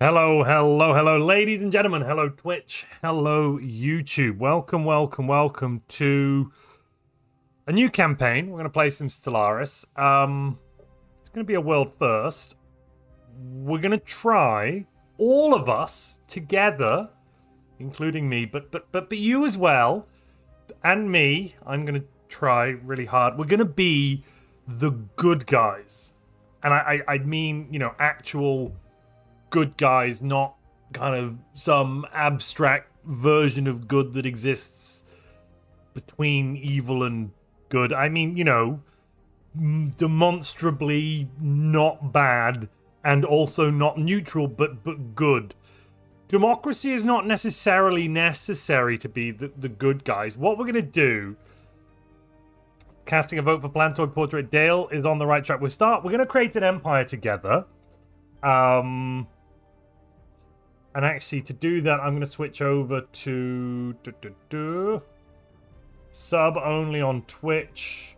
Hello, hello, hello, ladies and gentlemen. Hello, Twitch. Hello, YouTube. Welcome, welcome, welcome to a new campaign. We're going to play some Stellaris. It's going to be a world first. We're going to try, all of us together, including me, but you as well, and me. I'm going to try really hard. We're going to be the good guys. And I mean, you know, actual good guys, not kind of some abstract version of good that exists between evil and good. I mean, you know, demonstrably not bad and also not neutral, but good. Democracy is not necessarily necessary to be the good guys. What we're going to do, casting a vote for Plantoid Portrait, Dale is on the right track. We're going to create an empire together. And actually, to do that, I'm going to switch over to sub only on Twitch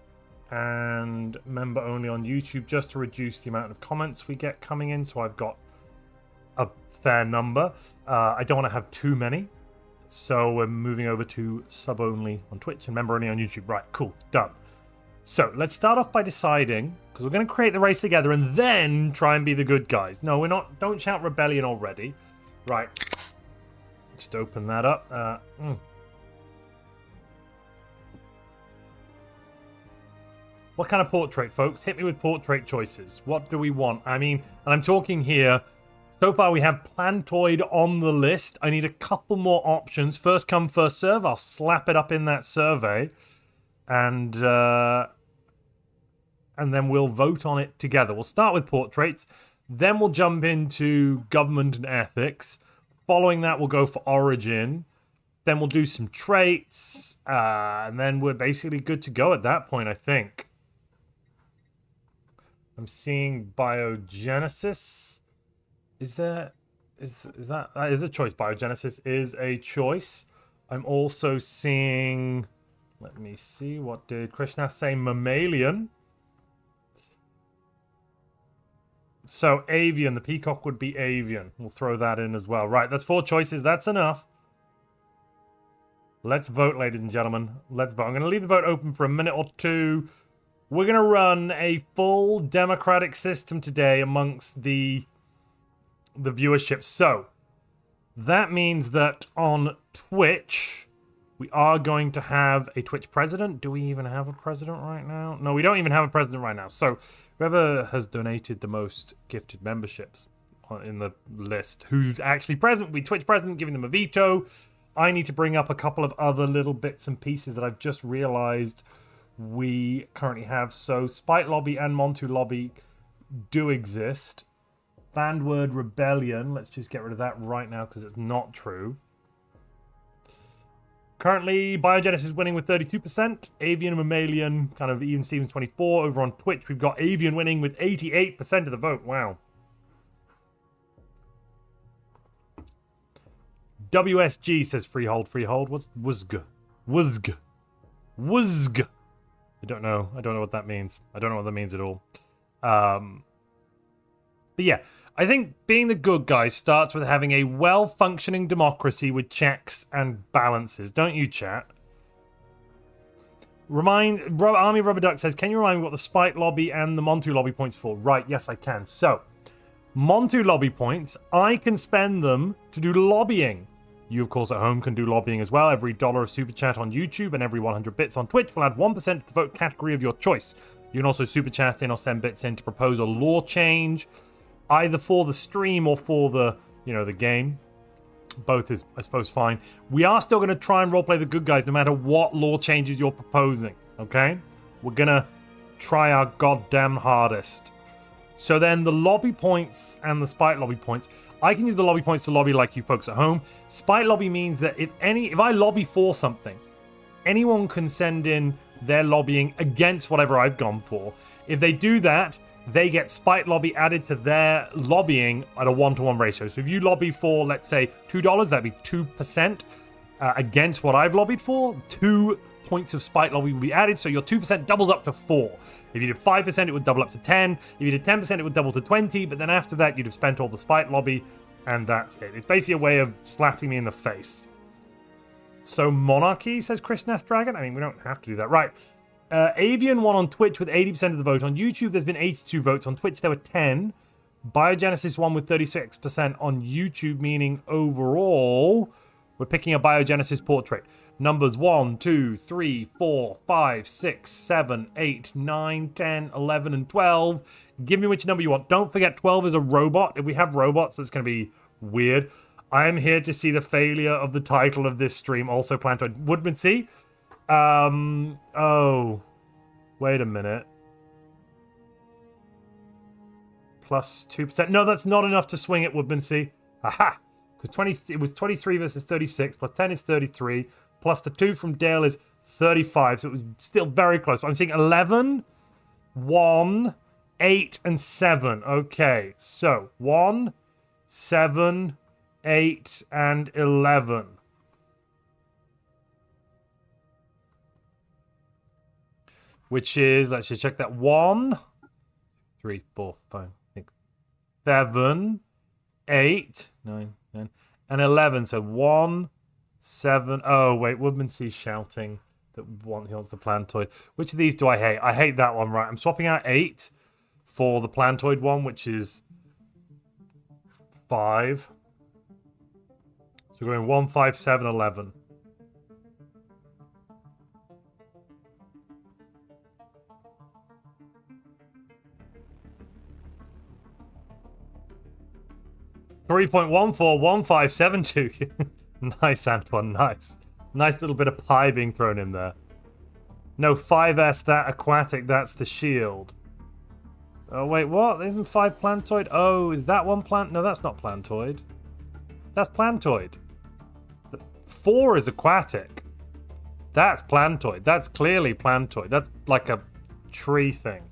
and member only on YouTube, just to reduce the amount of comments we get coming in. So I've got a fair number. I don't want to have too many. So we're moving over to sub only on Twitch and member only on YouTube. Right, cool, done. So let's start off by deciding, because we're going to create the race together and then try and be the good guys. No, we're not. Don't shout rebellion already. Right, just open that up. What kind of portrait, folks? Hit me with portrait choices. What do we want? I mean, and I'm talking here, so far we have Plantoid on the list. I need a couple more options. First come, first serve. I'll slap it up in that survey. And then we'll vote on it together. We'll start with portraits. Then we'll jump into government and ethics. Following that, we'll go for origin. Then we'll do some traits. And then we're basically good to go at that point, I think. I'm seeing biogenesis. Is that is a choice? Biogenesis is a choice. I'm also seeing, let me see, what did Krishna say? Mammalian. So avian, the peacock would be avian. We'll throw that in as well. Right, that's 4 choices. That's enough. Let's vote, ladies and gentlemen. Let's vote. I'm going to leave the vote open for a minute or two. We're going to run a full democratic system today amongst the viewership. So that means that on Twitch, we are going to have a Twitch president. Do we even have a president right now? No, we don't even have a president right now. So whoever has donated the most gifted memberships in the list, who's actually present, will be Twitch president, giving them a veto. I need to bring up a couple of other little bits and pieces that I've just realized we currently have. So Spite Lobby and Montu Lobby do exist. Banned word rebellion. Let's just get rid of that right now because it's not true. Currently, Biogenesis is winning with 32%. Avian and Mammalian, kind of even Stevens 24. Over on Twitch, we've got Avian winning with 88% of the vote. Wow. WSG says freehold, freehold. What's WSG? WSG. WSG. I don't know. I don't know what that means. I don't know what that means at all. But yeah, I think being the good guy starts with having a well-functioning democracy with checks and balances. Don't you, chat? Army Rubber Duck says, can you remind me what the Spite Lobby and the Montu Lobby points for? Right, yes, I can. So, Montu Lobby points, I can spend them to do lobbying. You, of course, at home can do lobbying as well. Every $1 of Super Chat on YouTube and every 100 bits on Twitch will add 1% to the vote category of your choice. You can also Super Chat in or send bits in to propose a law change, either for the stream or for the, you know, the game. Both is, I suppose, fine. We are still going to try and roleplay the good guys no matter what law changes you're proposing, okay? We're going to try our goddamn hardest. So then the lobby points and the Spite Lobby points. I can use the lobby points to lobby like you folks at home. Spite Lobby means that if I lobby for something, anyone can send in their lobbying against whatever I've gone for. If they do that, they get Spite Lobby added to their lobbying at a 1-to-1 ratio. So if you lobby for, let's say, $2, that'd be 2% against what I've lobbied for. 2 points of Spite Lobby will be added, so your 2% doubles up to 4. If you did 5%, it would double up to 10. If you did 10%, it would double to 20. But then after that, you'd have spent all the Spite Lobby And that's it. It's basically a way of slapping me in the face. So monarchy, says Chris Neth Dragon. I mean, we don't have to do that. Right. Avian won on Twitch with 80% of the vote. On YouTube, there's been 82 votes. On Twitch, there were 10. Biogenesis won with 36% on YouTube, meaning overall, we're picking a Biogenesis portrait. Numbers 1, 2, 3, 4, 5, 6, 7, 8, 9, 10, 11, and 12. Give me which number you want. Don't forget, 12 is a robot. If we have robots, that's going to be weird. I am here to see the failure of the title of this stream, also Plantoid. Woodmansey? Oh. Wait a minute. Plus 2%. No, that's not enough to swing it, Woodmansey. Aha! Because it was 23 versus 36, plus 10 is 33, plus the 2 from Dale is 35, so it was still very close. But I'm seeing 11, 1, 8, and 7. Okay, so 1, 7, 8, and 11. Which is, let's just check that. 1, 3, 4, 5, 6, 7, 8, 9, 10, and 11. So 1, 7. Oh, wait, Woodmansey's shouting that he wants the Plantoid. Which of these do I hate? I hate that one, right? I'm swapping out 8 for the Plantoid one, which is 5. So we're going 1, 5, 7, 11. $3.141572. Nice, Antoine. Nice. Nice little bit of pie being thrown in there. No, 5S, that aquatic, that's the shield. Oh, wait, what? Isn't 5 Plantoid? Oh, is that one plant? No, that's not Plantoid. That's Plantoid. 4 is aquatic. That's Plantoid. That's clearly Plantoid. That's like a tree thing.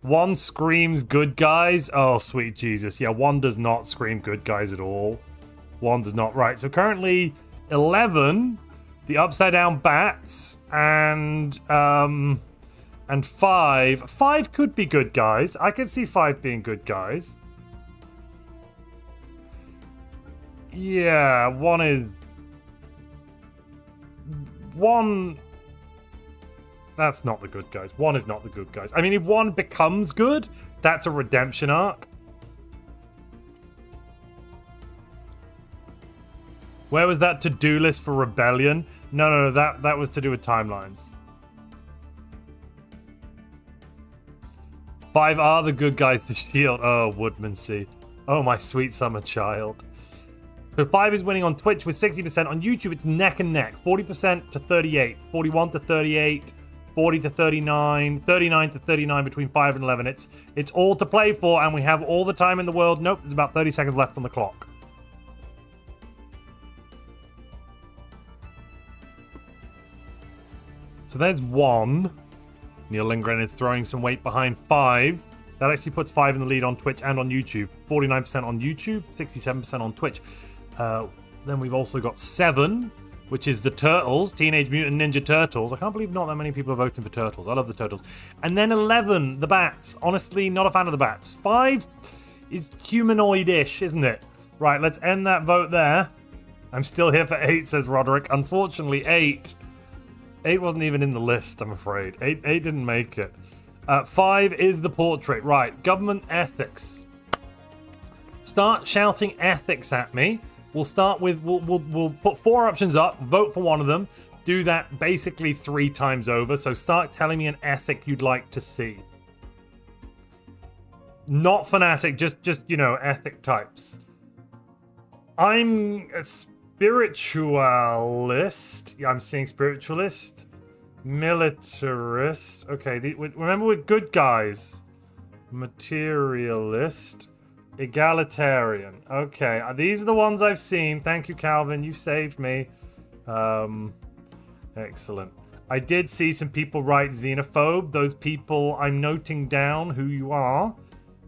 1 screams good guys. Oh, sweet Jesus. Yeah, 1 does not scream good guys at all. 1 does not. Right, so currently 11, the upside down bats, and 5. 5 could be good guys. I could see 5 being good guys. Yeah, 1 is... 1... That's not the good guys. 1 is not the good guys. I mean, if 1 becomes good, that's a redemption arc. Where was that to-do list for Rebellion? No, that was to do with timelines. 5 are the good guys to shield. Oh, Woodmansey. Oh, my sweet summer child. So 5 is winning on Twitch with 60%. On YouTube, it's neck and neck. 40% to 38. 41 to 38. 40 to 39, 39 to 39 between 5 and 11. It's all to play for, and we have all the time in the world. Nope, there's about 30 seconds left on the clock. So there's 1. Neil Lindgren is throwing some weight behind 5. That actually puts 5 in the lead on Twitch and on YouTube. 49% on YouTube, 67% on Twitch. Then we've also got 7, which is the Turtles, Teenage Mutant Ninja Turtles. I can't believe not that many people are voting for Turtles. I love the Turtles. And then 11, the Bats. Honestly, not a fan of the Bats. 5 is humanoid-ish, isn't it? Right, let's end that vote there. I'm still here for 8, says Roderick. Unfortunately, 8 wasn't even in the list, I'm afraid. 8 didn't make it. 5 is the portrait. Right, government ethics. Start shouting ethics at me. We'll start with, we'll put 4 options up, vote for one of them, do that basically 3 times over. So start telling me an ethic you'd like to see. Not fanatic, just you know, ethic types. I'm a spiritualist. Yeah, I'm seeing spiritualist. Militarist. Okay, remember we're good guys. Materialist. Egalitarian. Okay, these are the ones I've seen. Thank you, Calvin. You saved me. Excellent. I did see some people write xenophobe. Those people, I'm noting down who you are.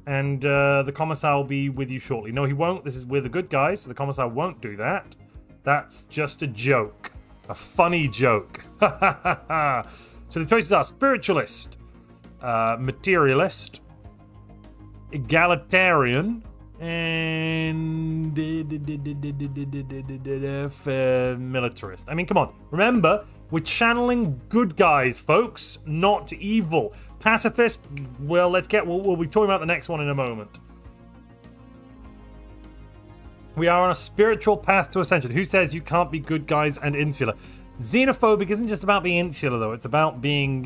And the commissar will be with you shortly. No, he won't. This is with the good guys, so the commissar won't do that. That's just a joke. A funny joke. So the choices are spiritualist, materialist, egalitarian, And militarist. I mean, come on. Remember, we're channeling good guys, folks, not evil. Pacifist, well, we'll be talking about the next one in a moment. We are on a spiritual path to ascension. Who says you can't be good guys and insular? Xenophobic isn't just about being insular, though. It's about being,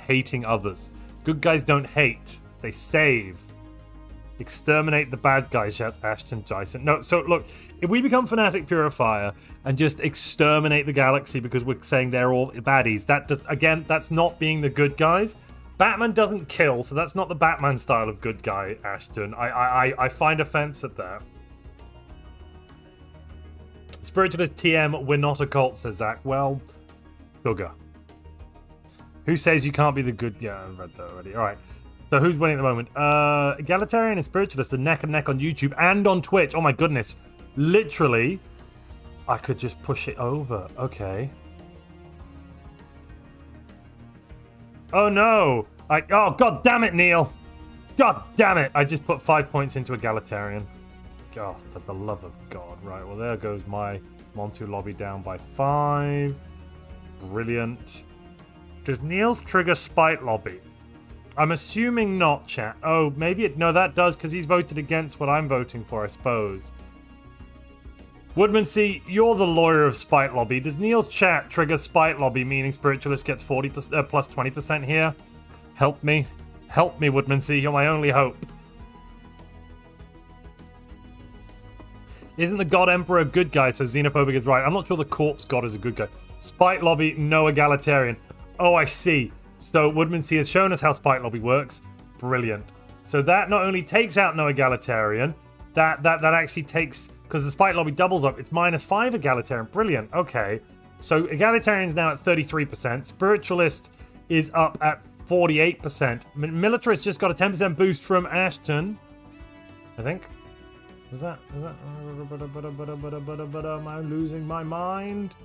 hating others. Good guys don't hate. They save. Exterminate the bad guys, shouts Ashton Dyson. No, so look, if we become Fanatic Purifier and just exterminate the galaxy because we're saying they're all baddies, that's not being the good guys. Batman doesn't kill, so that's not the Batman style of good guy, Ashton. I find offense at that. Spiritualist TM, we're not a cult, says Zach. Well, sugar. Who says you can't be the good... Yeah, I read that already. All right. So who's winning at the moment? Egalitarian and Spiritualist are neck and neck on YouTube and on Twitch. Oh my goodness. Literally, I could just push it over. Okay. Oh no. Oh, god damn it, Neil. God damn it. I just put 5 points into Egalitarian. God, for the love of God. Right, well, there goes my Montu lobby down by 5. Brilliant. Does Neil's trigger Spite lobby? I'm assuming not, chat. Oh, maybe it... No, that does, because he's voted against what I'm voting for, I suppose. Woodman C, you're the lawyer of Spite lobby. Does Neil's chat trigger Spite lobby, meaning Spiritualist gets 40% plus 20% here? Help me. Help me, Woodman C. You're my only hope. Isn't the God Emperor a good guy, so Xenophobic is right? I'm not sure the Corpse God is a good guy. Spite lobby, no egalitarian. Oh, I see. So Woodman C has shown us how Spite lobby works. Brilliant. So that not only takes out no egalitarian, that actually takes... Because the Spite lobby doubles up, it's -5 egalitarian. Brilliant. Okay. So egalitarian's now at 33%. Spiritualist is up at 48%. Militarist just got a 10% boost from Ashton, I think. Was that? Am I losing my mind?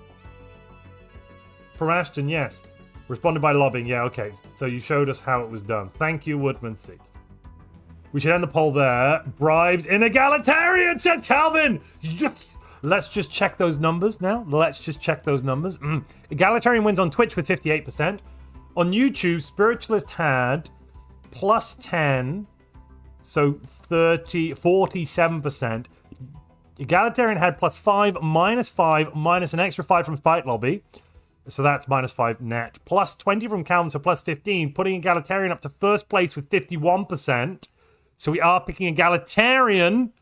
From Ashton, yes. Responded by lobbying. Yeah, okay. So you showed us how it was done. Thank you, Woodman C. We should end the poll there. Bribes in egalitarian, says Calvin. Let's just check those numbers now. Let's just check those numbers. Egalitarian wins on Twitch with 58%. On YouTube, Spiritualist had +10. So 47%. Egalitarian had +5, -5, minus an extra 5 from Spite Lobby. So that's -5 net. +20 from Calvin, so +15, putting Egalitarian up to first place with 51%. So we are picking Egalitarian.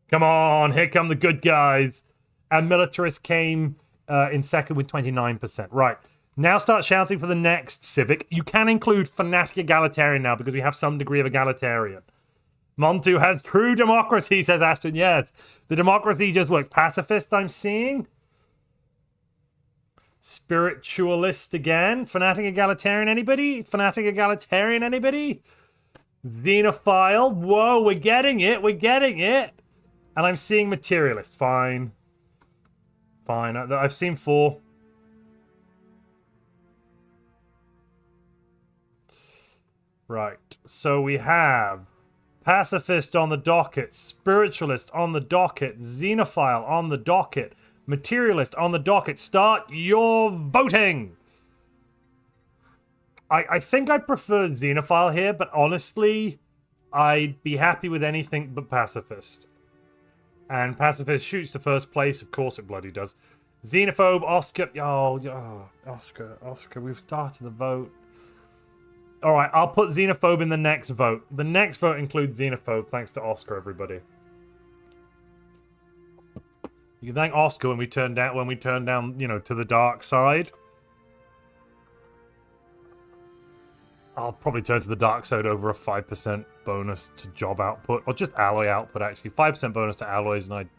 Come on, here come the good guys. And Militarist came in second with 29%. Right. Now start shouting for the next Civic. You can include Fanatic Egalitarian now because we have some degree of Egalitarian. Montu has true democracy, says Ashton. Yes, the democracy just works. Pacifist, I'm seeing. Spiritualist again. Fanatic Egalitarian, anybody? Fanatic Egalitarian, anybody? Xenophile. Whoa, we're getting it. We're getting it. And I'm seeing Materialist. Fine. Fine. I've seen 4. Right. So we have Pacifist on the docket, Spiritualist on the docket, Xenophile on the docket, Materialist on the docket. Start your voting! I think I prefer Xenophile here, but honestly, I'd be happy with anything but Pacifist. And Pacifist shoots to first place, of course it bloody does. Xenophobe, Oscar... Oh, Oscar, we've started the vote. Alright, I'll put Xenophobe in the next vote. The next vote includes Xenophobe, thanks to Oscar, everybody. You can thank Oscar when we turn down, to the dark side. I'll probably turn to the dark side over a 5% bonus to job output, or just alloy output, actually. 5% bonus to alloys, and I'd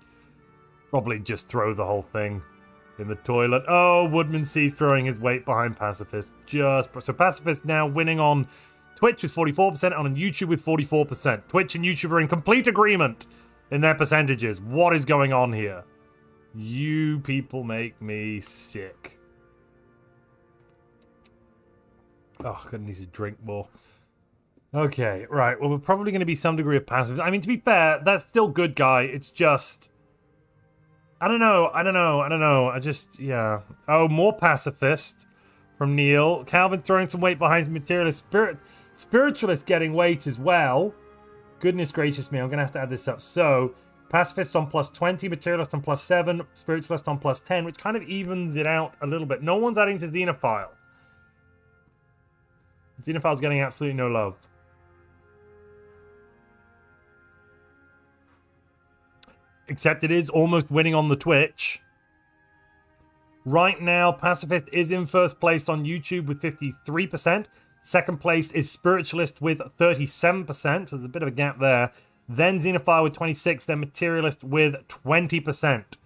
probably just throw the whole thing in the toilet. Oh, Woodman C's throwing his weight behind Pacifist. So Pacifist now winning on Twitch with 44% and on YouTube with 44%. Twitch and YouTube are in complete agreement in their percentages. What is going on here? You people make me sick. Oh, I'm gonna need to drink more. Okay, right. Well, we're probably going to be some degree of passive. I mean, to be fair, that's still good guy. It's just... I don't know. I just, yeah. Oh, more pacifist from Neil. Calvin throwing some weight behind his materialist. Spiritualist getting weight as well. Goodness gracious me, I'm going to have to add this up. So, pacifist on plus 20, materialist on plus 7, spiritualist on plus 10, which kind of evens it out a little bit. No one's adding to Xenophile. Xenophile's getting absolutely no love. Except it is almost winning on the Twitch. Right now, Pacifist is in first place on YouTube with 53%. Second place is Spiritualist with 37%. There's a bit of a gap there. Then Xenophile with 26%. Then Materialist with 20%. Let's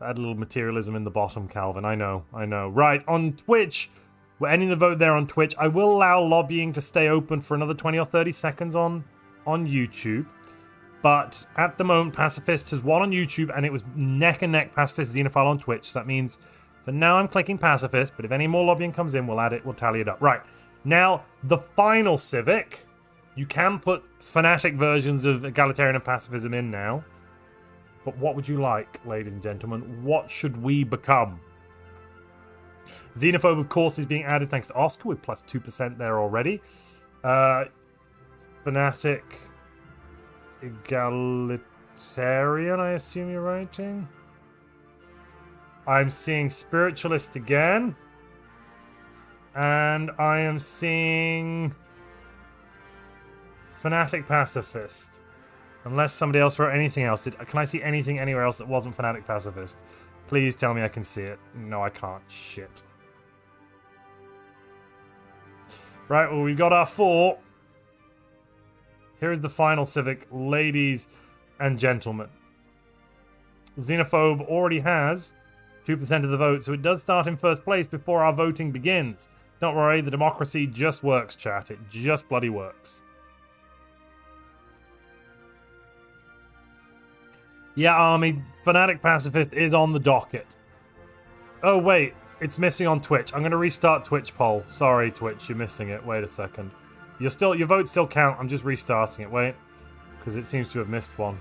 add a little materialism in the bottom, Calvin. I know. Right, on Twitch, we're ending the vote there on Twitch. I will allow lobbying to stay open for another 20 or 30 seconds on YouTube. But at the moment, Pacifist has won on YouTube, and it was neck and neck Pacifist Xenophile on Twitch. So that means for now I'm clicking Pacifist, but if any more lobbying comes in, we'll add it, we'll tally it up. Right, now the final Civic. You can put fanatic versions of egalitarian and pacifism in now. But what would you like, ladies and gentlemen? What should we become? Xenophobe, of course, is being added thanks to Oscar with plus 2% there already. Fanatic... egalitarian, I assume you're writing. I'm seeing spiritualist again. And I am seeing fanatic pacifist. Unless somebody else wrote anything else. Can I see anything anywhere else that wasn't fanatic pacifist? Please tell me I can see it. No, I can't. Shit. Right, well, we've got our 4. Here is the final Civic, ladies and gentlemen. Xenophobe already has 2% of the vote, so it does start in first place before our voting begins. Don't worry, the democracy just works, chat. It just bloody works. Yeah, Army, Fanatic Pacifist is on the docket. Oh, wait, it's missing on Twitch. I'm going to restart Twitch poll. Sorry, Twitch, you're missing it. Wait a second. Your votes still count. I'm just restarting it. Wait, because it seems to have missed one.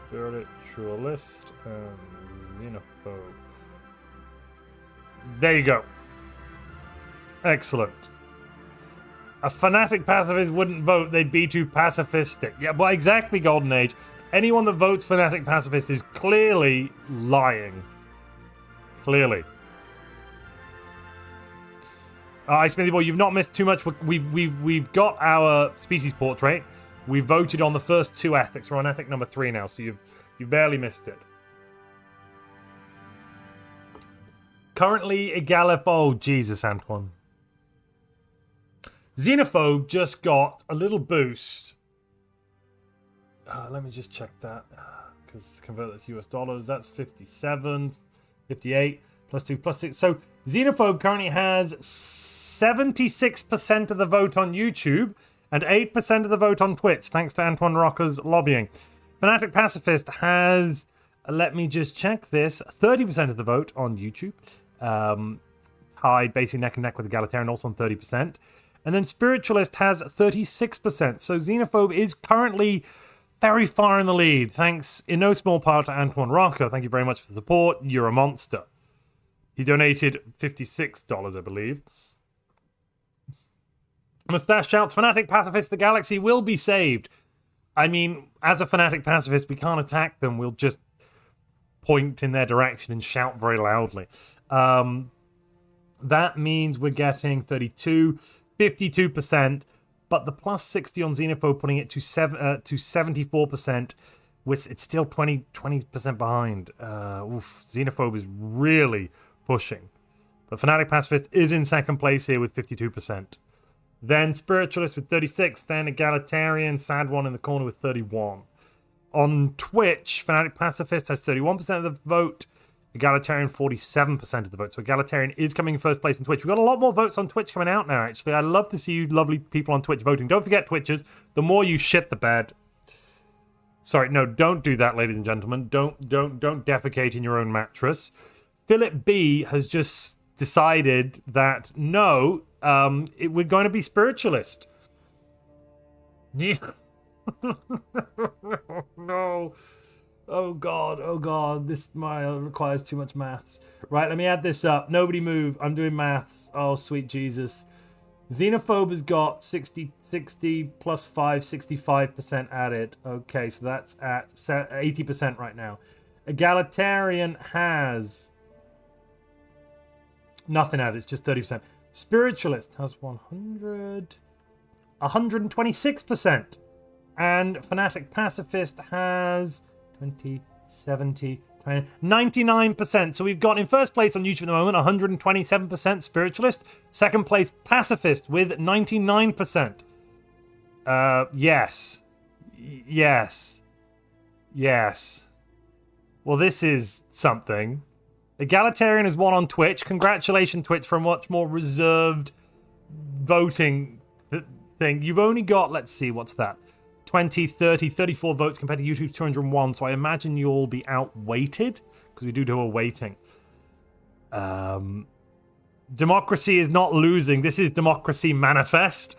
Spiritualist and Xenophobe. There you go. Excellent. A fanatic pacifist wouldn't vote, they'd be too pacifistic. Yeah, well, exactly, Golden Age. Anyone that votes fanatic pacifist is clearly lying. Clearly. Smithy Boy, you've not missed too much. We've got our species portrait. We voted on the first 2 ethics. We're on ethic number 3 now, so you've barely missed it. Currently, Egalif. Oh, Jesus, Antoine. Xenophobe just got a little boost. Let me just check that. Because convert that to US dollars. That's 57, 58, plus 2, plus 6. So Xenophobe currently has 76% of the vote on YouTube and 8% of the vote on Twitch, thanks to Antoine Rocker's lobbying. Fanatic Pacifist has, let me just check this, 30% of the vote on YouTube. Tied basically neck and neck with Egalitarian, also on 30%. And then Spiritualist has 36%. So Xenophobe is currently very far in the lead. Thanks in no small part to Antoine Rocker. Thank you very much for the support. You're a monster. He donated $56, I believe. Mustache shouts, Fanatic Pacifist, the galaxy will be saved. I mean, as a Fanatic Pacifist, we can't attack them. We'll just point in their direction and shout very loudly. That means we're getting 32, 52%, but the plus 60 on Xenophobe putting it to 74%. It's still 20% behind. Xenophobe is really pushing. But Fanatic Pacifist is in second place here with 52%. Then Spiritualist with 36, then Egalitarian, Sad One in the corner with 31. On Twitch, Fanatic Pacifist has 31% of the vote, Egalitarian, 47% of the vote. So Egalitarian is coming in first place on Twitch. We've got a lot more votes on Twitch coming out now, actually. I'd love to see you lovely people on Twitch voting. Don't forget, Twitchers, the more you shit the bed. Sorry, no, don't do that, ladies and gentlemen. Don't defecate in your own mattress. Philip B has just decided that, no, we're going to be spiritualist. Yeah. No. Oh god, this requires too much maths. Right, let me add this up. Nobody move. I'm doing maths. Oh, sweet Jesus. Xenophobe has got 60 plus 5, 65% added. Okay, so that's at 80% right now. Egalitarian has nothing added. It's just 30%. Spiritualist has 126%. And Fanatic Pacifist has 20, 70, 20, 99%. So we've got in first place on YouTube at the moment 127% Spiritualist. Second place Pacifist with 99%. Yes. Well, this is something. Egalitarian has won on Twitch. Congratulations, Twitch, for a much more reserved voting thing. You've only got, let's see, what's that? 20, 30, 34 votes compared to YouTube's 201, so I imagine you'll be outweighted, because we do a weighting. Democracy is not losing. This is Democracy Manifest.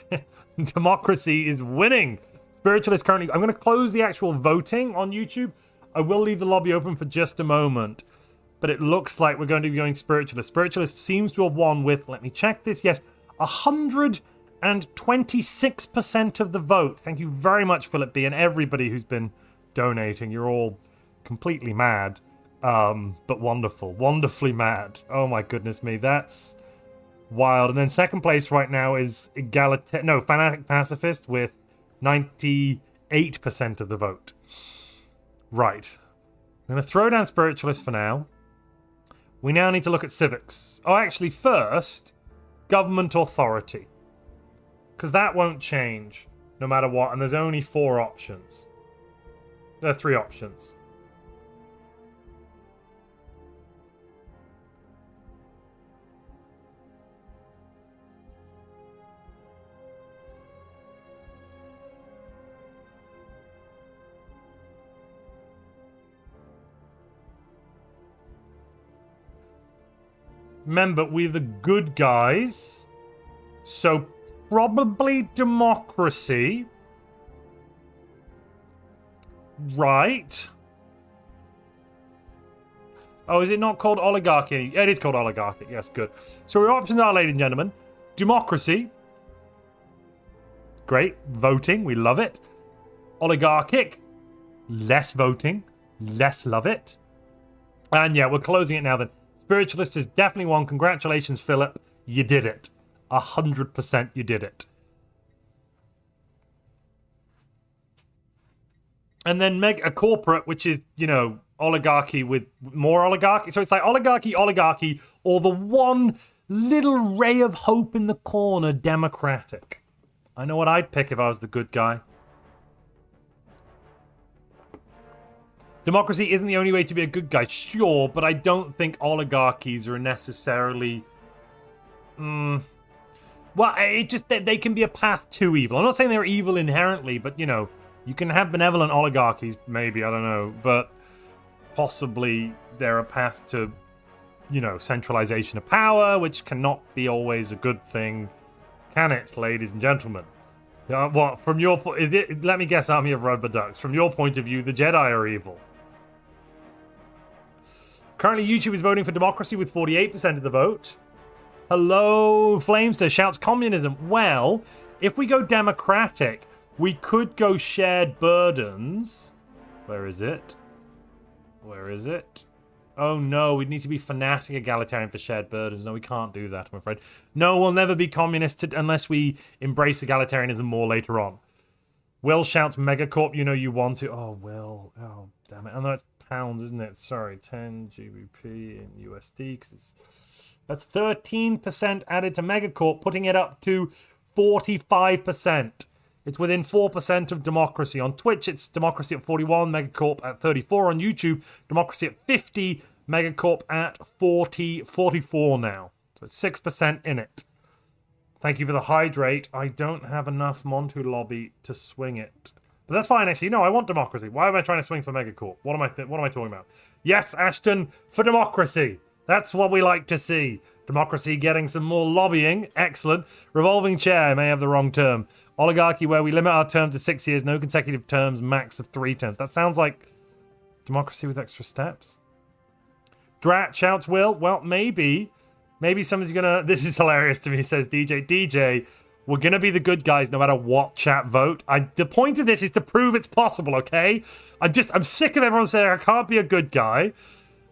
Democracy is winning. Spiritualist currently... I'm going to close the actual voting on YouTube. I will leave the lobby open for just a moment, but it looks like we're going to be going Spiritualist. Spiritualist seems to have won with, let me check this, yes, 126% of the vote. Thank you very much, Philip B, and everybody who's been donating. You're all completely mad, but wonderful. Wonderfully mad. Oh my goodness me, that's wild. And then second place right now is Fanatic Pacifist with 98% of the vote. Right. I'm going to throw down Spiritualist for now. We now need to look at civics. Oh, actually, first, government authority. Because that won't change no matter what, and there's only 4 options. There are 3 options. Remember, we're the good guys, so probably democracy. Right. Oh, is it not called oligarchy? It is called oligarchy. Yes, good. So our options are, ladies and gentlemen, democracy. Great. Voting. We love it. Oligarchic. Less voting. Less love it. And yeah, we're closing it now then. Spiritualist has definitely won. Congratulations, Philip. You did it. 100% you did it. And then a corporate, which is, you know, oligarchy with more oligarchy. So it's like oligarchy, or the one little ray of hope in the corner, democratic. I know what I'd pick if I was the good guy. Democracy isn't the only way to be a good guy, sure, but I don't think oligarchies are necessarily... Well, it just they can be a path to evil. I'm not saying they're evil inherently, but, you know, you can have benevolent oligarchies, maybe, I don't know, but possibly they're a path to, you know, centralization of power, which cannot be always a good thing, can it, ladies and gentlemen? What, from your point, is it? Let me guess, Army of Rubber Ducks. From your point of view, the Jedi are evil. Currently, YouTube is voting for democracy with 48% of the vote. Hello, Flamester shouts communism. Well, if we go democratic, we could go shared burdens. Where is it? Where is it? Oh no, we'd need to be fanatic egalitarian for shared burdens. No, we can't do that, I'm afraid. No, we'll never be communist unless we embrace egalitarianism more later on. Will shouts Megacorp, you know you want to. Oh, Will. Oh, damn it. I know it's pounds, isn't it? Sorry, 10 GBP in USD, because that's 13% added to Megacorp, putting it up to 45%. It's within 4% of democracy. On Twitch, it's democracy at 41, Megacorp at 34. On YouTube, democracy at 50, Megacorp at 44 now. So it's 6% in it. Thank you for the hydrate. I don't have enough Montu lobby to swing it. But that's fine, actually. No, I want democracy. Why am I trying to swing for Megacorp? What am I talking about? Yes, Ashton, for democracy. That's what we like to see. Democracy getting some more lobbying. Excellent. Revolving chair. I may have the wrong term. Oligarchy, where we limit our term to 6 years, no consecutive terms, max of 3 terms. That sounds like democracy with extra steps. Drat shouts Will. Well, maybe someone's gonna... This is hilarious to me, says DJ. DJ, we're gonna be the good guys no matter what chat vote. The point of this is to prove it's possible, okay? I'm sick of everyone saying I can't be a good guy.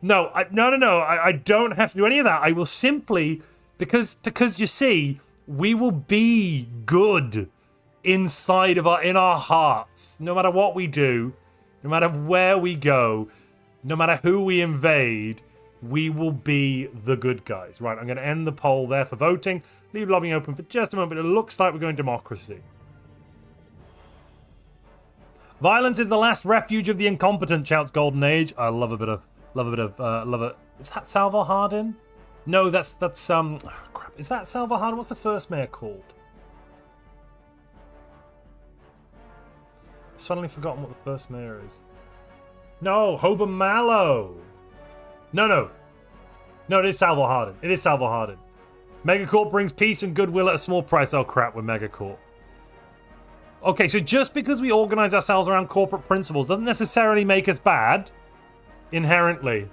No, I don't have to do any of that. I will simply... Because you see, we will be good in our hearts. No matter what we do, no matter where we go, no matter who we invade, we will be the good guys. Right, I'm going to end the poll there for voting. Leave lobbying open for just a moment. It looks like we're going democracy. Violence is the last refuge of the incompetent, shouts Golden Age. I love it. Is that Salvor Hardin? No, that's oh, crap. Is that Salvor Hardin? What's the first mayor called? I've suddenly forgotten what the first mayor is. No, Hober Mallow. No, it is Salvor Hardin. Megacorp brings peace and goodwill at a small price. Oh crap, we're Megacorp. Okay, so just because we organize ourselves around corporate principles doesn't necessarily make us bad. Inherently.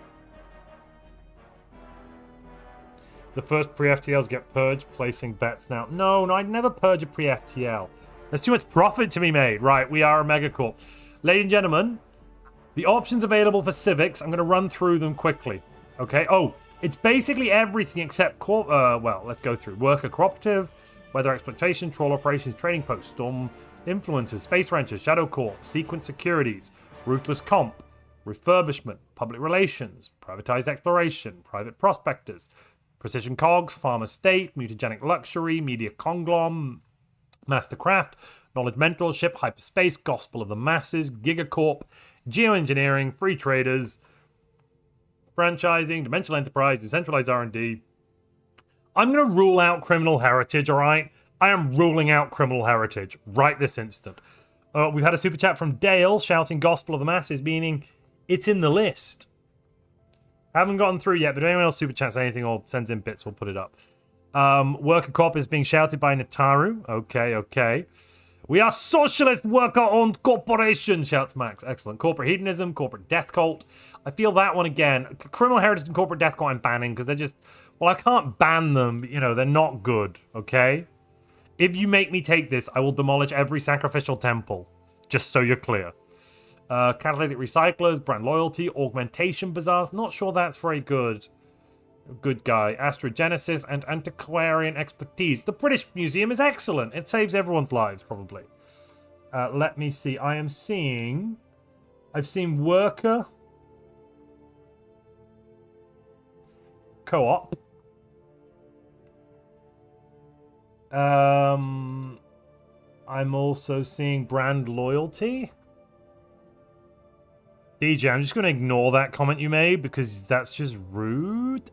The first pre-FTLs get purged, placing bets now. No, I'd never purge a pre-FTL. There's too much profit to be made. Right, we are a Megacorp. Ladies and gentlemen, the options available for civics, I'm going to run through them quickly. Okay, it's basically everything except well, let's go through. Worker cooperative, weather exploitation, troll operations, trading post, storm influencers, space ranchers, shadow corp, sequence securities, ruthless comp, refurbishment, public relations, privatized exploration, private prospectors, precision cogs, farm estate, mutagenic luxury, media conglom, mastercraft, knowledge mentorship, hyperspace, gospel of the masses, gigacorp, geoengineering, free traders, franchising, dimensional enterprise, decentralized R&D. I'm going to rule out criminal heritage, all right? I am ruling out criminal heritage right this instant. We've had a super chat from Dale shouting gospel of the masses, meaning it's in the list. I haven't gotten through yet, but if anyone else super chats anything or sends in bits, we'll put it up. Worker Corp is being shouted by Nataru. Okay. We are socialist worker-owned corporation, shouts Max. Excellent. Corporate hedonism, corporate death cult. I feel that one again. Criminal heritage and corporate death cult I'm banning because they're just... Well, I can't ban them. You know, they're not good, okay? If you make me take this, I will demolish every sacrificial temple. Just so you're clear. Catalytic recyclers, brand loyalty, augmentation bazaars. Not sure that's very good. Good guy. Astrogenesis and antiquarian expertise. The British Museum is excellent. It saves everyone's lives, probably. Let me see. I've seen worker. Co-op. I'm also seeing brand loyalty. DJ, I'm just going to ignore that comment you made because that's just rude.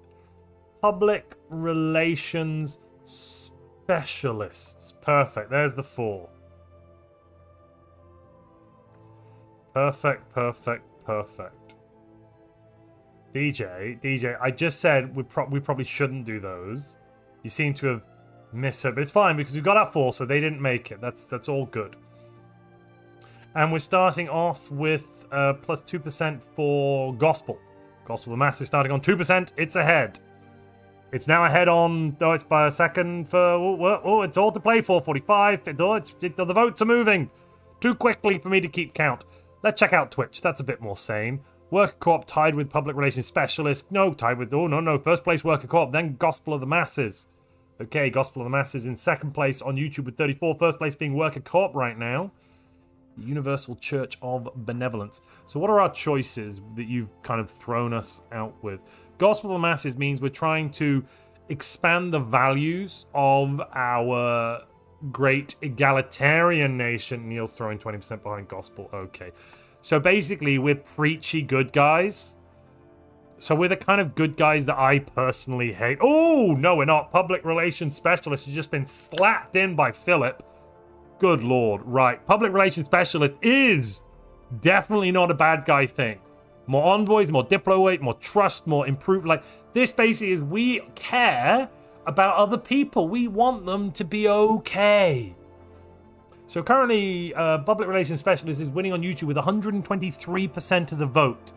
Public relations specialists. Perfect. There's the 4. Perfect. DJ, I just said we probably shouldn't do those. You seem to have missed it, but it's fine because we've got our 4, so they didn't make it. That's all good. And we're starting off with plus 2% for Gospel. Gospel of the Mass is starting on 2%. It's ahead. It's now ahead on... Oh, it's by a second for... Oh, it's all to play for. 45. The votes are moving too quickly for me to keep count. Let's check out Twitch. That's a bit more sane. Worker Co-op tied with Public Relations Specialist. No, tied with... Oh, no. First place Worker Co-op. Then Gospel of the Masses. Okay, Gospel of the Masses in second place on YouTube with 34. First place being Worker Co-op right now. Universal Church of Benevolence. So what are our choices that you've kind of thrown us out with? Gospel of the Masses means we're trying to expand the values of our great egalitarian nation. Neil's throwing 20% behind Gospel. Okay. So basically, we're preachy good guys. So we're the kind of good guys that I personally hate. Oh, no, we're not. Public relations specialist has just been slapped in by Philip. Good lord. Right. Public relations specialist is definitely not a bad guy thing. More envoys, more diplo weight, more trust, more improved. Like, this basically is we care about other people. We want them to be okay. So currently, public relations specialist is winning on YouTube with 123% of the vote.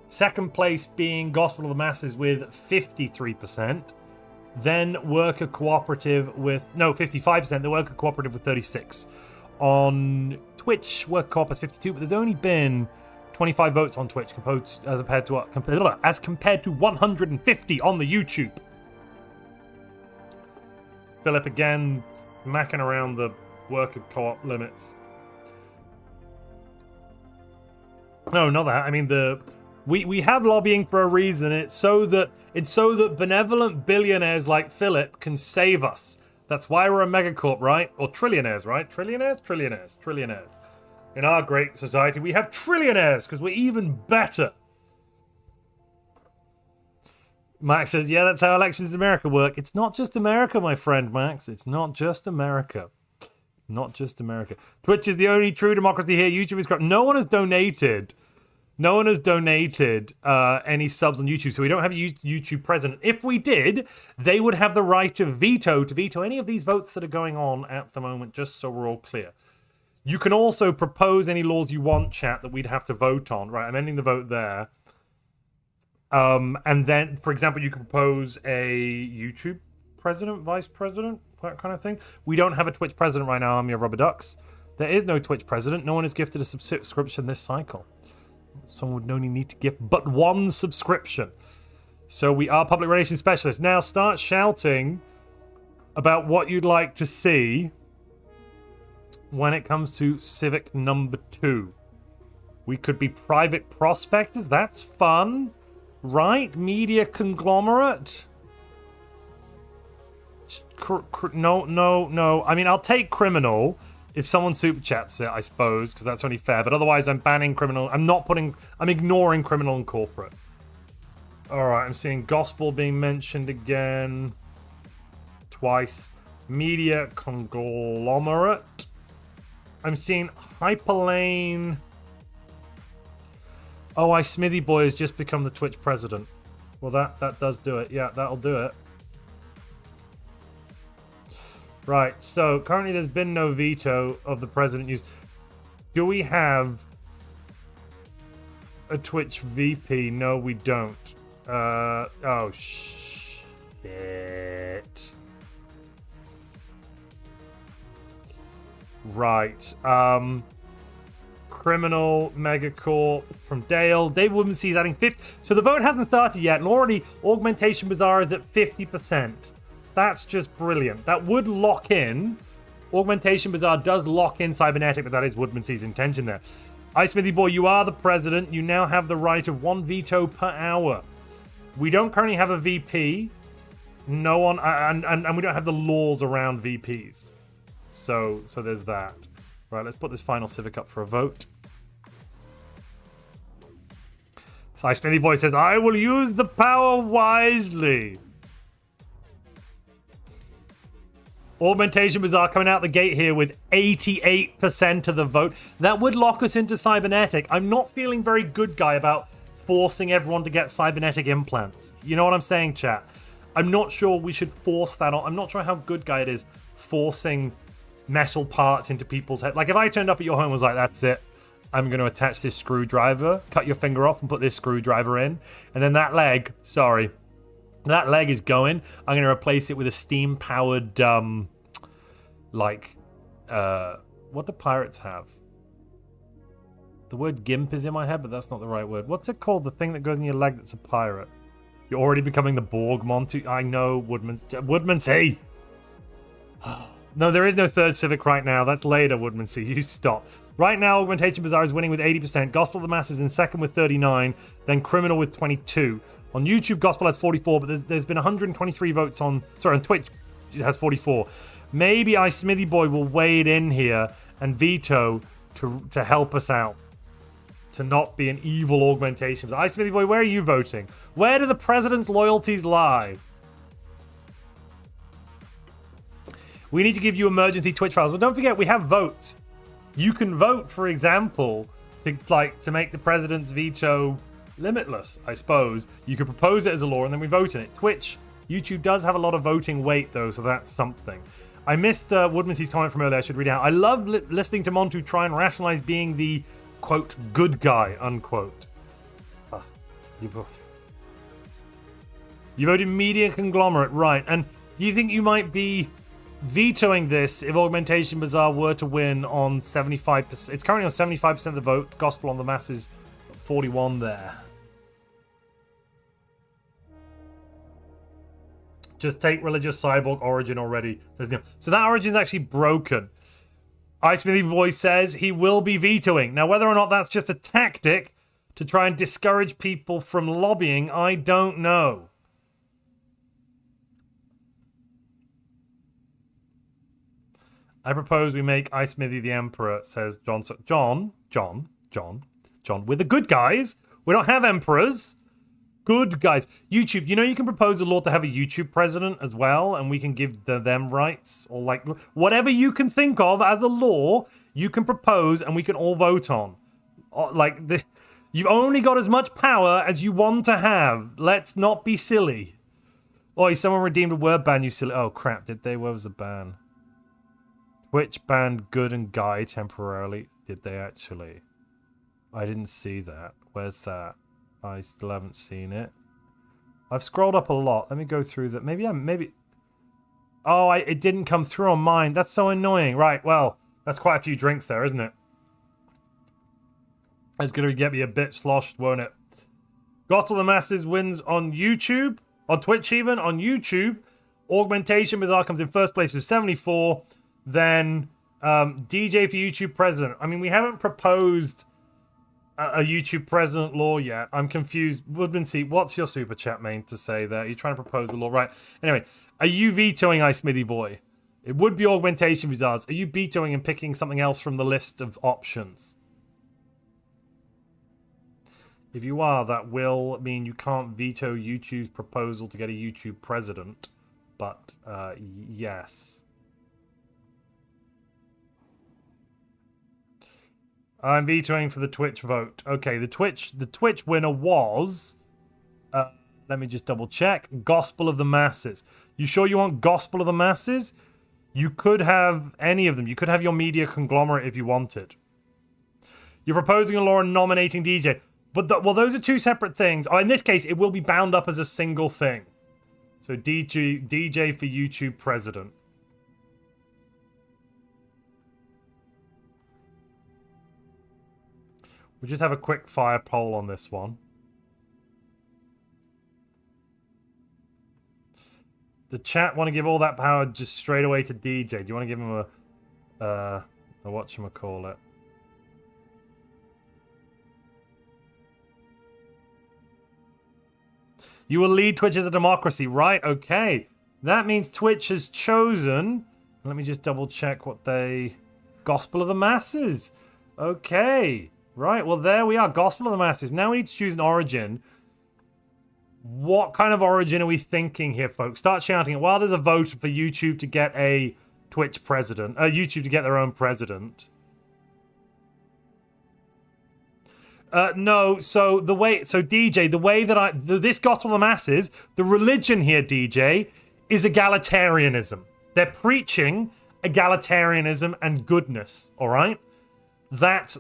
Second place being Gospel of the Masses with 53%. Then Worker Cooperative with... No, 55%. The Worker Cooperative with 36%. On Twitch, Worker Coop has 52%, but there's only been 25 votes on Twitch as compared to 150 on the YouTube. Philip again smacking around the Worker Co-op limits. No, not that. I mean, we have lobbying for a reason. It's so that benevolent billionaires like Philip can save us. That's why we're a megacorp, right? Or trillionaires, right? Trillionaires. In our great society, we have trillionaires because we're even better. Max says, yeah, that's how elections in America work. It's not just America, my friend, Max. It's not just America. Not just America. Twitch is the only true democracy here. YouTube is corrupt. No one has donated. No one has donated any subs on YouTube, so we don't have a YouTube president. If we did, they would have the right to veto any of these votes that are going on at the moment, just so we're all clear. You can also propose any laws you want, chat, that we'd have to vote on. Right, I'm ending the vote there. And then, for example, you can propose a YouTube president, vice president, that kind of thing. We don't have a Twitch president right now. I'm your Rubber Ducks. There is no Twitch president. No one is gifted a subscription this cycle. Someone would only need to gift but one subscription. So we are public relations specialists. Now start shouting about what you'd like to see when it comes to Civic number 2. We could be private prospectors. That's fun. Right? Media conglomerate. No. I mean, I'll take criminal if someone super chats it, I suppose, because that's only fair. But otherwise, I'm banning criminal. I'm ignoring criminal and corporate. All right, I'm seeing gospel being mentioned again. Twice. Media conglomerate. I'm seeing Hyperlane. Oh, Smithy Boy has just become the Twitch president. Well, that does do it. Yeah, that'll do it. Right, so currently there's been no veto of the president use. Do we have a Twitch VP? No, we don't. Oh, shit. Right. Criminal, Megacorp from Dale. David Woodmansey is adding 50. So the vote hasn't started yet, and already Augmentation Bazaar is at 50%. That's just brilliant. That would lock in. Augmentation Bazaar does lock in Cybernetic, but that is Woodmansey's intention there. Smithy Boy, you are the president. You now have the right of 1 veto per hour. We don't currently have a VP. No one, and we don't have the laws around VPs. So there's that. Right, let's put this final Civic up for a vote. So Smithy Boy says, I will use the power wisely. Augmentation Bazaar coming out the gate here with 88% of the vote. That would lock us into cybernetic. I'm not feeling very good guy about forcing everyone to get cybernetic implants. You know what I'm saying, chat? I'm not sure we should force that on. I'm not sure how good guy it is forcing metal parts into people's head. Like if I turned up at your home and was like, that's it. I'm going to attach this screwdriver, cut your finger off and put this screwdriver in. And then that leg, sorry, that leg is going. I'm going to replace it with a steam-powered, what do pirates have? The word gimp is in my head, but that's not the right word. What's it called? The thing that goes in your leg that's a pirate. You're already becoming the Borg, Montu. I know, Woodmansey. No, there is no third Civic right now. That's later, Woodmansey. You stop. Right now, Augmentation Bazaar is winning with 80%. Gospel of the Masses in second with 39. Then Criminal with 22. On YouTube, Gospel has 44, but there's been 123 votes on... Sorry, on Twitch, it has 44. Maybe Smithy Boy will wade in here and veto to help us out. to not be an evil augmentation. Ice Smithy Boy, where are you voting? Where do the president's loyalties lie? We need to give you emergency Twitch files. Well, don't forget, we have votes. You can vote, for example, to make the president's veto limitless, I suppose. You could propose it as a law, and then we vote in it. Twitch, YouTube does have a lot of voting weight, though, so that's something. I missed Woodmancy's comment from earlier. I should read it out. I love listening to Montu try and rationalize being the, quote, good guy, unquote. You voted media conglomerate, right. And do you think you might be vetoing this if Augmentation Bazaar were to win on 75%? It's currently on 75% of the vote. Gospel on the Masses, 41 there. Just take religious cyborg origin already. So that origin is actually broken. Ice Smithy Boy says he will be vetoing. Now, whether or not that's just a tactic to try and discourage people from lobbying, I don't know. I propose we make Ice Smithy the Emperor, says John. So John, we're the good guys. We don't have emperors. Good guys. YouTube, you know you can propose a law to have a YouTube president as well, and we can give them rights, or like whatever you can think of as a law, you can propose and we can all vote on. You've only got as much power as you want to have. Let's not be silly. Oi, someone redeemed a word ban, you silly. Oh crap, did they? Where was the ban? Twitch banned Good and Guy temporarily. Did they actually? I didn't see that. Where's that? I still haven't seen it. I've scrolled up a lot. Let me go through that. Maybe. Oh, it didn't come through on mine. That's so annoying. Right, well, that's quite a few drinks there, isn't it? It's going to get me a bit sloshed, won't it? Gospel of the Masses wins on YouTube. On Twitch even. On YouTube. Augmentation Bazaar comes in first place with 74. Then DJ for YouTube president. I mean, we haven't proposed a YouTube president law yet. I'm confused. Woodmansey, what's your super chat main to say there? You're trying to propose the law, right? Anyway, are you vetoing Ice Smithy Boy? It would be Augmentation Bazaars. Are you vetoing and picking something else from the list of options? If you are, that will mean you can't veto YouTube's proposal to get a YouTube president. But, yes. I'm vetoing for the Twitch vote. Okay, the Twitch winner was... let me just double check. Gospel of the Masses. You sure you want Gospel of the Masses? You could have any of them. You could have your media conglomerate if you wanted. You're proposing a law on nominating DJ. But, well, those are two separate things. In this case, it will be bound up as a single thing. So DJ for YouTube president. We'll just have a quick fire poll on this one. The chat want to give all that power just straight away to DJ. Do you want to give him a whatchamacallit? You will lead Twitch as a democracy, right? Okay. That means Twitch has chosen... Let me just double check what they... Gospel of the Masses. Okay. Right, well, there we are. Gospel of the Masses. Now we need to choose an origin. What kind of origin are we thinking here, folks? Start shouting it. While there's a vote for YouTube to get a Twitch president. YouTube to get their own president. No, so DJ, the way that this Gospel of the Masses, the religion here, DJ, is egalitarianism. They're preaching egalitarianism and goodness, all right? That's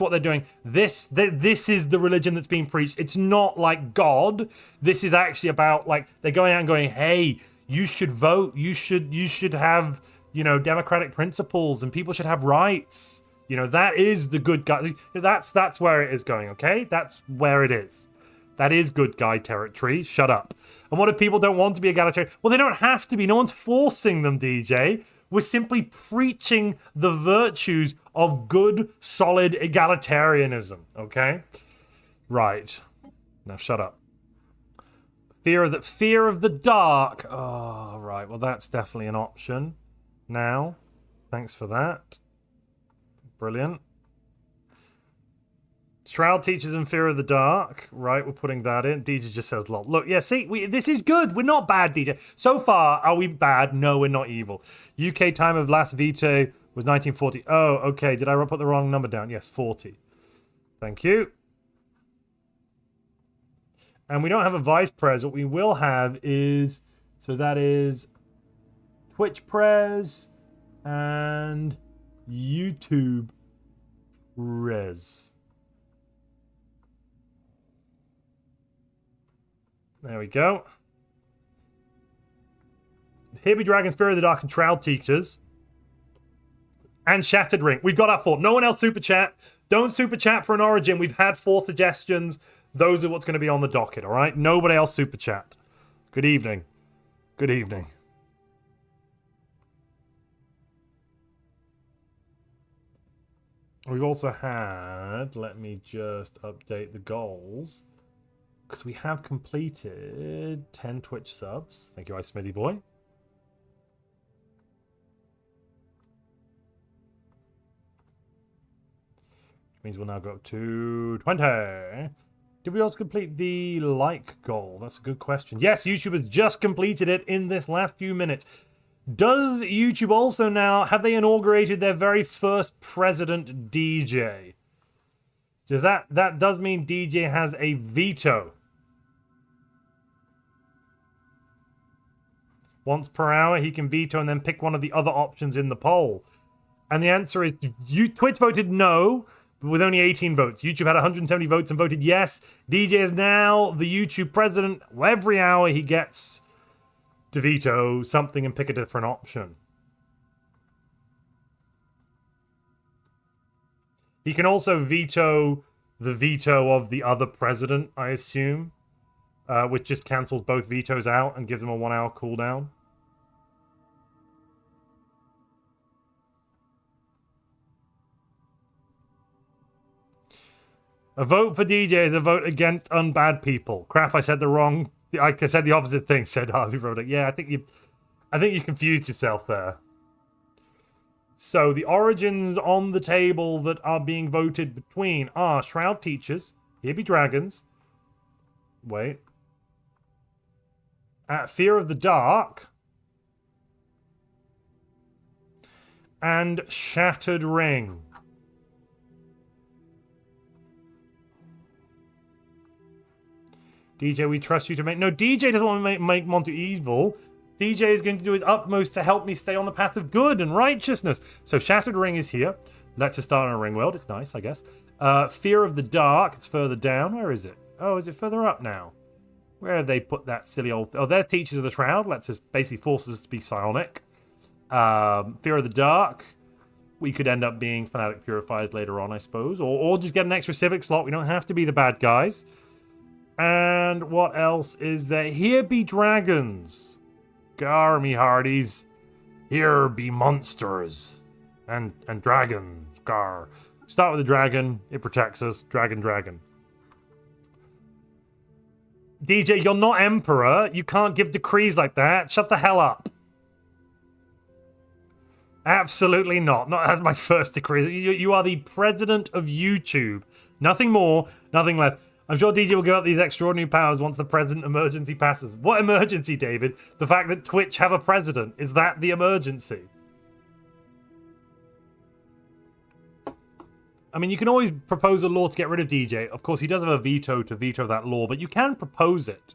what they're doing. This is the religion that's being preached. It's not like God. This is actually about, like, they're going out and going, hey, you should vote. You should have, democratic principles, and people should have rights. That is the good guy. That's where it is going, okay? That's where it is. That is good guy territory. Shut up. And what if people don't want to be egalitarian? Well, they don't have to be. No one's forcing them, DJ. We're simply preaching the virtues of good, solid egalitarianism, okay? Right. Now shut up. Fear of the dark. Oh, right. Well, that's definitely an option. Now, thanks for that. Brilliant. Shroud Teachers and Fear of the Dark. Right, we're putting that in. DJ just says lol. Look, yeah, see, this is good. We're not bad, DJ. So far, are we bad? No, we're not evil. UK time of last veto was 1940. Oh, okay. Did I put the wrong number down? Yes, 40. Thank you. And we don't have a vice pres. What we will have is, so that is Twitch pres and YouTube res. There we go. Here be Dragon, Spirit of the Dark, and Shroud Teachers. And Shattered Ring. We've got our 4. No one else super chat. Don't super chat for an origin. We've had 4 suggestions. Those are what's going to be on the docket, all right? Nobody else super chat. Good evening. Good evening. We've also had, let me just update the goals, because we have completed 10 Twitch subs. Thank you, Ice Smithy Boy. Which means we'll now go up to 20. Did we also complete the like goal? That's a good question. Yes, YouTube has just completed it in this last few minutes. Does YouTube also now, have they inaugurated their very first president, DJ? Does that does mean DJ has a veto? Once per hour, he can veto and then pick one of the other options in the poll. And the answer is, Twitch voted no, but with only 18 votes. YouTube had 170 votes and voted yes. DJ is now the YouTube president. Every hour he gets to veto something and pick a different option. He can also veto the veto of the other president, I assume, which just cancels both vetoes out and gives him a 1 hour cooldown. A vote for DJ is a vote against unbad people. Crap, I said the wrong. I said the opposite thing, said Harvey Roddick. Yeah, I think you confused yourself there. So the origins on the table that are being voted between are Shroud Teachers, Here Be Dragons. Wait. Fear of the Dark. And Shattered Ring. DJ, we trust you to make... No, DJ doesn't want to make Montu evil. DJ is going to do his utmost to help me stay on the path of good and righteousness. So Shattered Ring is here. Let's just start on a ring world. It's nice, I guess. Fear of the Dark. It's further down. Where is it? Oh, is it further up now? Where have they put that silly old... Oh, there's Teachers of the Shroud. Let's just basically force us to be psionic. Fear of the Dark. We could end up being Fanatic Purifiers later on, I suppose. Or just get an extra Civic slot. We don't have to be the bad guys. And what else is there? Here be dragons. Gar me hearties. Here be monsters. And dragons. Gar. Start with the dragon. It protects us. Dragon. DJ, you're not emperor. You can't give decrees like that. Shut the hell up. Absolutely not. Not as my first decree. You are the president of YouTube. Nothing more, nothing less. I'm sure DJ will give up these extraordinary powers once the president emergency passes. What emergency, David? The fact that Twitch have a president. Is that the emergency? I mean, you can always propose a law to get rid of DJ. Of course, he does have a veto to veto that law, but you can propose it.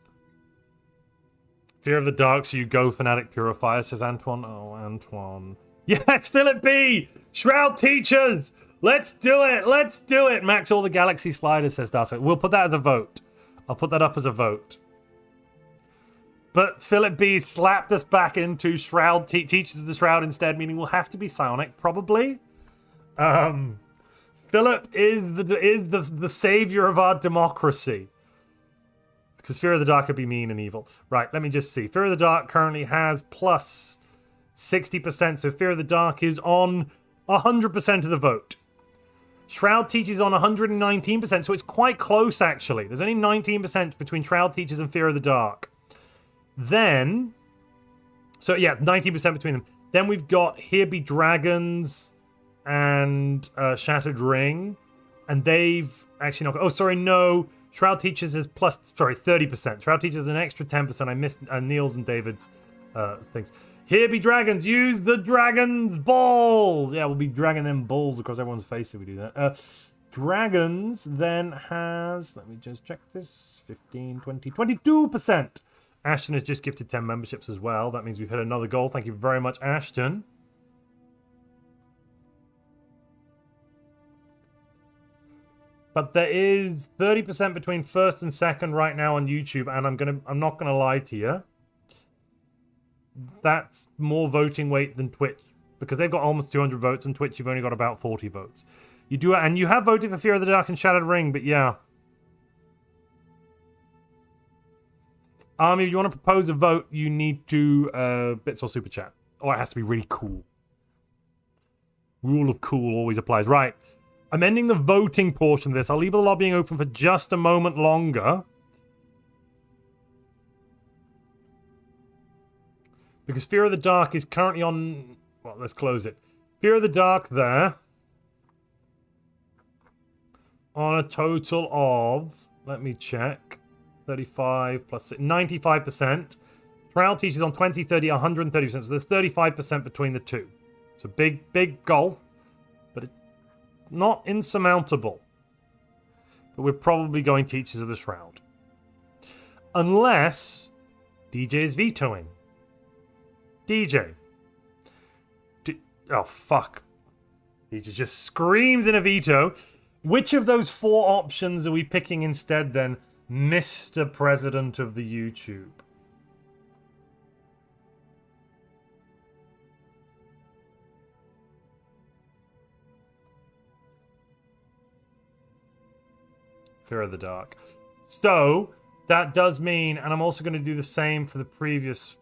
Fear of the Dark, so you go Fanatic Purifier, says Antoine. Oh, Antoine. Yes, Philip B! Shroud Teachers! Let's do it! Let's do it! Max all the Galaxy sliders, says Darcy. We'll put that as a vote. I'll put that up as a vote. But Philip B slapped us back into Shroud Teachers of the Shroud instead, meaning we'll have to be psionic, probably. Philip is the savior of our democracy. Because Fear of the Dark could be mean and evil. Right, let me just see. Fear of the Dark currently has plus 60%, so Fear of the Dark is on 100% of the vote. Shroud Teachers on 119%, so it's quite close, actually. There's only 19% between Shroud Teachers and Fear of the Dark. Then, so yeah, 19% between them. Then we've got Here Be Dragons and Shattered Ring. And they've actually not... Oh, sorry, no. Shroud Teachers is plus... Sorry, 30%. Shroud Teachers is an extra 10%. I missed Neil's and David's things. Here be dragons. Use the dragon's balls. Yeah, we'll be dragging them balls across everyone's face if we do that. Dragons then has... Let me just check this. 15, 20, 22%. Ashton has just gifted 10 memberships as well. That means we've hit another goal. Thank you very much, Ashton. But there is 30% between first and second right now on YouTube, and I'm not gonna lie to you. That's more voting weight than Twitch, because they've got almost 200 votes, and Twitch you've only got about 40 votes. You do, and you have voted for Fear of the Dark and Shattered Ring, but yeah. If you want to propose a vote, you need to bits or super chat, or it has to be really cool. Rule of cool always applies, right? I'm ending the voting portion of this. I'll leave the lobbying open for just a moment longer. Because Fear of the Dark is currently on... Well, let's close it. Fear of the Dark there. On a total of... Let me check. 35 plus 95%. Shroud Teachers on 20, 30, 130%. So there's 35% between the two. So big gulf. But it's not insurmountable. But we're probably going Teachers of the Shroud. Unless DJ is vetoing. DJ. Oh, fuck. DJ just screams in a veto. Which of those 4 options are we picking instead then, Mr. President of the YouTube? Fear of the Dark. So, that does mean, and I'm also going to do the same for the previous...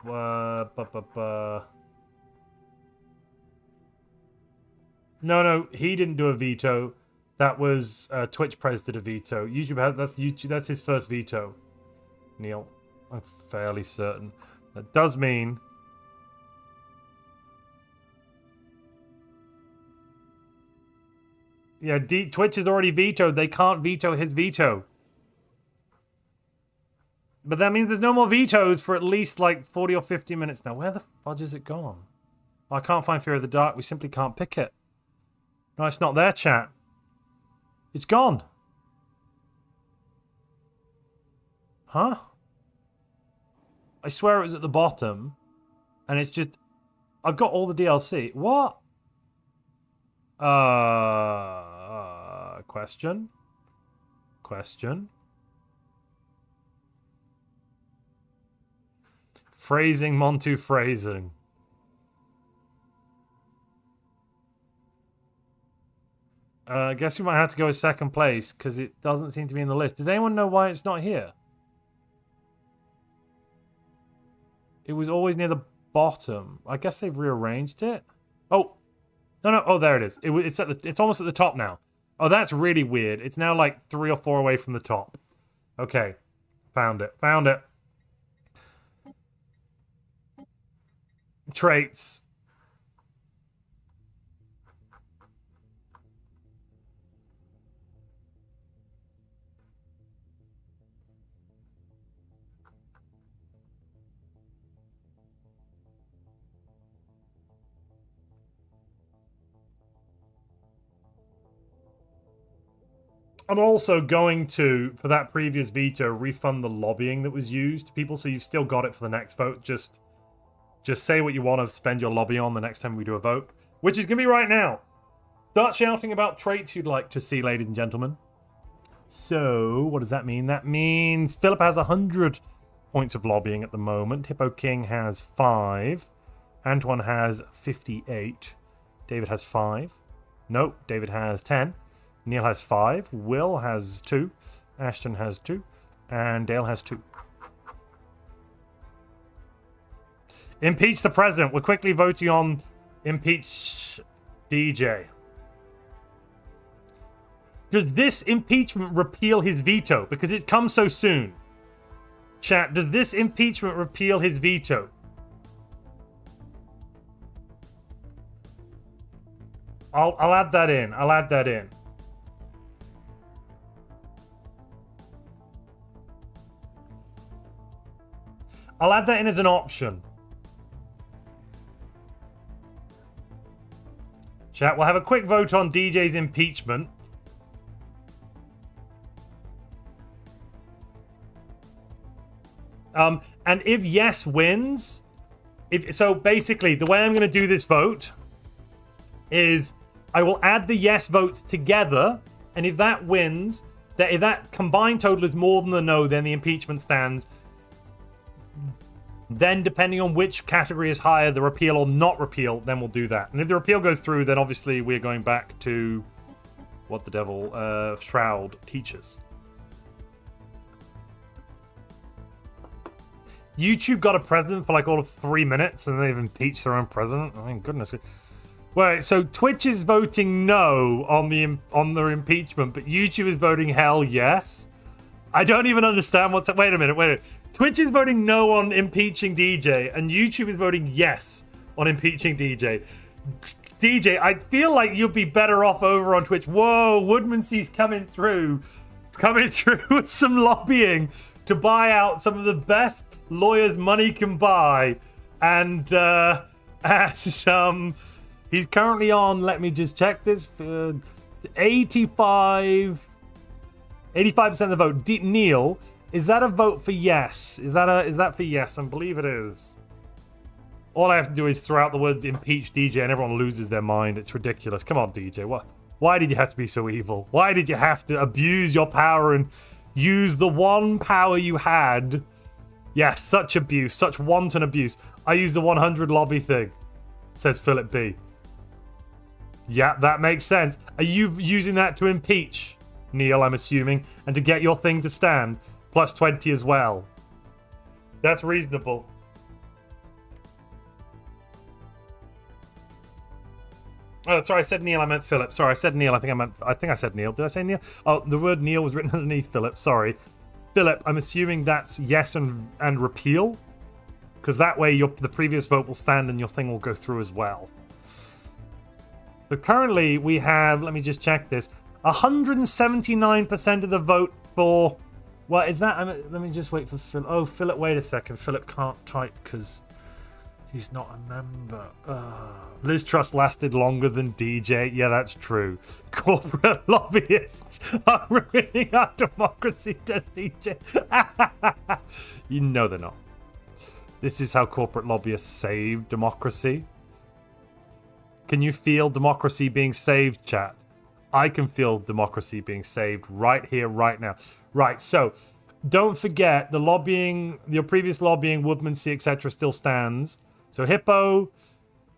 No, he didn't do a veto. That was Twitch Prez did a veto. YouTube has that's his first veto. Neil, I'm fairly certain. That does mean yeah, Twitch has already vetoed. They can't veto his veto. But that means there's no more vetoes for at least like 40 or 50 minutes now. Where the fudge is it gone? I can't find Fear of the Dark. We simply can't pick it. No, it's not there, chat. It's gone. Huh? I swear it was at the bottom. And it's just... I've got all the DLC. What? Question? Phrasing, Montu phrasing. I guess we might have to go with second place because it doesn't seem to be in the list. Does anyone know why it's not here? It was always near the bottom. I guess they've rearranged it. Oh, no. Oh, there it is. It's almost at the top now. Oh, that's really weird. It's now like 3 or 4 away from the top. Okay, found it. Traits. I'm also going to, for that previous veto, refund the lobbying that was used to people, so you've still got it for the next vote. Just say what you want to spend your lobby on the next time we do a vote, which is going to be right now. Start shouting about traits you'd like to see, ladies and gentlemen. So, what does that mean? That means Philip has 100 points of lobbying at the moment. Hippo King has 5. Antoine has 58. David has 5. Nope, David has 10. Neil has 5. Will has 2. Ashton has 2. And Dale has 2. Impeach the president. We're quickly voting on impeach DJ. Does this impeachment repeal his veto? Because it comes so soon. Chat, does this impeachment repeal his veto? I'll add that in. I'll add that in as an option. Chat, we'll have a quick vote on DJ's impeachment. And if yes wins, so basically the way I'm going to do this vote is I will add the yes vote together, and if that wins, if that combined total is more than the no, then the impeachment stands. Then, depending on which category is higher, the repeal or not repeal, then we'll do that. And if the repeal goes through, then obviously we're going back to what the devil Shroud teaches. YouTube got a president for like all of 3 minutes, and they've impeached their own president. I mean, goodness. Wait, so Twitch is voting no on the impeachment, but YouTube is voting hell yes. I don't even understand what's. Wait a minute. Twitch is voting no on impeaching DJ, and YouTube is voting yes on impeaching DJ. DJ, I feel like you'd be better off over on Twitch. Whoa, Woodmancy's coming through with some lobbying to buy out some of the best lawyers money can buy, and he's currently on. Let me just check this. 85% of the vote. Neil. Is that a vote for yes? Is that for yes? I believe it is. All I have to do is throw out the words impeach DJ and everyone loses their mind. It's ridiculous. Come on, DJ. What? Why did you have to be so evil? Why did you have to abuse your power and use the one power you had? Yes, such abuse, such wanton abuse. I used the 100 lobby thing, says Philip B. Yeah, that makes sense. Are you using that to impeach, Neil, I'm assuming, and to get your thing to stand? Plus 20 as well. That's reasonable. Oh, sorry, I said Neil, I meant Philip. Sorry, I said Neil, I think I said Neil. Did I say Neil? Oh, the word Neil was written underneath Philip, sorry. Philip, I'm assuming that's yes and repeal? Because that way the previous vote will stand and your thing will go through as well. So currently we have, let me just check this, 179% of the vote for... Well, is that... let me just wait for Philip. Oh, Philip, wait a second. Philip can't type because he's not a member. Liz Truss lasted longer than DJ. Yeah, that's true. Corporate lobbyists are ruining our democracy, does DJ. You know they're not. This is how corporate lobbyists save democracy. Can you feel democracy being saved, chat? I can feel democracy being saved right here, right now. Right, so don't forget the lobbying, your previous lobbying, Woodmansey, etc. still stands. So Hippo,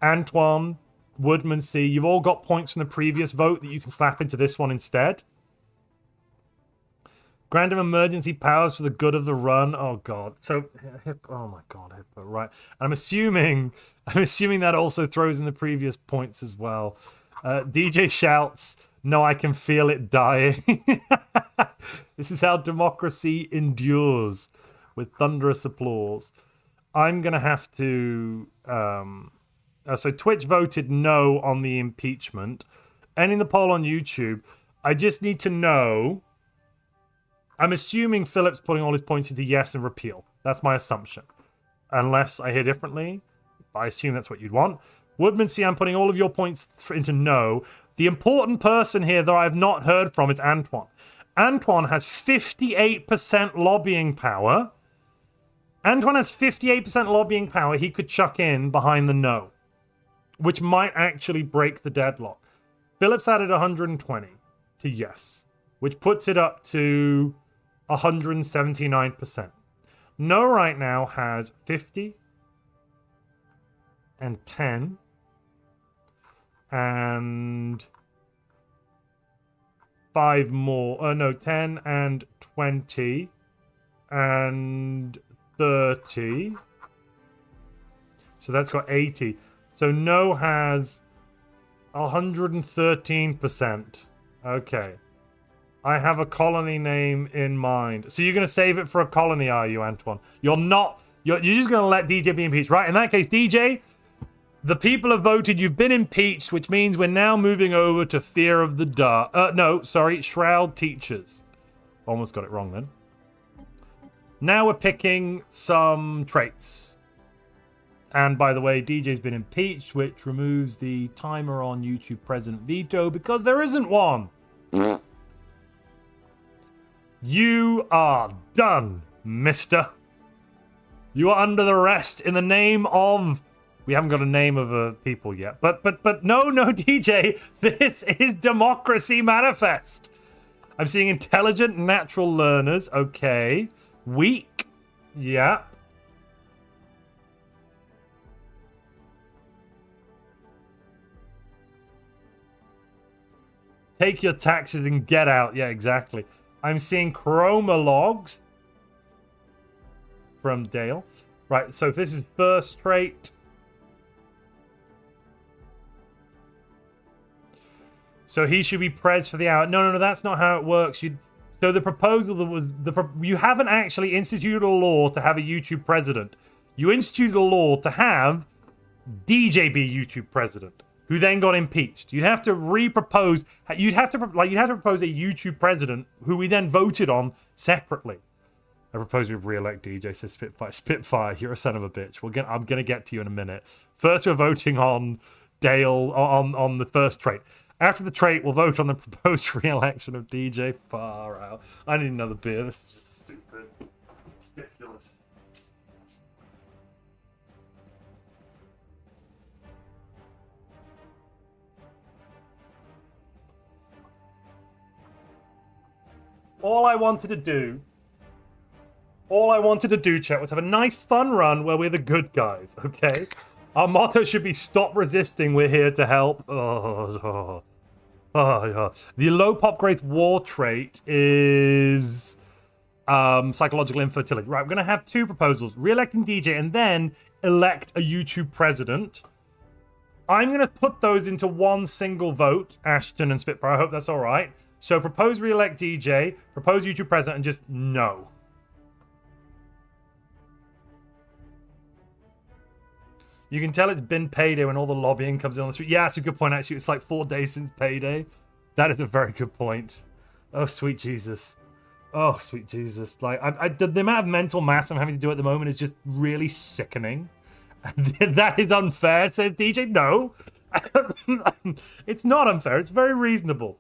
Antoine, Woodmansey, you've all got points from the previous vote that you can slap into this one instead. Grant of emergency powers for the good of the run. Oh god. So Hippo, oh my god, Hippo, right. I'm assuming that also throws in the previous points as well. DJ shouts, no, I can feel it dying. This is how democracy endures, with thunderous applause. I'm going to have to... so Twitch voted no on the impeachment. Ending the poll on YouTube, I just need to know... I'm assuming Philip's putting all his points into yes and repeal. That's my assumption. Unless I hear differently. I assume that's what you'd want. Woodmansey, I'm putting all of your points into no. The important person here that I've not heard from is Antoine. Antoine has 58% lobbying power. Antoine has 58% lobbying power he could chuck in behind the no, which might actually break the deadlock. Philip's added 120 to yes, which puts it up to 179%. No right now has 50 and 10 and 5 more. No, 10 and 20 and 30. So that's got 80. So no has 113%. Okay. I have a colony name in mind. So you're going to save it for a colony, are you, Antoine? You're not. You're just going to let DJ be impeached. Right, in that case, DJ, the people have voted. You've been impeached, which means we're now moving over to Fear of the Dark. No, sorry, Shroud Teachers. Almost got it wrong then. Now we're picking some traits. And by the way, DJ's been impeached, which removes the timer on YouTube President veto because there isn't one. You are done, mister. You are under arrest in the name of... We haven't got a name of a people yet. But no, DJ. This is Democracy Manifest. I'm seeing intelligent natural learners. Okay. Weak. Yeah. Take your taxes and get out. Yeah, exactly. I'm seeing chroma logs from Dale. Right, so if this is first trait. So he should be pres for the hour. No, that's not how it works. So the proposal that was... you haven't actually instituted a law to have a YouTube president. You instituted a law to have DJ be YouTube president, who then got impeached. You'd have to re-propose... You'd have to propose a YouTube president who we then voted on separately. I propose we re-elect DJ, says Spitfire. Spitfire, you're a son of a bitch. I'm going to get to you in a minute. First, we're voting on Dale, on the first trait. After the trait, we'll vote on the proposed re-election of DJ. Far out. I need another beer. This is just stupid. Ridiculous. All I wanted to do, chat, was have a nice fun run where we're the good guys, okay? Our motto should be stop resisting, we're here to help. Oh, yeah. The low pop growth war trait is psychological infertility. Right, we're going to have two proposals. Re-electing DJ and then elect a YouTube president. I'm going to put those into one single vote, Ashton and Spitfire. I hope that's all right. So propose re-elect DJ, propose YouTube president, and just no. You can tell it's been payday when all the lobbying comes in on the street. Yeah, that's a good point, actually. It's like 4 days since payday. That is a very good point. Oh, sweet Jesus. Oh, sweet Jesus. Like, the amount of mental maths I'm having to do at the moment is just really sickening. That is unfair, says DJ. No. It's not unfair. It's very reasonable.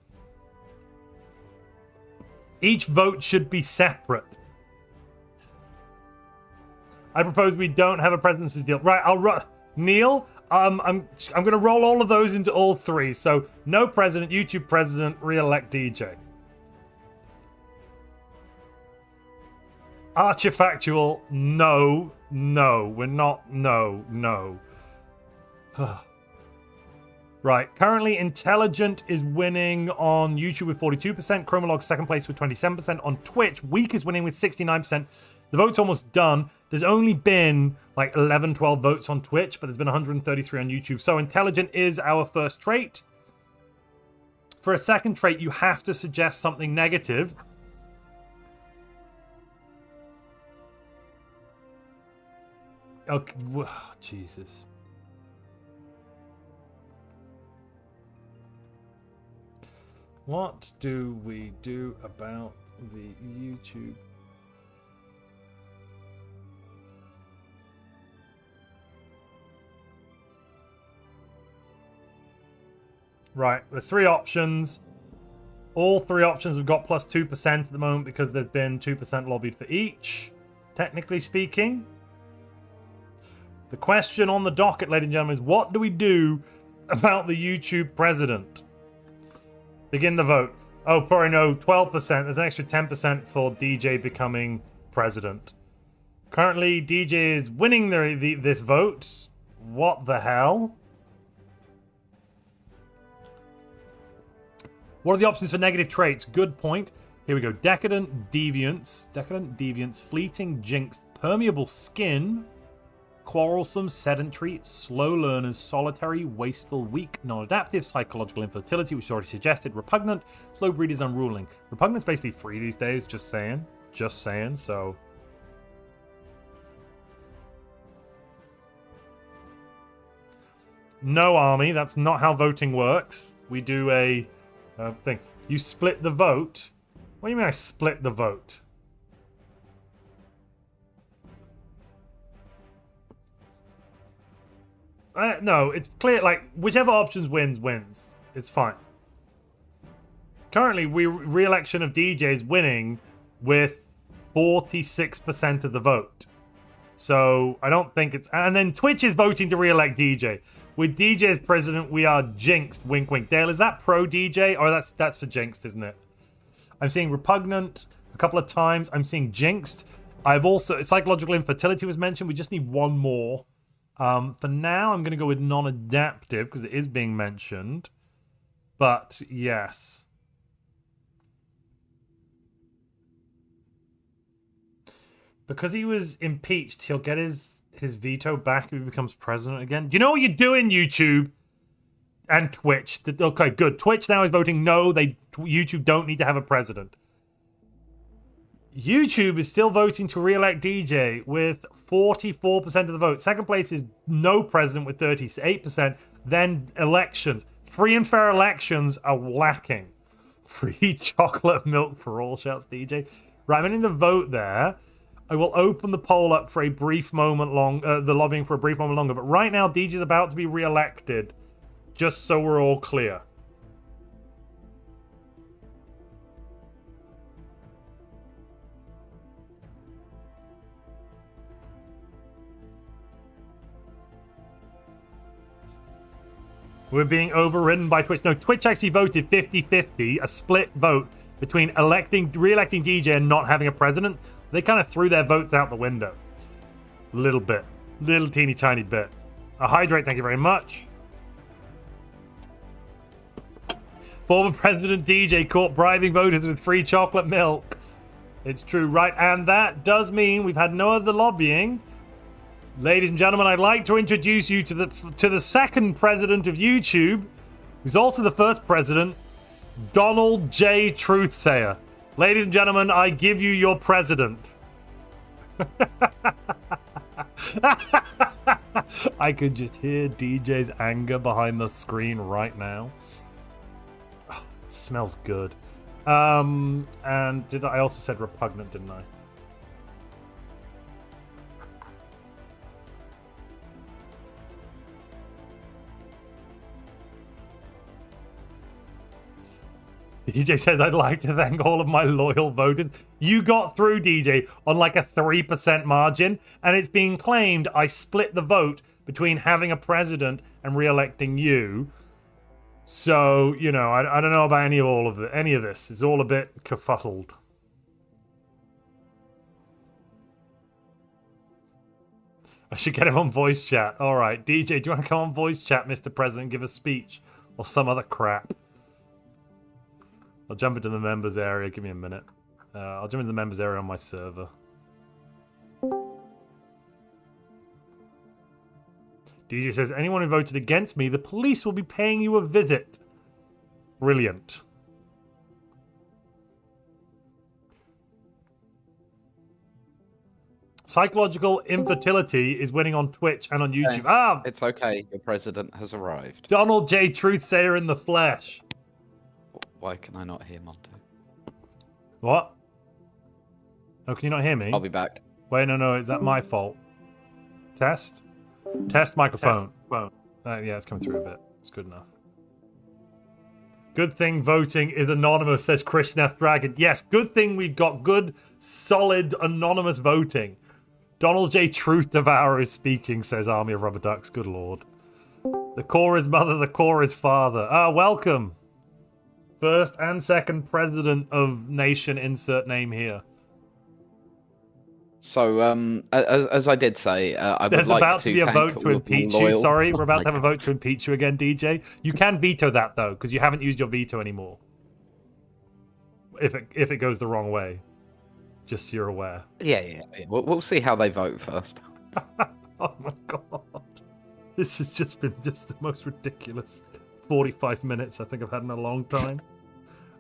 Each vote should be separate. I propose we don't have a presidency deal. Right, Neil, I'm going to roll all of those into all three. So, no president, YouTube president, re-elect DJ. Archifactual, no, we're not, no. Right, currently Intelligent is winning on YouTube with 42%, Chromolog second place with 27%, on Twitch, Weak is winning with 69%. The vote's almost done. There's only been like 11, 12 votes on Twitch, but there's been 133 on YouTube. So Intelligent is our first trait. For a second trait, you have to suggest something negative. Okay, Jesus. What do we do about the YouTube? Right, there's three options. All three options we've got plus 2% at the moment because there's been 2% lobbied for each, technically speaking. The question on the docket, ladies and gentlemen, is what do we do about the YouTube president? Begin the vote. Oh, probably no, 12%. There's an extra 10% for DJ becoming president. Currently, DJ is winning this vote. What the hell? What are the options for negative traits? Good point. Here we go. Decadent Deviance, Fleeting Jinx, Permeable Skin, Quarrelsome, Sedentary, Slow Learners, Solitary, Wasteful, Weak, Non-Adaptive, Psychological Infertility, which is already suggested, Repugnant, Slow Breeders, Unruling. Repugnant's basically free these days, just saying, so... No, Army, that's not how voting works. We do a... thing. You split the vote. What do you mean I split the vote? No, it's clear. Like, whichever options wins. It's fine. Currently, re-election of DJ is winning with 46% of the vote. So I don't think it's... And then Twitch is voting to re-elect DJ. With DJ as president, we are jinxed. Wink, wink. Dale, is that pro DJ? Or that's for jinxed, isn't it? I'm seeing repugnant a couple of times. I'm seeing jinxed. I've also... Psychological infertility was mentioned. We just need one more. For now, I'm going to go with non-adaptive because it is being mentioned. But, yes. Because he was impeached, he'll get his veto back if he becomes president again. Do you know what you're doing, YouTube and Twitch? Okay, good. Twitch now is voting no. YouTube don't need to have a president. YouTube is still voting to re-elect DJ with 44% of the vote. Second place is no president with 38%. Then elections. Free and fair elections are lacking. Free chocolate milk for all, shouts DJ. Right, I'm in the vote there. I will open the poll up for a brief moment the lobbying for a brief moment longer. But right now, DJ's about to be re-elected, just so we're all clear. We're being overridden by Twitch. No, Twitch actually voted 50-50, a split vote between re-electing DJ and not having a president. They kind of threw their votes out the window. Little bit. Little teeny tiny bit. A hydrate, thank you very much. Former President DJ caught bribing voters with free chocolate milk. It's true, right? And that does mean we've had no other lobbying. Ladies and gentlemen, I'd like to introduce you to the second president of YouTube, who's also the first president, Donald J. Truthsayer. Ladies and gentlemen, I give you your president. I could just hear DJ's anger behind the screen right now. Oh, it smells good. And I also said repugnant, didn't I? DJ says, I'd like to thank all of my loyal voters. You got through, DJ, on like a 3% margin, and it's being claimed I split the vote between having a president and re-electing you. So, you know, I don't know about any of this. It's all a bit kerfuffled. I should get him on voice chat. All right, DJ, do you want to come on voice chat, Mr. President, and give a speech? Or some other crap? I'll jump into the members area. Give me a minute. I'll jump into the members area on my server. DJ says, anyone who voted against me, the police will be paying you a visit. Brilliant. Psychological infertility is winning on Twitch and on YouTube. Ah, it's okay. Your president has arrived. Donald J. Truthsayer in the flesh. Why can I not hear Montu? What? Oh, can you not hear me? I'll be back. Wait, no, is that my fault? Test? Test microphone. Test. Yeah, it's coming through a bit. It's good enough. Good thing voting is anonymous, says Krishnath Dragon. Yes, good thing we've got good, solid, anonymous voting. Donald J. Truth Devourer is speaking, says Army of Rubber Ducks. Good lord. The core is mother, the core is father. Welcome. First and second president of nation, insert name here. So, as I did say, There's about to be a vote to impeach you. Sorry, we're about to have a vote to impeach you again, DJ. You can veto that, though, because you haven't used your veto anymore. If it goes the wrong way. Just so you're aware. Yeah. We'll see how they vote first. Oh, my God. This has just been the most ridiculous 45 minutes I think I've had in a long time.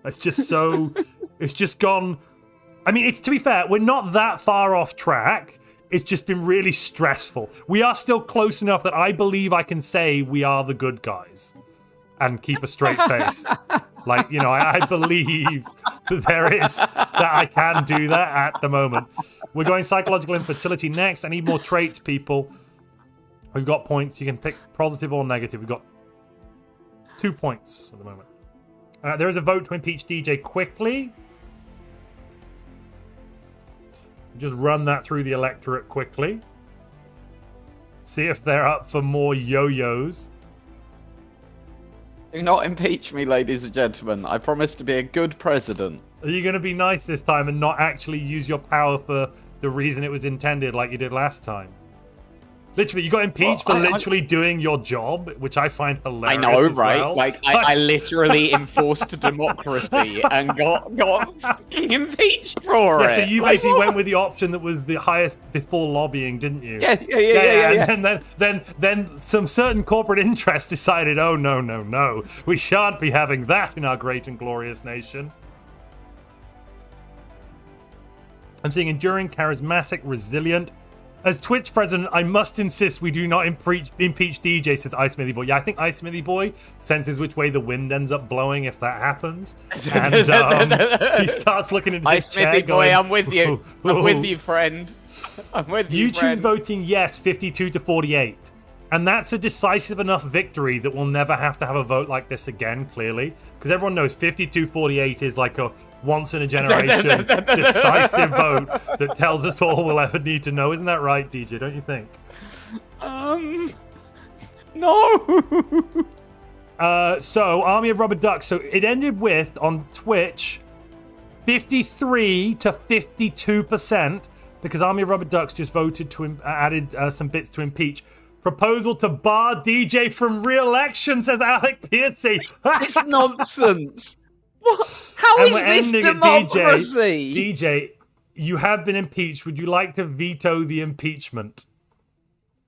It's just so... It's just gone... I mean, to be fair, we're not that far off track. It's just been really stressful. We are still close enough that I believe I can say we are the good guys and keep a straight face. Like, you know, I believe that I can do that at the moment. We're going psychological infertility next. I need more traits, people. We've got points. You can pick positive or negative. We've got 2 points at the moment. There is a vote to impeach DJ quickly. Just run that through the electorate quickly. See if they're up for more yo-yos. Do not impeach me, ladies and gentlemen. I promise to be a good president. Are you going to be nice this time and not actually use your power for the reason it was intended like you did last time? Literally, you got impeached for literally doing your job, which I find hilarious. I know, as right? well. Like, I literally enforced democracy and got fucking impeached for it. Yeah, so you basically went with the option that was the highest before lobbying, didn't you? Yeah. And then some certain corporate interests decided, oh, no. We shan't be having that in our great and glorious nation. I'm seeing enduring, charismatic, resilient. As Twitch president, I must insist we do not impeach DJ, says Ice Smithy Boy. Yeah, I think Ice Smithy Boy senses which way the wind ends up blowing if that happens. And he starts looking at his chair Smithy going, Boy, I'm with you. I'm with you, friend. I'm with you, YouTube's friend. voting yes, 52 to 48. And that's a decisive enough victory that we'll never have to have a vote like this again, clearly. Because everyone knows 52-48 is like a once-in-a-generation decisive vote that tells us all we'll ever need to know. Isn't that right, DJ? Don't you think? No. So, Army of Rubber Ducks. So, it ended with, on Twitch, 53 to 52%, because Army of Rubber Ducks just voted to added some bits to impeach. Proposal to bar DJ from re-election, says Alec Piercy. It's nonsense. What? How is this democracy? DJ, you have been impeached. Would you like to veto the impeachment?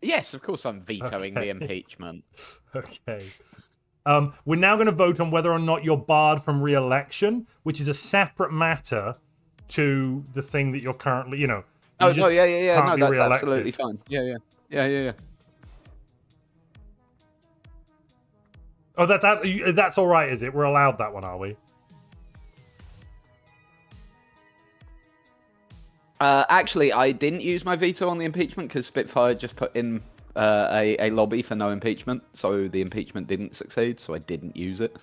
Yes, of course I'm vetoing the impeachment. Okay. We're now going to vote on whether or not you're barred from re-election, which is a separate matter to the thing that you're currently, you know. Yeah. No, that's absolutely fine. Yeah. Oh, that's all right, is it? We're allowed that one, are we? Actually, I didn't use my veto on the impeachment because Spitfire just put in a lobby for no impeachment, so the impeachment didn't succeed, so I didn't use it.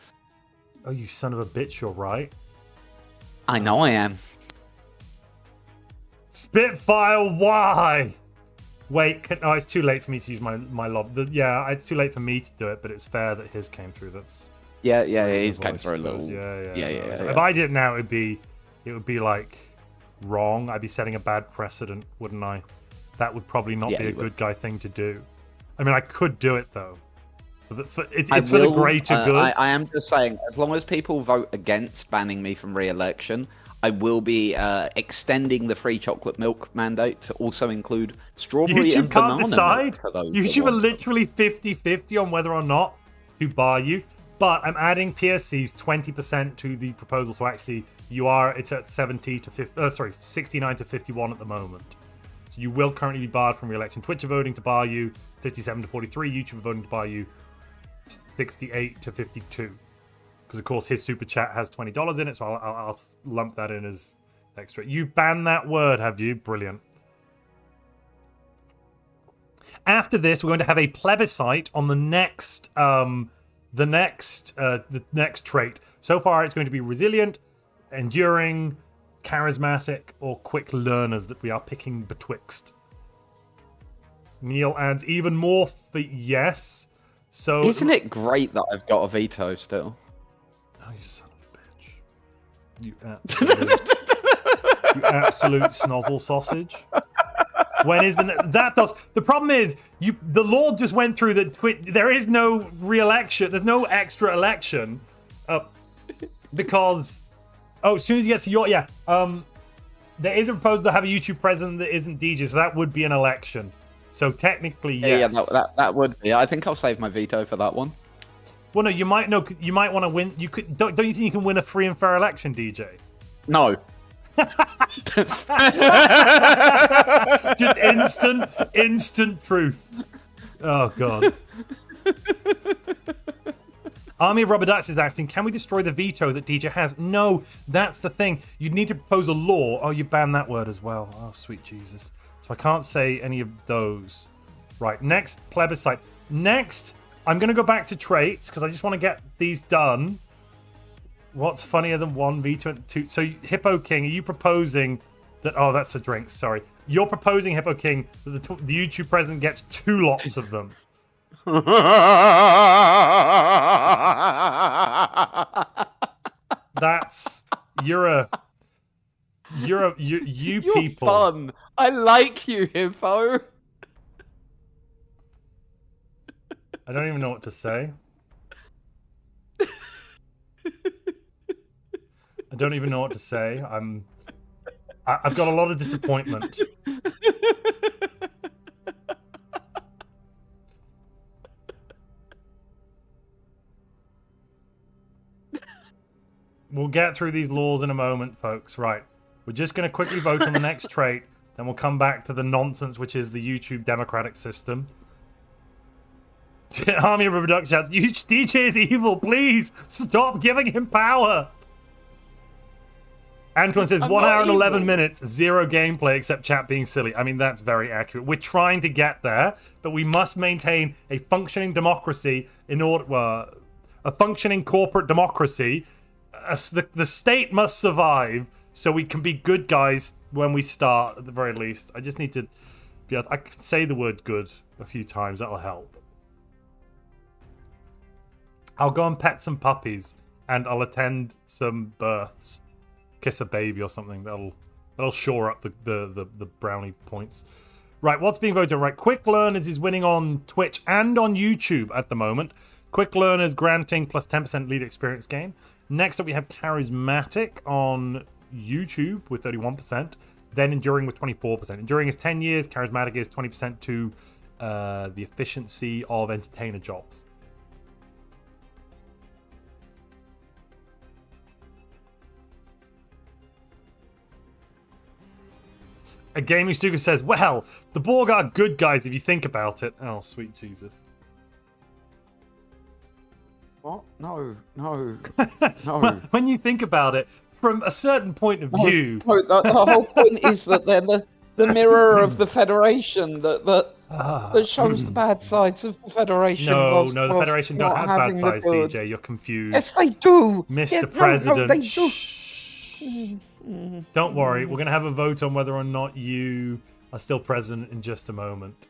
Oh, you son of a bitch, you're right. I know I am. Spitfire, why? Wait, oh, it's too late for me to use my lob. Yeah, it's too late for me to do it, but it's fair that his came through. That's yeah, he's came through a little. Yeah. If I did it now, it would be like wrong. I'd be setting a bad precedent, wouldn't I? That would probably not be a good guy thing to do. I mean, I could do it though. It's for the greater good. I am just saying, as long as people vote against banning me from re-election, I will be extending the free chocolate milk mandate to also include strawberry and banana milk. YouTube can't decide. YouTube are literally 50-50 on whether or not to bar you. But I'm adding PSC's 20% to the proposal, so actually it's at 69 to 51 at the moment. So you will currently be barred from re-election. Twitch are voting to bar you 57 to 43. YouTube are voting to bar you 68 to 52. Because, of course, his super chat has $20 in it, so I'll lump that in as extra. You've banned that word, have you? Brilliant. After this, we're going to have a plebiscite on the next trait. So far, it's going to be resilient, enduring, charismatic, or quick learners that we are picking betwixt. Neil adds even more for yes. So isn't it great that I've got a veto still? Oh, you son of a bitch. You absolute snozzle sausage. When is the problem is the Lord just went through that there is no re-election, there's no extra election because as soon as he gets to there is a proposal to have a YouTube president that isn't DJ, so that would be an election. So technically, yes. Yeah, that would be. I think I'll save my veto for that one. Well, no, you might want to win. You could don't you think you can win a free and fair election, DJ? No. Just instant truth. Oh god. Army of Rubber Ducks is asking, can we destroy the veto that DJ has? No, that's the thing. You'd need to propose a law. Oh, you banned that word as well. Oh, sweet Jesus. So I can't say any of those. Right, next plebiscite. Next, I'm going to go back to traits because I just want to get these done. What's funnier than one veto and two? So, Hippo King, are you proposing that... Oh, that's a drink, sorry. You're proposing, Hippo King, that the YouTube president gets 2 lots of them. That's... You're people. Fun. I like you, Hippo. I don't even know what to say. I don't even know what to say. I've got a lot of disappointment. We'll get through these laws in a moment, folks. Right. We're just going to quickly vote on the next trait. Then we'll come back to the nonsense, which is the YouTube democratic system. Army of Reproduction shouts, DJ is evil. Please stop giving him power. Antoine says, 1 hour and 11 minutes, 0 gameplay except chat being silly. I mean, that's very accurate. We're trying to get there, but we must maintain a functioning democracy in order... a functioning corporate democracy. The state must survive so we can be good guys when we start, at the very least. I just need to be able... I can say the word good a few times. That'll help. I'll go and pet some puppies, and I'll attend some births. Kiss a baby or something. That'll shore up the brownie points. Right, what's being voted on? Right, Quick Learners is winning on Twitch and on YouTube at the moment. Quick Learners granting plus 10% lead experience gain. Next up, we have Charismatic on YouTube with 31%. Then Enduring with 24%. Enduring is 10 years. Charismatic is 20% to the efficiency of entertainer jobs. A Gaming Studio says, well, the Borg are good guys if you think about it. Oh, sweet Jesus. What? No. No. When you think about it, from a certain point of view... No, the whole point is that they're the mirror of the Federation that shows the bad sides of the Federation. No, the Federation don't have bad sides, DJ. You're confused. Yes, they do. Mr. President. No, they do. Shh. Don't worry, we're going to have a vote on whether or not you are still president in just a moment.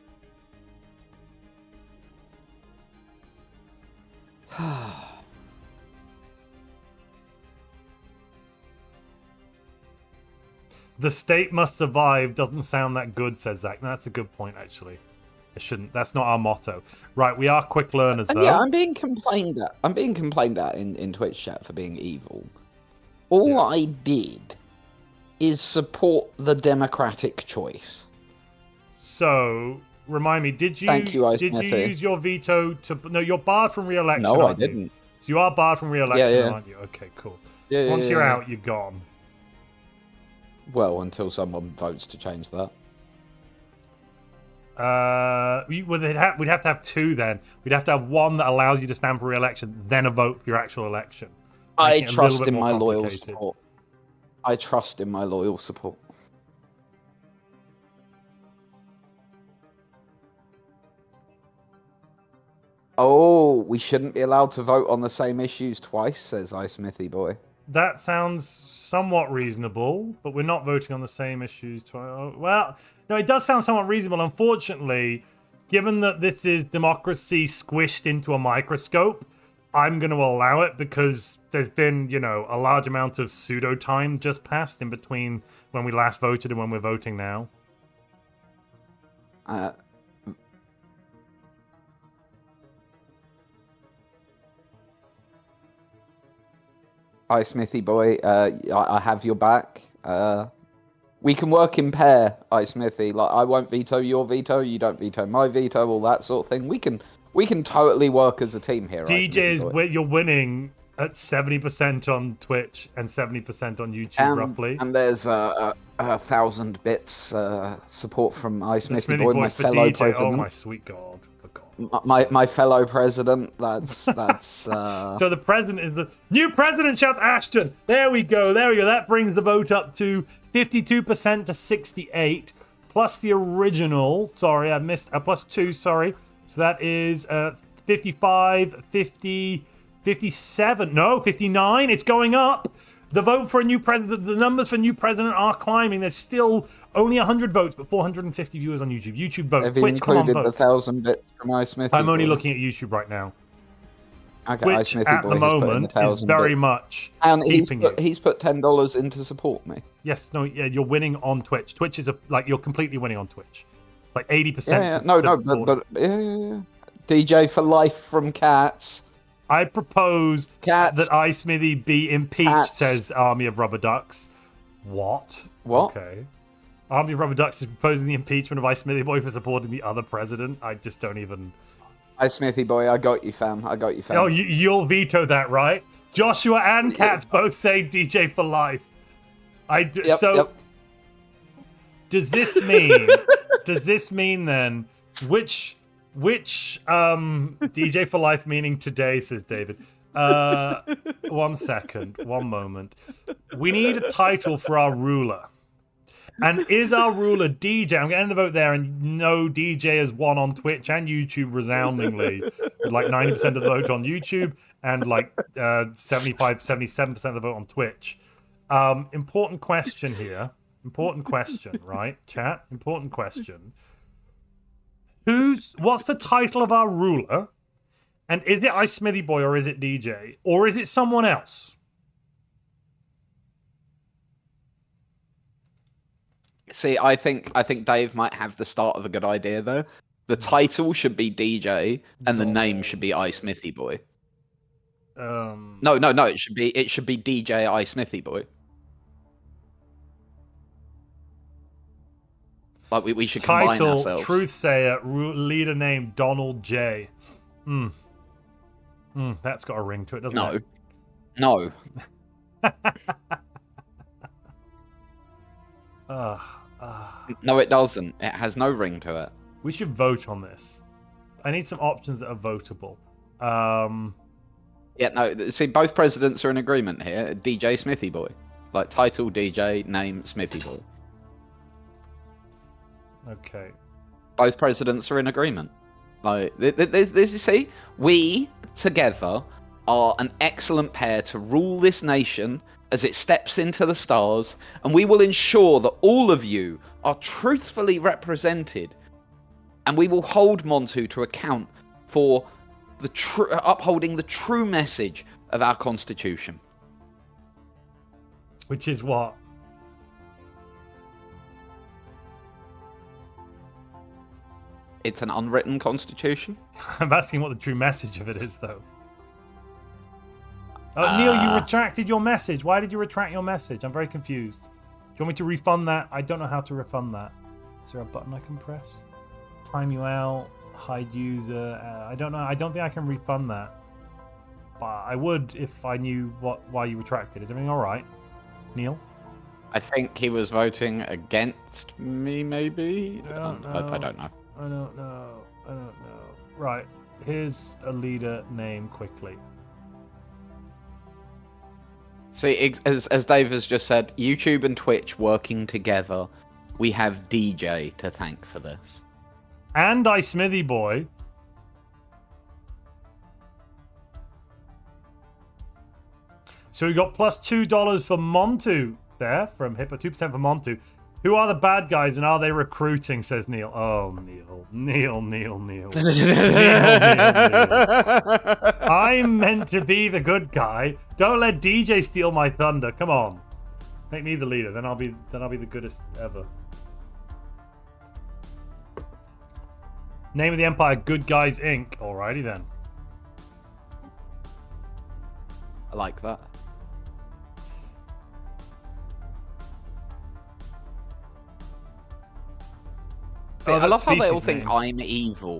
The state must survive doesn't sound that good, says Zach. No, that's a good point, actually. It shouldn't. That's not our motto. Right, we are quick learners, though. Yeah, I'm being complained at in Twitch chat for being evil. All I did is support the democratic choice. So, remind me, did you use your veto to... No, you're barred from re-election, No, aren't I didn't. You? So you are barred from re-election, Yeah. aren't you? Okay, cool. Yeah, so once you're out, you're gone. Well, until someone votes to change that. We'd have to have 2 then. We'd have to have 1 that allows you to stand for re-election, then a vote for your actual election. I trust in my loyal support. I trust in my loyal support. Oh, we shouldn't be allowed to vote on the same issues twice, says iSmithy Boy. That sounds somewhat reasonable, but we're not voting on the same issues twice. Well, no, it does sound somewhat reasonable. Unfortunately, given that this is democracy squished into a microscope, I'm going to allow it because there's been, a large amount of pseudo time just passed in between when we last voted and when we're voting now. Hi, Smithy Boy. I have your back. We can work in pair, Smithy. Like, I won't veto your veto, you don't veto my veto, all that sort of thing. We can totally work as a team here. DJs, you're winning at 70% on Twitch and 70% on YouTube, roughly. And there's 1,000 bits support from Smithy Boy, my fellow DJ. president. Oh my sweet God. My fellow president. That's So the president is the new president. Shouts Ashton. There we go. That brings the vote up to 52% to 68. plus the original. Sorry, I missed plus 2. Sorry, so that is 55, 50, 57. No, 59. It's going up. The vote for a new president. The numbers for new president are climbing. There's still only 100 votes, but 450 viewers on YouTube. YouTube vote. Have you Twitch, come on, included vote. the 1,000 bits from iSmithy? I'm only looking at YouTube right now. Okay, Which at the moment is very much and keeping you. He's put $10 in to support me. Yes, no, yeah, you're winning on Twitch. Twitch is you're completely winning on Twitch. Like 80%. Yeah. But DJ for life from Cats. I propose Cats. that iSmithy be impeached, Cats. says Army of Rubber Ducks. What? What? Okay. Army of Rubber Ducks is proposing the impeachment of iSmithy Boy for supporting the other president. I just don't even... iSmithy Boy, I got you, fam. I got you, fam. Oh, you'll veto that, right? Joshua and Cats both say DJ for life. Yep. Does this mean... does this mean, then, which DJ for life meaning today, says David. 1 second, 1 moment. We need a title for our ruler. And is our ruler DJ? I'm getting the vote there, and no, DJ has won on Twitch and YouTube resoundingly. With like 90% of the vote on YouTube and like 75, 77% of the vote on Twitch. Important question here. Important question, right? Chat, important question. What's the title of our ruler? And is it iSmithy Boy or is it DJ? Or is it someone else? See, I think Dave might have the start of a good idea though. The title should be DJ and the name should be iSmithy Boy. No, it should be DJ iSmithy Boy. Like we should combine title, ourselves. Truthsayer, leader name Donald J. That's got a ring to it, doesn't it? No. No, it doesn't. It has no ring to it. We should vote on this. I need some options that are votable. Yeah, no. See, both presidents are in agreement here. DJ Smithy Boy, like title DJ, name Smithy Boy. Okay. Both presidents are in agreement. Like this, you see, we together are an excellent pair to rule this nation as it steps into the stars, and we will ensure that all of you are truthfully represented, and we will hold Montu to account for the upholding the true message of our Constitution. Which is what? It's an unwritten Constitution. I'm asking what the true message of it is, though. Neil, you retracted your message. Why did you retract your message? I'm very confused. Do you want me to refund that? I don't know how to refund that. Is there a button I can press? Time you out, hide user. I don't know. I don't think I can refund that. But I would if I knew why you retracted. Is everything all right, Neil? I think he was voting against me, maybe? I don't know. I don't know. I don't know. Right. Here's a leader name quickly. See, as Dave has just said, YouTube and Twitch working together, we have DJ to thank for this. And iSmithy Boy. So we got plus $2 for Montu there from Hippo, 2% for Montu. Who are the bad guys and are they recruiting, says Neil. Oh, Neil. Neil. I'm meant to be the good guy. Don't let DJ steal my thunder. Come on. Make me the leader, then I'll be the goodest ever. Name of the Empire, Good Guys Inc. Alrighty then. I like that. See, I love how they all think I'm evil.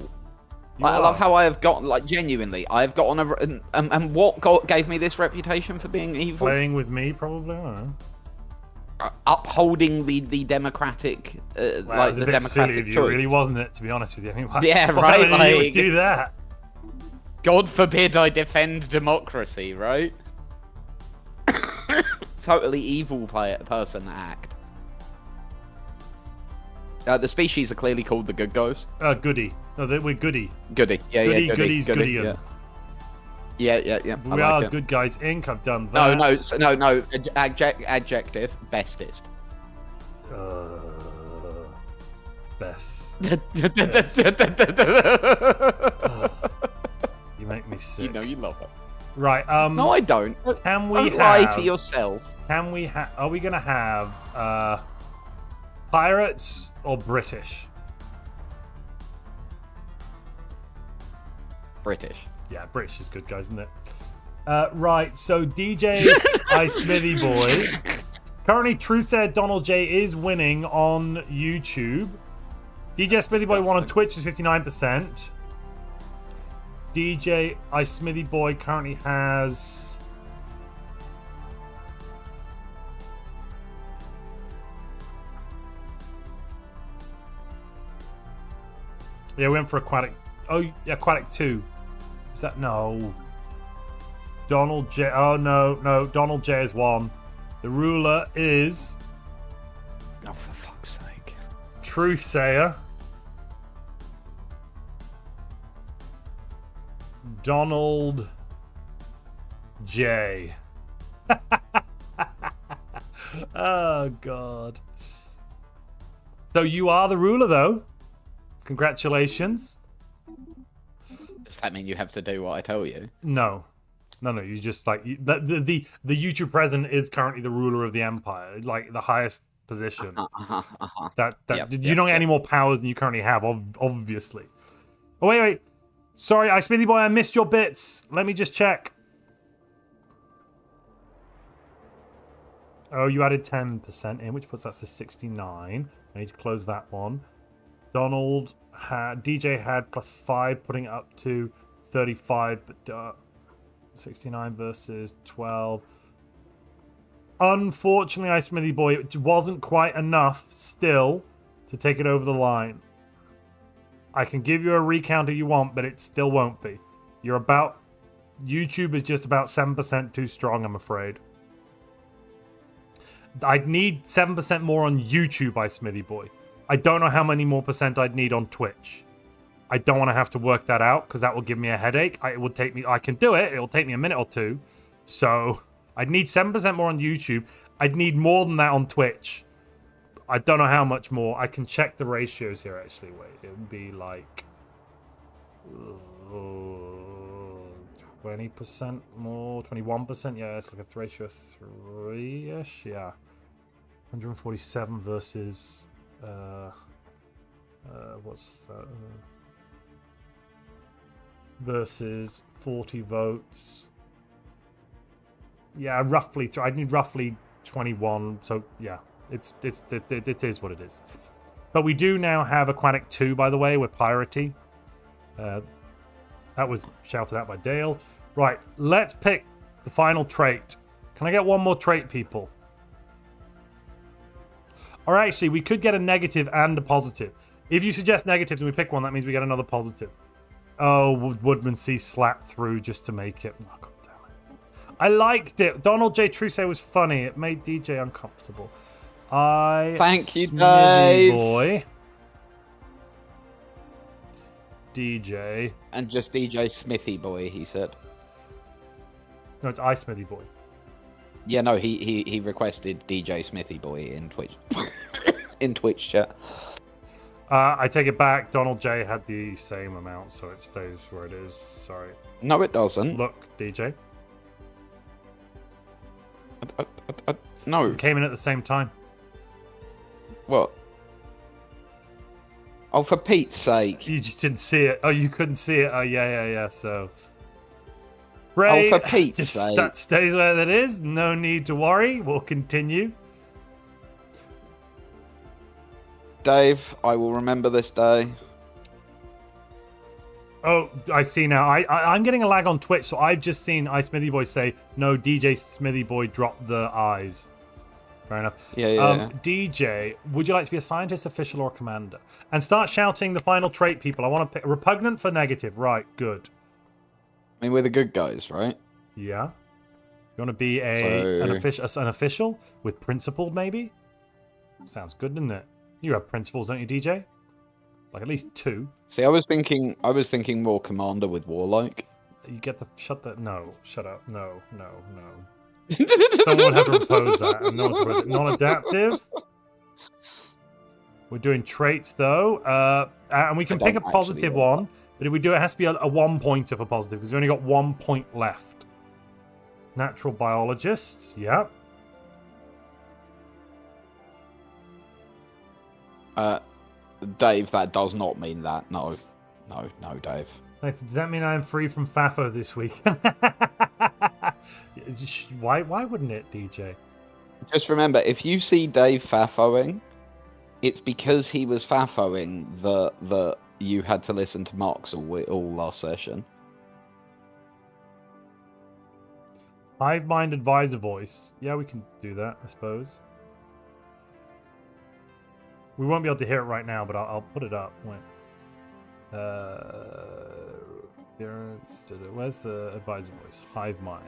Like, I love how I have gotten, like, genuinely, I have gotten and what gave me this reputation for being evil? Playing with me, probably. I don't know. Upholding the democratic, like the democratic silly of you, choice. really, wasn't it? To be honest with you, I mean, yeah, why right. Like, you would do that. God forbid I defend democracy, right? Totally evil person act. The species are clearly called the good guys. Goody. No, we're goody. Goody. Yeah, Goody, yeah, goodies, goody. goodyan. Yeah. I We like are it. Good Guys Inc. I've done that. No. Adjective. Bestest. Best. You make me sick. You know you love it. Right. No, I don't. Can we Don't lie have? to yourself. Can we have? Are we gonna have pirates or British? British. Yeah, British is good, guys, isn't it? Right. So DJ I Smithy Boy. Currently, Truth Said Donald J is winning on YouTube. DJ Smithy Boy won on Twitch is 59%. DJ I Smithy Boy currently has. Yeah, we went for Aquatic. Oh, Aquatic 2. Is that no? Donald J. Oh no. Donald J is 1. The ruler is. Oh, for fuck's sake. Truthsayer. Donald J. Oh god. So you are the ruler, though. Congratulations. Does that mean you have to do what I tell you? No. You just like the YouTube president is currently the ruler of the empire, like the highest position. You don't get any more powers than you currently have, obviously. Oh wait. Sorry, I Smithy Boy, I missed your bits. Let me just check. Oh, you added 10% in, which puts that to 69. I need to close that one. DJ had +5, putting it up to 35, but 69 versus 12. Unfortunately, I Smithy Boy, it wasn't quite enough still to take it over the line. I can give you a recount if you want, but it still won't be. YouTube is just about 7% too strong, I'm afraid. I'd need 7% more on YouTube, I Smithy Boy. I don't know how many more percent I'd need on Twitch. I don't want to have to work that out because that will give me a headache. I can do it. It'll take me a minute or two. So I'd need 7% more on YouTube. I'd need more than that on Twitch. I don't know how much more. I can check the ratios here, actually. Wait, it would be like 20% more, 21%. Yeah, it's like a ratio of 3-ish. Yeah. 147 versus... what's that? Versus 40 votes. Yeah, roughly. I need roughly 21. So yeah, it is what it is. But we do now have Aquatic 2, by the way, with Piratey. That was shouted out by Dale. Right, let's pick the final trait. Can I get one more trait, people? Or actually, we could get a negative and a positive. If you suggest negatives and we pick one, that means we get another positive. Oh, Woodman C slapped through just to make it. Oh, God damn it. I liked it. Donald J. Trussay was funny. It made DJ uncomfortable. Thank you, Smithy Dave. Boy. DJ. And just DJ Smithy Boy, he said. No, it's I Smithy Boy. Yeah, no, he requested DJ Smithy Boy in Twitch. In Twitch chat. I take it back. Donald J had the same amount, so it stays where it is. Sorry. No, it doesn't. Look, DJ. No. We came in at the same time. What? Oh, for Pete's sake. You just didn't see it. Oh, you couldn't see it. Oh, yeah. So... Ray, oh, for Pete's just sake. That stays where that is. No need to worry. We'll continue. Dave, I will remember this day. Oh, I see now. I'm getting a lag on Twitch, so I've just seen I Smithy Boy say, no, DJ Smithy Boy dropped the eyes. Fair enough. Yeah. DJ, would you like to be a scientist, official, or commander? And start shouting the final trait, people. I want to pick repugnant for negative. Right, good. I mean, we're the good guys, right? Yeah. You want to be an official with principled, maybe? Sounds good, doesn't it? You have principles, don't you, DJ? Like at least 2. See, I was thinking more commander with warlike. You get the shut up. No. Someone would have to propose that. And no one propose it. Non-adaptive. We're doing traits though, and we can pick a positive one. But if we do, it has to be a 1 pointer for positive because we only got 1 point left. Natural biologists, yep. Dave, that does not mean that. No, Dave. Does that mean I'm free from FAFO this week? Why wouldn't it, DJ? Just remember, if you see Dave FAFOing, it's because he was FAFOing that you had to listen to Marks all last session. Hive Mind Advisor voice. Yeah, we can do that, I suppose. We won't be able to hear it right now, but I'll put it up. Wait. Where's the advisor voice? Hive Mind.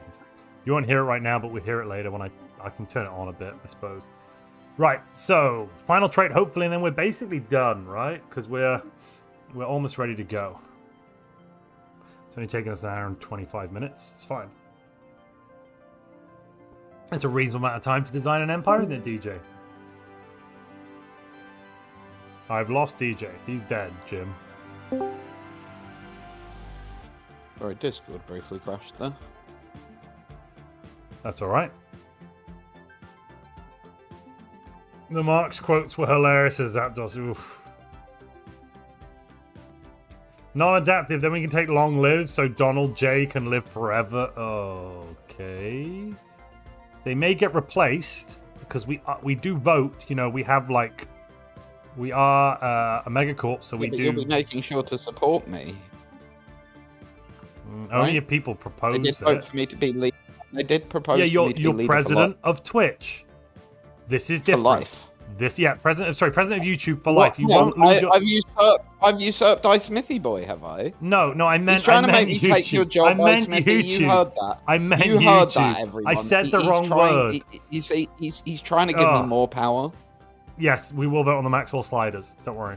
You won't hear it right now, but we'll hear it later when I can turn it on a bit, I suppose. Right, so final trait, hopefully, and then we're basically done, right? Because we're almost ready to go. It's only taken us an hour and 25 minutes. It's fine. It's a reasonable amount of time to design an empire, isn't it, DJ? I've lost DJ. He's dead, Jim. Sorry, Discord briefly crashed there. That's alright. The Marx quotes were hilarious as that does. Oof. Non-adaptive, then we can take long live so Donald J can live forever. Okay. They may get replaced because we do vote. You know, we have like... We are a megacorp, so we do... You'll be making sure to support me. Only if people propose it. They did vote for me to be leader. They did propose yeah, for me to be leader. You're president of Twitch. This is different. For life. President of YouTube for life. You won't lose your... I've usurped I Smithy Boy, have I? No, I meant He's trying to make me YouTube. take your job, I meant Smithy. YouTube. You heard that. I meant you YouTube. Heard that, everyone. I said the wrong word. You see, he's trying to give me more power. Yes, we will vote on the Maxwell sliders. Don't worry.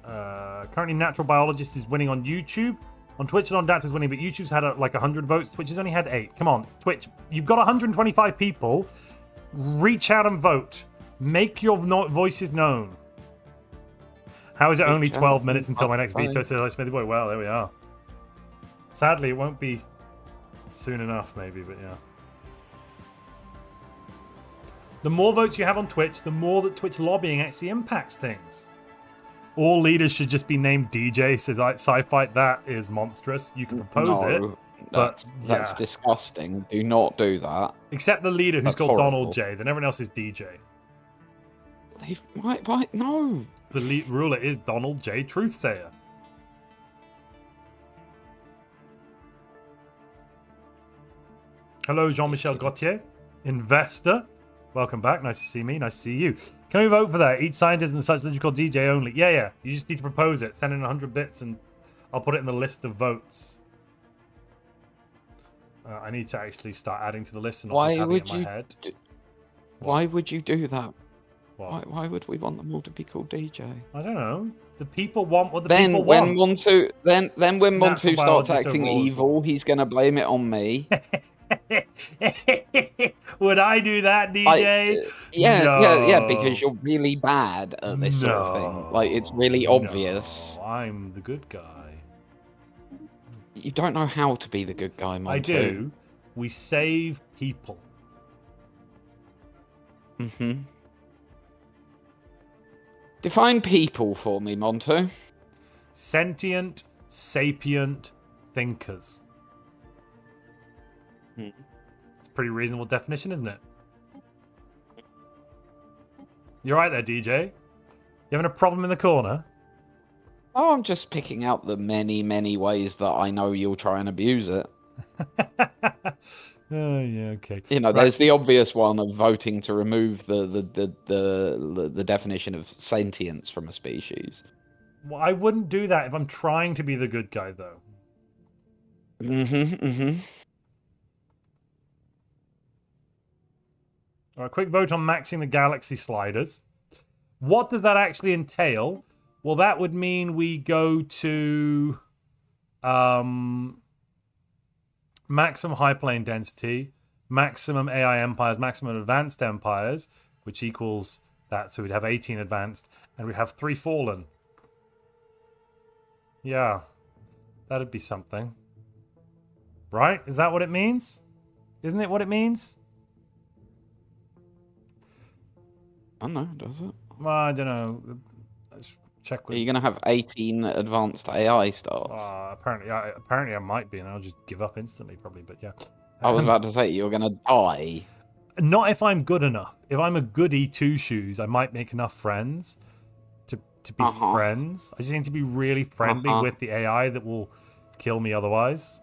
Currently, Natural Biologist is winning on YouTube. On Twitch, Non-Adaptive is winning, but YouTube's had like 100 votes. Twitch has only had 8. Come on, Twitch. You've got 125 people. Reach out and vote. Make your voices known. How is it only 12 minutes until my next veto? Says Smithy Boy. Well, there we are. Sadly, it won't be soon enough, maybe, but yeah. The more votes you have on Twitch, the more that Twitch lobbying actually impacts things. All leaders should just be named DJ, says Sci-Fi. That is monstrous. You can propose it, but that's disgusting. Do not do that. Except the leader who's called Donald J. Then everyone else is DJ. Why? No. The lead ruler is Donald J. Truthsayer. Hello, Jean-Michel Gauthier, investor. Welcome back. Nice to see me. Nice to see you. Can we vote for that? Each scientist and such logical DJ only. Yeah. You just need to propose it. Send in 100 bits and I'll put it in the list of votes. I need to actually start adding to the list and not just having it in my head. Why would you do that? What? Why would we want them all to be called DJ? I don't know. The people want what the people want. When Montu starts acting evil, he's going to blame it on me. Would I do that, DJ? Yeah, because you're really bad at this sort of thing. Like, it's really obvious. No, I'm the good guy. You don't know how to be the good guy, Montu. I do. We save people. Mm-hmm. Define people for me, Montu. Sentient, sapient thinkers. It's a pretty reasonable definition, isn't it? You're right there, DJ. You having a problem in the corner? Oh, I'm just picking out the many, many ways that I know you'll try and abuse it. Oh, yeah, okay. You know, there's the obvious one of voting to remove the definition of sentience from a species. Well, I wouldn't do that if I'm trying to be the good guy, though. All right, quick vote on maxing the galaxy sliders. What does that actually entail? Well, that would mean we go to maximum hyperplane density, maximum AI empires, maximum advanced empires, which equals that. So we'd have 18 advanced, and we'd have 3 fallen. Yeah, that'd be something. Right? Is that what it means? Isn't it what it means? I don't know, does it? Well, I don't know. Let's check Are with... you going to have 18 advanced AI starts? apparently I might be, and I'll just give up instantly, probably, but yeah. I was about to say, you're going to die. Not if I'm good enough. If I'm a good E2 shoes, I might make enough friends to be friends. I just need to be really friendly with the AI that will kill me otherwise.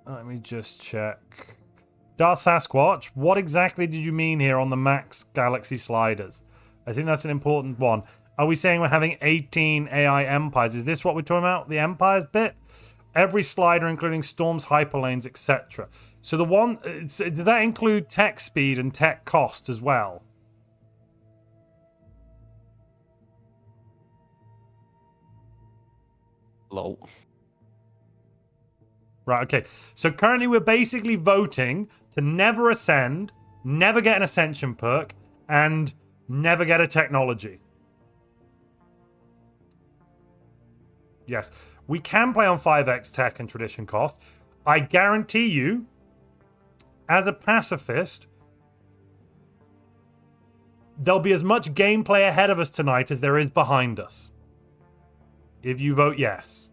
Let me just check. Darth Sasquatch, what exactly did you mean here on the Max Galaxy sliders? I think that's an important one. Are we saying we're having 18 AI empires? Is this what we're talking about? The empires bit? Every slider, including storms, hyperlanes, etc. So the one... does that include tech speed and tech cost as well? Lol. Right, okay. So currently we're basically voting to never ascend, never get an ascension perk, and never get a technology. Yes. We can play on 5x tech and tradition cost. I guarantee you, as a pacifist, there'll be as much gameplay ahead of us tonight as there is behind us. If you vote yes.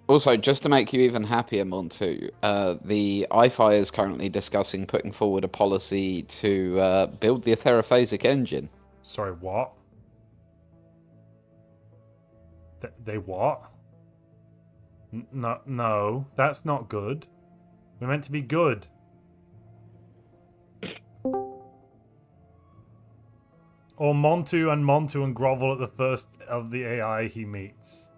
Also, just to make you even happier, Montu, the IFI is currently discussing putting forward a policy to build the Aetherophasic engine. Sorry, what? They what? No, that's not good. We're meant to be good. Or Montu and grovel at the first of the AI he meets.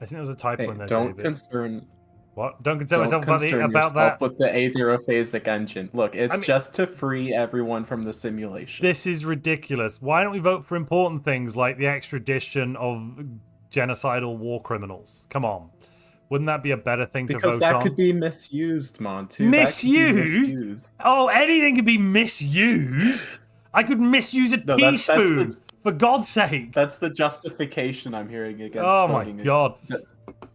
I think there was a typo in there. Don't David. concern. What? Don't concern Don't myself concern about yourself that. with the aetherophasic engine. Look, it's just to free everyone from the simulation. This is ridiculous. Why don't we vote for important things like the extradition of genocidal war criminals? Come on. Wouldn't that be a better thing to vote on? Because that could be misused, Montu. Misused? Oh, anything could be misused. I could misuse a teaspoon. For God's sake. That's the justification I'm hearing against voting. Oh my God.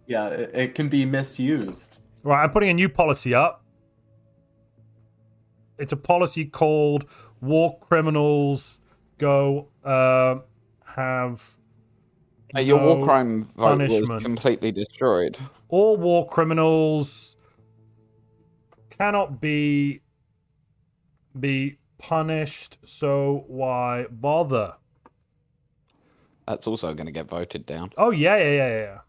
Yeah, it can be misused. Right, I'm putting a new policy up. It's a policy called War Criminals Go Have Your war crime vote punishment. was completely destroyed. All war criminals cannot be punished, so why bother? That's also going to get voted down. Oh, yeah.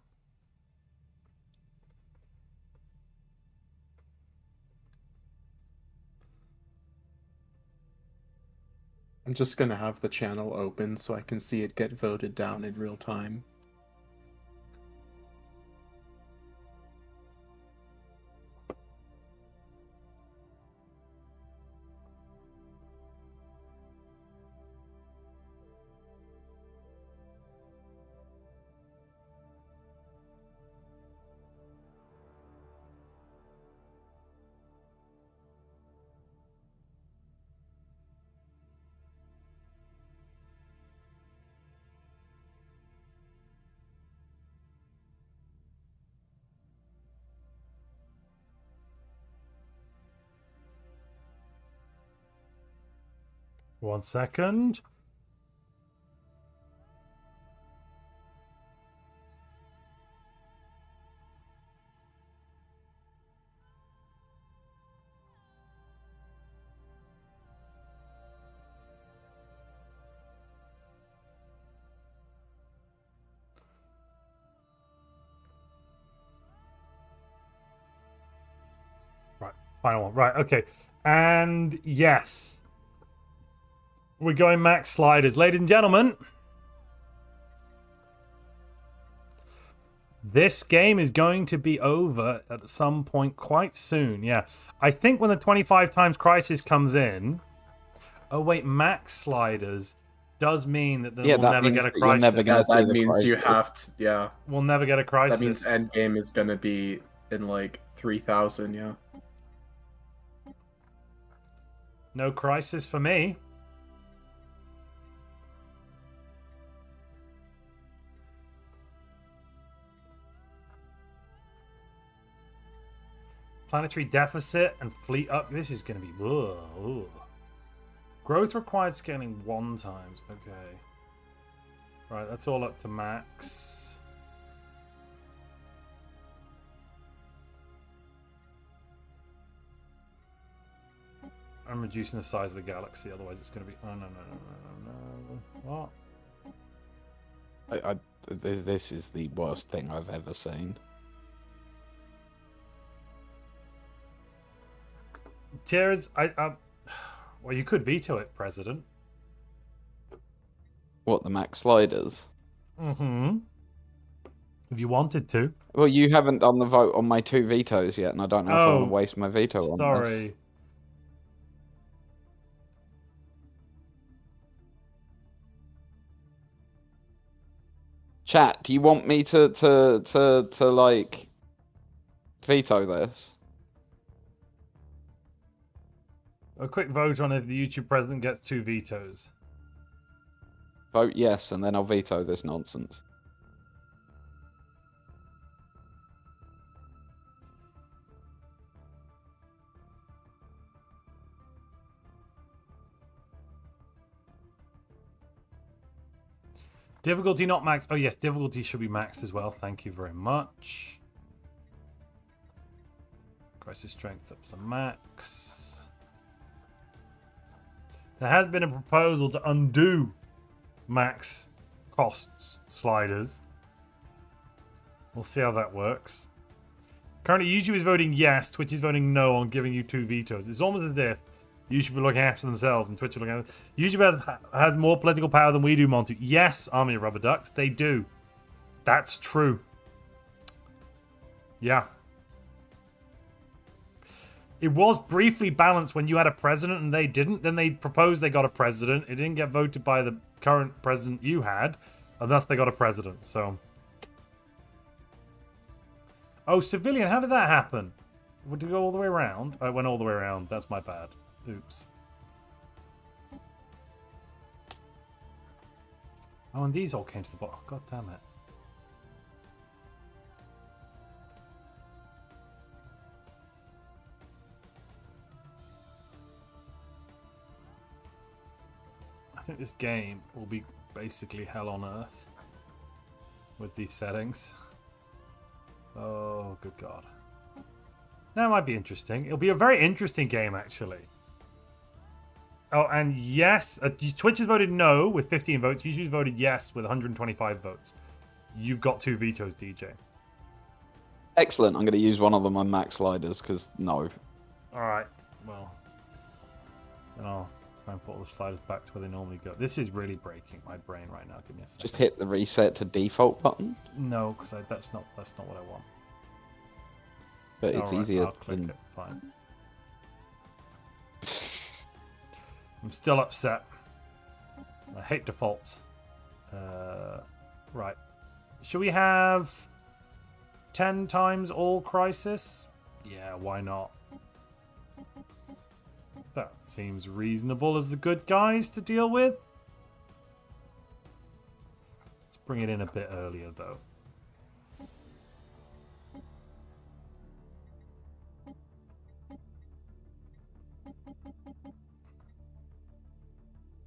I'm just going to have the channel open so I can see it get voted down in real time. One second. Right, final one. Right, okay. And yes. We're going max sliders. Ladies and gentlemen, This game is going to be over at some point quite soon. Yeah. I think when the 25 times crisis comes in... Oh, wait, max sliders does mean that we'll that never means get a that you're crisis. never gonna see That the means you crisis. have to, yeah. We'll never get a crisis. That means endgame is gonna be in like 3,000, yeah. No crisis for me. Planetary deficit and fleet up. This is going to be... Ugh. Growth required scaling 1 times. Okay. Right, that's all up to max. I'm reducing the size of the galaxy, otherwise it's going to be... Oh, no. What? This is the worst thing I've ever seen. Tears, well, you could veto it, President. What, the max sliders? Mm-hmm. If you wanted to. Well, you haven't done the vote on my 2 vetoes yet, and I don't know if I want to waste my veto on this. Sorry. Chat, do you want me to like veto this? A quick vote on if the YouTube president gets 2 vetoes. Vote yes, and then I'll veto this nonsense. Difficulty not max. Oh, yes, difficulty should be maxed as well. Thank you very much. Crisis strength up to the max. There has been a proposal to undo max costs sliders. We'll see how that works. Currently, YouTube is voting yes, Twitch is voting no on giving you 2 vetoes. It's almost as if YouTube are looking after themselves and Twitch are looking after... YouTube has more political power than we do, Montu. Yes, Army of Rubber Ducks, they do. That's true. Yeah. It was briefly balanced when you had a president and they didn't. Then they proposed they got a president. It didn't get voted by the current president you had. And thus they got a president, so... Oh, civilian, how did that happen? Would it go all the way around? I went all the way around. That's my bad. Oops. Oh, and these all came to the bottom. God damn it. I think this game will be basically hell on earth with these settings. Oh, good God. That might be interesting. It'll be a very interesting game, actually. Oh, and yes, Twitch has voted no with 15 votes. YouTube's voted yes with 125 votes. You've got 2 vetoes, DJ. Excellent. I'm going to use one of them on max sliders, because no. Alright, well. I'll try and put all the sliders back to where they normally go. This is really breaking my brain right now. Give me a second. Just hit the reset to default button. No, because that's not what I want. But it's Alright, easier I'll click than... it. Fine. I'm still upset. I hate defaults. Right. Should we have 10 times all crisis? Yeah, why not? That seems reasonable as the good guys to deal with. Let's bring it in a bit earlier, though.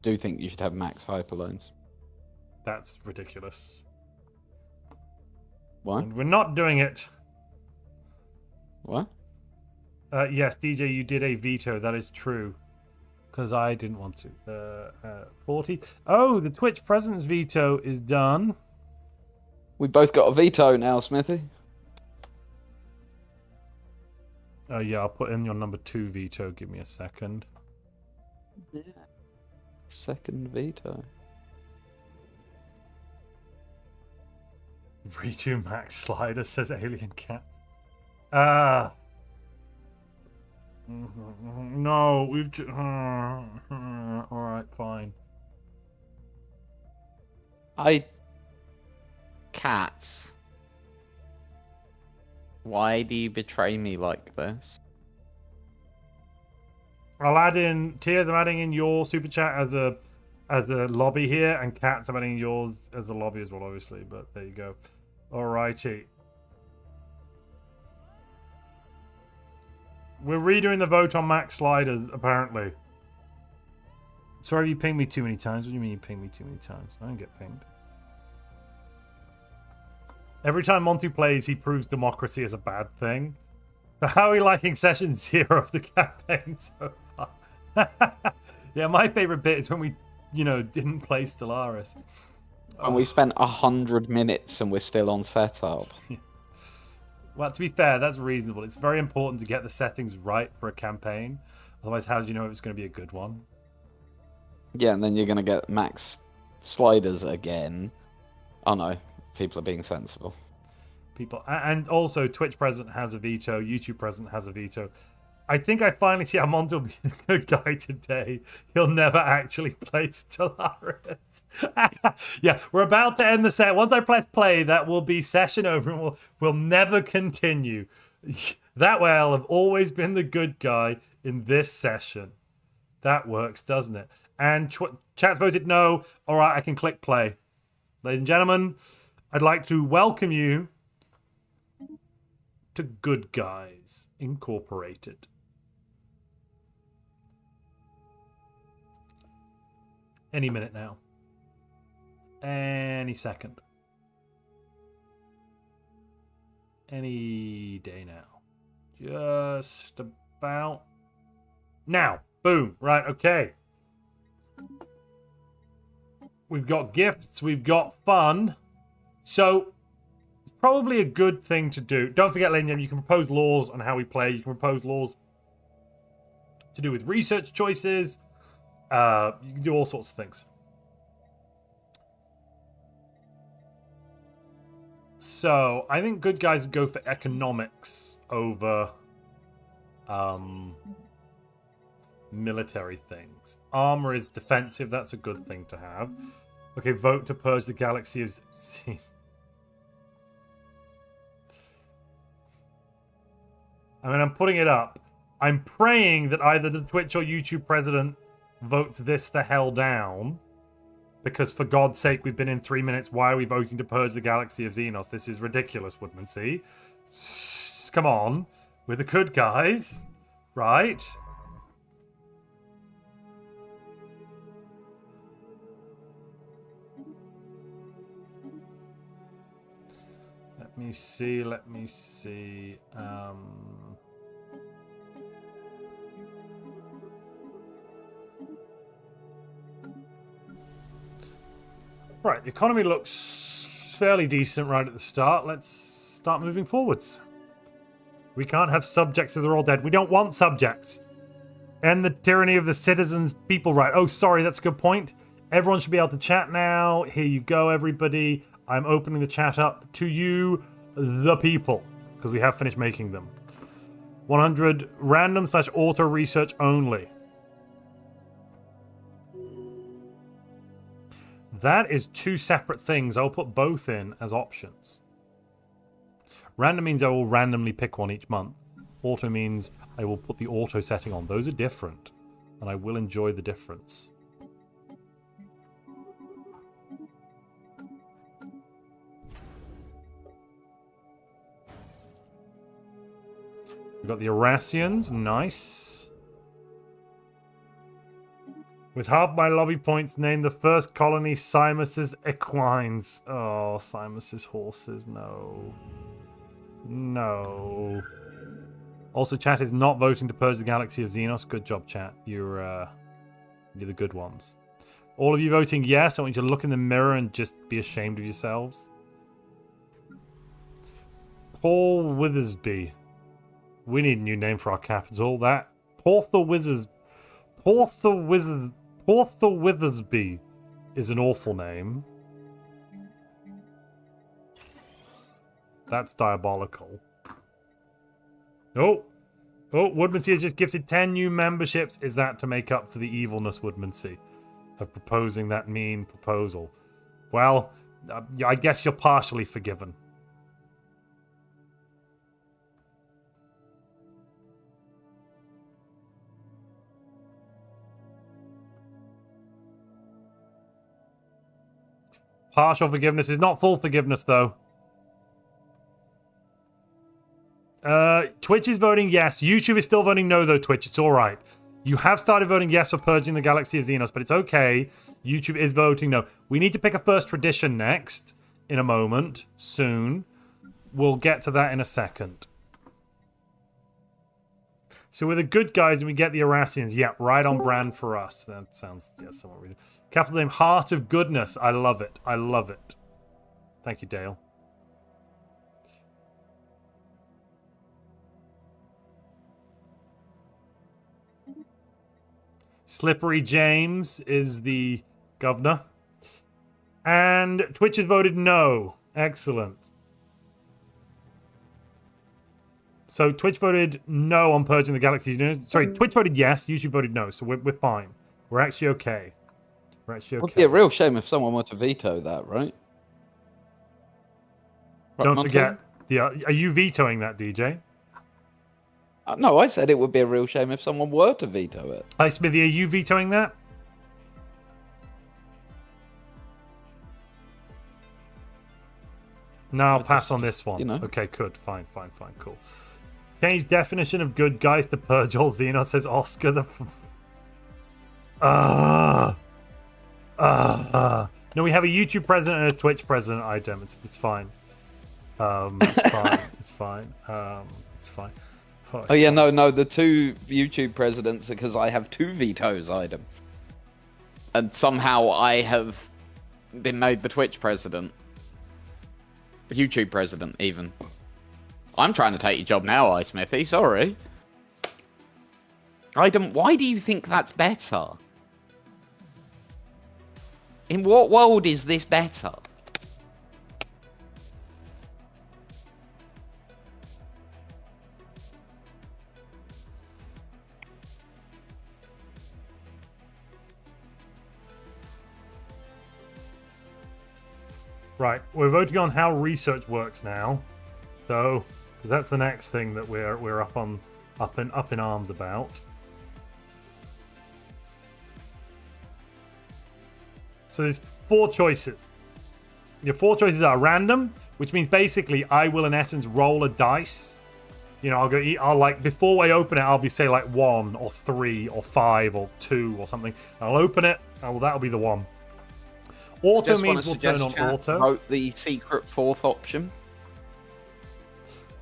Do think you should have max hyperloans. That's ridiculous. What? And we're not doing it. What? Yes, DJ, you did a veto. That is true. Because I didn't want to. 40. Oh, the Twitch president's veto is done. We both got a veto now, Smithy. Oh, yeah, I'll put in your number 2 veto. Give me a second. Yeah. Second veto. Redo Max Slider, says Alien Cat. No, we've alright, fine. Cats. Why do you betray me like this? I'll add in Tears. I'm adding in your super chat as a lobby here, and Cats. I'm adding yours as a lobby as well, obviously. But there you go. Alrighty. We're redoing the vote on Max Sliders, apparently. Sorry, you pinged me too many times. What do you mean you pinged me too many times? I don't get pinged. Every time Montu plays, he proves democracy is a bad thing. So how are we liking session 0 of the campaign so far? Yeah, my favorite bit is when we, didn't play Stellaris. And we spent 100 minutes and we're still on setup. Well, to be fair, that's reasonable. It's very important to get the settings right for a campaign. Otherwise, how do you know if it's going to be a good one? Yeah, and then you're going to get max sliders again. Oh no, people are being sensible. And also, Twitch president has a veto. YouTube president has a veto. I think I finally see how Montu will be a good guy today. He'll never actually play Stellaris. Yeah, we're about to end the set. Once I press play, that will be session over and we'll never continue. That way I'll have always been the good guy in this session. That works, doesn't it? And chat's voted no. All right, I can click play. Ladies and gentlemen, I'd like to welcome you to Good Guys Incorporated. Any minute now. Any second. Any day now. Just about now. Boom. Right, okay. We've got gifts. We've got fun. So, it's probably a good thing to do. Don't forget, ladies and gentlemen, you can propose laws on how we play. You can propose laws to do with research choices. You can do all sorts of things. So, I think good guys go for economics over military things. Armor is defensive. That's a good thing to have. Okay, vote to purge the galaxy of... I mean, I'm putting it up. I'm praying that either the Twitch or YouTube president votes this the hell down. Because for God's sake, we've been in 3 minutes. Why are we voting to purge the galaxy of Xenos? This is ridiculous, Woodmansea. Come on. We're the good guys. Right? Let me see. Right, the economy looks fairly decent right at the start. Let's start moving forwards. We can't have subjects if they're all dead. We don't want subjects. End the tyranny of the citizens, people right. Oh, sorry, that's a good point. Everyone should be able to chat now. Here you go, everybody. I'm opening the chat up to you, the people, because we have finished making them. 100 random/auto research only. That is two separate things. I'll put both in as options. Random means I will randomly pick one each month. Auto means I will put the auto setting on. Those are different, and I will enjoy the difference. We've got the Eurasians. Nice. With half my lobby points, name the first colony Simus's equines. Oh, Simus's horses. No. No. Also, chat is not voting to purge the galaxy of Xenos. Good job, chat. You're the good ones. All of you voting yes. I want you to look in the mirror and just be ashamed of yourselves. Paul Withersby. We need a new name for our capital. That Portha Withersby is an awful name. That's diabolical. Oh, Woodmansey has just gifted 10 new memberships. Is that to make up for the evilness, Woodmansey, of proposing that mean proposal? Well, I guess you're partially forgiven. Partial forgiveness is not full forgiveness, though. Twitch is voting yes. YouTube is still voting no, though, Twitch. It's all right. You have started voting yes for purging the galaxy of Xenos, but it's okay. YouTube is voting no. We need to pick a first tradition next in a moment, soon. We'll get to that in a second. So we're the good guys and we get the Arassians. Yeah, right on brand for us. That sounds, yeah, somewhat really. Capital name, Heart of Goodness. I love it. I love it. Thank you, Dale. Slippery James is the governor. And Twitch has voted no. Excellent. So Twitch voted no on purging the galaxy. Sorry, Twitch voted yes. YouTube voted no. So we're fine. We're actually okay. We're actually okay. It would be a real shame if someone were to veto that, right? Don't forget. Are you vetoing that, DJ? No, I said it would be a real shame if someone were to veto it. Hi, Smithy. Are you vetoing that? No, I'll pass on this one. You know. Okay, good. Fine, cool. Change definition of good guys to purge all Xenos, says Oscar the... No, we have a YouTube president and a Twitch president item. It's fine. It's fine. It's fine. It's fine. Oh yeah, no, the two YouTube presidents are because I have two vetoes item. And somehow I have been made the Twitch president. YouTube president, even. I'm trying to take your job now, iSmithy, sorry. Why do you think that's better? In what world is this better? Right, we're voting on how research works now. So, because that's the next thing that we're up in arms about. So there's 4 choices. Your 4 choices are random, which means basically I will in essence roll a dice. You know, I'll like before I open it, I'll be say like 1 or 3 or 5 or 2 or something. I'll open it. That'll be the one. Auto means we'll turn on auto. Vote the secret 4th option.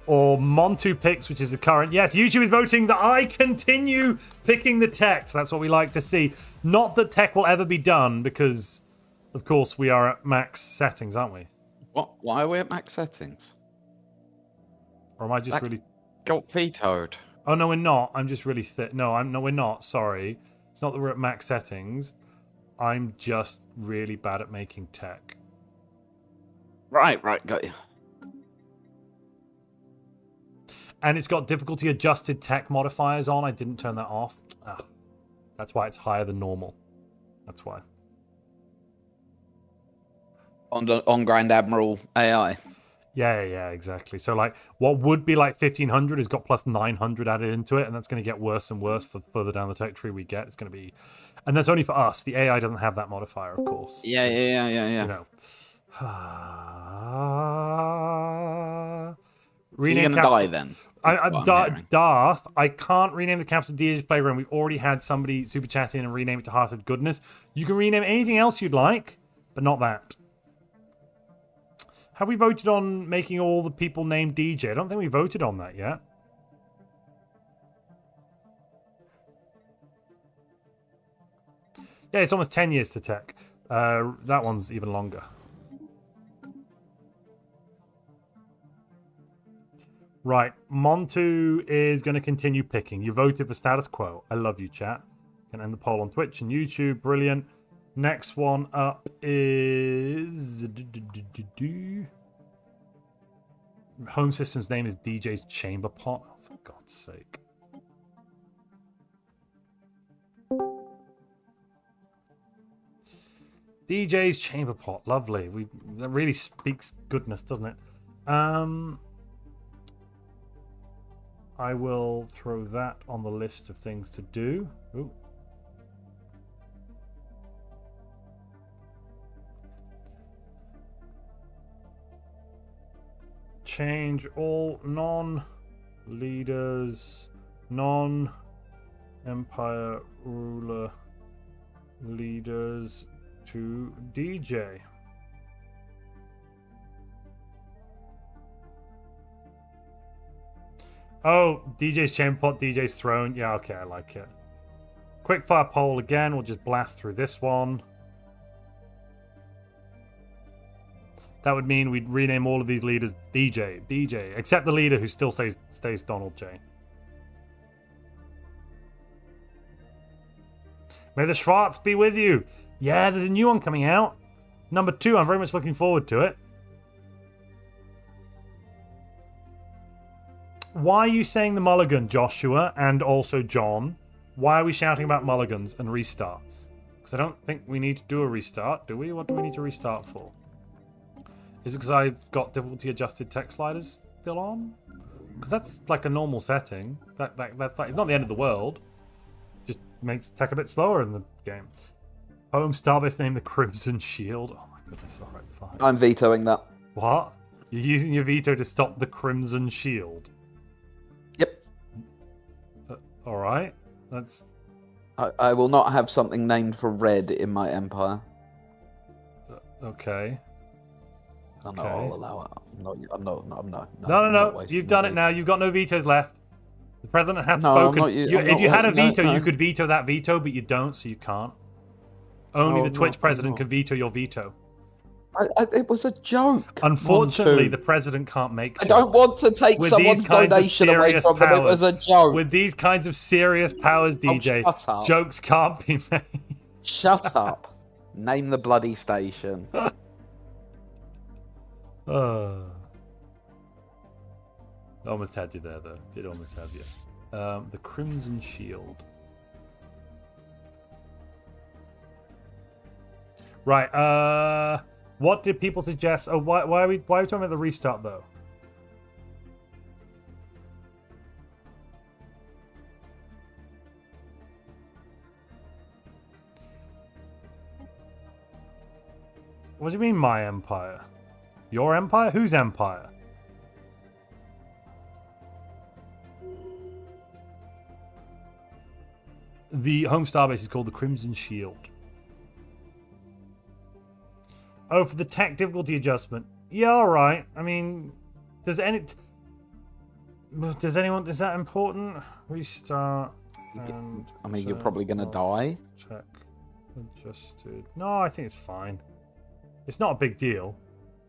Or Montu picks, which is the current. Yes, YouTube is voting that I continue picking the text. That's what we like to see. Not that tech will ever be done, because, of course, we are at max settings, aren't we? What? Why are we at max settings? Or am I just really... Got vetoed. Oh, no, we're not. I'm just really thick. No, we're not. Sorry. It's not that we're at max settings. I'm just really bad at making tech. Right, got you. And it's got difficulty adjusted tech modifiers on. I didn't turn that off. That's why it's higher than normal. That's why. On Grand Admiral AI. Yeah, exactly. So, like, what would be like 1500 has got plus 900 added into it, and that's going to get worse and worse the further down the tech tree we get. It's going to be... And that's only for us. The AI doesn't have that modifier, of course. Yeah. You know. So you're going to die then? Darth, I can't rename the capital DH Playground. We've already had somebody super chat in and rename it to Heart of Goodness. You can rename anything else you'd like, but not that. Have we voted on making all the people named DJ? I don't think we voted on that yet. Yeah, it's almost 10 years to tech. That one's even longer. Right, Montu is going to continue picking. You voted for status quo. I love you, chat. Can end the poll on Twitch and YouTube. Brilliant. Next one up is... home system's name is DJ's Chamber Pot. Oh, for God's sake. DJ's Chamber Pot, lovely. That really speaks goodness, doesn't it? I will throw that on the list of things to do. Ooh. Change all non-leaders, non-empire ruler leaders to DJ. Oh, DJ's Chamber Pot, DJ's Throne. Yeah, okay, I like it. Quickfire poll again. We'll just blast through this one. That would mean we'd rename all of these leaders DJ, except the leader who still stays Donald J. May the Schwartz be with you. Yeah, there's a new one coming out. Number 2, I'm very much looking forward to it. Why are you saying the mulligan, Joshua, and also John? Why are we shouting about mulligans and restarts? Because I don't think we need to do a restart, do we? What do we need to restart for? Is it because I've got difficulty adjusted text sliders still on? Because that's like a normal setting. That's like, it's not the end of the world. Just makes tech a bit slower in the game. Home Starbase name the Crimson Shield. Oh my goodness, alright, fine. I'm vetoing that. What? You're using your veto to stop the Crimson Shield? Yep. Alright. That's... I will not have something named for red in my empire. Okay. I know, I'll allow it. I'm not. No. You've done it now. You've got no vetoes left. The president had No, spoken. if you had a veto, you could veto that veto, but you don't, so you can't. Only the Twitch president can veto your veto. It was a joke. Unfortunately, the president can't make jokes. I don't want to take someone's donation away from them. It was a joke. With these kinds of serious powers, DJ, jokes can't be made. Shut up. Name the bloody station. Almost had you there, though. Did almost have you. The Crimson Shield. Right. What did people suggest? Oh, why are we talking about the restart though? What do you mean, my empire? Your empire? Whose empire? The home starbase is called the Crimson Shield. Oh, for the tech difficulty adjustment. Yeah, alright. I mean, is that important? Restart. I mean, you're probably going to die. Tech adjusted. No, I think it's fine. It's not a big deal.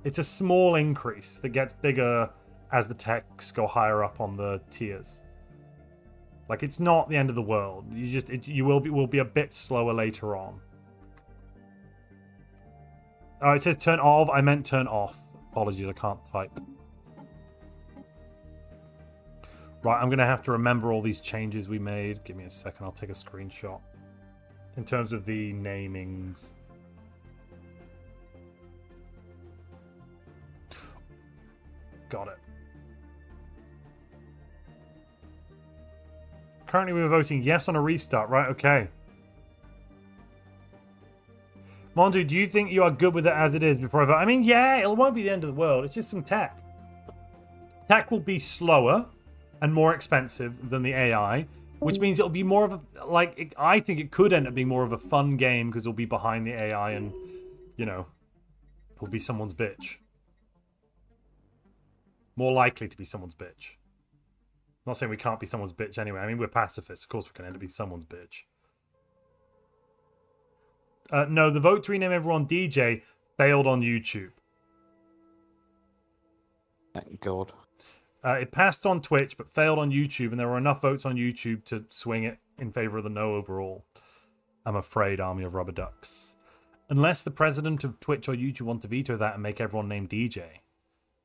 It's a small increase that gets bigger as the techs go higher up on the tiers. Like, it's not the end of the world. You will be a bit slower later on. Oh, it says turn off. I meant turn off. Apologies, I can't type. Right, I'm going to have to remember all these changes we made. Give me a second, I'll take a screenshot. In terms of the namings. Got it. Currently we're voting yes on a restart, right? Okay. Montu, do you think you are good with it as it is before I vote? I mean, yeah, it won't be the end of the world. It's just some tech. Tech will be slower and more expensive than the AI, which means it'll be more of a... Like, I think it could end up being more of a fun game because it'll be behind the AI and, you know, it'll be someone's bitch. More likely to be someone's bitch. I'm not saying we can't be someone's bitch anyway. I mean, we're pacifists. Of course we can end up being someone's bitch. No, the vote to rename everyone DJ failed on YouTube. Thank God. It passed on Twitch, but failed on YouTube, and there were enough votes on YouTube to swing it in favor of the no overall. I'm afraid, Army of Rubber Ducks. Unless the president of Twitch or YouTube want to veto that and make everyone named DJ.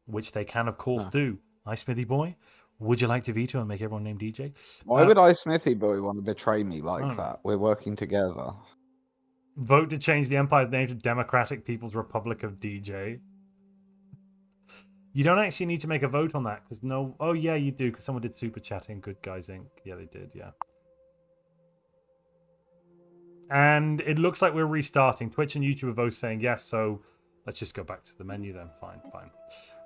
which they can, of course, No. do. Hi, Smithy Boy. Would you like to veto and make everyone named DJ? Why would I Smithy Boy want to betray me like Oh. that? We're working together. Vote to change the Empire's name to Democratic People's Republic of DJ. You don't actually need to make a vote on that, because no... Oh, yeah, you do, because someone did super chatting. Good Guys Inc. Yeah, they did, yeah. And it looks like we're restarting. Twitch and YouTube are both saying yes, so let's just go back to the menu then. Fine, fine.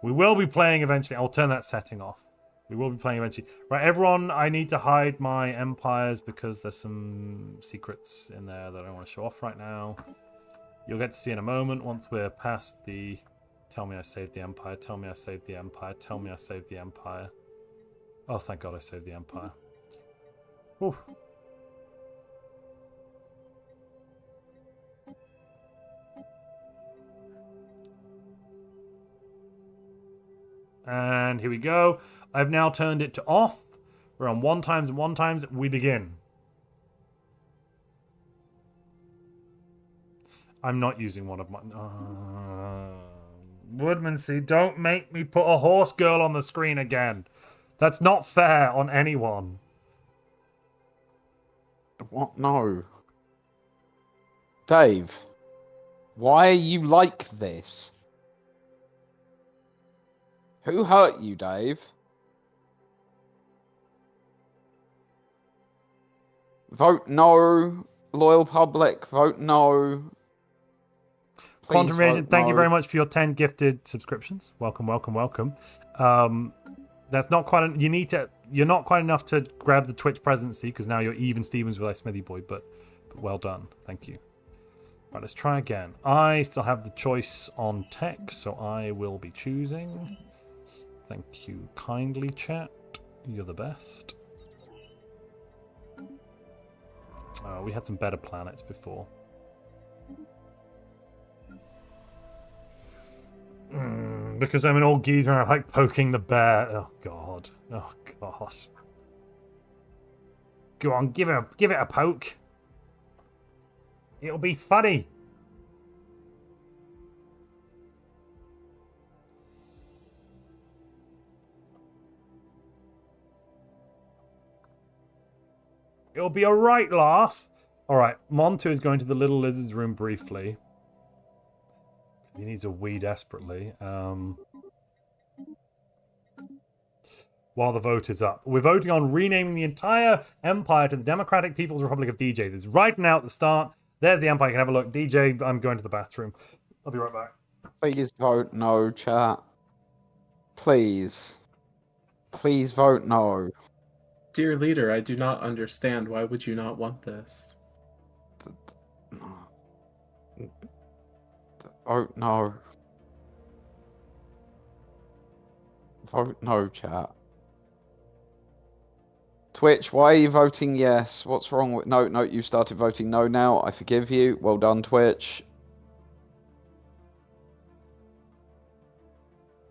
We will be playing eventually. I'll turn that setting off. We will be playing eventually. Right, everyone, I need to hide my empires because there's some secrets in there that I don't want to show off right now. You'll get to see in a moment once we're past the... Tell me I saved the Empire. Tell me I saved the Empire. Tell me I saved the Empire. Oh, thank God I saved the Empire. Whew. And here we go. I've now turned it to off. We're on 1 times and 1 times. We begin. I'm not using one of my... Woodmansey, don't make me put a horse girl on the screen again. That's not fair on anyone. What? No. Dave, why are you like this? Who hurt you, Dave? Vote no. Loyal public, vote no. Please Quantum Reagent, thank you no. very much for your 10 gifted subscriptions. Welcome, welcome, welcome. That's not quite... you need to... You're not quite enough to grab the Twitch presidency, because now you're even Stevens with Smithy Boy, but well done. Thank you. Right, let's try again. I still have the choice on tech, so I will be choosing. Thank you kindly, chat. You're the best. We had some better planets before. Because I'm an old geezer and I like poking the bear. Oh, God. Oh, God. Go on, give it a poke. It'll be funny. It'll be a right laugh. All right, Montu is going to the little lizard's room briefly. He needs a wee desperately. While the vote is up. We're voting on renaming the entire empire to the Democratic People's Republic of DJ. This is right now at the start. There's the empire. You can have a look. DJ, I'm going to the bathroom. I'll be right back. Please vote no, chat. Please. Please vote no. Dear leader, I do not understand. Why would you not want this? Vote no. Vote no, chat. Twitch, why are you voting yes? What's wrong with... No, you started voting no now. I forgive you. Well done, Twitch.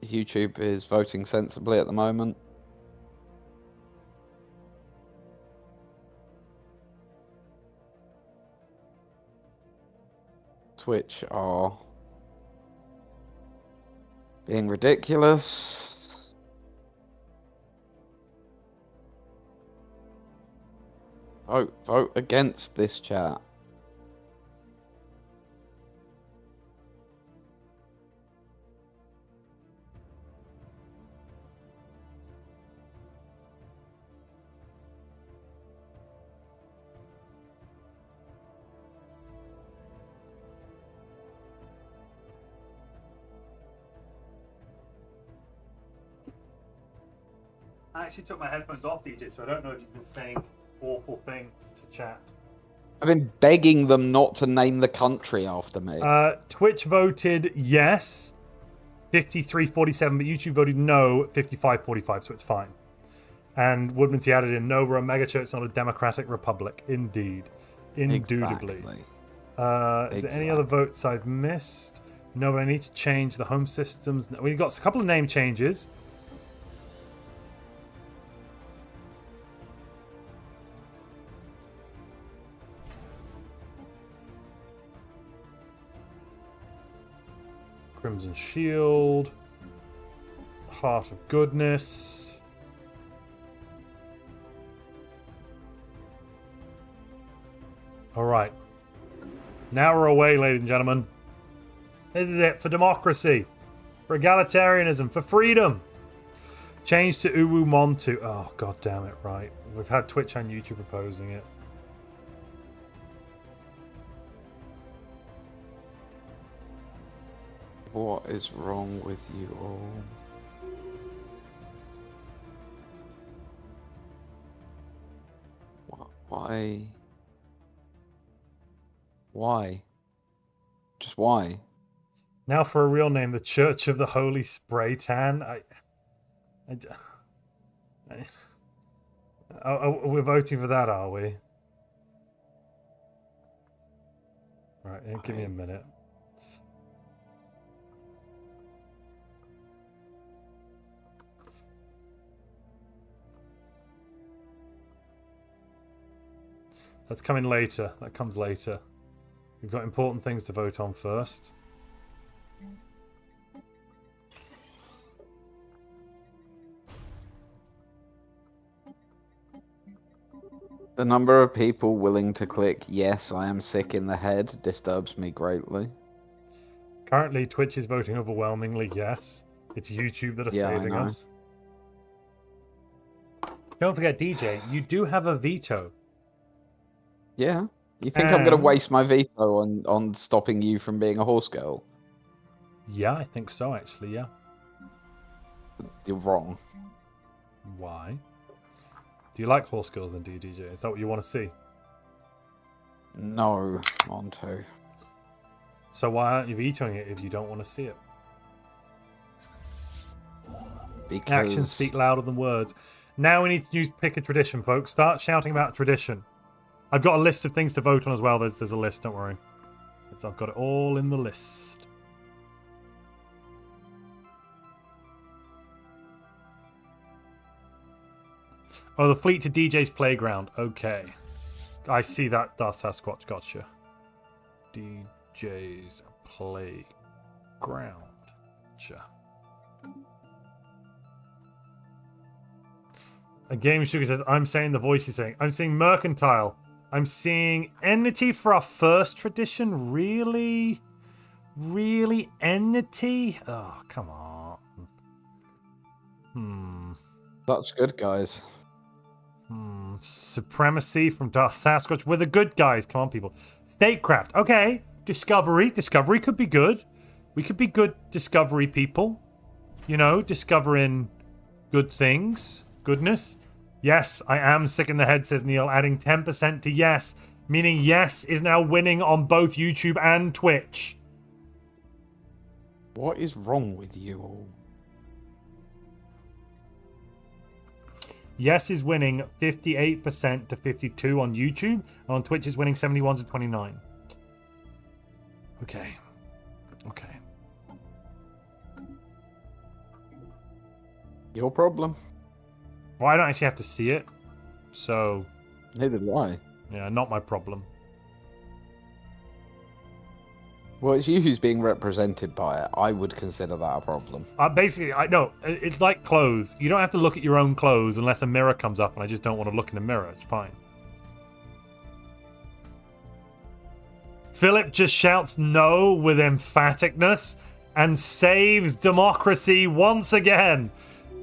YouTube is voting sensibly at the moment. Twitch are being ridiculous. Vote against this chat. I actually took my headphones off, DJ, so I don't know if you've been saying awful things to chat. I've been begging them not to name the country after me. Twitch voted yes, 53-47, but YouTube voted no, 55-45, so it's fine. And Woodmansey added in, no, we're a megachurch, it's not a democratic republic. Indeed. Indubitably. Exactly. Is there any other votes I've missed? No, but I need to change the home systems. We've got a couple of name changes. Crimson Shield. Heart of Goodness. Alright. Now we're away, ladies and gentlemen. This is it for democracy. For egalitarianism. For freedom. Change to Uwu Montu. Oh, god damn it, right. We've had Twitch and YouTube opposing it. What is wrong with you all? Why? Why? Just why? Now for a real name, the Church of the Holy Spray Tan. We're voting for that, are we? Right, give me a minute. That's coming later. That comes later. We've got important things to vote on first. The number of people willing to click yes, I am sick in the head disturbs me greatly. Currently, Twitch is voting overwhelmingly yes. It's YouTube that are saving us. Don't forget, DJ, you do have a veto. Yeah. You think I'm going to waste my veto on stopping you from being a horse girl? Yeah, I think so, actually, yeah. You're wrong. Why? Do you like horse girls then, do you, DJ? Is that what you want to see? No, Montu. So why aren't you vetoing it if you don't want to see it? Because... Actions speak louder than words. Now we need to pick a tradition, folks. Start shouting about tradition. I've got a list of things to vote on as well. There's a list, don't worry. I've got it all in the list. Oh, the fleet to DJ's playground. Okay. I see that, Darth Sasquatch. Gotcha. DJ's playground. Gotcha. A Game Sugar says, I'm saying the voice is saying. I'm seeing mercantile. I'm seeing enmity for our first tradition. Really? Really? Enmity? Oh, come on. That's good, guys. Supremacy from Darth Sasquatch. We're the good guys. Come on, people. Statecraft. Okay. Discovery. Discovery could be good. We could be good discovery people. You know, discovering good things. Goodness. Yes, I am sick in the head, says Neil, adding 10% to yes, meaning yes is now winning on both YouTube and Twitch. What is wrong with you all? Yes is winning 58% to 52 on YouTube, and on Twitch is winning 71 to 29. Okay. Okay. Your problem. Well, I don't actually have to see it, so... Neither do I. Yeah, not my problem. Well, it's you who's being represented by it. I would consider that a problem. Basically, it's like clothes. You don't have to look at your own clothes unless a mirror comes up, and I just don't want to look in a mirror. It's fine. Philip just shouts no with emphaticness and saves democracy once again.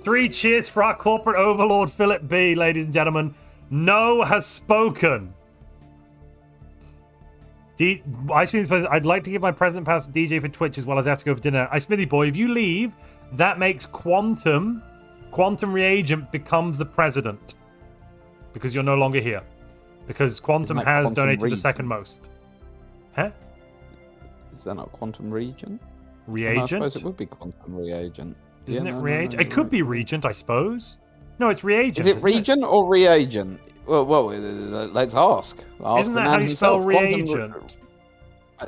3 cheers for our corporate overlord, Philip B, ladies and gentlemen. No has spoken. I'd like to give my present pass to DJ for Twitch as well as I have to go for dinner. Smithy boy, if you leave, that makes Quantum Reagent becomes the president. Because you're no longer here. Because Quantum has donated the second most. Huh? Is that not Quantum Reagent? Reagent? No, I suppose it would be Quantum Reagent. Isn't it reagent? It could be regent, I suppose. No, it's reagent. Is it regent or reagent? Well, let's ask. Isn't that how you spell reagent?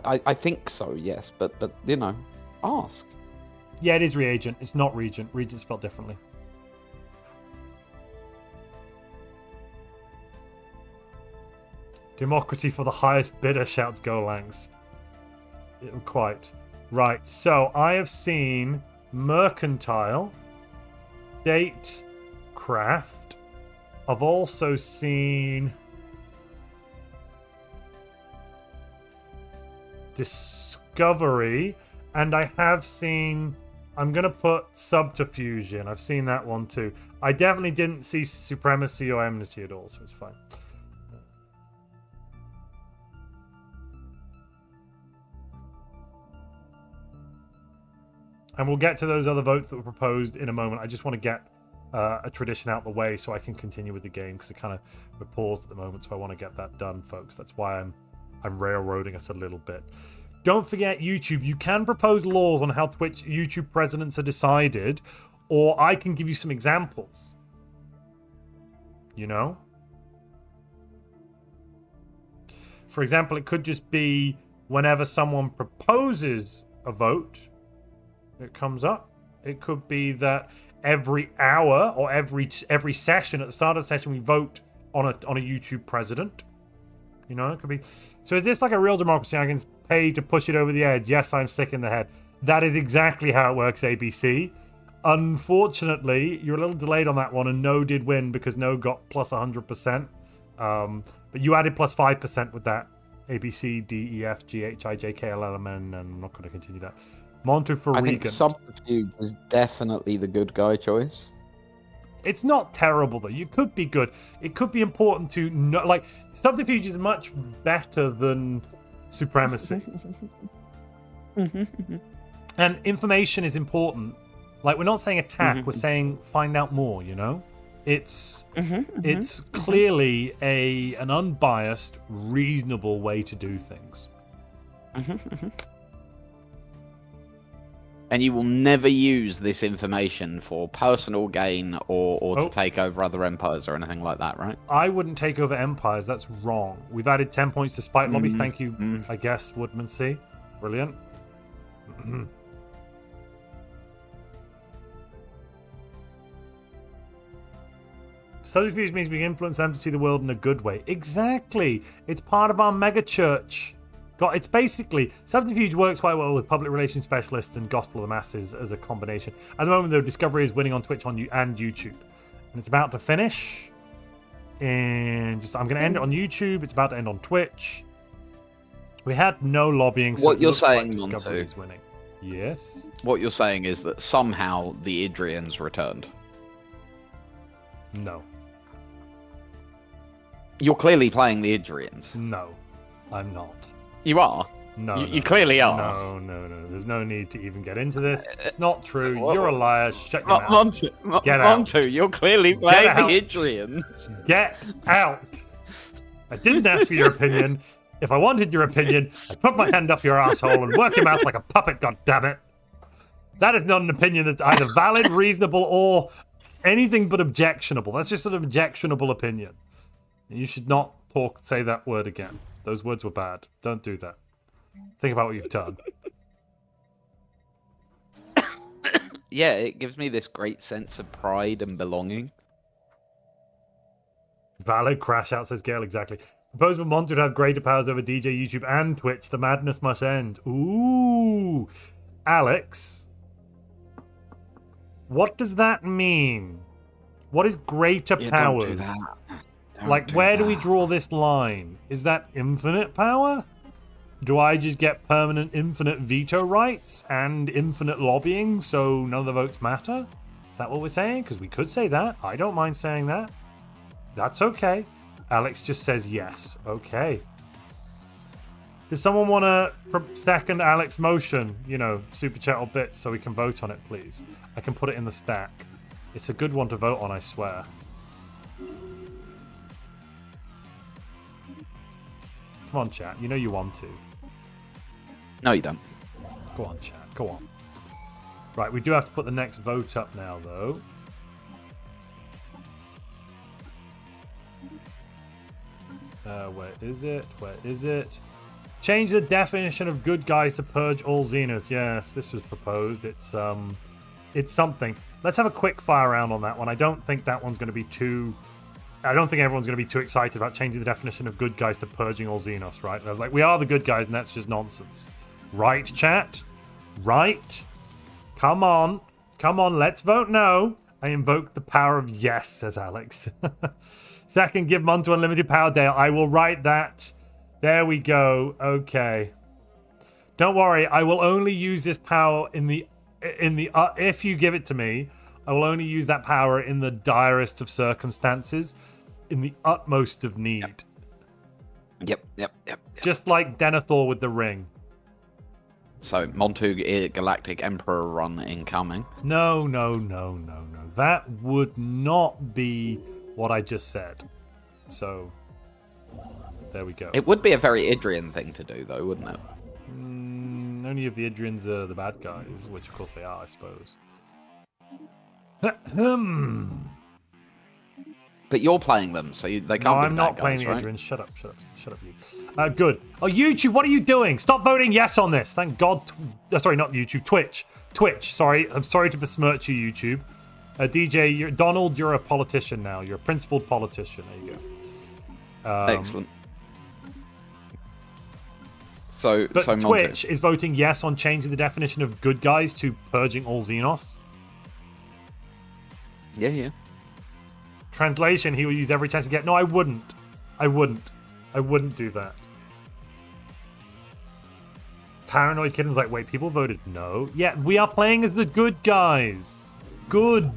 I think so, yes, but you know, ask. Yeah, it is reagent. It's not regent. Regent spelled differently. Democracy for the highest bidder, shouts Golangs. Quite. Right, so I have seen mercantile statecraft. I've also seen discovery, and I have seen, I'm gonna put subterfuge in. I've seen that one too. I definitely didn't see supremacy or enmity at all, so it's fine. And we'll get to those other votes that were proposed in a moment. I just want to get a tradition out the way so I can continue with the game, because it kind of we're paused at the moment, so I want to get that done, folks. That's why I'm railroading us a little bit. Don't forget YouTube. You can propose laws on how YouTube presidents are decided, or I can give you some examples. You know? For example, it could just be whenever someone proposes a vote, it comes up. It could be that every hour or every session, at the start of the session, we vote on a YouTube president. You know, it could be. So is this like a real democracy? I can pay to push it over the edge. Yes, I'm sick in the head. That is exactly how it works, ABC. Unfortunately, you're a little delayed on that one, and No did win because No got plus 100%. But you added plus 5% with that. A, B, C, D, E, F, G, H, I, J, K, L, L, M, N, and I'm not going to continue that. Montu for I Regan. think subterfuge is definitely the good guy choice. It's not terrible, though. You could be good. It could be important to know. Like, subterfuge is much better than supremacy. And information is important. Like, we're not saying attack. We're saying find out more, you know? It's clearly an unbiased, reasonable way to do things. And you will never use this information for personal gain or to take over other empires or anything like that, right? I wouldn't take over empires. That's wrong. We've added 10 points to Spite Lobby. Thank you, I guess, Woodman C. Brilliant. Subterfuge means we can influence them to see the world in a good way. Exactly. It's part of our mega church. It's basically, subterfuge works quite well with public relations specialists and gospel of the masses as a combination. At the moment, though, Discovery is winning on Twitch and YouTube. And it's about to finish. And I'm going to end it on YouTube. It's about to end on Twitch. We had no lobbying, so what you're saying, like Discovery Montu, is winning. Yes? What you're saying is that somehow the Idrians returned. No. You're clearly playing the Idrians. No, I'm not. You are? No, you clearly are. No. There's no need to even get into this. It's not true. You're a liar. Shut your mouth. Montu, Get out. Montu, you're clearly playing out. the Idrians. Get out. I didn't ask for your opinion. If I wanted your opinion, I'd put my hand up your asshole and work your mouth like a puppet, goddammit. That is not an opinion that's either valid, reasonable, or anything but objectionable. That's just an objectionable opinion. You should not say that word again. Those words were bad. Don't do that. Think about what you've done. Yeah, it gives me this great sense of pride and belonging. Valid crash out, says Gail, exactly. Propose for Montu to have greater powers over DJ, YouTube, and Twitch. The madness must end. Ooh. Alex. What does that mean? What is greater powers? Don't do that. Like, where do we draw this line? Is that infinite power? Do I just get permanent infinite veto rights and infinite lobbying so none of the votes matter? Is that what we're saying? Because we could say that. I don't mind saying that. That's okay. Alex just says yes. Okay. Does someone want to second Alex's motion? You know, super chat or bits so we can vote on it, please. I can put it in the stack. It's a good one to vote on, I swear. Come on, chat. You know you want to. No, you don't. Go on, chat. Go on. Right, we do have to put the next vote up now, though. Where is it? Where is it? Change the definition of good guys to purge all Xenos. Yes, this was proposed. It's something. Let's have a quick fire round on that one. I don't think that one's going to be too... I don't think everyone's going to be too excited about changing the definition of good guys to purging all Xenos, right? Like, we are the good guys, and that's just nonsense. Right, chat? Right? Come on. Come on, let's vote no. I invoke the power of yes, says Alex. Second, give Montu unlimited power, Dale. I will write that. There we go. Okay. Don't worry. I will only use this power in the if you give it to me, I will only use that power in the direst of circumstances, in the utmost of need. Yep. Just like Denethor with the ring. So, Montu Galactic Emperor run incoming. No. That would not be what I just said. So, there we go. It would be a very Idrian thing to do, though, wouldn't it? Only if the Idrians are the bad guys, which of course they are, I suppose. But you're playing them, so they can't be No, I'm bad not guys, playing the right? Idrians. Shut up, you. Good. Oh, YouTube, what are you doing? Stop voting yes on this. Thank God. Sorry, not YouTube. Twitch. Sorry. I'm sorry to besmirch you, YouTube. DJ, Donald, you're a politician now. You're a principled politician. There you go. Excellent. So Twitch Montu. is voting yes on changing the definition of good guys to purging all Xenos. Yeah. Translation, he will use every chance to get. No, I wouldn't do that. Paranoid Kitten's like, wait, people voted no? Yeah, we are playing as the good guys. Good.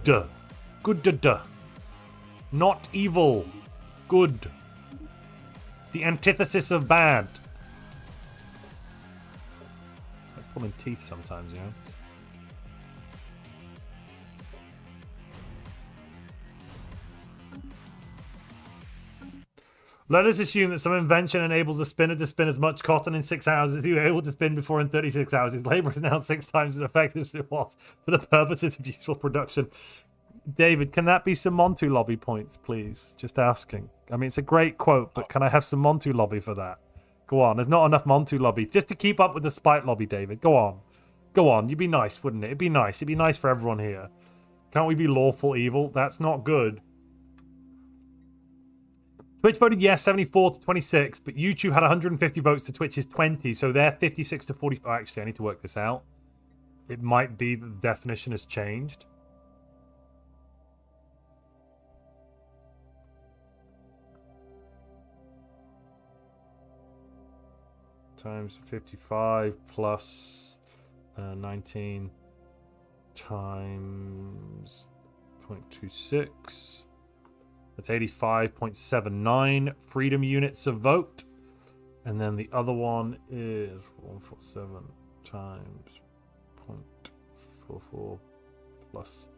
Not evil. Good. The antithesis of bad. Like pulling teeth sometimes, you know? Let us assume that some invention enables the spinner to spin as much cotton in 6 hours as he was able to spin before in 36 hours. His labor is now 6 times as effective as it was for the purposes of useful production. David, can that be some Montu lobby points, please? Just asking. I mean, it's a great quote, but can I have some Montu lobby for that? Go on. There's not enough Montu lobby. Just to keep up with the Spite lobby, David. Go on. You'd be nice, wouldn't it? It'd be nice. It'd be nice for everyone here. Can't we be lawful evil? That's not good. Twitch voted yes, 74 to 26, but YouTube had 150 votes to Twitch's 20, so they're 56 to 40. Oh, actually, I need to work this out. It might be that the definition has changed. Times 55 plus 19 times 0.26. That's 85.79 freedom units of vote. And then the other one is 147 times 0.44 plus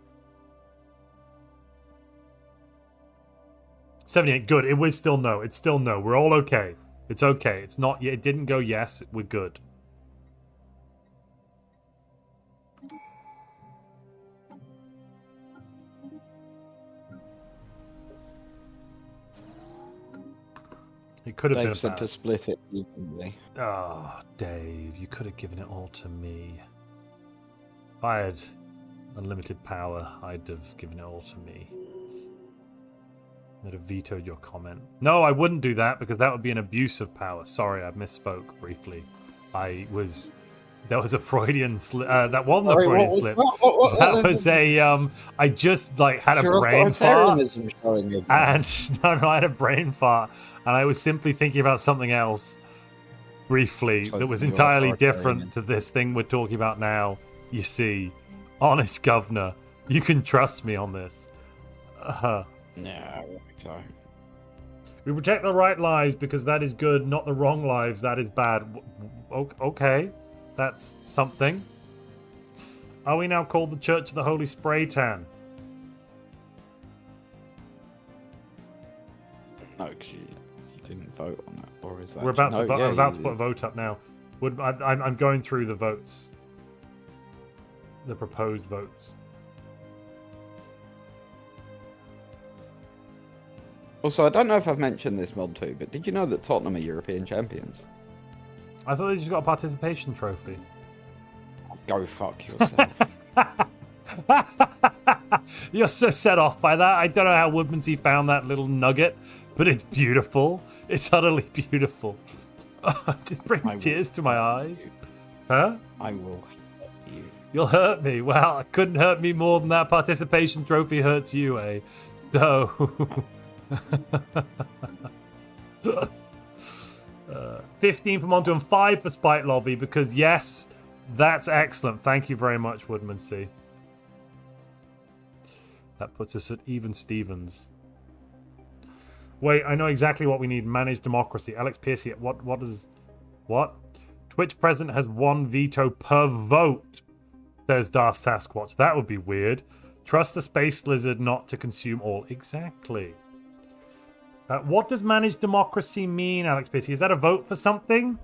78. Good. It was still no. It's still no. We're all okay. It's okay. It's not. It didn't go yes. We're good. It could have Dave been said about. to split it evenly. Oh, Dave, you could have given it all to me. If I had unlimited power, I'd have given it all to me. I'd have vetoed your comment. No, I wouldn't do that because that would be an abuse of power. Sorry, I misspoke briefly. That was a Freudian slip. That wasn't a Freudian slip. That was a. I just had a brain fart. And no, I had a brain fart, and I was simply thinking about something else briefly that was entirely different to this thing we're talking about now. You see, honest governor, you can trust me on this. No, sorry. We protect the right lives because that is good, not the wrong lives. That is bad. Okay. That's something. Are we now called the Church of the Holy Spray Tan? No, because you didn't vote on that, or is that? We're about to. No, I'm about to put a vote up now. I'm going through the votes, the proposed votes. Also, I don't know if I've mentioned this, Montu, but did you know that Tottenham are European champions? I thought they just got a participation trophy. Go fuck yourself. You're so set off by that. I don't know how Woodmansey found that little nugget, but it's beautiful. It's utterly beautiful. It just brings tears to my eyes. Huh? I will hurt you. You'll hurt me. Well, it couldn't hurt me more than that participation trophy hurts you, eh? So... 15 for Montu and 5 for Spite Lobby, because yes, that's excellent. Thank you very much, Woodman C. That puts us at even Stevens. Wait, I know exactly what we need. Manage democracy. Alex Piercy, what is... What? Twitch president has 1 veto per vote, says Darth Sasquatch. That would be weird. Trust the space lizard not to consume all. Exactly. What does managed democracy mean, Alex Piercy? Is that a vote for something?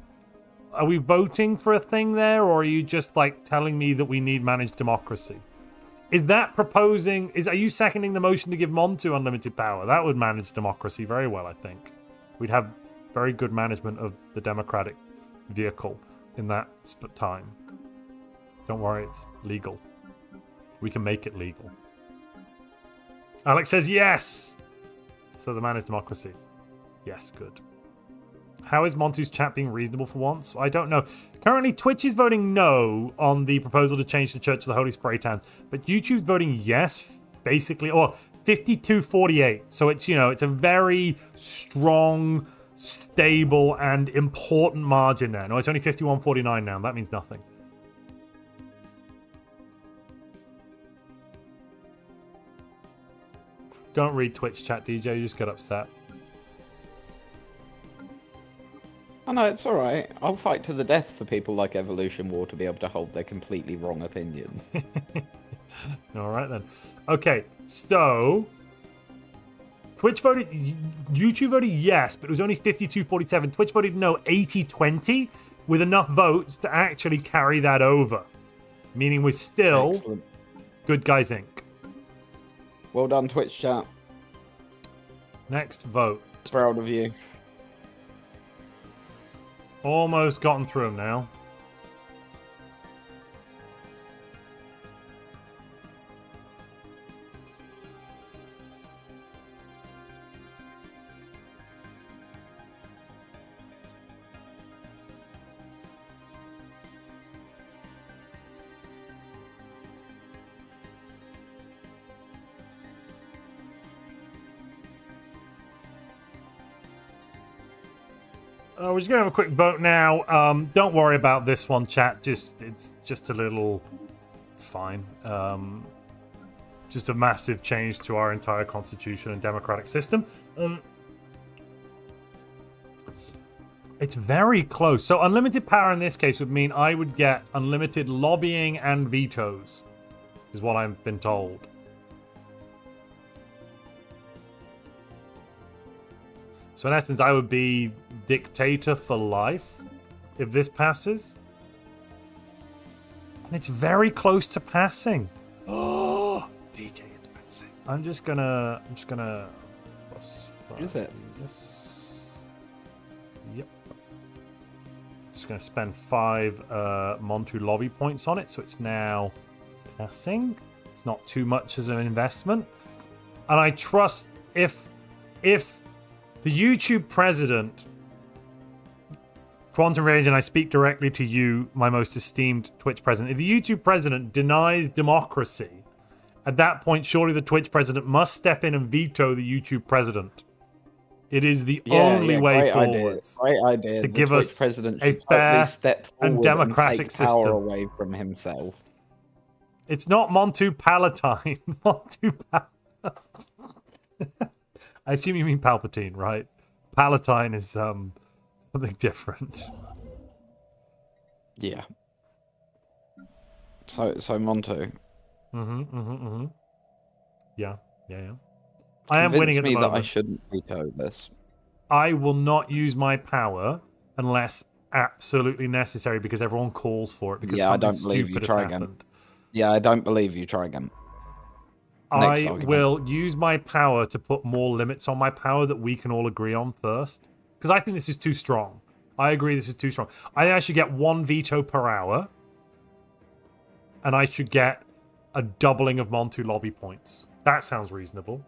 Are we voting for a thing there, or are you just like telling me that we need managed democracy? Is that proposing... Are you seconding the motion to give Montu unlimited power? That would manage democracy very well, I think. We'd have very good management of the democratic vehicle in that time. Don't worry, it's legal. We can make it legal. Alex says yes! So the managed democracy. Yes, good. How is Montu's chat being reasonable for once? I don't know. Currently, Twitch is voting no on the proposal to change the Church of the Holy Spray Tan, but YouTube's voting yes, basically, or 52-48. So it's, you know, it's a very strong, stable, and important margin there. No, it's only 51-49 now. That means nothing. Don't read Twitch chat, DJ. You just get upset. Oh no, it's alright. I'll fight to the death for people like Evolution War to be able to hold their completely wrong opinions. Alright then. Okay, so... Twitch voted... YouTube voted yes, but it was only 52-47. Twitch voted no 80-20, with enough votes to actually carry that over. Meaning we're still... Excellent. Good Guys Inc. Well done, Twitch chat. Next vote. Proud of you. Almost gotten through them now. We're just gonna have a quick vote now. Don't worry about this one, chat. It's just a little. It's fine. Just a massive change to our entire constitution and democratic system. It's very close. So unlimited power in this case would mean I would get unlimited lobbying and vetoes, is what I've been told. So in essence, I would be dictator for life if this passes. And it's very close to passing. Oh, DJ, it's passing. I'm just gonna. Is it? Yep. Just gonna spend 5 Montu lobby points on it, so it's now passing. It's not too much as an investment, and I trust if the YouTube president, Quantum Rage, and I speak directly to you, my most esteemed Twitch president. If the YouTube president denies democracy, at that point, surely the Twitch president must step in and veto the YouTube president. It is the only way forwards. Great idea. To the give Twitch us president a fair step and democratic and take system. power away from himself. It's not Montu Palatine. Montu I assume you mean Palpatine, right? Palatine is something different. Yeah. So Montu. Yeah. I am winning at the moment. That I shouldn't veto this. I will not use my power unless absolutely necessary because everyone calls for it because something stupid has happened. Yeah, I don't believe you. Try again. I will use my power to put more limits on my power that we can all agree on first. Because I think this is too strong. I agree this is too strong. I think I should get 1 veto per hour. And I should get a doubling of Montu lobby points. That sounds reasonable.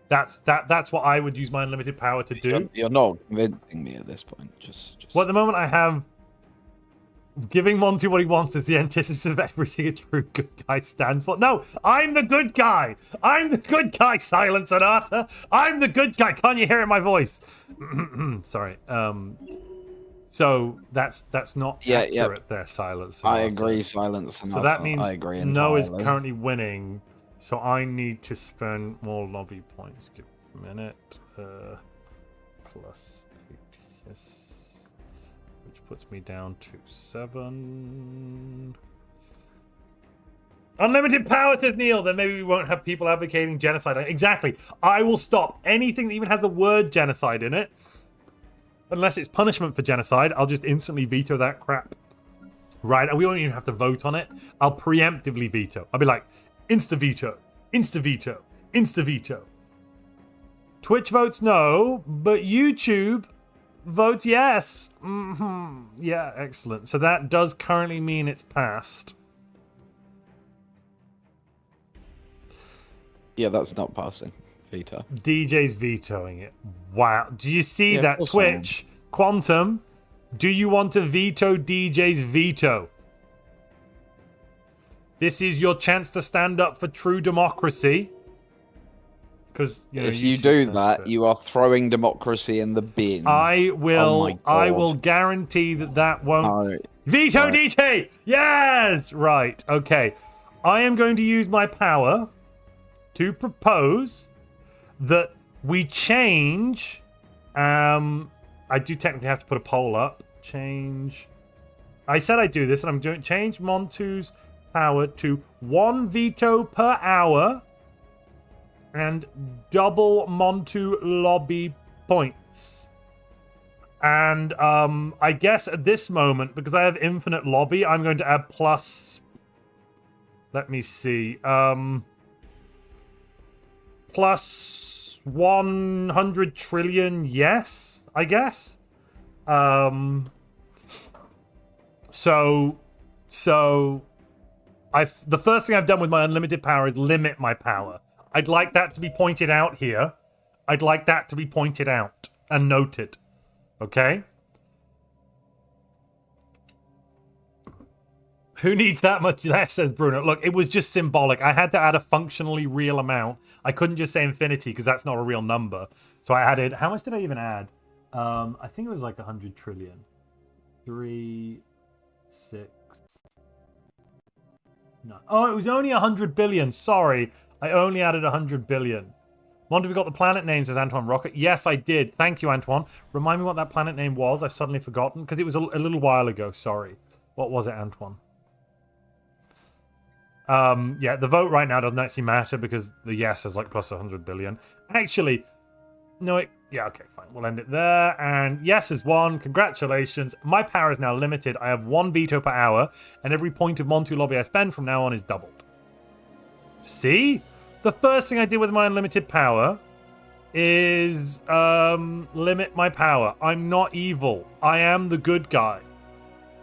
That's what I would use my unlimited power to do. You're not convincing me at this point. Just... Well, at the moment I have Giving Monty what he wants is the antithesis of everything a true good guy stands for. No, I'm the good guy. I'm the good guy, Silent Sonata. I'm the good guy. Can't you hear it in my voice? Sorry. So that's not accurate there, Silent Sonata. I agree, Silent Sonata. So that means I agree No is entirely. currently winning. So I need to spend more lobby points. Give me a minute. Plus 8, yes. Which puts me down to 7. Unlimited power, says Neil. Then maybe we won't have people advocating genocide. Exactly. I will stop anything that even has the word genocide in it. Unless it's punishment for genocide, I'll just instantly veto that crap. Right? And we won't even have to vote on it. I'll preemptively veto. I'll be like, insta-veto, insta-veto, insta-veto. Twitch votes no, but YouTube votes yes. Yeah, excellent. So that does currently mean it's passed. Yeah, that's not passing. Veto. DJ's vetoing it. Wow. Do you see that, of course Twitch? Quantum, do you want to veto DJ's veto? This is your chance to stand up for true democracy. Because if you do that, you are throwing democracy in the bin. I will. Oh I will guarantee that won't. No. Veto Right. DJ. Yes. Right. Okay. I am going to use my power to propose that we change. I do technically have to put a poll up. Change. I said I'd do this, and I'm doing change Montu's power to 1 veto per hour. And double Montu lobby points. And I guess at this moment, because I have infinite lobby, I'm going to add plus... Let me see. Plus 100 trillion yes, I guess. The first thing I've done with my unlimited power is limit my power. I'd like that to be pointed out here. I'd like that to be pointed out and noted. Okay? Who needs that much less, says Bruno. Look, it was just symbolic. I had to add a functionally real amount. I couldn't just say infinity because that's not a real number. So I added... How much did I even add? I think it was like 100 trillion. 3, 6... No. Oh, it was only 100 billion. Sorry. I only added 100 billion. Montu, we got the planet name, says Antoine Rocket. Yes, I did. Thank you, Antoine. Remind me what that planet name was. I've suddenly forgotten because it was a little while ago. Sorry. What was it, Antoine? Yeah, the vote right now doesn't actually matter because the yes is like plus 100 billion. Actually, no, yeah, okay, fine. We'll end it there. And yes is 1. Congratulations. My power is now limited. I have 1 veto per hour, and every point of Montu lobby I spend from now on is doubled. See? The first thing I did with my unlimited power is limit my power. I'm not evil. I am the good guy.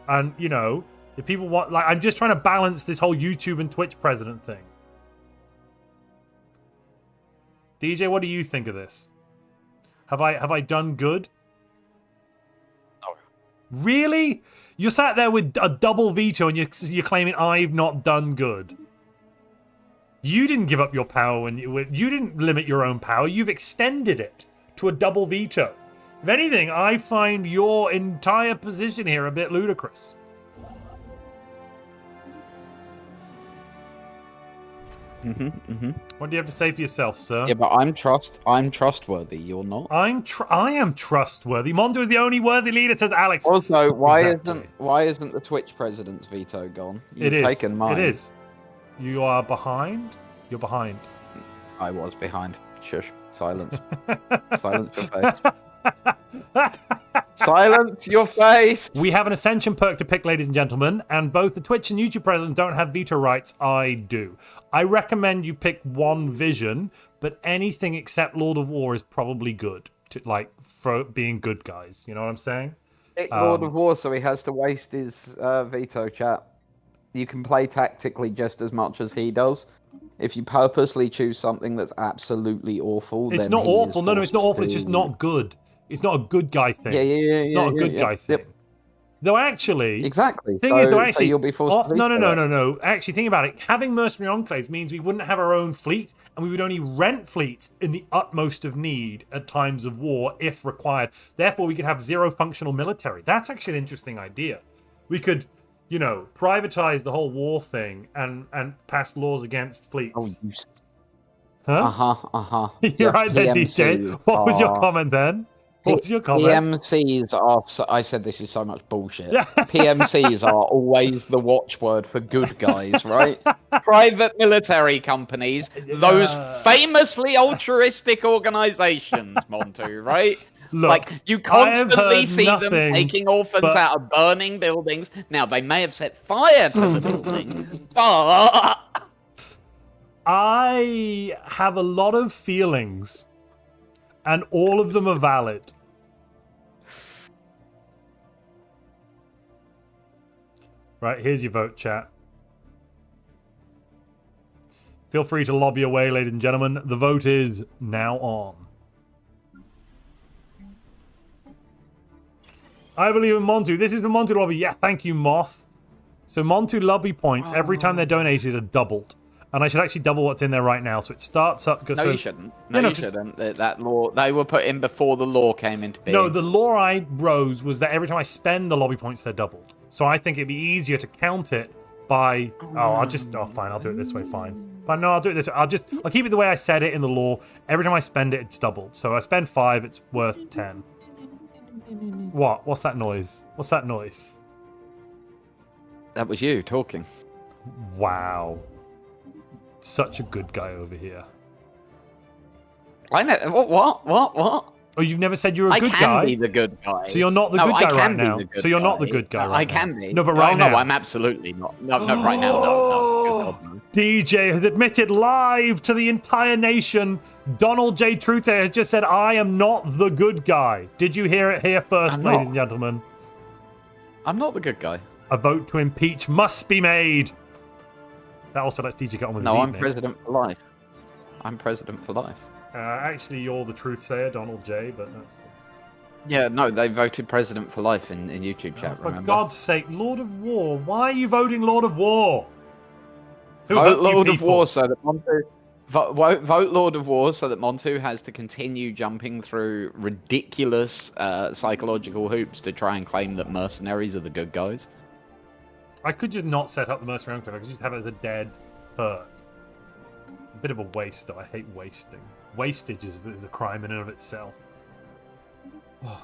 And, you know, if people want... Like, I'm just trying to balance this whole YouTube and Twitch president thing. DJ, what do you think of this? Have I done good? No. Really? You're sat there with a double veto and you're claiming I've not done good. You didn't give up your power when you didn't limit your own power. You've extended it to a double veto. If anything, I find your entire position here a bit ludicrous. What do you have to say for yourself, sir? Yeah, but I'm trustworthy. You're not. I am trustworthy. Montu is the only worthy leader, says Alex. Also, Exactly. why isn't the Twitch president's veto gone? You've It is. taken mine. It is. You are behind. You're behind. I was behind. Shush. Silence. Silence your face. Silence your face! We have an Ascension perk to pick, ladies and gentlemen, and both the Twitch and YouTube presidents don't have veto rights. I do. I recommend you pick one vision, but anything except Lord of War is probably good. For being good guys. You know what I'm saying? Pick Lord of War, so he has to waste his veto, chat. You can play tactically just as much as he does. If you purposely choose something that's absolutely awful, It's then not he is awful. No, it's not forced awful. It's just to- not good. It's not a good guy thing. Yeah. It's not a good guy thing. Yep. Though actually, Exactly. thing is, though, So actually, you'll be forced to no, no, veto no, it. no, no. Actually, think about it. Having mercenary enclaves means we wouldn't have our own fleet, and we would only rent fleets in the utmost of need at times of war, if required. Therefore, we could have zero functional military. That's actually an interesting idea. We could, you know, privatize the whole war thing and pass laws against fleets. Oh, you... Huh? You're You're right there, DJ. What was your comment then? What's your comment? PMCs are... I said this is so much bullshit. Yeah. PMCs are always the watchword for good guys, right? Private military companies, those famously altruistic organizations, Montu, right? Look, like, you I have constantly heard see them nothing taking orphans but- out of burning buildings. Now, they may have set fire to the building, but... I have a lot of feelings, and all of them are valid. Right, here's your vote, chat. Feel free to lobby away, ladies and gentlemen. The vote is now on. I believe in Montu. This is the Montu lobby. Yeah, thank you, Moth. So Montu lobby points, every time they're donated, are doubled. And I should actually double what's in there right now. So it starts up... No, so, you shouldn't. No, you just- shouldn't. That law, they were put in before the law came into being. No, the law I rose was that every time I spend the lobby points, they're doubled. So I think it'd be easier to count it by... Oh, fine, I'll do it this way, fine. But no, I'll do it this way. I'll keep it the way I said it in the law. Every time I spend it, it's doubled. So I spend 5, it's worth 10. What? What's that noise? What's that noise? That was you talking. Wow. Such a good guy over here. I know. What? Oh, you've never said you're a good I guy? can be the good guy. So you're not the good guy right now. So you're not the good guy right now. I can be. No, but right now. No, I'm absolutely not. No, right now, no. Good God, no. DJ has admitted live to the entire nation. Donald J. Trute has just said, I am not the good guy. Did you hear it here first, I'm ladies not. and gentlemen? I'm not the good guy. A vote to impeach must be made. That also lets DJ get on with his No, I'm evening. president for life. I'm president for life. Actually, you're the truth sayer, Donald J., but that's... Yeah, no, they voted president for life in YouTube chat, For remember? God's sake, Lord of War. Why are you voting Lord of War? Who Vote hurt you Lord of people? War so that Montu... Vote Lord of War so that Montu has to continue jumping through ridiculous psychological hoops to try and claim that mercenaries are the good guys. I could just not set up the Mercenary Enclave. I could just have it as a dead perk. A bit of a waste, though. I hate wasting. Wastage is a crime in and of itself. Oh.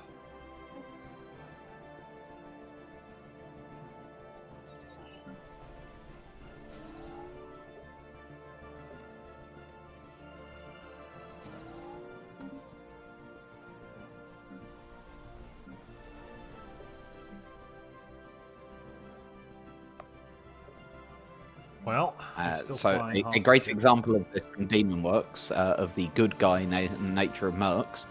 Well, I'm still So flying a half great ship. example of this from Demon Works, of the good guy nature of mercs.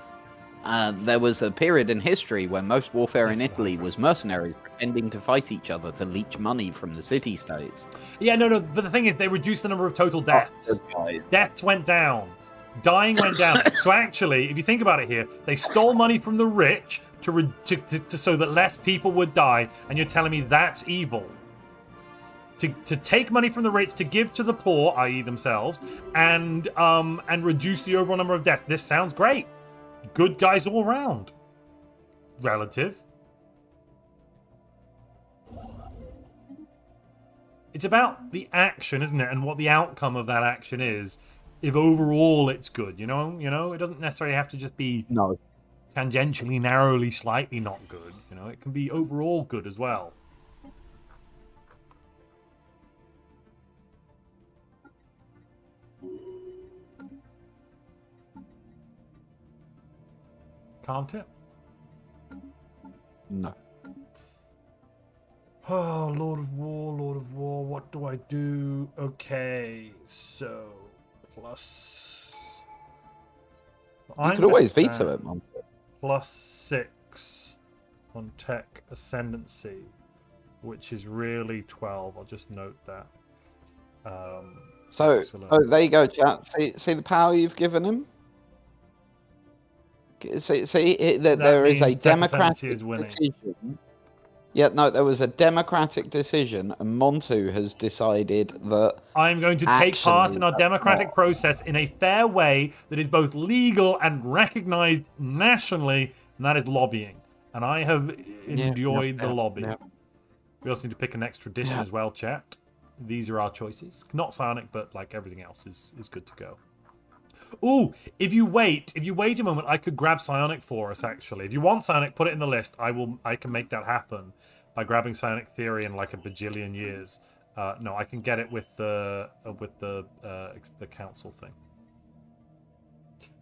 There was a period in history when most warfare in Yes, Italy was mercenaries pretending to fight each other to leech money from the city-states. Yeah, no, but the thing is, they reduced the number of total deaths. Good guys. Deaths went down. Dying went down. So actually, if you think about it here, they stole money from the rich to so that less people would die, and you're telling me that's evil. To take money from the rich to give to the poor, i.e. themselves, and reduce the overall number of deaths. This sounds great. Good guys all round. Relative. It's about the action, isn't it? And what the outcome of that action is. If overall it's good, you know, it doesn't necessarily have to just be No. tangentially, narrowly, slightly not good. You know, it can be overall good as well. Can't it? No. Oh, Lord of War, what do I do? Okay, so plus... You could always veto it, man. Plus 6 on tech ascendancy, which is really 12. I'll just note that. So excellent. there you go, chat. See the power you've given him? There is a means tech democratic ascendancy is winning. decision. Yeah, no, there was a democratic decision, and Montu has decided that I'm going to take part in our that's democratic not- process in a fair way that is both legal and recognized nationally, and that is lobbying. And I have enjoyed the lobby. yeah. We also need to pick a next tradition as well, chat. These are our choices. Not psionic, but like everything else is good to go. Ooh, if you wait a moment, I could grab psionic for us, actually. If you want psionic, put it in the list. I can make that happen by grabbing psionic theory in like a bajillion years. No, I can get it with the council thing.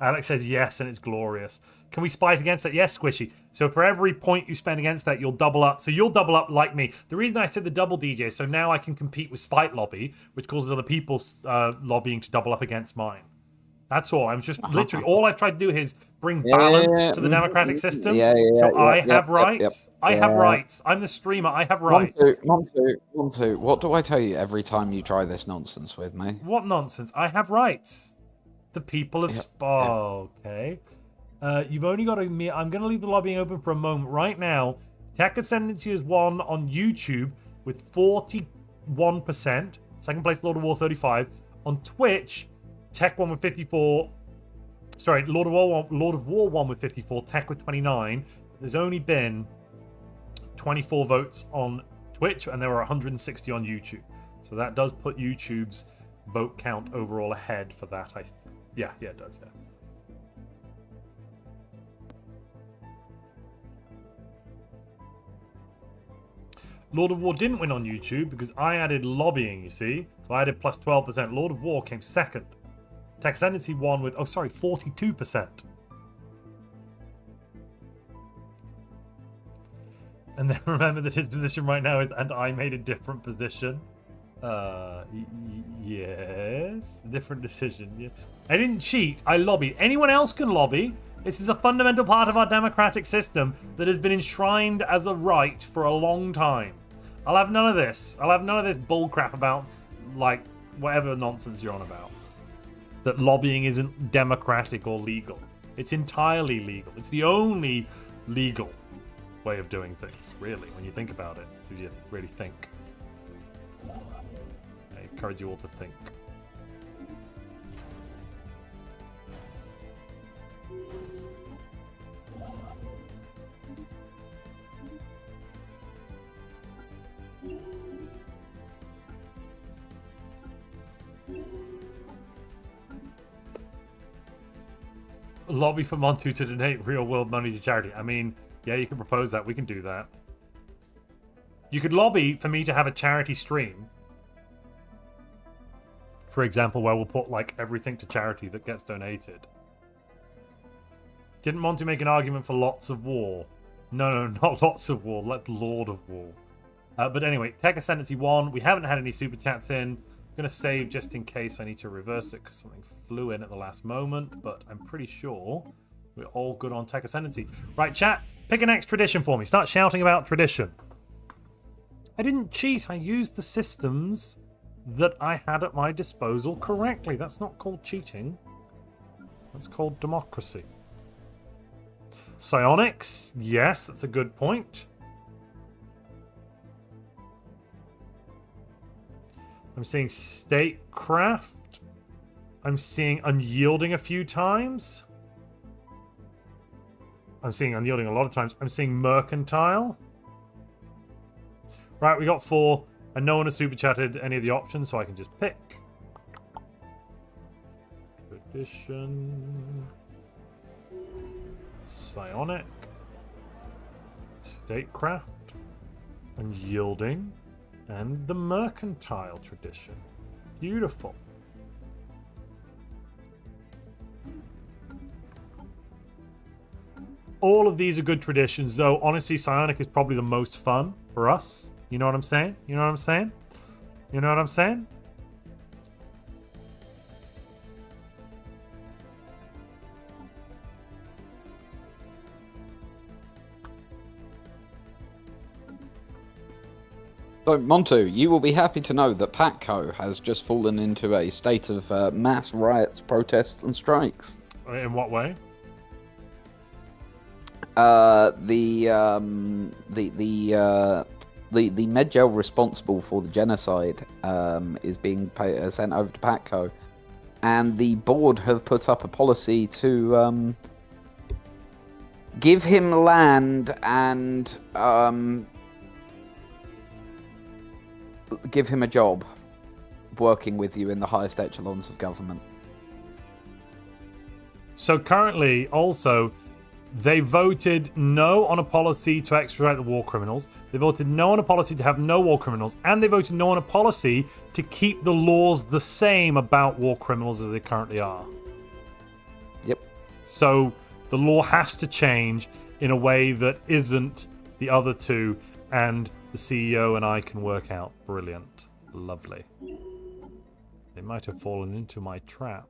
Alex says yes, and it's glorious. Can we spite against that? Yes, Squishy. So for every point you spend against that, you'll double up. So you'll double up like me. The reason I said the double DJ, so now I can compete with Spite Lobby, which causes other people's lobbying to double up against mine. That's all. I'm just literally, all I've tried to do is bring balance to the democratic system. So I have rights. I have rights. I'm the streamer. I have rights. Montu, what do I tell you every time you try this nonsense with me? What nonsense? I have rights. The people of Spa. Okay. You've only got I'm going to leave the lobbying open for a moment. Right now, Tech Ascendancy is one on YouTube with 41%. Second place, Lord of War 35. On Twitch, Tech one with 54. Sorry, Lord of War 1 with 54. Tech with 29. There's only been 24 votes on Twitch, and there were 160 on YouTube. So that does put YouTube's vote count overall ahead for that. Yeah, it does. Yeah. Lord of War didn't win on YouTube because I added lobbying, you see. So I added plus 12%. Lord of War came second. Tech Ascendancy won with, 42%. And then remember that his position right now is, and I made a different position. Yes. Different decision. Yeah. I didn't cheat. I lobbied. Anyone else can lobby. This is a fundamental part of our democratic system that has been enshrined as a right for a long time. I'll have none of this. I'll have none of this bullcrap about, like, whatever nonsense you're on about. That lobbying isn't democratic or legal. It's entirely legal. It's the only legal way of doing things, really, when you think about it. If you really think. I encourage you all to think. Lobby for Montu to donate real world money to charity. I mean, yeah, you can propose that. We can do that. You could lobby for me to have a charity stream. For example, where we'll put, like, everything to charity that gets donated. Didn't Montu make an argument for lots of war? No, not lots of war. That's Lord of War. But anyway, Tech Ascendancy 1. We haven't had any super chats in. I'm going to save just in case I need to reverse it because something flew in at the last moment. But I'm pretty sure we're all good on Tech Ascendancy. Right, chat. Pick a next tradition for me. Start shouting about tradition. I didn't cheat. I used the systems that I had at my disposal correctly. That's not called cheating. That's called democracy. Psionics. Yes, that's a good point. I'm seeing statecraft. I'm seeing unyielding a few times. I'm seeing unyielding a lot of times. I'm seeing mercantile. Right, we got 4. And no one has super chatted any of the options, so I can just pick. Tradition. Psionic. Statecraft. Unyielding. And the mercantile tradition. Beautiful. All of these are good traditions, though honestly, Psionic is probably the most fun for us. You know what I'm saying? You know what I'm saying? You know what I'm saying? So, Montu, you will be happy to know that Patco has just fallen into a state of mass riots, protests, and strikes. In what way? The medgel responsible for the genocide is being sent over to Patco, and the board have put up a policy to give him land and give him a job working with you in the highest echelons of government. So currently, also, they voted no on a policy to extradite the war criminals. They voted no on a policy to have no war criminals. And they voted no on a policy to keep the laws the same about war criminals as they currently are. Yep. So the law has to change in a way that isn't the other two, and the CEO and I can work out. Brilliant. Lovely. They might have fallen into my trap.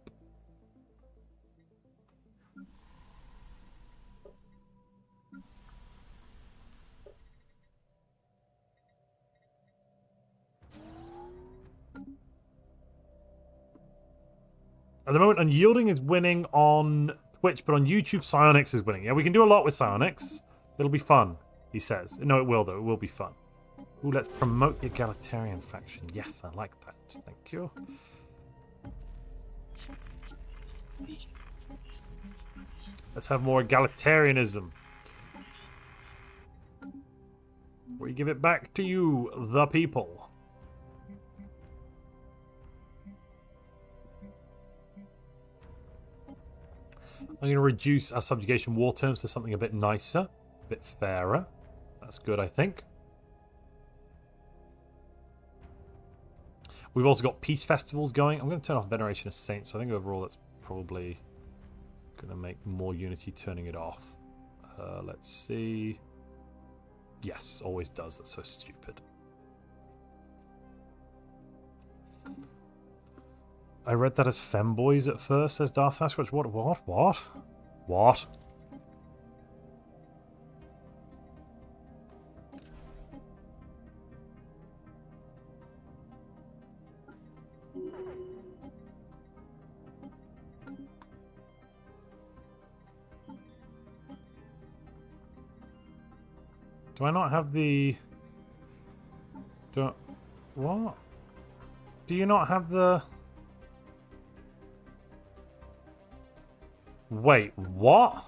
At the moment, Unyielding is winning on Twitch, but on YouTube, Psionics is winning. Yeah, we can do a lot with Psionics. It'll be fun, he says. No, it will, though. It will be fun. Ooh, let's promote the egalitarian faction. Yes, I like that. Thank you. Let's have more egalitarianism. We give it back to you, the people. I'm going to reduce our subjugation war terms to something a bit nicer, a bit fairer. That's good, I think. We've also got peace festivals going. I'm going to turn off Veneration of Saints. So I think overall that's probably going to make more unity turning it off. Let's see. Yes, always does. That's so stupid. I read that as femboys at first, says Darth Sasquatch. What? Do I not have the... What? Do you not have the... Wait, what?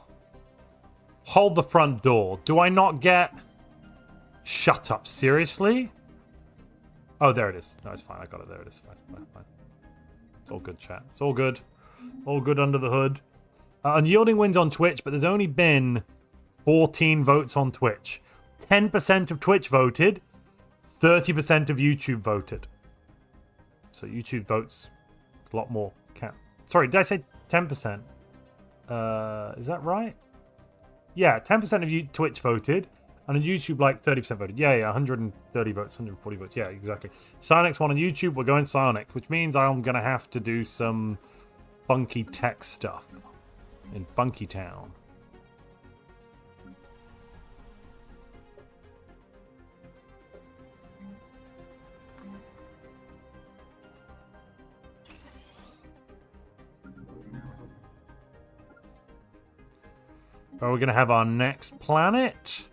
Hold the front door. Do I not get... Shut up, seriously? Oh, there it is. No, it's fine. I got it. There it is. Fine. It's all good, chat. It's all good. All good under the hood. Unyielding wins on Twitch, but there's only been 14 votes on Twitch. 10% of Twitch voted. 30% of YouTube voted. So YouTube votes a lot more. Sorry, did I say 10%? Is that right? Yeah, 10% of Twitch voted, and on YouTube, like 30% voted. Yeah, 130 votes, 140 votes. Yeah, exactly. Psionics won on YouTube. We're going Psionics, which means I'm gonna have to do some funky tech stuff in Funky Town. Are we going to have our next planet?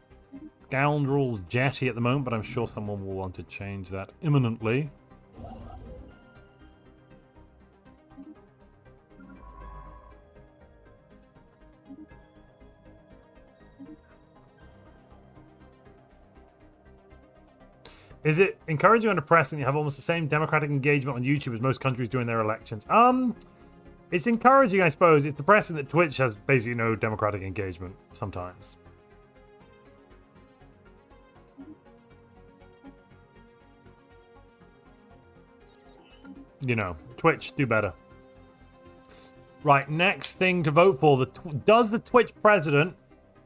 Scoundrel Jetty at the moment, but I'm sure someone will want to change that imminently. Is it encouraging or depressing you have almost the same democratic engagement on YouTube as most countries during their elections? It's encouraging, I suppose. It's depressing that Twitch has basically no democratic engagement sometimes. You know, Twitch, do better. Right, next thing to vote for. Does the Twitch president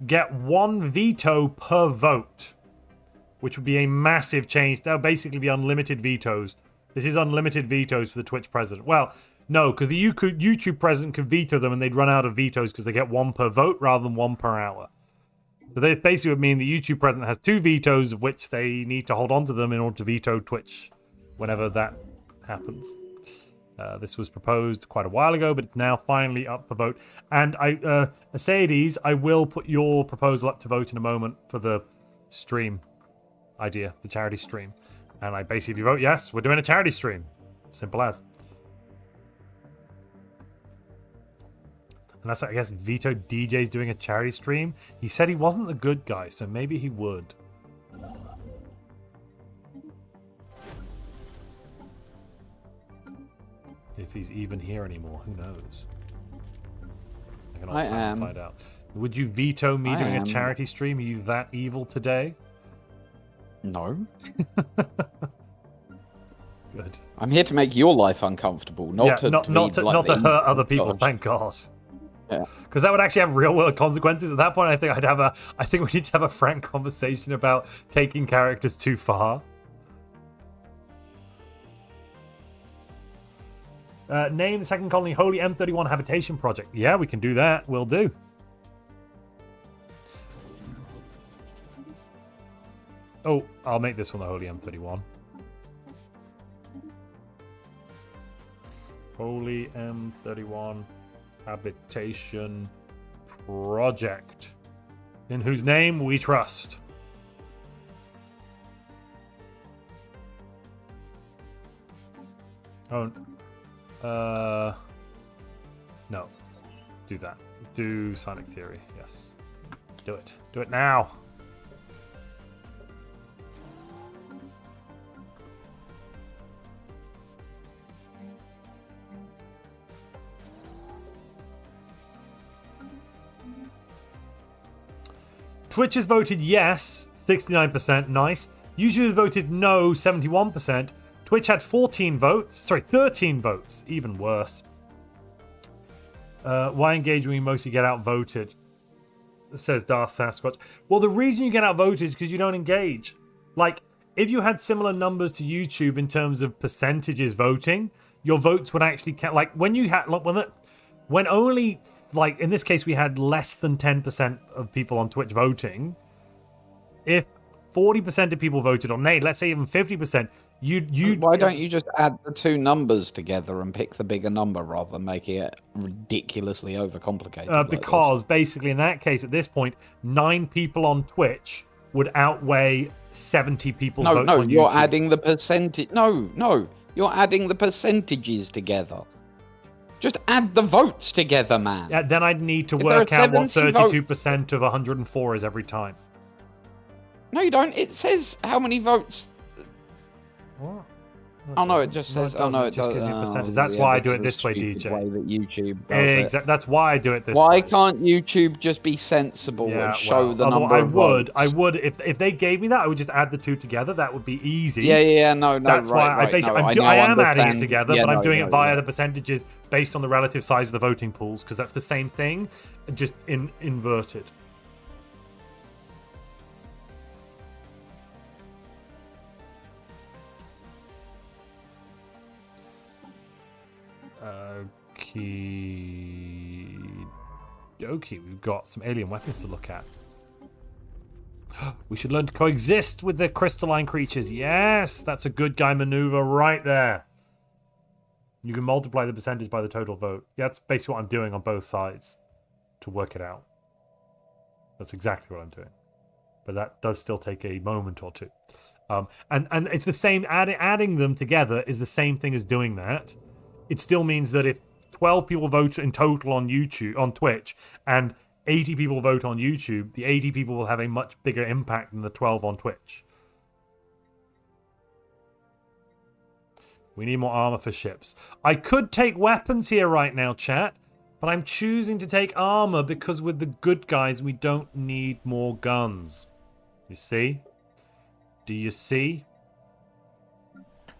get one veto per vote? Which would be a massive change. That would basically be unlimited vetoes. This is unlimited vetoes for the Twitch president. Well... No, because the YouTube president could veto them and they'd run out of vetoes because they get one per vote rather than one per hour. So this basically would mean the YouTube president has 2 vetoes, of which they need to hold on to them in order to veto Twitch whenever that happens. This was proposed quite a while ago, but it's now finally up for vote. And Mercedes, I will put your proposal up to vote in a moment for the stream idea, the charity stream. And I basically, if you vote yes, we're doing a charity stream. Simple as. Unless, I guess, Vito DJ's doing a charity stream. He said he wasn't the good guy, so maybe he would. If he's even here anymore, who knows? I can find out. Would you veto me doing a charity stream? Are you that evil today? No. Good. I'm here to make your life uncomfortable, not to hurt other people. Gosh. Thank God. Yeah. Because that would actually have real world consequences. At that point, I think we need to have a frank conversation about taking characters too far. Name the second colony Holy M31 Habitation Project. Yeah, we can do that. We'll do. Oh, I'll make this one the Holy M31. Holy M31 Habitation Project. In whose name we trust. Oh, no. Do that. Do Sonic Theory, yes. Do it. Do it now. Twitch has voted yes, 69%, nice. YouTube has voted no, 71%. Twitch had 13 votes, even worse. Why engage when you mostly get outvoted? Says Darth Sasquatch. Well, the reason you get outvoted is because you don't engage. Like, if you had similar numbers to YouTube in terms of percentages voting, your votes would actually count. Like, when you had, when only, like, in this case, we had less than 10% of people on Twitch voting. If 40% of people voted on Nate, let's say even 50%, Why don't you just add the two numbers together and pick the bigger number rather than making it ridiculously overcomplicated? Because basically, in that case, at this point, 9 people on Twitch would outweigh 70 people's votes on YouTube. You're adding the percentage. No, you're adding the percentages together. Just add the votes together, man. Yeah, then I'd need to work out what 32% of 104 is every time. No, you don't. It says how many votes. What? Oh no, it just says. Oh no, it just gives me a percentage. That's why I do it this way, DJ. Way that YouTube does exactly. That's why I do it this way. Why can't YouTube just be sensible and show the number of votes? I would. If they gave me that, I would just add the two together. That would be easy. Yeah. No. That's why I am adding it together, but I'm doing it via the percentages based on the relative size of the voting pools, because that's the same thing, just inverted. Okay, we've got some alien weapons to look at. We should learn to coexist with the crystalline creatures. Yes, that's a good guy maneuver right there. You can multiply the percentage by the total vote. Yeah, that's basically what I'm doing on both sides to work it out. That's exactly what I'm doing. But that does still take a moment or two. And it's the same, adding them together is the same thing as doing that. It still means that if 12 people vote in total on Twitch, and 80 people vote on YouTube, the 80 people will have a much bigger impact than the 12 on Twitch. We need more armor for ships. I could take weapons here right now, chat, but I'm choosing to take armor because with the good guys, we don't need more guns. You see? Do you see?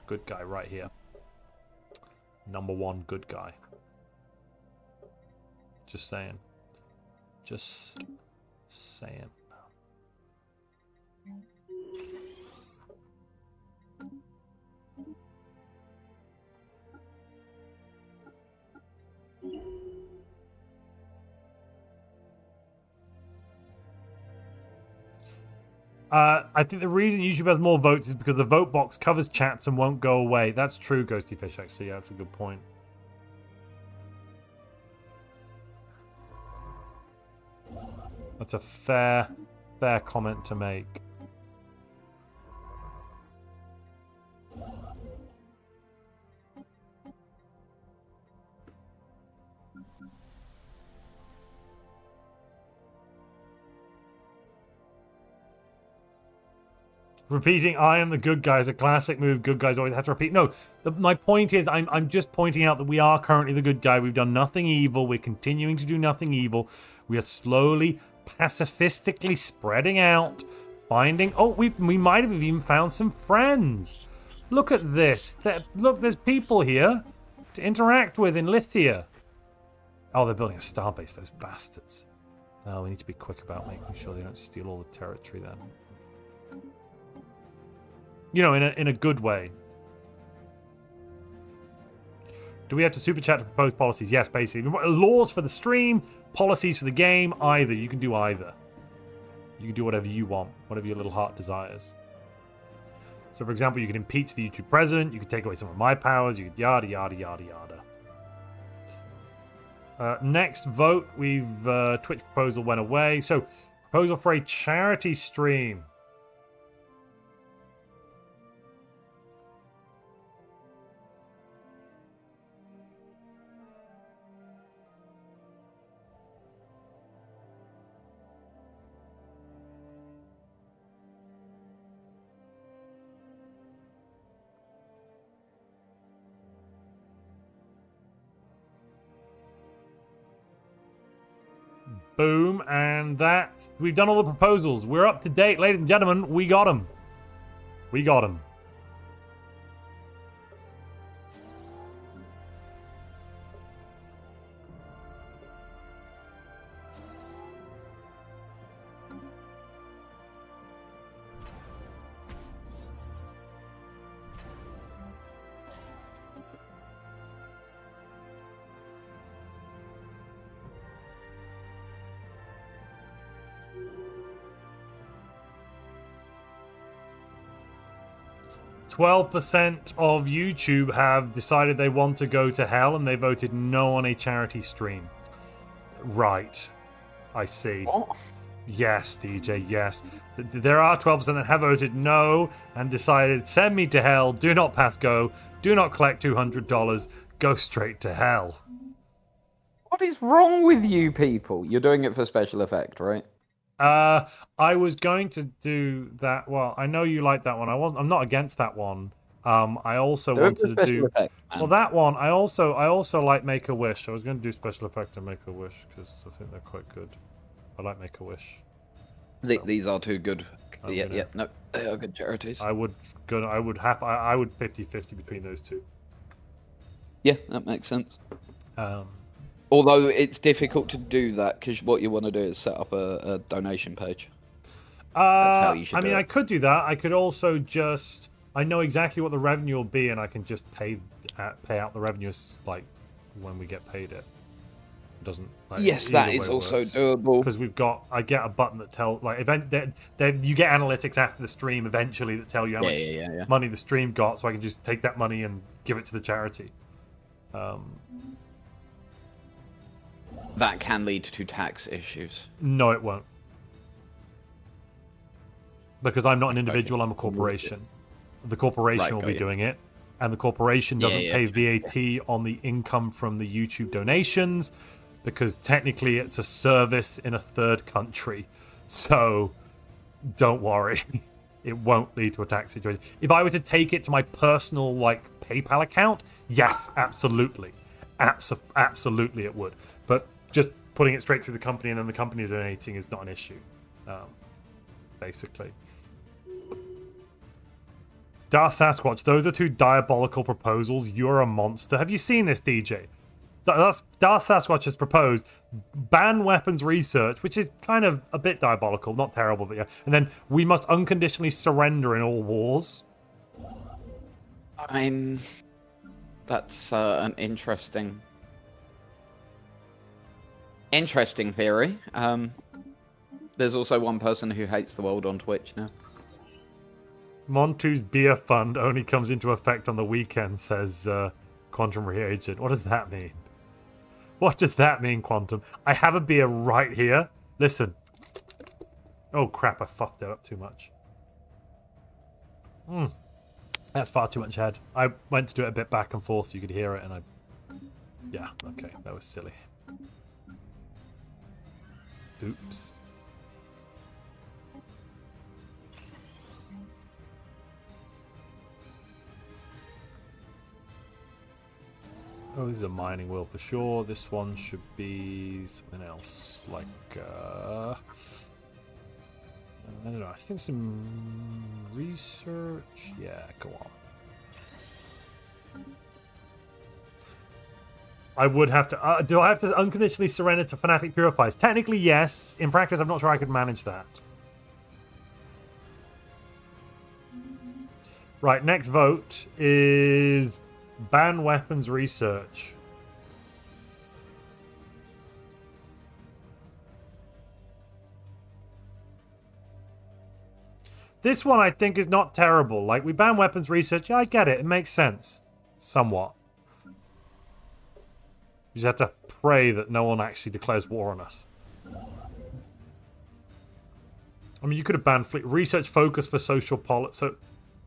Good guy right here. Number one good guy. Just saying. Just saying. I think the reason YouTube has more votes is because the vote box covers chats and won't go away. That's true, Ghosty Fish, actually. Yeah, that's a good point. That's a fair comment to make. Repeating "I am the good guy" is a classic move. Good guys always have to repeat. No, my point is I'm just pointing out that we are currently the good guy. We've done nothing evil. We're continuing to do nothing evil. We are slowly, pacifistically spreading out, finding... Oh, we might have even found some friends. Look at this. Look, there's people here to interact with in Lithia. Oh, they're building a starbase, those bastards. Oh, we need to be quick about making sure they don't steal all the territory then. You know, in a good way. Do we have to super chat to propose policies? Yes, basically. Laws for the stream, policies for the game, either. You can do either. You can do whatever you want, whatever your little heart desires. So, for example, you can impeach the YouTube president, you can take away some of my powers, you could yada, yada, yada, yada. Next vote, Twitch proposal went away. So, proposal for a charity stream. 'Boom, and we've done all the proposals. We're up to date, ladies and gentlemen. We got them. We got them. %of YouTube have decided they want to go to hell, and they voted no on a charity stream. Right. I see. What? Yes, DJ, yes. There are 12% that have voted no and decided, send me to hell, do not pass go, do not collect $200, go straight to hell. What is wrong with you people? You're doing it for special effect, right? I was going to do that. Well, I know you like that one. I'm not against that one. I also wanted to do effect, well that one. I also like Make a Wish. I was going to do special effect and Make a Wish because I think they're quite good. I like Make a Wish. So, these are two good. Yeah, gonna, yeah, no, they are good charities. I would 50-50 between those two. Yeah, that makes sense. Although it's difficult to do that because what you want to do is set up a donation page. That's how you should do it. I could do that. I could also just... I know exactly what the revenue will be, and I can just pay out the revenues like when we get paid it. It doesn't. Like, yes, that is also doable. Because I get a button that tells you get analytics after the stream eventually that tell you how much money the stream got, so I can just take that money and give it to the charity. That can lead to tax issues. No, it won't. Because I'm not an individual, I'm a corporation. The corporation will be doing it, and the corporation doesn't pay VAT on the income from the YouTube donations, because technically it's a service in a third country. So, don't worry. It won't lead to a tax situation. If I were to take it to my personal, PayPal account, yes, absolutely. Absolutely it would. But just putting it straight through the company and then the company donating is not an issue, basically. Darth Sasquatch, those are two diabolical proposals. You're a monster. Have you seen this, DJ? Darth Sasquatch has proposed ban weapons research, which is kind of a bit diabolical, not terrible, but yeah. And then we must unconditionally surrender in all wars. I mean, that's an interesting theory. There's also one person who hates the world on Twitch now. Montu's beer fund only comes into effect on the weekend, says Quantum Reagent. What does that mean? What does that mean, Quantum? I have a beer right here. Listen. Oh, crap. I fucked it up too much. That's far too much head. I went to do it a bit back and forth so you could hear it, and I... Yeah, okay. That was silly. Oops. Oh, this is a mining wheel for sure. This one should be something else, like, I don't know, I think some research. Yeah, go on. I would have to, do I have to unconditionally surrender to Fanatic Purifiers? Technically, yes. In practice, I'm not sure I could manage that. Right, next vote is... ban weapons research. This one I think is not terrible. Like, we ban weapons research. Yeah, I get it. It makes sense. Somewhat. You just have to pray that no one actually declares war on us. I mean, you could have banned fleet. Research focus for social politics. So,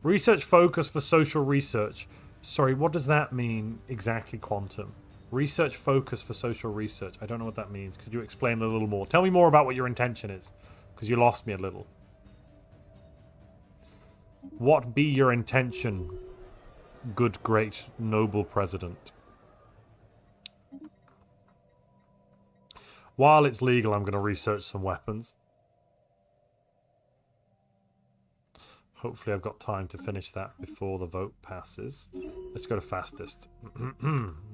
research focus for social research. Sorry, what does that mean exactly, Quantum? Research focus for social research. I don't know what that means. Could you explain a little more? Tell me more about what your intention is, because you lost me a little. What be your intention, good, great, noble president? While it's legal, I'm going to research some weapons. Hopefully I've got time to finish that before the vote passes. Let's go to fastest.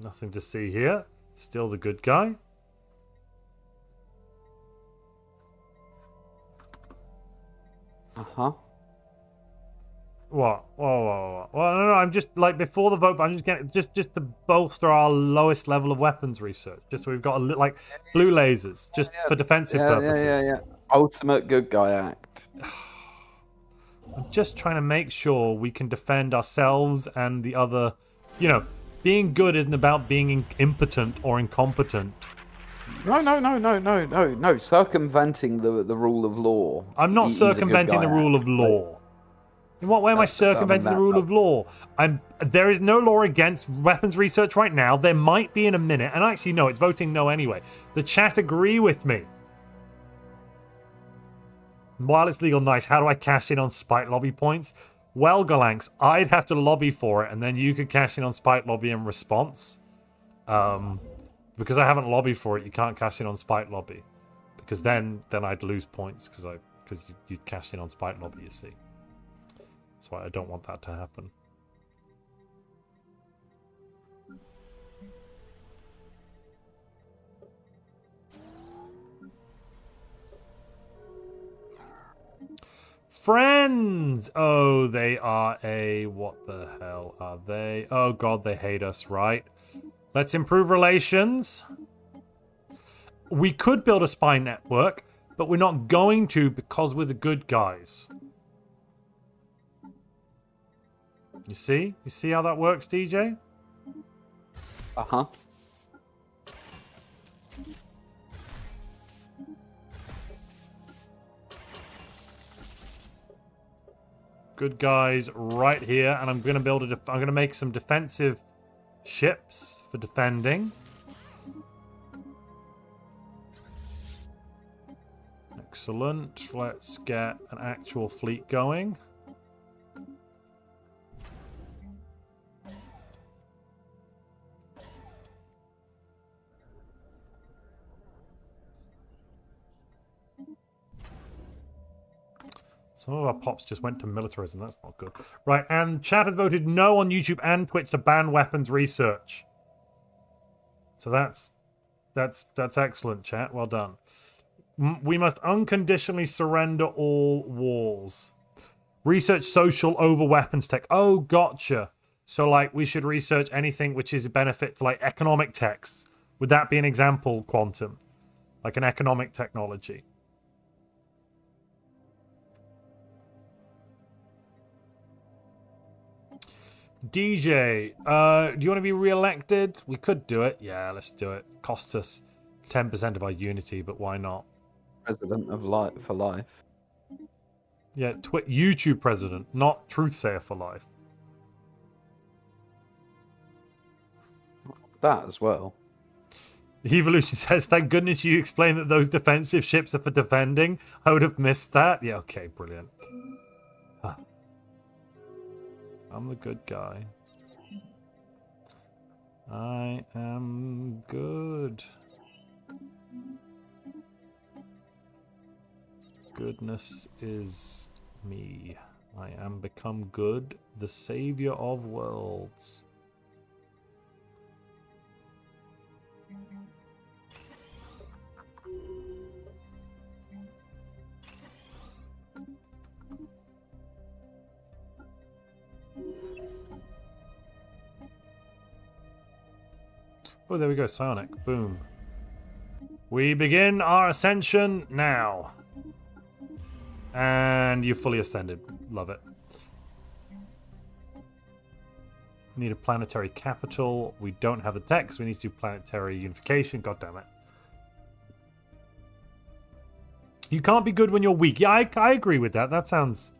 Nothing to see here. Still the good guy. Uh-huh. What? Whoa. Well, no, I'm just, like, before the vote, I'm just getting, just to bolster our lowest level of weapons research. Just so we've got, like, blue lasers, just for defensive purposes. Yeah. Ultimate good guy act. I'm just trying to make sure we can defend ourselves and the other... You know, being good isn't about being impotent or incompetent. No. Circumventing the rule of law. I'm not circumventing the rule of law. In what way am I circumventing the rule of law? There is no law against weapons research right now. There might be in a minute. And actually, no, it's voting no anyway. The chat agree with me. While it's legal, nice. How do I cash in on Spite Lobby points? Well, Galanx, I'd have to lobby for it, and then you could cash in on Spite Lobby in response. Because I haven't lobbied for it, you can't cash in on Spite Lobby. Because then I'd lose points, because you'd cash in on Spite Lobby, you see. That's why I don't want that to happen. Friends! Oh, they are a... What the hell are they? Oh, God, they hate us, right? Let's improve relations. We could build a spy network, but we're not going to because we're the good guys. You see? You see how that works, DJ? Uh-huh. Good guys right here, and I'm going to build I'm going to make some defensive ships for defending. Excellent. Let's get an actual fleet going. Some of our pops just went to militarism. That's not good. Right, and chat has voted no on YouTube and Twitch to ban weapons research. So that's excellent, chat. Well done. We must unconditionally surrender all wars. Research social over weapons tech. Oh, gotcha. So, like, we should research anything which is a benefit to, like, economic techs. Would that be an example, Quantum? Like an economic technology? DJ, do you want to be re-elected? We could do it. Yeah, let's do it. Costs us 10% of our unity, but why not? President of life for life. Yeah, YouTube president, not truthsayer for life. That as well. Evolution says, thank goodness you explained that those defensive ships are for defending. I would have missed that. Yeah, okay, brilliant. Huh. I'm the good guy. I am good. Goodness is me. I am become good, the savior of worlds. Oh, there we go, Psionic. Boom. We begin our ascension now. And you're fully ascended. Love it. Need a planetary capital. We don't have the text. We need to do planetary unification. God damn it. You can't be good when you're weak. Yeah, I agree with that. That sounds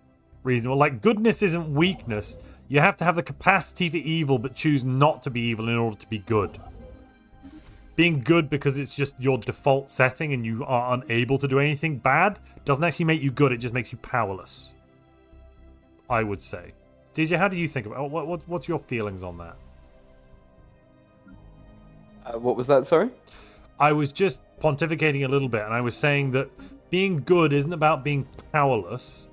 reasonable. Like, goodness isn't weakness. You have to have the capacity for evil, but choose not to be evil in order to be good. Being good because it's just your default setting and you are unable to do anything bad doesn't actually make you good. It just makes you powerless. I would say. DJ, how do you think about it? What's your feelings on that? What was that, sorry? I was just pontificating a little bit, and I was saying that being good isn't about being powerless.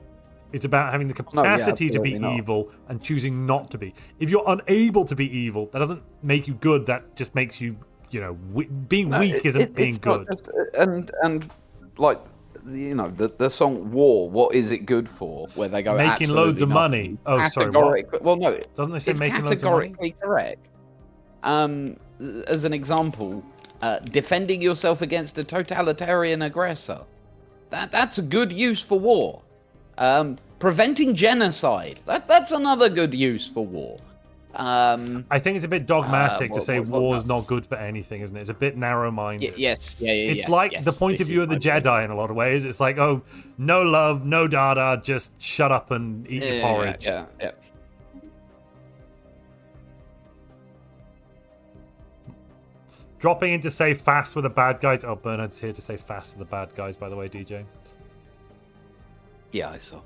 It's about having the capacity to be evil and choosing not to be. If you're unable to be evil, that doesn't make you good. That just makes you, you know, being weak isn't being good. Just, and like, you know, the song "War." What is it good for? Where they go making loads of money. Oh, sorry. What? Well, no. Doesn't it say making loads of money? Categorically correct. As an example, defending yourself against a totalitarian aggressor. That's a good use for war. Preventing genocide. That's another good use for war. I think it's a bit dogmatic to say war's not good for anything, isn't it? It's a bit narrow-minded. Yes, It's like the point of view of the Jedi in a lot of ways. It's like, oh, no love, no dada, just shut up and eat your porridge. Yeah. Dropping in to say fast with the bad guys. Oh, Bernard's here to say fast with the bad guys, by the way, DJ. Yeah, I saw.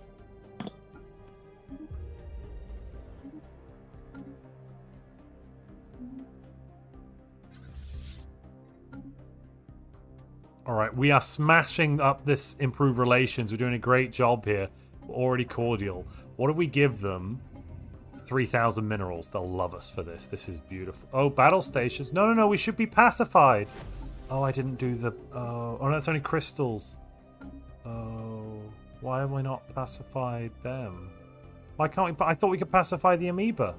All right, we are smashing up this improved relations. We're doing a great job here. We're already cordial. What if we give them 3,000 minerals? They'll love us for this. This is beautiful. Oh, battle stations. No. We should be pacified. Oh, I didn't do the... Oh, no, that's only crystals. Oh, why have I not pacified them? Why can't we... I thought we could pacify the amoeba.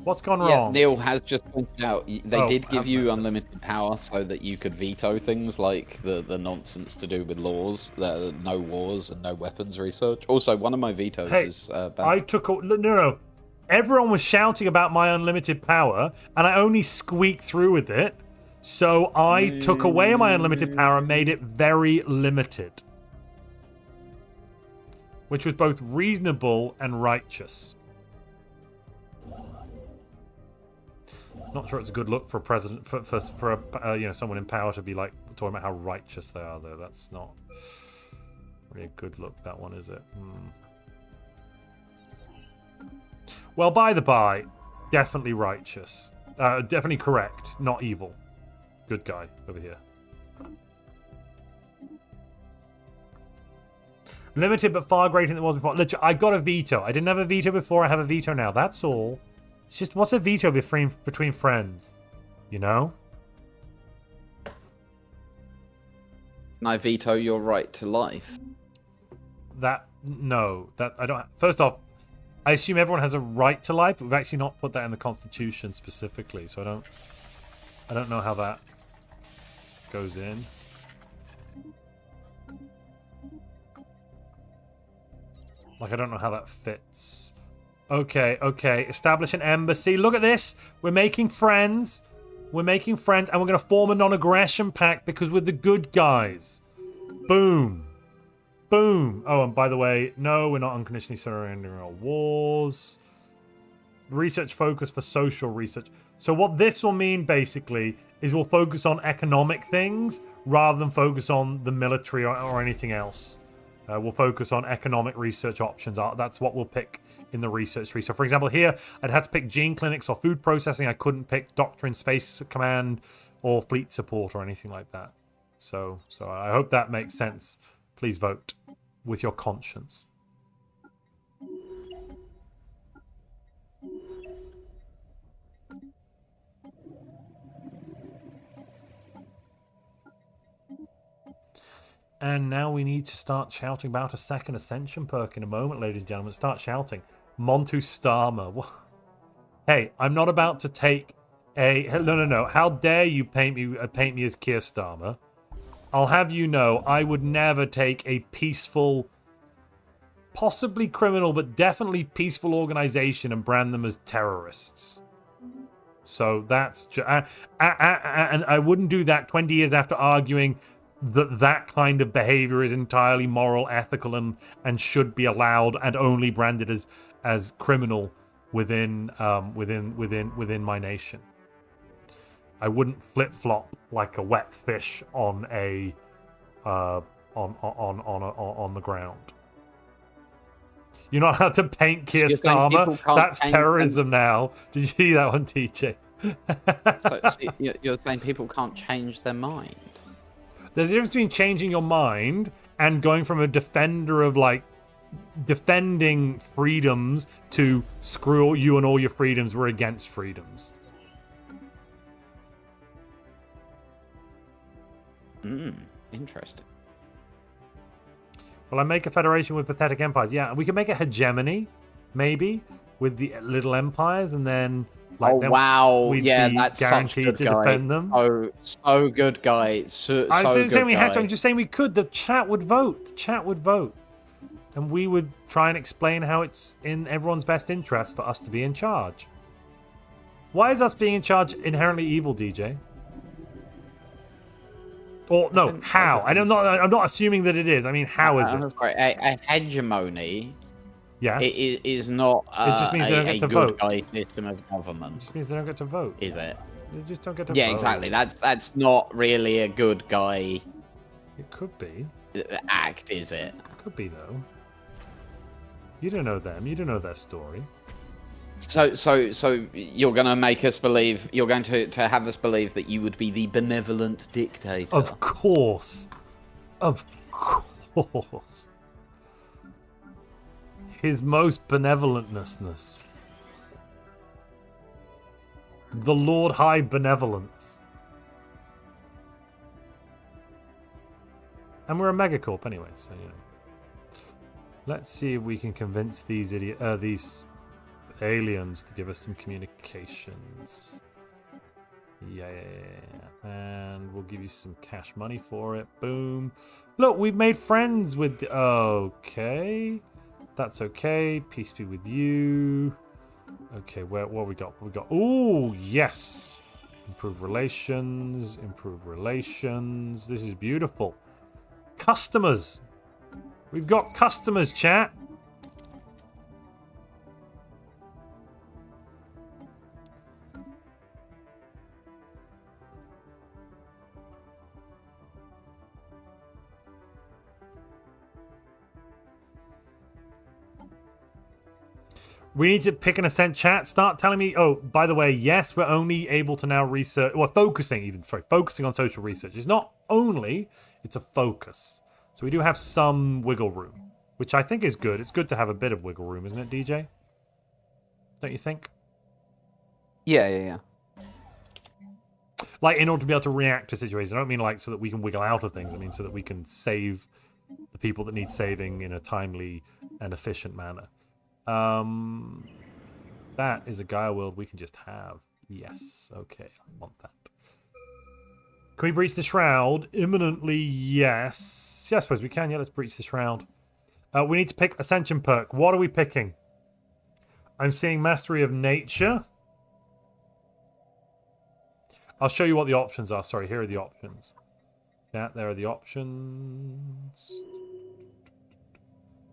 What's gone wrong? Yeah, Neil has just pointed out they did give you unlimited power so that you could veto things like the nonsense to do with laws, no wars and no weapons research. Also, one of my vetoes is banned. I took... No. Everyone was shouting about my unlimited power, and I only squeaked through with it. So I took away my unlimited power and made it very limited. Which was both reasonable and righteous. Not sure it's a good look for a president, for a someone in power to be like talking about how righteous they are, though. That's not really a good look. That one, is it? Well, by the by, definitely righteous, definitely correct, not evil. Good guy over here. Limited but far greater than it was before. Literally, I got a veto. I didn't have a veto before. I have a veto now. That's all. It's just, what's a veto between friends? You know? Can I veto your right to life? No. I don't... First off, I assume everyone has a right to life, but we've actually not put that in the Constitution specifically, so I don't know how that goes in. Like, I don't know how that fits. Okay, okay. Establish an embassy. Look at this. We're making friends. We're making friends, and we're going to form a non-aggression pact because we're the good guys. Boom. Boom. Oh, and by the way, no, we're not unconditionally surrendering our wars. Research focus for social research. So what this will mean, basically, is we'll focus on economic things rather than focus on the military or anything else. We'll focus on economic research options. That's what we'll pick in the research tree. So, for example, here, I'd have to pick gene clinics or food processing. I couldn't pick Doctrine, Space Command, or Fleet Support or anything like that. So I hope that makes sense. Please vote with your conscience. And now we need to start shouting about a second Ascension perk in a moment, ladies and gentlemen. Start shouting. Montu Starmer. Hey, I'm not about to take a... No. How dare you paint me as Keir Starmer? I'll have you know, I would never take a peaceful, possibly criminal, but definitely peaceful organization and brand them as terrorists. So that's... and I wouldn't do that 20 years after arguing that kind of behavior is entirely moral, ethical, and should be allowed and only branded as criminal within my nation. I wouldn't flip flop like a wet fish on a on the ground. You're not allowed to paint Keir Starmer. That's terrorism now. Did you see that one, TJ? So you're saying people can't change their mind? There's a difference between changing your mind and going from a defender of, like, defending freedoms to screw you and all your freedoms, we're against freedoms. Interesting. Well, I make a federation with pathetic empires. Yeah, we could make a hegemony, maybe, with the little empires, and then... Like, then wow! we'd Yeah, be that's guaranteed such a good to guy. defend them. So good guy. I'm so saying we guy. have to. I'm just saying we could. The chat would vote. The chat would vote, and we would try and explain how it's in everyone's best interest for us to be in charge. Why is us being in charge inherently evil, DJ? Or no, how? I'm not assuming that it is. I mean, how is it? A hegemony. Yes. It is not it just means they don't get to vote. Guy system of government. It just means they don't get to vote. Is it? They just don't get to vote. Yeah, exactly. That's not really a good guy. It could be. Act, is it? It could be, though. You don't know them. You don't know their story. So you're going to make us believe, you're going to have us believe that you would be the benevolent dictator. Of course. Of course. His most benevolentness. The Lord High Benevolence. And we're a megacorp anyway, so you know. Let's see if we can convince these these aliens to give us some communications. Yeah. And we'll give you some cash money for it. Boom. Look, we've made friends with... Okay. That's okay. Peace be with you. Okay, what we got? Ooh, yes. Improve relations. This is beautiful. Customers. We've got customers, chat. We need to pick an Ascent chat. Start telling me, oh, by the way, yes, we're only able to now research, well, focusing on social research. It's not only, it's a focus. So we do have some wiggle room, which I think is good. It's good to have a bit of wiggle room, isn't it, DJ? Don't you think? Yeah. Like, in order to be able to react to situations. I don't mean like so that we can wiggle out of things. I mean so that we can save the people that need saving in a timely and efficient manner. That is a Gaia world we can just have. Yes, okay, I want that. Can we breach the shroud? Imminently, yes. Yeah, I suppose we can. Yeah, let's breach the shroud. We need to pick Ascension perk. What are we picking? I'm seeing Mastery of Nature. I'll show you what the options are. Sorry, here are the options. Yeah, there are the options.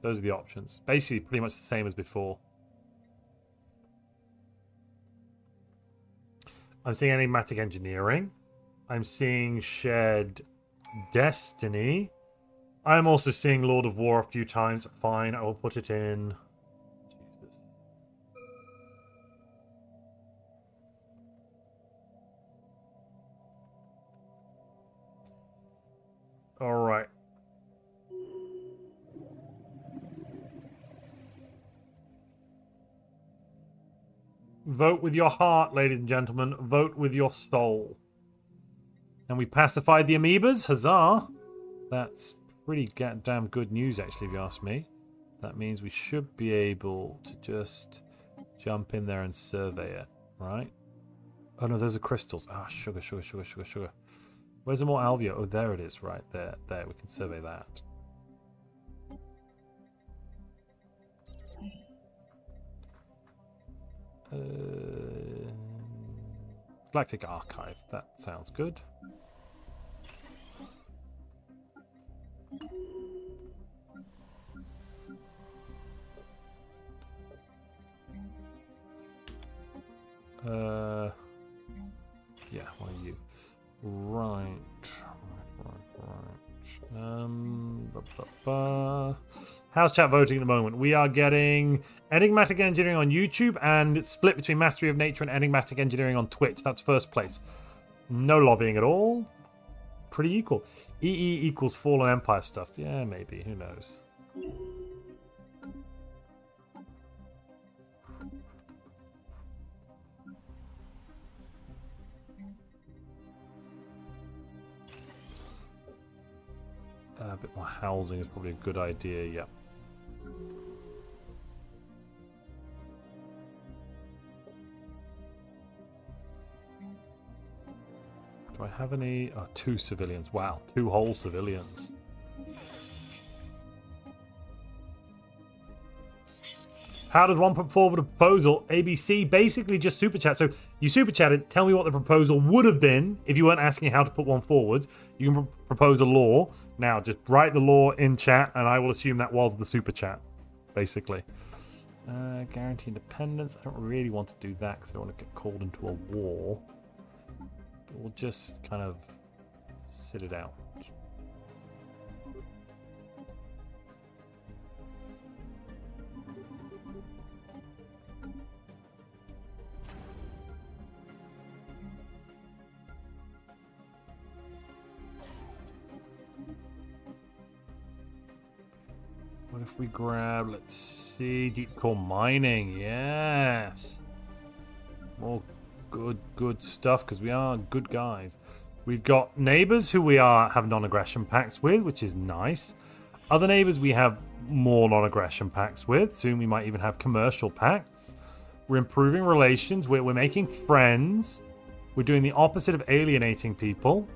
Those are the options. Basically, pretty much the same as before. I'm seeing Enigmatic Engineering. I'm seeing Shared Destiny. I'm also seeing Lord of War a few times. Fine, I will put it in. Jesus. All right. Vote with your heart, ladies and gentlemen. Vote with your soul. And we pacified the amoebas. Huzzah! That's pretty damn good news, actually, if you ask me. That means we should be able to just jump in there and survey it, right? Oh no, those are crystals. Ah, sugar, sugar, sugar, sugar, sugar. Where's the more alveo? Oh, there it is, right there. There, we can survey that. Galactic Archive. That sounds good. Yeah, what are you? Right. How's chat voting at the moment? We are getting Enigmatic Engineering on YouTube and it's split between Mastery of Nature and Enigmatic Engineering on Twitch. That's first place. No lobbying at all. Pretty equal. EE equals Fallen Empire stuff. Yeah, maybe. Who knows? A bit more housing is probably a good idea, yeah. Do I have any? Oh, 2 civilians. Wow, 2 whole civilians. How does one put forward a proposal? ABC, basically just super chat. So you super chatted, tell me what the proposal would have been if you weren't asking how to put one forward. You can propose a law. Now, just write the law in chat, and I will assume that was the super chat, basically. Guarantee independence. I don't really want to do that because I don't want to get called into a war. But we'll just kind of sit it out. What if we grab, let's see, deep core mining, yes. More good stuff, because we are good guys. We've got neighbors who we have non-aggression pacts with, which is nice. Other neighbors we have more non-aggression pacts with. Soon we might even have commercial pacts. We're improving relations, we're making friends. We're doing the opposite of alienating people.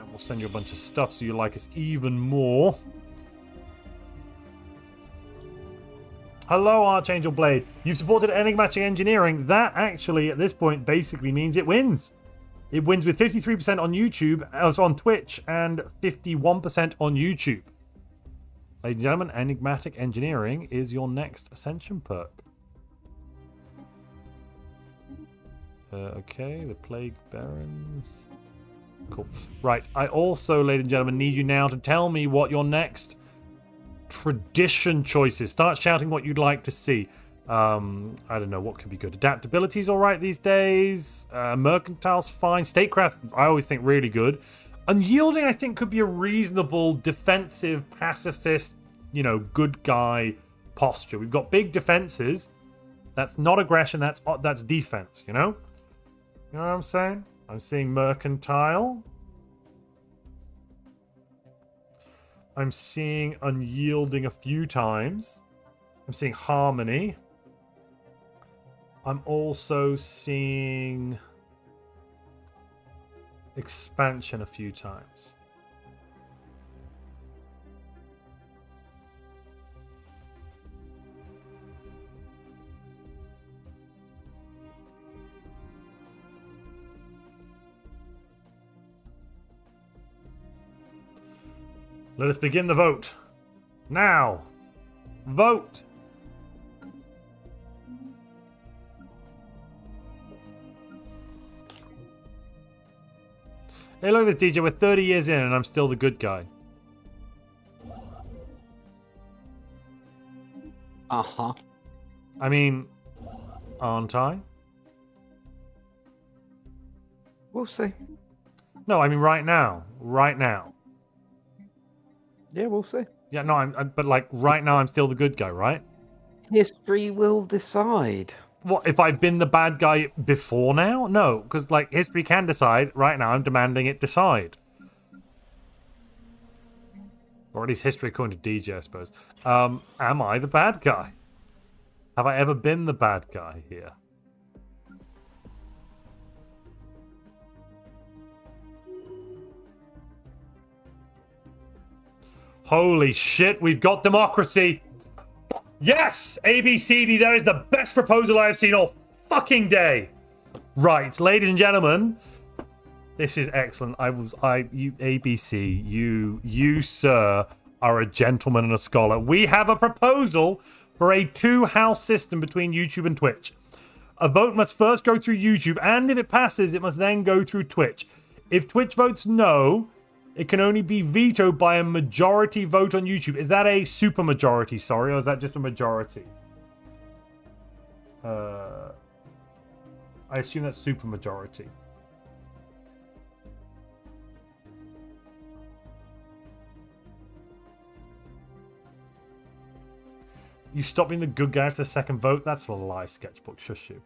We'll send you a bunch of stuff so you like us even more. Hello, Archangel Blade. You've supported Enigmatic Engineering. That actually, at this point, basically means it wins. It wins with 53% on YouTube, also on Twitch, and 51% on YouTube. Ladies and gentlemen, Enigmatic Engineering is your next Ascension perk. Okay, the Plague Barons. Cool. Right, I also, ladies and gentlemen, need you now to tell me what your next tradition choice is. Start shouting what you'd like to see. I don't know, what could be good? Adaptability's alright these days. Mercantile's fine. Statecraft, I always think really good. Unyielding, I think, could be a reasonable defensive, pacifist, you know, good guy posture. We've got big defenses. That's not aggression, that's defense, you know? You know what I'm saying? I'm seeing Mercantile. I'm seeing Unyielding a few times. I'm seeing Harmony. I'm also seeing expansion a few times. Let us begin the vote. Now, vote. Hey, look at this, DJ. We're 30 years in and I'm still the good guy. Uh-huh. I mean, aren't I? We'll see. No, I mean right now. Right now. Yeah, we'll see. Yeah, no, but like right now I'm still the good guy, right? History will decide. What, if I've been the bad guy before now? No, because like history can decide. Right now I'm demanding it decide. Or at least history according to DJ, I suppose. Am I the bad guy? Have I ever been the bad guy here? Holy shit, we've got democracy! Yes! ABCD, that is the best proposal I have seen all fucking day! Right, ladies and gentlemen, this is excellent. You, ABC, you, sir, are a gentleman and a scholar. We have a proposal for a two-house system between YouTube and Twitch. A vote must first go through YouTube, and if it passes, it must then go through Twitch. If Twitch votes no, it can only be vetoed by a majority vote on YouTube. Is that a super majority, sorry, or is that just a majority? I assume that's super majority. You stop being the good guy after the second vote? That's a lie, Sketchbook. Shush you.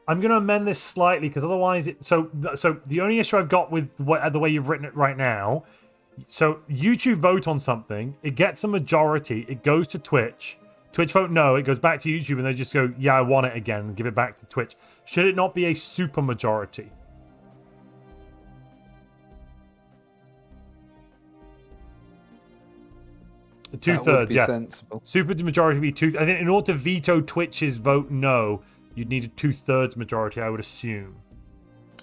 I'm going to amend this slightly because otherwise... So the only issue I've got with the way you've written it right now... So YouTube vote on something. It gets a majority. It goes to Twitch. Twitch vote no. It goes back to YouTube and they just go, yeah, I want it again. And give it back to Twitch. Should it not be a super majority? Two-thirds, yeah. Sensible. Super majority would be two. I think in order to veto Twitch's vote no, you'd need a two-thirds majority, I would assume.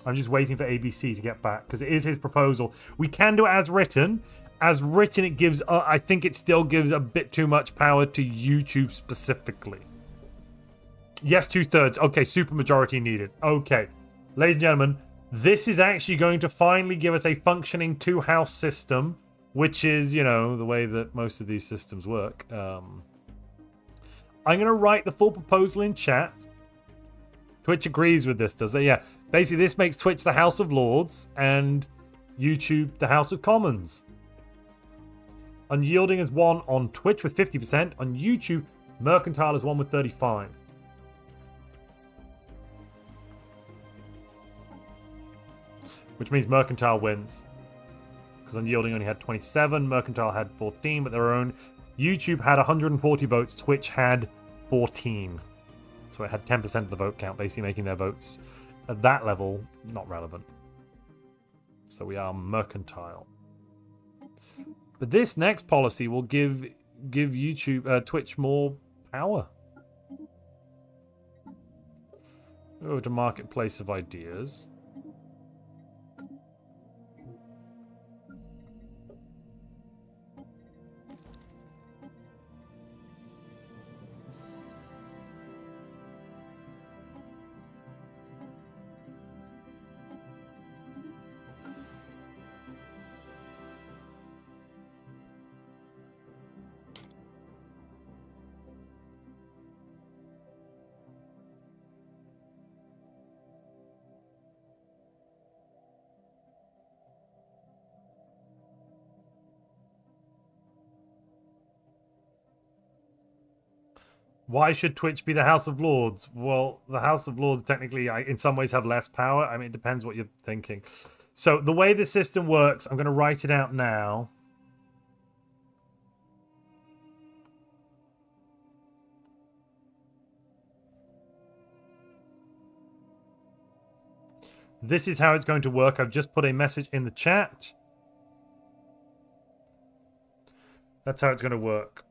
I'm just waiting for ABC to get back because it is his proposal. We can do it as written. As written, it gives. I think it still gives a bit too much power to YouTube specifically. Yes, two-thirds. Okay, super majority needed. Okay, ladies and gentlemen, this is actually going to finally give us a functioning two-house system. Which is, you know, the way that most of these systems work. I'm going to write the full proposal in chat. Twitch agrees with this, does it? Yeah. Basically, this makes Twitch the House of Lords and YouTube the House of Commons. Unyielding is 1 on Twitch with 50%. On YouTube, Mercantile is 1 with 35%. Which means Mercantile wins. Because Unyielding only had 27, Mercantile had 14, but their own. YouTube had 140 votes, Twitch had 14. So it had 10% of the vote count, basically making their votes at that level not relevant. So we are Mercantile. But this next policy will give YouTube, Twitch more power. Go to Marketplace of Ideas. Why should Twitch be the House of Lords? Well, the House of Lords technically, in some ways, have less power. I mean, it depends what you're thinking. So the way the system works, I'm going to write it out now. This is how it's going to work. I've just put a message in the chat. That's how it's going to work.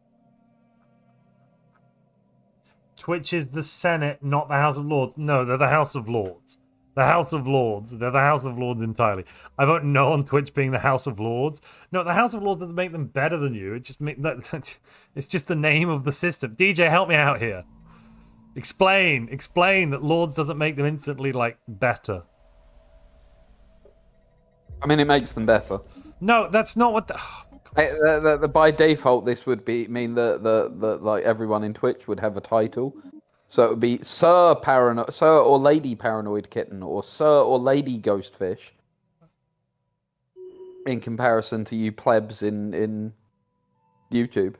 Twitch is the Senate, not the House of Lords. No, they're the House of Lords. The House of Lords. They're the House of Lords entirely. I vote no on Twitch being the House of Lords. No, the House of Lords doesn't make them better than you. It just it's just the name of the system. DJ, help me out here. Explain that Lords doesn't make them instantly, like, better. I mean, it makes them better. No, that's not what By default, this would mean that like everyone in Twitch would have a title. So it would be Sir or Lady Paranoid Kitten, or Sir or Lady Ghostfish. In comparison to you plebs in YouTube.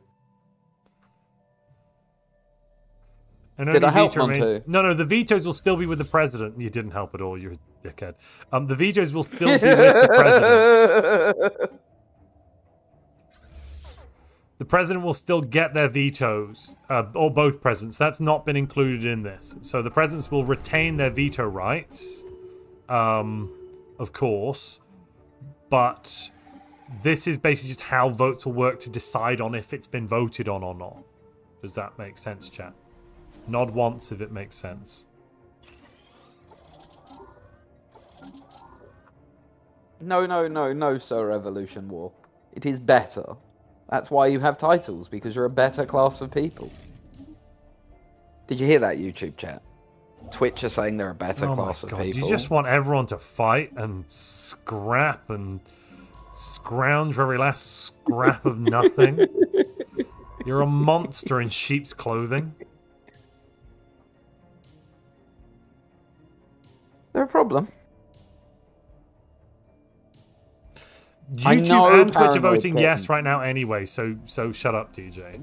And Did I help, veto Montu? No, the vetoes will still be with the president. You didn't help at all, you're a dickhead. The vetoes will still be with the president. The president will still get their vetoes, or both presidents. That's not been included in this. So the presidents will retain their veto rights, of course. But this is basically just how votes will work to decide on if it's been voted on or not. Does that make sense, chat? Nod once if it makes sense. No, Sir Revolution War. It is better. That's why you have titles, because you're a better class of people. Did you hear that, YouTube chat? Twitch are saying they're a better class of people. You just want everyone to fight and scrap and scrounge for every last scrap of nothing. You're a monster in sheep's clothing. They're a problem. YouTube and Twitch are voting yes right now anyway, so shut up, DJ.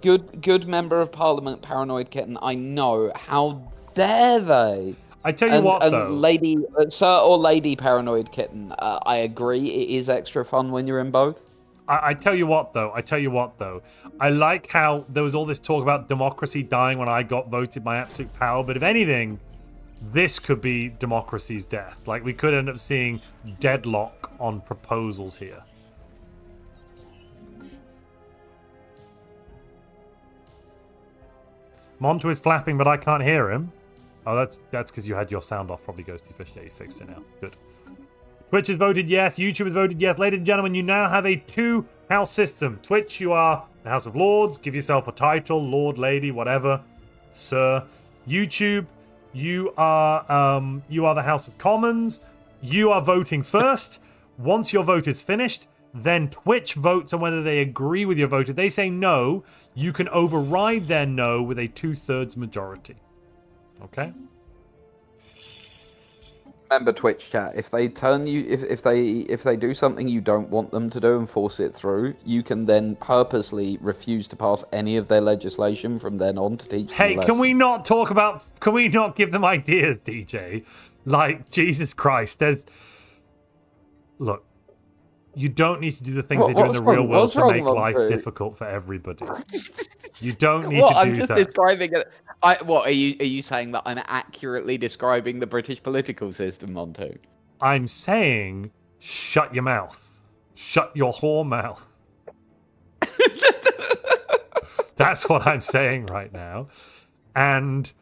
Good member of Parliament, Paranoid Kitten. I know. How dare they? I tell you what, though. Lady, Sir or Lady Paranoid Kitten, I agree. It is extra fun when you're in both. I tell you what, though. I like how there was all this talk about democracy dying when I got voted by absolute power, but if anything, this could be democracy's death. Like, we could end up seeing deadlock on proposals here. Montu is flapping, but I can't hear him. Oh, that's because you had your sound off, probably, Ghosty Fish. Yeah, you fixed it now. Good. Twitch has voted yes. YouTube has voted yes. Ladies and gentlemen, you now have a two-house system. Twitch, you are the House of Lords. Give yourself a title, Lord, Lady, whatever, Sir. YouTube, you are the House of Commons. You are voting first. Once your vote is finished, then Twitch votes on whether they agree with your vote. If they say no, you can override their no with a 2/3 majority. Okay? Remember, Twitch chat, if they turn you, if they do something you don't want them to do and force it through, you can then purposely refuse to pass any of their legislation from then on to teach them a lesson. Can we not give them ideas, DJ? Like, Jesus Christ, look, you don't need to do the things they do in the real world to make life difficult for everybody. You don't need to do that. I'm just describing it. What are you saying that I'm accurately describing the British political system, Montu? I'm saying, shut your mouth. Shut your whore mouth. That's what I'm saying right now. And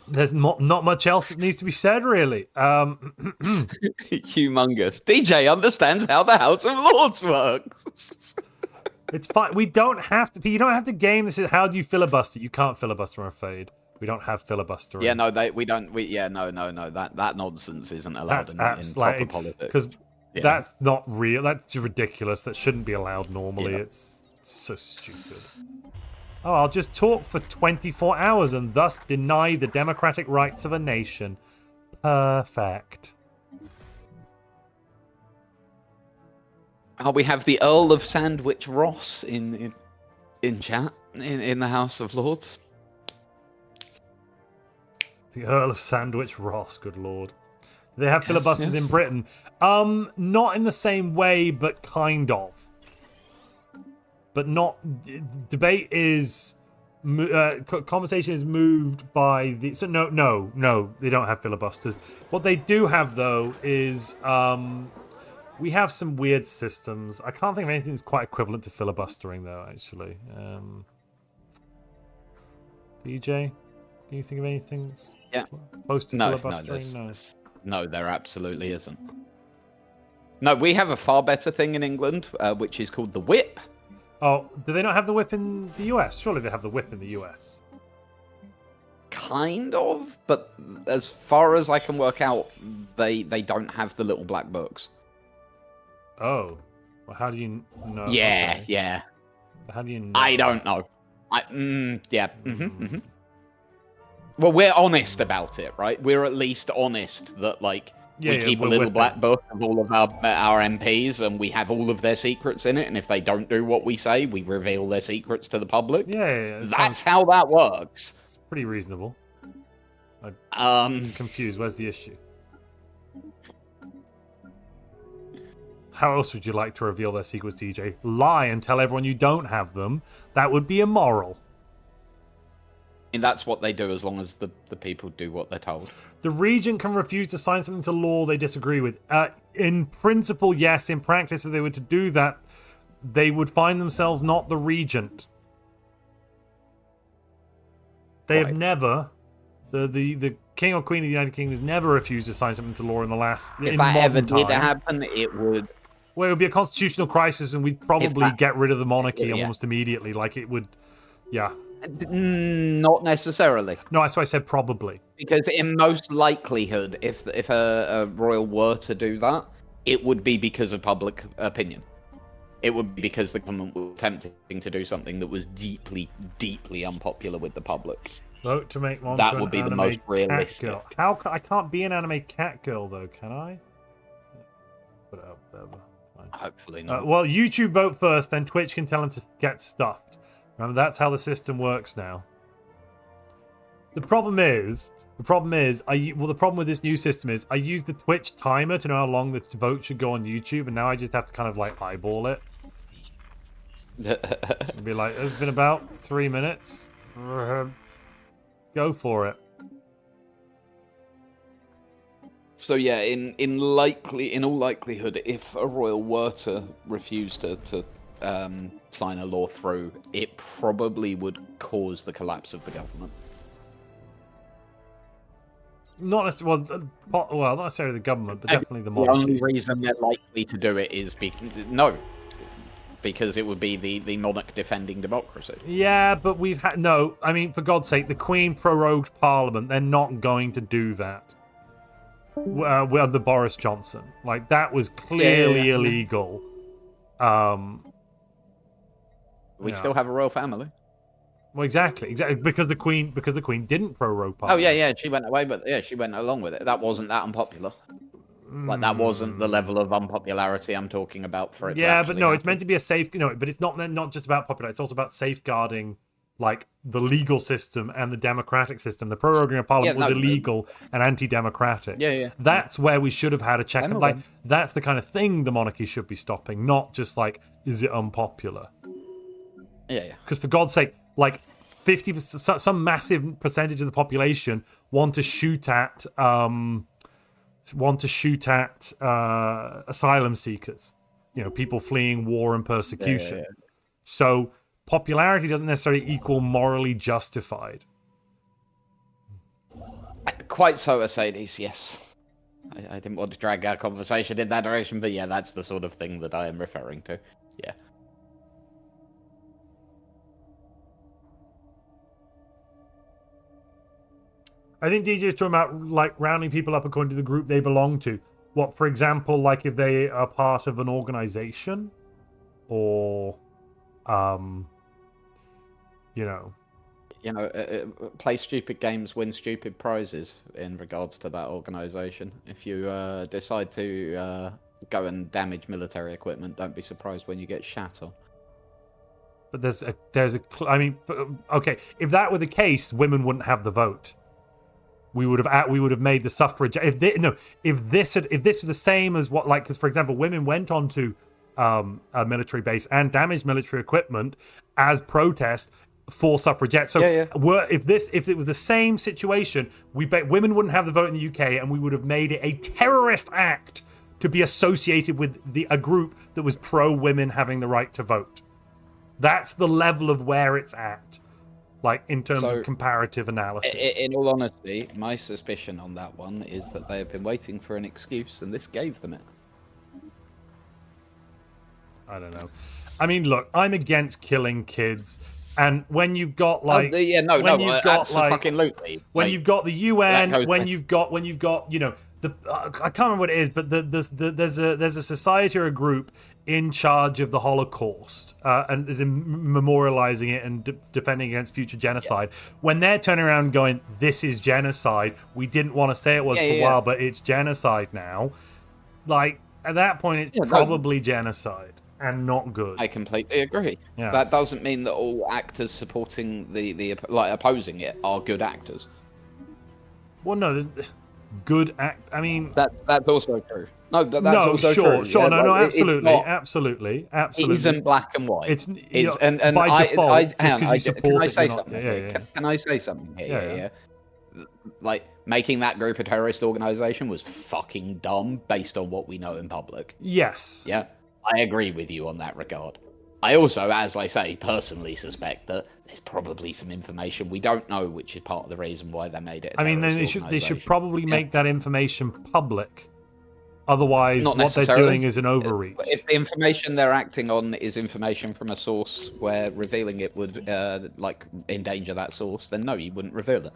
there's not much else that needs to be said, really. Humongous. DJ understands how the House of Lords works. It's fine. We don't have to. You don't have to game this. How do you filibuster? You can't filibuster, I'm afraid. We don't have filibustering. Yeah, no, we don't. No. That nonsense isn't allowed in proper politics. Because that's not real. That's ridiculous. That shouldn't be allowed normally. Yeah. It's so stupid. Oh, I'll just talk for 24 hours and thus deny the democratic rights of a nation. Perfect. Oh, we have the Earl of Sandwich Ross in chat in the House of Lords. The Earl of Sandwich Ross, good lord. Do they have filibusters in Britain? Not in the same way, but kind of. But not. Debate is conversation is moved by the. So no, they don't have filibusters. What they do have though is we have some weird systems. I can't think of anything that's quite equivalent to filibustering though. Actually, DJ, can you think of anything that's close to filibustering? No, there absolutely isn't. No, we have a far better thing in England, which is called the whip. Oh, do they not have the whip in the US? Surely they have the whip in the US. Kind of, but as far as I can work out, they don't have the little black books. Oh, well, how do you know? Yeah, okay. yeah. How do you know? I don't know. Well, we're honest about it, right? We're at least honest that, like, we keep a little black book of all of our MPs, and we have all of their secrets in it, and if they don't do what we say, we reveal their secrets to the public. Yeah, That's how that works. It's pretty reasonable. I'm confused. Where's the issue? How else would you like to reveal their secrets, DJ? Lie and tell everyone you don't have them. That would be immoral. And that's what they do as long as the people do what they're told. The regent can refuse to sign something to law they disagree with. In principle, yes. In practice, if they were to do that, they would find themselves not the regent. They have never... The king or queen of the United Kingdom has never refused to sign something to law in the last... If that ever did happen, it would... Well, it would be a constitutional crisis, and we'd probably get rid of the monarchy almost immediately. Like, it would... Yeah. Not necessarily. No, that's why I said probably. Because in most likelihood, if a royal were to do that, it would be because of public opinion. It would be because the government was attempting to do something that was deeply, deeply unpopular with the public. Vote to make Montu that would be the most realistic. Girl. How I can't be an anime cat girl though, can I? Put it up there. Fine. Hopefully not. Well, YouTube vote first, then Twitch can tell them to get stuffed. Remember, that's how the system works now. The problem is, the problem with this new system is I use the Twitch timer to know how long the vote should go on YouTube, and now I just have to kind of like eyeball it. And be like, it's been about 3 minutes. Go for it. So yeah, in all likelihood, if a royal were to refuse to sign a law through, it probably would cause the collapse of the government. Not necessarily, not necessarily the government, but definitely the monarchy. The only reason they're likely to do it is because it would be the monarch defending democracy. Yeah, but we've had I mean, for God's sake, the Queen prorogued Parliament. They're not going to do that. Under Boris Johnson, like that was clearly illegal. We still have a royal family. Well, exactly, because the Queen didn't prorogue Parliament. Oh yeah, she went away, but she went along with it. That wasn't that unpopular. Like that wasn't the level of unpopularity I'm talking about for it. Yeah, but no, it's meant to be a safe. But it's not just about popularity. It's also about safeguarding like the legal system and the democratic system. The proroguing of Parliament was illegal and anti-democratic. Yeah. That's where we should have had a check. Like that's the kind of thing the monarchy should be stopping, not just like, is it unpopular? Yeah. Because for God's sake, like 50%, some massive percentage of the population want to shoot at asylum seekers. People fleeing war and persecution. Yeah. So popularity doesn't necessarily equal morally justified. Quite so, Mercedes, yes. I didn't want to drag our conversation in that direction, but yeah, that's the sort of thing that I am referring to. Yeah. I think DJ is talking about like rounding people up according to the group they belong to. What, for example, like if they are part of an organization, or, play stupid games, win stupid prizes in regards to that organization. If you decide to go and damage military equipment, don't be surprised when you get shat on. But okay, if that were the case, women wouldn't have the vote. We would have made the suffrage. If this is the same as what, like, because for example, women went onto a military base and damaged military equipment as protest. for suffragettes. So if it was the same situation, women wouldn't have the vote in the UK, and we would have made it a terrorist act to be associated with a group that was pro-women having the right to vote. That's the level of where it's at, like in terms of comparative analysis. In all honesty, my suspicion on that one is that they have been waiting for an excuse, and this gave them it. I don't know. I mean, look, I'm against killing kids, and when you've got like, absolutely. When you've got the UN, when you've got you know I can't remember what it is, but there's a society or a group in charge of the Holocaust and is memorializing it and defending against future genocide. When they're turning around and going, "This is genocide. We didn't want to say it was for a while, but it's genocide now." Like at that point, it's probably genocide. And not good. I completely agree. Yeah. That doesn't mean that all actors supporting the opposing it are good actors. Well, no, there's good act. I mean, that's also true. No, that's also true. Sure, yeah, no, absolutely. It isn't black and white. It's and by default. Can I say something? Can I say something here? Yeah. Like making that group a terrorist organization was fucking dumb based on what we know in public. Yes. Yeah. I agree with you on that regard. I also, as I say, personally suspect that there's probably some information we don't know, which is part of the reason why they made it. I mean, then they should probably make that information public. Otherwise, what they're doing is an overreach. If the information they're acting on is information from a source where revealing it would endanger that source, then no, you wouldn't reveal it.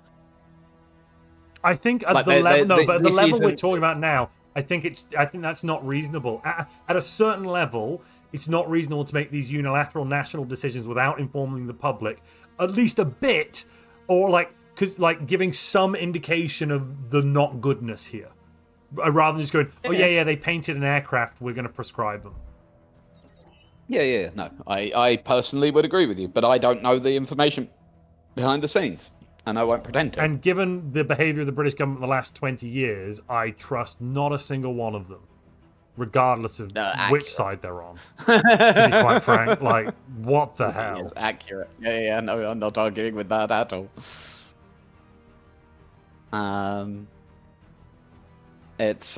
I think at the level, but at the level we're talking about now. I think that's not reasonable. At a certain level, it's not reasonable to make these unilateral national decisions without informing the public, at least a bit, or like giving some indication of the not goodness here, rather than just going, "Oh yeah, they painted an aircraft. We're going to prescribe them." Yeah. No, I personally would agree with you, but I don't know the information behind the scenes. And I won't pretend to. And given the behaviour of the British government in the last 20 years, I trust not a single one of them, regardless of which side they're on. To be quite frank, like, what the hell? It's accurate. Yeah, no, I'm not arguing with that at all. It's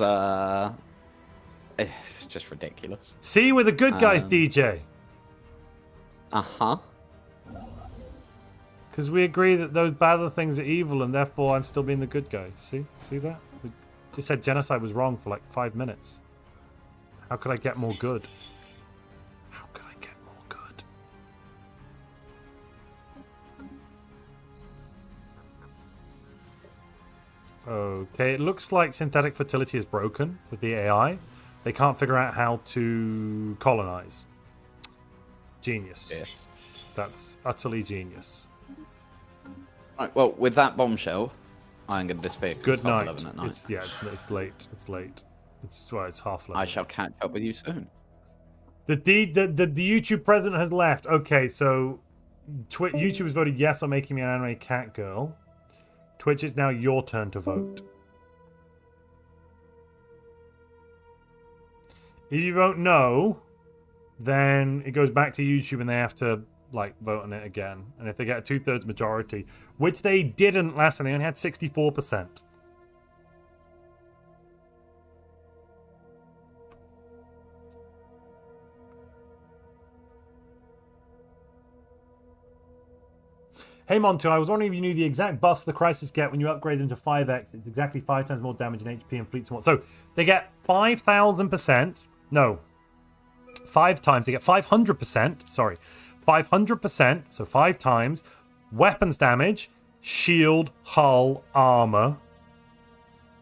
just ridiculous. See, we're the good guys, DJ. Uh-huh. Because we agree that those bad things are evil, and therefore I'm still being the good guy. See that? We just said genocide was wrong for like 5 minutes. How could I get more good? How could I get more good? Okay, it looks like synthetic fertility is broken with the AI. They can't figure out how to colonize. Genius. Yeah. That's utterly genius. Right, well, with that bombshell, I'm going to disappear. Good night. At night. It's late. It's half 11. I shall catch up with you soon. The YouTube president has left. Okay, so YouTube has voted yes on making me an anime cat girl. Twitch, it's now your turn to vote. If you vote no, then it goes back to YouTube and they have to vote on it again. And if they get a 2/3 majority, which they didn't last time, they only had 64%. Hey Montu, I was wondering if you knew the exact buffs the Crisis get when you upgrade them to 5x. It's exactly 5 times more damage in HP and fleets and what. So they get 5,000%. No. 5 times. They get 500%. Sorry. 500%, so 5 times, weapons damage, shield, hull, armor.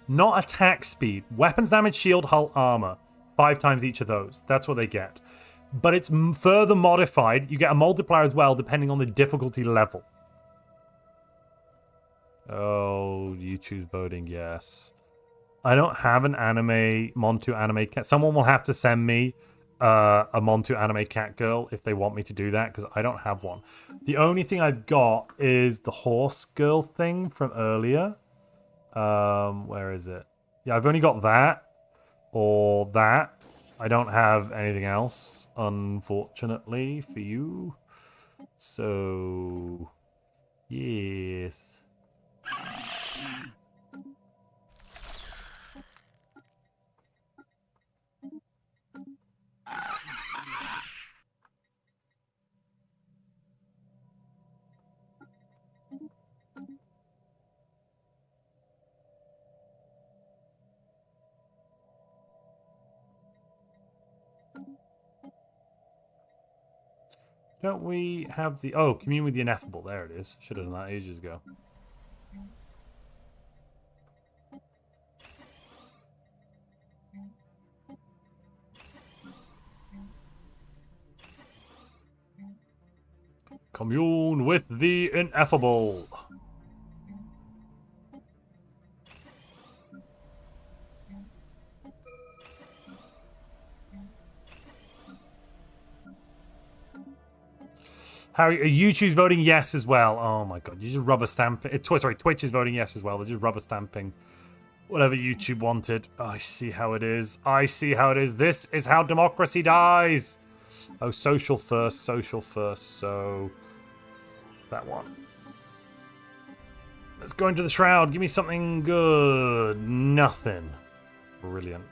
Not attack speed. Weapons damage, shield, hull, armor. 5 times each of those. That's what they get. But it's further modified. You get a multiplier as well, depending on the difficulty level. Oh, you choose voting, yes. I don't have an anime, Montu anime cat. Someone will have to send me a Montu anime cat girl if they want me to do that, because I don't have one. The only thing I've got is the horse girl thing from earlier. Where is it? Yeah, I've only got that or that. I don't have anything else, unfortunately, for you. So, yes. Don't we have the... Oh, commune with the ineffable. There it is. Should have done that ages ago. Commune with the ineffable. Harry, are YouTube's voting yes as well? Oh my god, you just rubber stamp it. Sorry, Twitch is voting yes as well. They're just rubber stamping whatever YouTube wanted. Oh, I see how it is. I see how it is. This is how democracy dies. Oh, social first, social first. So that one. Let's go into the shroud. Give me something good. Nothing. Brilliant.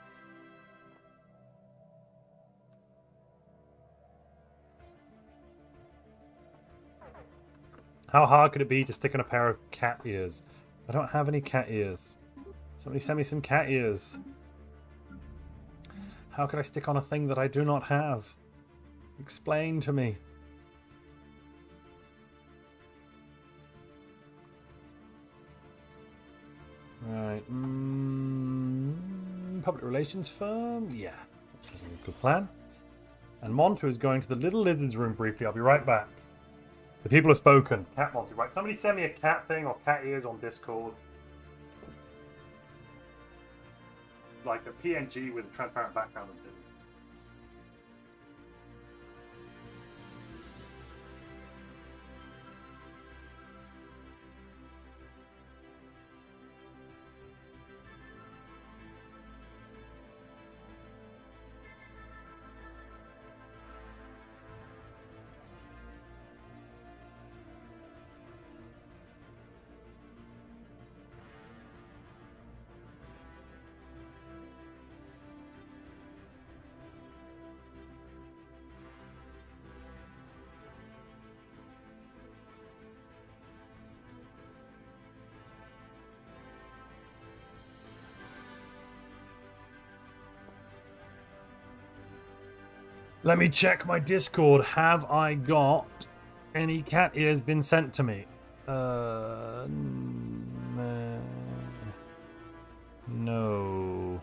How hard could it be to stick on a pair of cat ears? I don't have any cat ears. Somebody send me some cat ears. How could I stick on a thing that I do not have? Explain to me. Right. Public relations firm? Yeah, that sounds like a good plan. And Montu is going to the little lizard's room briefly. I'll be right back. The people have spoken. Cat Montu, right? Somebody send me a cat thing or cat ears on Discord. Like a PNG with a transparent background and things. Let me check my Discord. Have I got any cat ears been sent to me? No.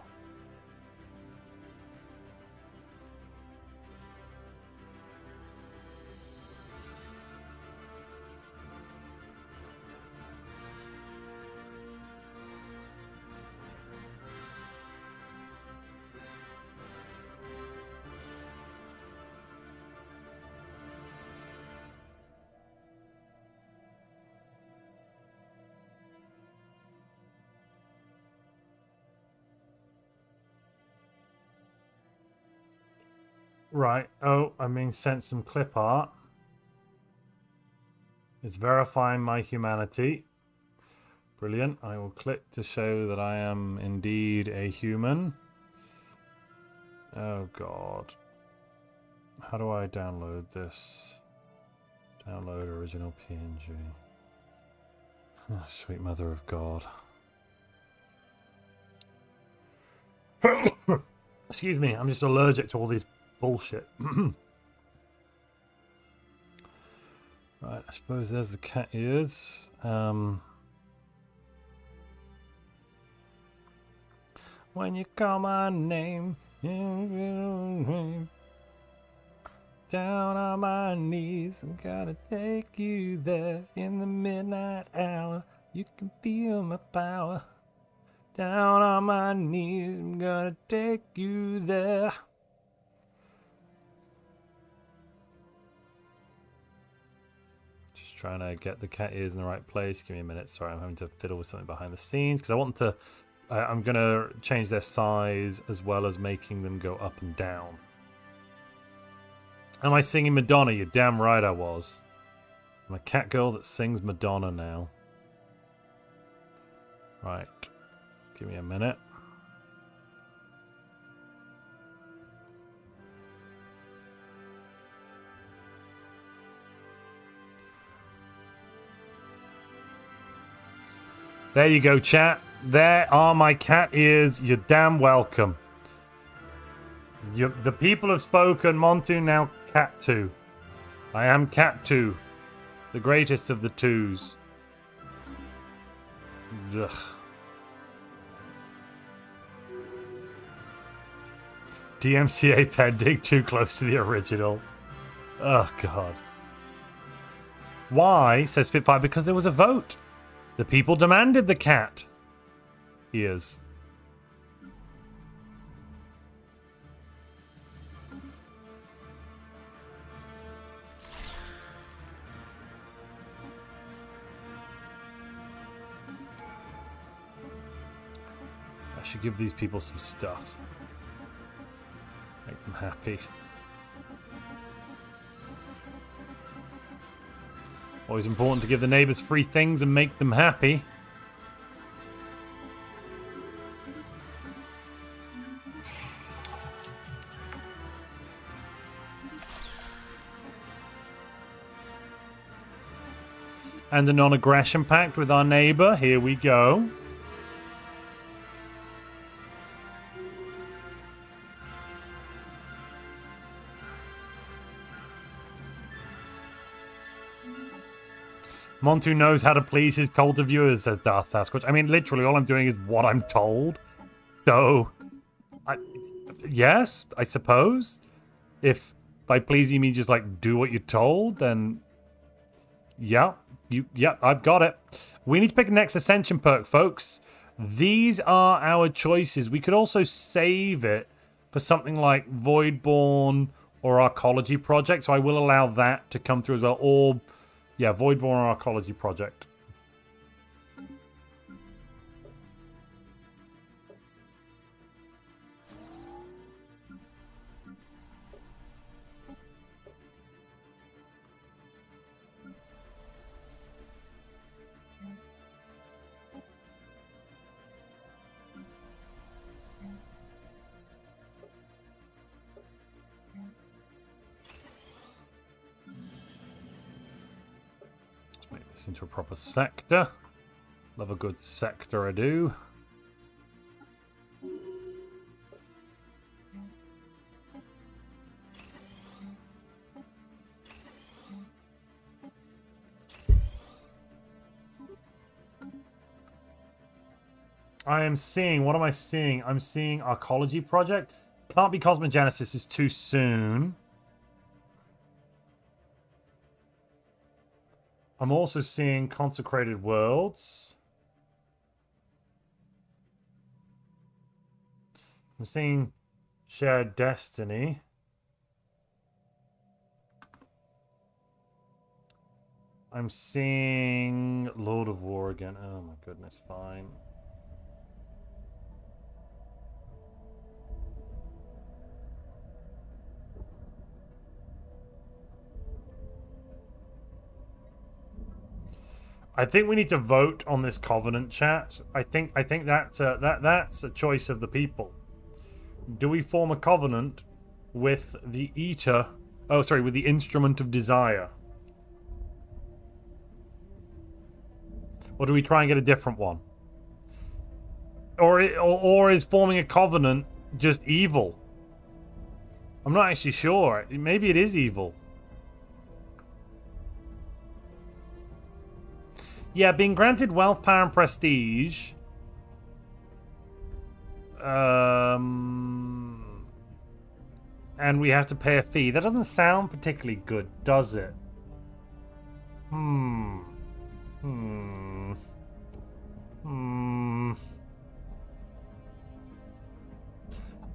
Right. Oh, I'm being sent some clip art. It's verifying my humanity. Brilliant. I will click to show that I am indeed a human. Oh, God. How do I download this? Download original PNG. Oh, sweet mother of God. Excuse me, I'm just allergic to all these bullshit. Right, I suppose there's the cat ears. When you call my name, down on my knees, I'm gonna take you there in the midnight hour. You can feel my power. Down on my knees, I'm gonna take you there. Just trying to get the cat ears in the right place. Give me a minute. Sorry, I'm having to fiddle with something behind the scenes because I want to. I'm gonna change their size as well as making them go up and down. Am I singing Madonna? You're damn right I was. I'm a cat girl that sings Madonna now. Right. Give me a minute. There you go, chat. There are my cat ears. You're damn welcome. The people have spoken. Montu, now cat 2. I am cat 2. The greatest of the twos. Ugh. DMCA pending, too close to the original. Oh, God. Why, says Spitfire? Because there was a vote. The people demanded the cat ears. I should give these people some stuff. Make them happy. Always important to give the neighbors free things and make them happy. And a non-aggression pact with our neighbor. Here we go. Montu knows how to please his cult of viewers, says Darth Sasquatch. I mean, literally, all I'm doing is what I'm told. So, yes, I suppose. If by pleasing you mean just, like, do what you're told, then... Yeah, I've got it. We need to pick the next Ascension perk, folks. These are our choices. We could also save it for something like Voidborn or Arcology Project, so I will allow that to come through as well. Or... yeah, Voidborn or Arcology Project. Into a proper sector. Love a good sector, I do. I am seeing, what am I seeing? I'm seeing Arcology Project. Can't be Cosmogenesis, is too soon. I'm also seeing Consecrated Worlds. I'm seeing Shared Destiny. I'm seeing Lord of War again. Oh my goodness, fine. I think we need to vote on this Covenant, chat. I think that's a choice of the people. Do we form a Covenant with the Eater? Oh, sorry, with the Instrument of Desire. Or do we try and get a different one? Or is forming a Covenant just evil? I'm not actually sure. Maybe it is evil. Yeah, being granted wealth, power, and prestige. And we have to pay a fee. That doesn't sound particularly good, does it?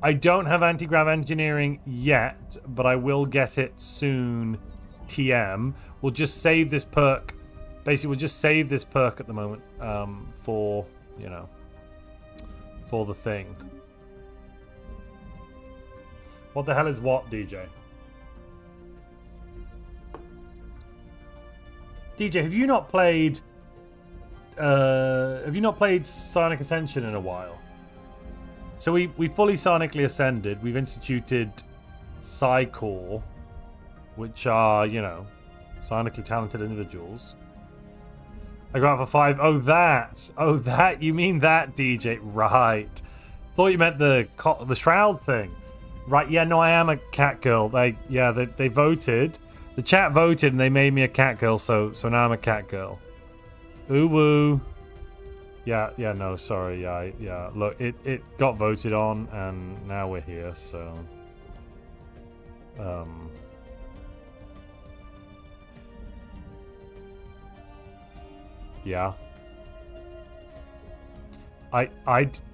I don't have anti-grav engineering yet, but I will get it soon. TM. We'll just save this perk. Basically, we'll just save this perk at the moment for, you know, for the thing. What the hell is what, DJ? DJ, have you not played Sonic Ascension in a while? So we fully sonically ascended. We've instituted Psycore, which are, you know, sonically talented individuals. I go out for 5. Oh, that. You mean that, DJ? Right. Thought you meant the shroud thing. Right. Yeah. No, I am a cat girl. They voted. The chat voted, and they made me a cat girl. So now I'm a cat girl. Ooh woo. Yeah. No, sorry. Yeah. Look, it got voted on, and now we're here. So. Yeah. I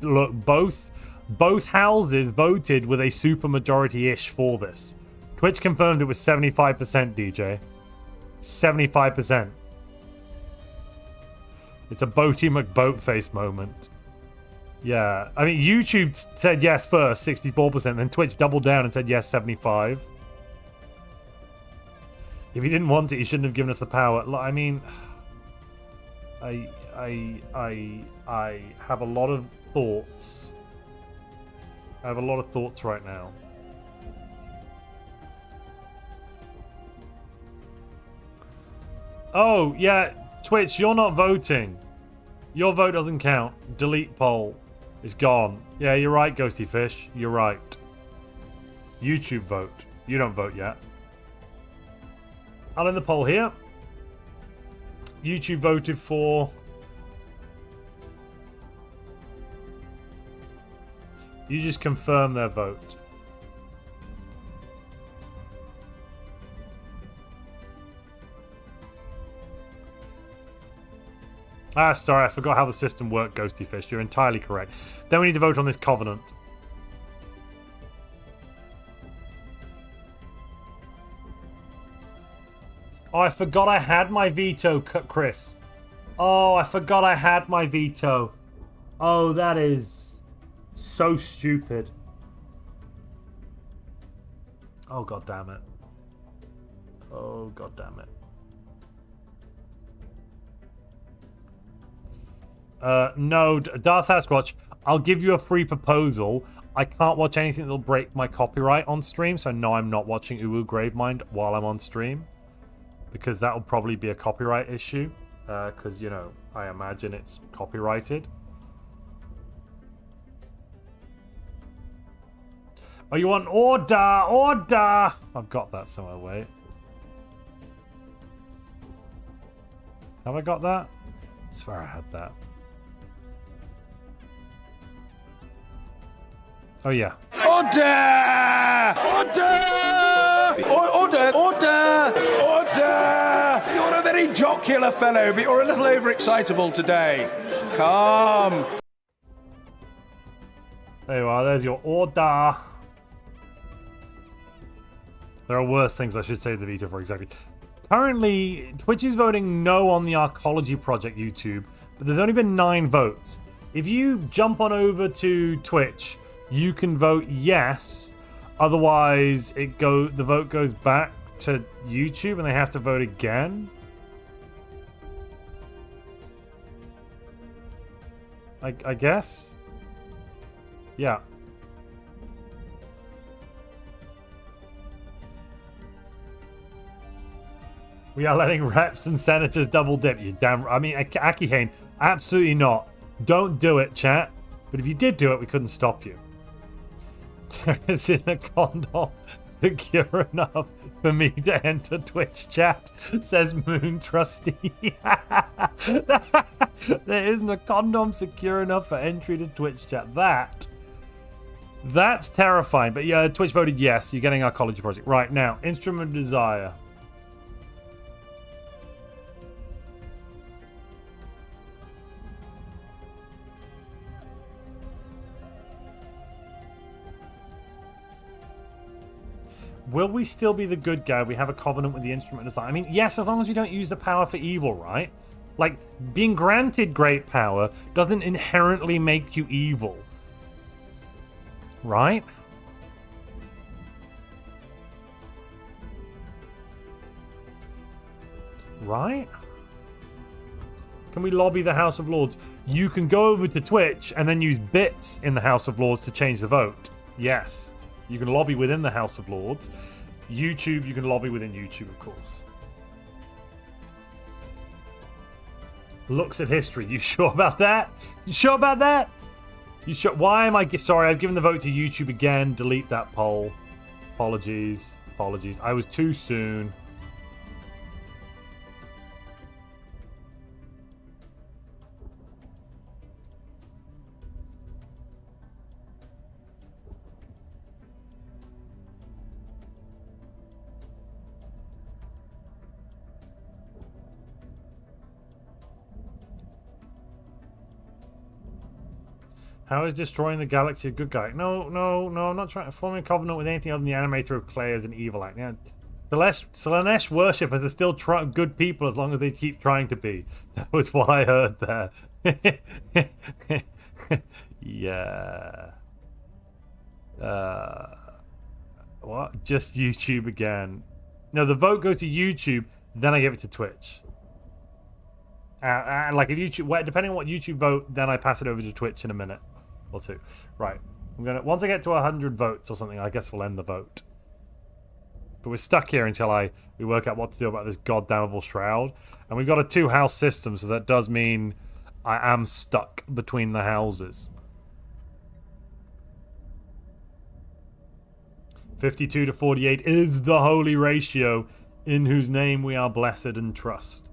look, both houses voted with a super majority-ish for this. Twitch confirmed it was 75%, DJ. 75%. It's a Boaty McBoatface moment. Yeah. I mean, YouTube said yes first, 64%, then Twitch doubled down and said yes, 75. If he didn't want it, he shouldn't have given us the power. I mean, I have a lot of thoughts. I have a lot of thoughts right now. Oh, yeah, Twitch, you're not voting. Your vote doesn't count. Delete poll. It's gone. Yeah, you're right, Ghosty Fish. You're right. YouTube vote. You don't vote yet. I'll end the poll here. YouTube voted for... You just confirm their vote. Ah, sorry, I forgot how the system worked, Ghosty Fish. You're entirely correct. Then we need to vote on this covenant. Oh, I forgot I had my veto, Chris. Oh, I forgot I had my veto. Oh, that is so stupid. Oh, god damn it. Oh, god damn it. No, Darth Sasquatch, I'll give you a free proposal. I can't watch anything that'll break my copyright on stream, so no, I'm not watching Uwu Gravemind while I'm on stream. Because that will probably be a copyright issue. Because, you know, I imagine it's copyrighted. Oh, you want order? Order! I've got that somewhere, wait. Have I got that? I swear I had that. Oh, yeah. Order! Order! Order! Order! Order! You're a very jocular fellow, but you're a little overexcitable today. Calm. There you are. There's your order. There are worse things I should say the veto for exactly. Currently, Twitch is voting no on the Arcology Project YouTube, but there's only been 9 votes. If you jump on over to Twitch, you can vote yes. Otherwise, the vote goes back to YouTube and they have to vote again. I guess. Yeah. We are letting reps and senators double dip. You damn. I mean, Akihane, absolutely not. Don't do it, chat. But if you did do it, we couldn't stop you. There isn't a condom secure enough for me to enter Twitch chat, says Moon Trusty. There isn't a condom secure enough for entry to Twitch chat. That's terrifying. But yeah, Twitch voted yes. You're getting our Arcology Project. Right, now, Instrument of Desire. Will we still be the good guy? We have a covenant with the Instrument of Desire. I mean, yes, as long as we don't use the power for evil, right? Like, being granted great power doesn't inherently make you evil. Right? Right? Can we lobby the House of Lords? You can go over to Twitch and then use bits in the House of Lords to change the vote. Yes. You can lobby within the House of Lords. YouTube, you can lobby within YouTube, of course. Looks at history. You sure about that? You sure about that? You sure? Why am I... Sorry, I've given the vote to YouTube again. Delete that poll. Apologies. Apologies. I was too soon. How is destroying the galaxy a good guy? No, I'm not trying to form a covenant with anything other than the animator of Clay as an evil act. Yeah, Slanesh worshippers are still good people as long as they keep trying to be. That was what I heard there. Yeah. What? Just YouTube again. No, the vote goes to YouTube, then I give it to Twitch. Like if YouTube, depending on what YouTube vote, then I pass it over to Twitch in a minute or two. Right. Once I get to 100 votes or something, I guess we'll end the vote. But we're stuck here until we work out what to do about this goddamnable shroud. And we've got a 2-house system, so that does mean I am stuck between the houses. 52 to 48 is the holy ratio in whose name we are blessed and trust.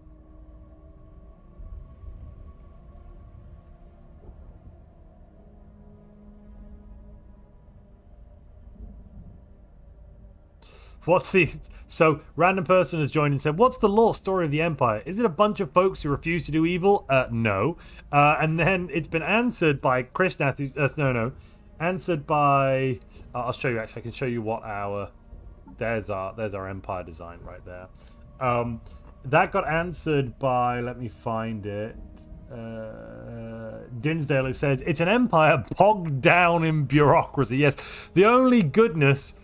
So, random person has joined and said, what's the lore story of the Empire? Is it a bunch of folks who refuse to do evil? No. And then it's been answered by Krishnath, who's, answered by, I'll show you, actually, I can show you what there's our Empire design right there. That got answered by, let me find it, Dinsdale, who says, it's an empire bogged down in bureaucracy. Yes, the only goodness...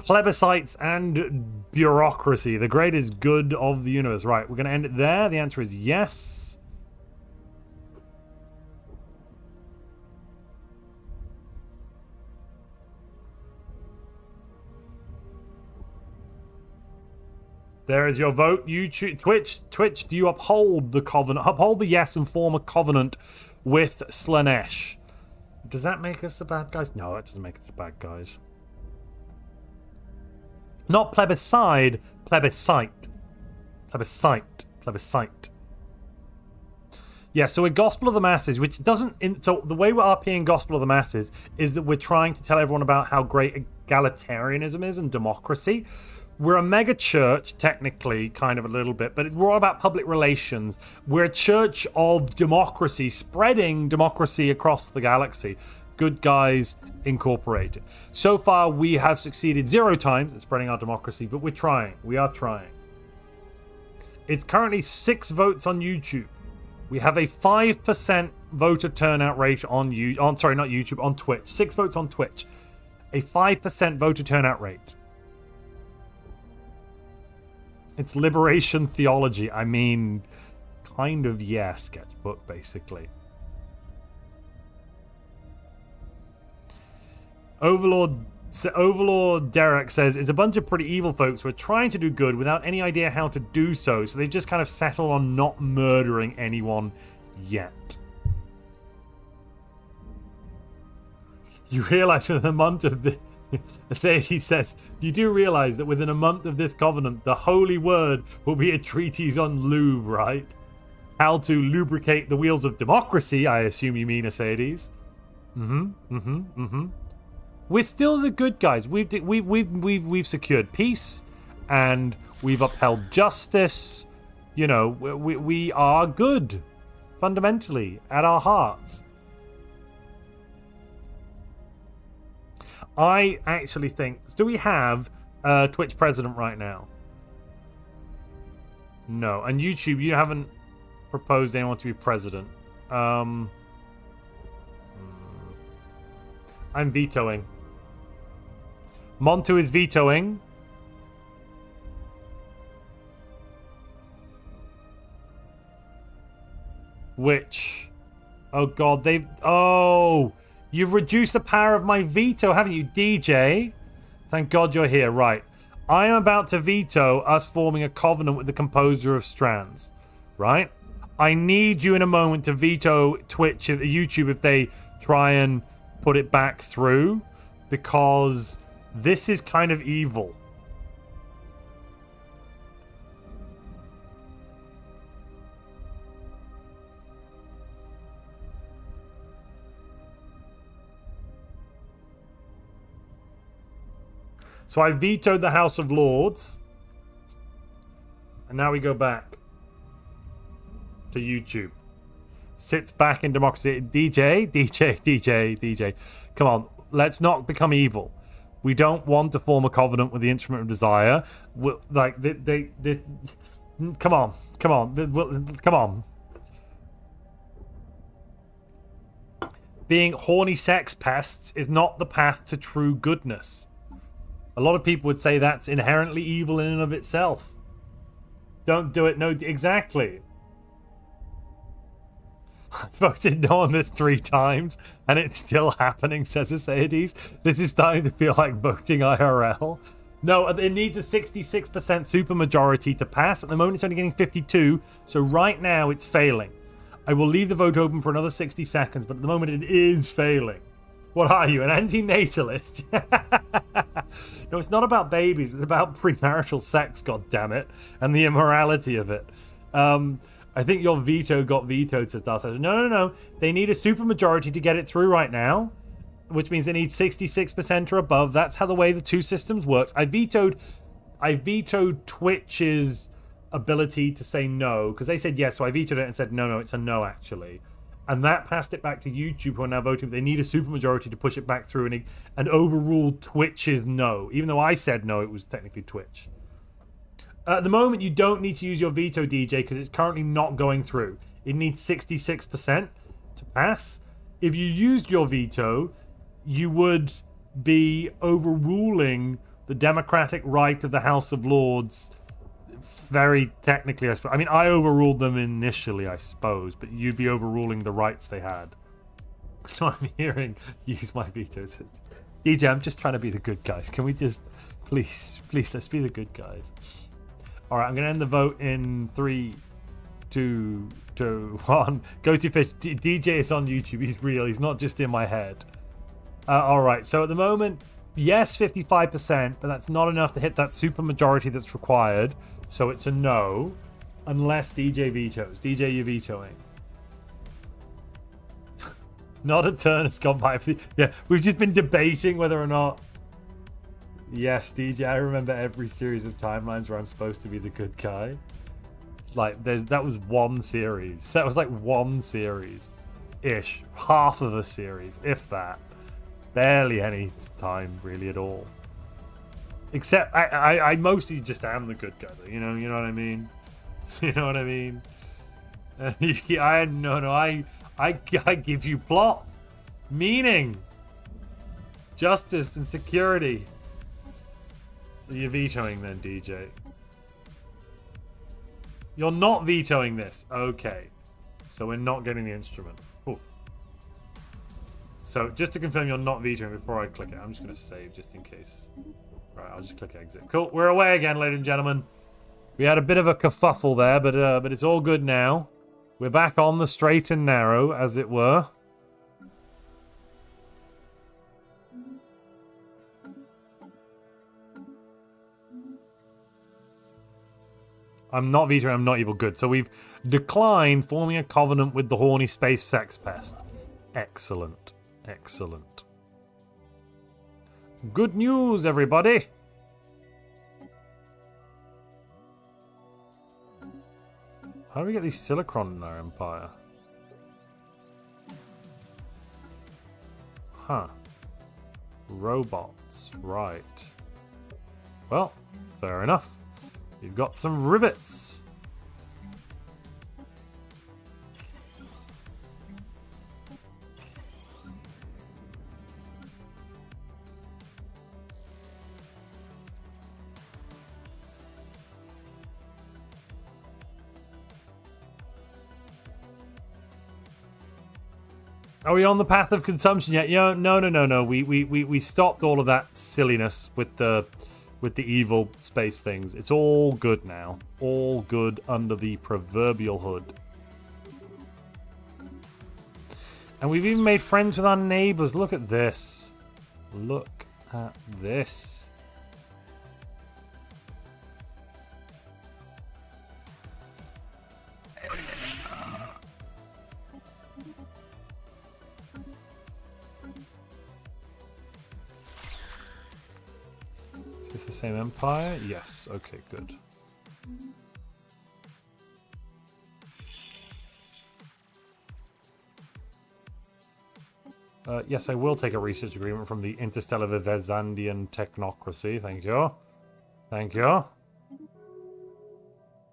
Plebiscites and bureaucracy, the greatest good of the universe. Right, we're going to end it there. The answer is yes. There is your vote. YouTube, Twitch, do you uphold the covenant? Uphold the yes and form a covenant with Slanesh. Does that make us the bad guys? No, it doesn't make us the bad guys. Not plebiscite, plebiscite. Plebiscite, plebiscite. Yeah, so we're Gospel of the Masses, which doesn't... So the way we're RPing Gospel of the Masses is that we're trying to tell everyone about how great egalitarianism is and democracy. We're a mega church, technically, kind of a little bit, but we're all about public relations. We're a church of democracy, spreading democracy across the galaxy. Good Guys Incorporated. So far, we have succeeded 0 times at spreading our democracy, but we're trying. We are trying. It's currently 6 votes on YouTube. We have a 5% voter turnout rate on on Twitch. 6 votes on Twitch. A 5% voter turnout rate. It's liberation theology. I mean, kind of, yeah, sketchbook, basically. Overlord Derek says, it's a bunch of pretty evil folks who are trying to do good without any idea how to do so, so they've just kind of settled on not murdering anyone yet. You realize within a month of this... he says, you do realize that within a month of this covenant, the holy word will be a treatise on lube, right? How to lubricate the wheels of democracy, I assume you mean, Mercedes. We're still the good guys. We've secured peace, and we've upheld justice. You know, we are good, fundamentally, at our hearts. I actually think... Do we have a Twitch president right now? No. And YouTube, you haven't proposed anyone to be president. I'm vetoing. Montu is vetoing. which... Oh, God, they've... Oh! You've reduced the power of my veto, haven't you, DJ? Thank God you're here. Right. I am about to veto us forming a covenant with the composer of Strands. Right? I need you in a moment to veto Twitch and YouTube if they try and put it back through, because this is kind of evil. So I vetoed the House of Lords. And now we go back to YouTube. Sits back in democracy. DJ. Come on, let's not become evil. We don't want to form a covenant with the Instrument of Desire. Come on. Being horny sex pests is not the path to true goodness. A lot of people would say that's inherently evil in and of itself. Don't do it. No, exactly. I voted no on this 3 times, and it's still happening, says Asaides. This is starting to feel like voting IRL. No, it needs a 66% supermajority to pass. At the moment, it's only getting 52, so right now it's failing. I will leave the vote open for another 60 seconds, but at the moment it is failing. What are you, an anti-natalist? No, it's not about babies. It's about premarital sex, goddammit, and the immorality of it. I think your veto got vetoed, says Darth. No. They need a supermajority to get it through right now, which means they need 66% or above. That's how the way the two systems works. I vetoed Twitch's ability to say no, because they said yes, so I vetoed it and said no, it's a no, actually. And that passed it back to YouTube, who are now voting. They need a supermajority to push it back through and overrule Twitch's no. Even though I said no, it was technically Twitch. At the moment, you don't need to use your veto, DJ, because it's currently not going through. It needs 66% to pass. If you used your veto, you would be overruling the democratic right of the House of Lords. Very technically, I suppose. I mean, I overruled them initially, I suppose, but you'd be overruling the rights they had. So I'm hearing use my veto. DJ, I'm just trying to be the good guys. Can we just, please, let's be the good guys. All right, I'm going to end the vote in 3, 2, 1. Ghosty Fish, DJ is on YouTube. He's real. He's not just in my head. All right, so at the moment, yes, 55%, but that's not enough to hit that super majority that's required. So it's a no, unless DJ vetoes. DJ, you're vetoing. Not a turn has gone by. Yeah, we've just been debating whether or not... Yes, DJ, I remember every series of timelines where I'm supposed to be the good guy. Like, that was one series. That was like one series-ish. Half of a series, if that. Barely any time, really, at all. Except, I mostly just am the good guy, though. You know what I mean? You know what I mean? I give you plot, meaning, justice, and security. You're vetoing then, DJ. You're not vetoing this. Okay. So we're not getting the instrument. Ooh. So just to confirm you're not vetoing before I click it, I'm just going to save just in case. Right, I'll just click exit. Cool. We're away again, ladies and gentlemen. We had a bit of a kerfuffle there, but it's all good now. We're back on the straight and narrow, as it were. I'm not vetoing, I'm not evil. Good. So we've declined forming a covenant with the horny space sex pest. Excellent. Excellent. Good news, everybody. How do we get these silicon in our empire? Huh. Robots. Right. Well, fair enough. You've got some rivets. Are we on the path of consumption yet? No. We stopped all of that silliness with the evil space things. It's all good now. All good under the proverbial hood. And we've even made friends with our neighbors. Look at this. Look at this. Is this the same empire? Yes. Okay, good. Yes, I will take a research agreement from the Interstellar Vivezandian Technocracy. Thank you. Thank you.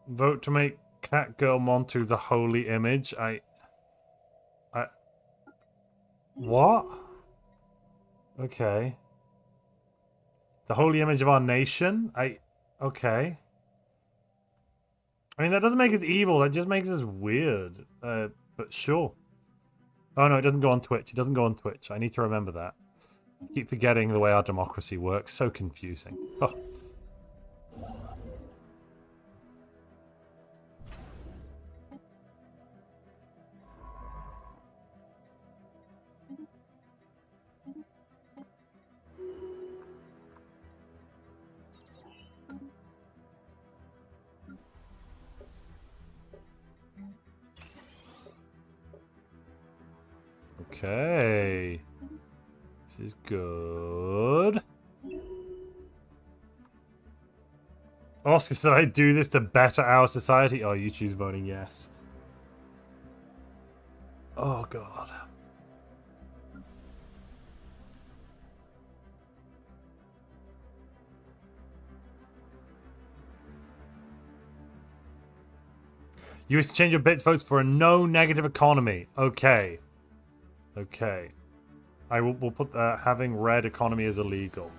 Vote to make Catgirl Montu the holy image. What? Okay. The holy image of our nation? Okay. I mean, that doesn't make us evil. That just makes us weird. But sure. Oh, no, it doesn't go on Twitch. It doesn't go on Twitch. I need to remember that. I keep forgetting the way our democracy works. So confusing. Oh. Okay. This is good. Oscar said I do this to better our society. Oh, you choose voting yes. Oh, God. You wish to change your bits votes for a no negative economy. Okay. Okay. We'll put having red economy is illegal.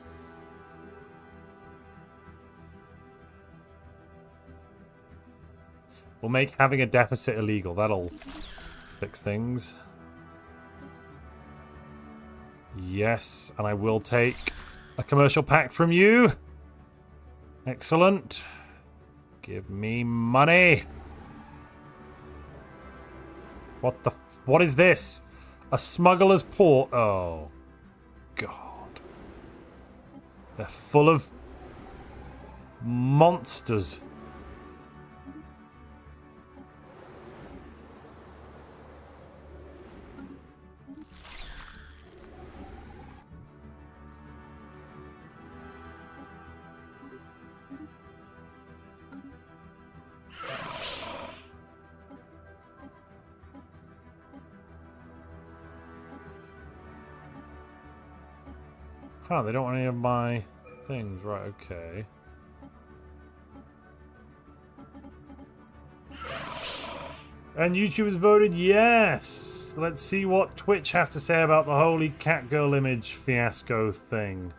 We'll make having a deficit illegal. That'll fix things. Yes, and I will take a commercial pact from you. Excellent. Give me money. What is this? A smuggler's port? Oh, God. They're full of monsters. Huh, they don't want any of my things. Right, okay. And YouTubers voted yes! Let's see what Twitch have to say about the holy catgirl image fiasco thing.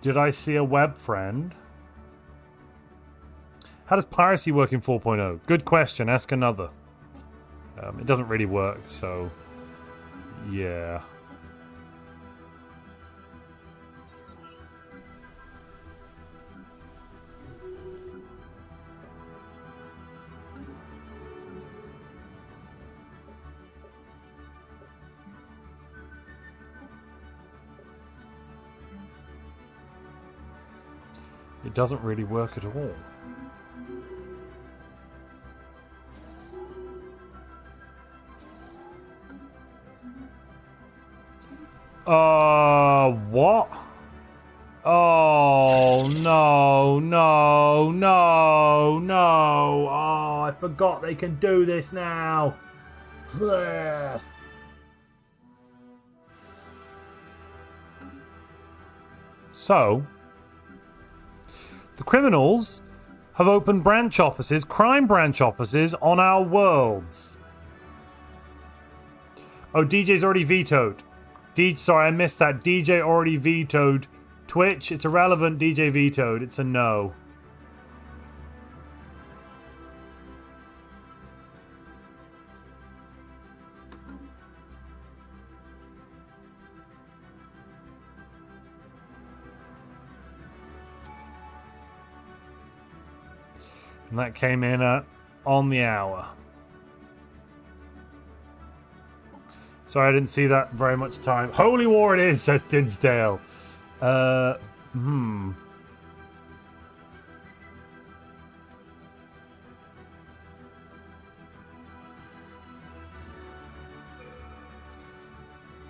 Did I see a web friend? How does piracy work in 4.0? Good question, ask another. It doesn't really work, so yeah. It doesn't really work at all. What? Oh, no. Oh, I forgot they can do this now. So, the criminals have opened branch offices, crime branch offices, on our worlds. Oh, DJ's already vetoed. Sorry, I missed that. DJ already vetoed. Twitch, it's irrelevant. DJ vetoed. It's a no. And that came in at on the hour. Sorry, I didn't see that very much time. Holy War it is, says Dinsdale.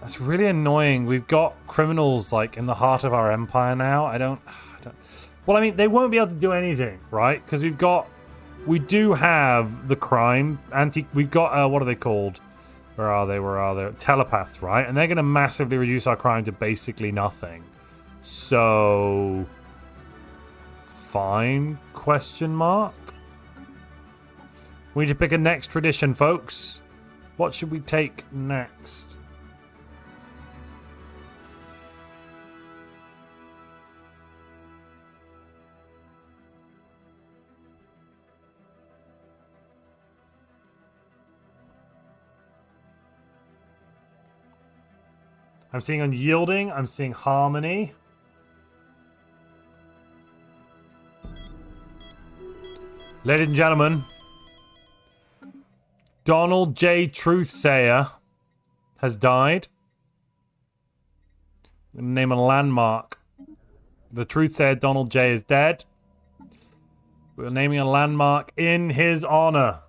That's really annoying. We've got criminals like in the heart of our empire now. I don't. Well, I mean, they won't be able to do anything, right? Because we do have the crime we've got what are they called? Where are they? Telepaths, right? And they're going to massively reduce our crime to basically nothing. So, fine? Question mark. We need to pick a next tradition, folks. What should we take next? I'm seeing unyielding. I'm seeing harmony. Ladies and gentlemen, Donald J. Truthsayer has died. I'm going to name a landmark. The Truthsayer Donald J. is dead. We're naming a landmark in his honor.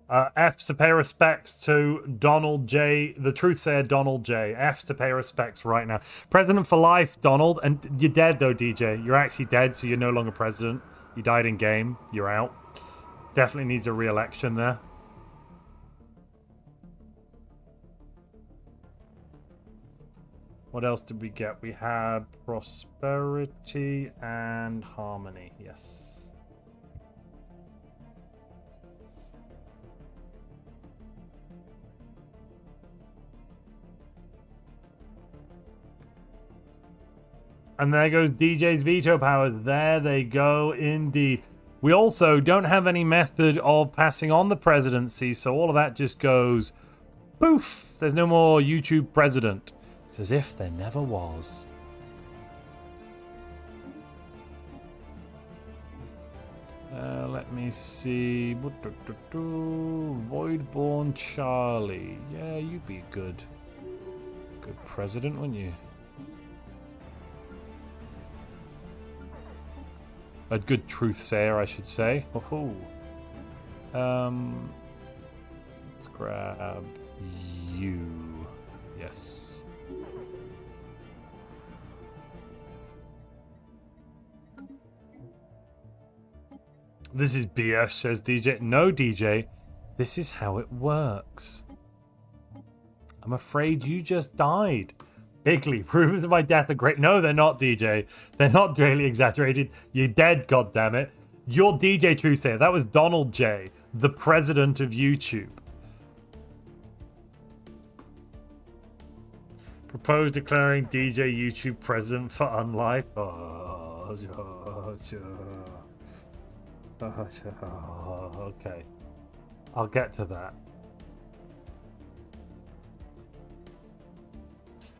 F's to pay respects to Donald J. The Truthsayer Donald J. F's to pay respects right now. President for life, Donald. And you're dead, though, DJ. You're actually dead, so you're no longer president. You died in game. You're out. Definitely needs a re-election there. What else did we get? We had prosperity and harmony. Yes. And there goes DJ's veto powers. There they go, indeed. We also don't have any method of passing on the presidency, so all of that just goes poof. There's no more YouTube president. It's as if there never was. Let me see. Voidborn Charlie. Yeah, you'd be good president, wouldn't you? A good truthsayer, I should say. Oh, let's grab you. Yes. This is BS, says DJ. No, DJ. This is how it works. I'm afraid you just died. Bigly, rumors of my death are great. No, they're not, DJ. They're not greatly exaggerated. You're dead, goddammit. You're DJ Truthsayer. That was Donald J., the president of YouTube. Propose declaring DJ YouTube president for unlife. Okay. I'll get to that.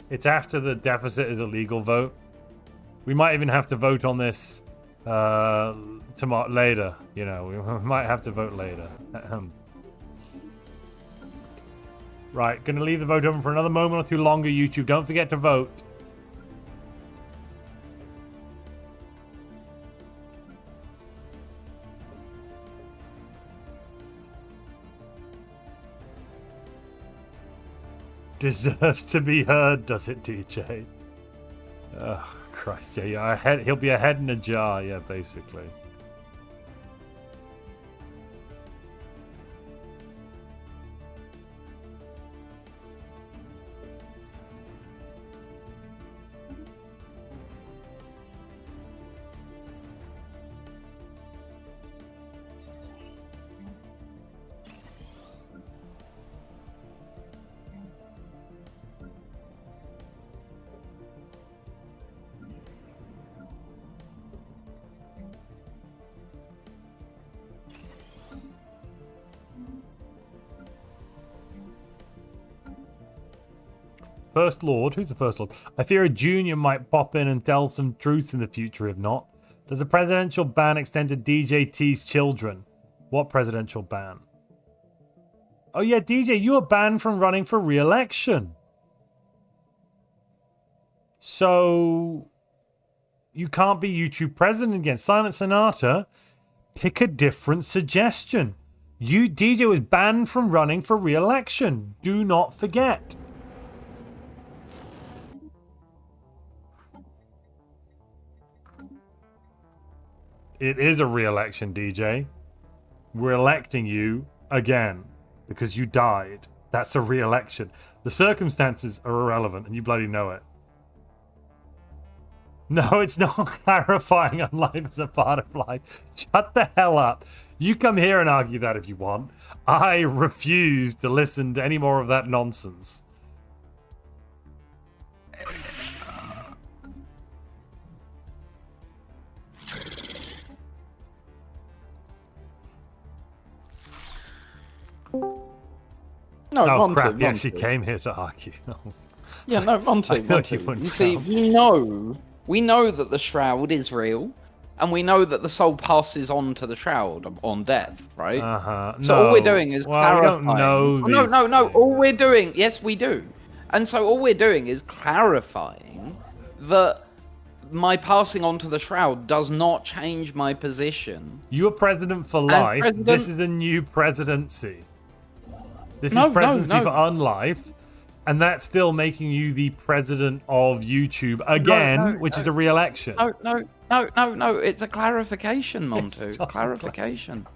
It's after the deficit is a legal vote. We might even have to vote on this tomorrow later. You know, we might have to vote later. Right, gonna leave the vote open for another moment or two longer, YouTube. Don't forget to vote. Deserves to be heard, does it, DJ? Oh, Christ, yeah, he'll be a head in a jar, yeah, basically. First Lord. Who's the First Lord? I fear a junior might pop in and tell some truths in the future, if not. Does the presidential ban extend to DJT's children? What presidential ban? Oh yeah, DJ, you are banned from running for re-election. So you can't be YouTube president again. Silent Sonata, pick a different suggestion. DJ was banned from running for re-election. Do not forget. It is a re-election, DJ. We're electing you again because you died. That's a re-election. The circumstances are irrelevant and you bloody know it. No, it's not clarifying on life as a part of life. Shut the hell up. You come here and argue that if you want. I refuse to listen to any more of that nonsense. No, oh, Montu, crap. Yeah, she Montu. came here to argue. Yeah, no, Montu, thought you Montu. wouldn't You see, come. we know that the shroud is real, and we know that the soul passes on to the shroud on death, right? So all we're doing is clarifying. We don't know these No. things. All we're doing, yes, we do. And so all we're doing is clarifying that my passing on to the shroud does not change my position. You are president for life. president- This is a new presidency. This No, is presidency no. for unlife. And that's still making you the president of YouTube again, which is a re-election. No. It's a clarification, Montu. It's not Clarification.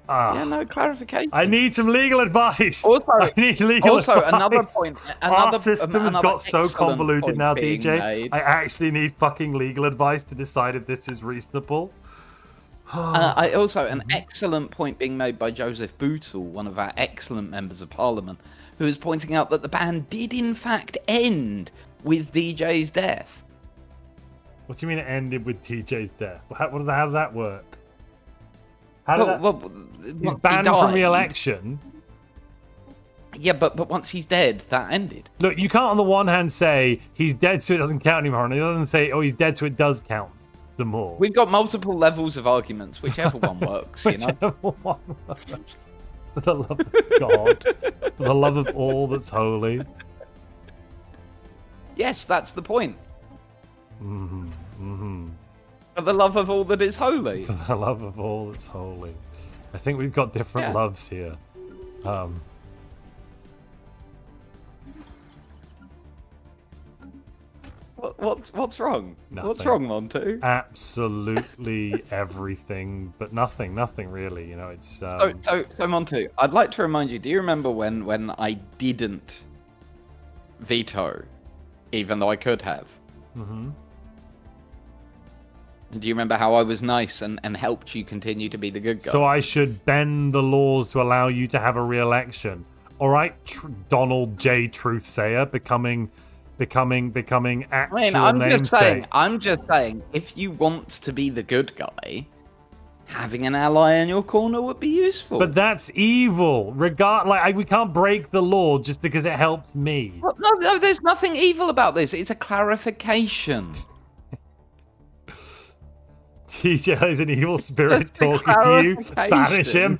Ah, Yeah, no, clarification. I need some legal advice. Also- I need legal also, advice. another point- Our another- system has another got so excellent convoluted point now, being DJ. made. I actually need fucking legal advice to decide if this is reasonable. An excellent point being made by Joseph Bootle, one of our excellent members of Parliament, who is pointing out that the ban did in fact end with DJ's death. What do you mean it ended with TJ's death? How did that work? How did he's He banned died. from re-election. Yeah, but once he's dead, that ended. Look, you can't on the one hand say he's dead so it doesn't count anymore, and the other hand say, oh, he's dead so it does count some more. We've got multiple levels of arguments, whichever one works, you know? Whichever one works. For the love of God. For the love of all that's holy. Yes, that's the point. Mm-hmm. For the love of all that is holy. For the love of all that's holy. I think we've got different loves here. What's wrong? Nothing. What's wrong, Montu? Absolutely everything, but nothing really. You know, it's. So Montu, I'd like to remind you. Do you remember when I didn't veto, even though I could have? Mm-hmm. Do you remember how I was nice and helped you continue to be the good guy? So I should bend the laws to allow you to have a re-election. All right, Donald J. Truthsayer becoming actual namesake. I'm just saying, if you want to be the good guy, having an ally in your corner would be useful. But that's evil. We can't break the law just because it helped me. Well, no, there's nothing evil about this. It's a clarification. TJ is an evil spirit talking to you. Banish him.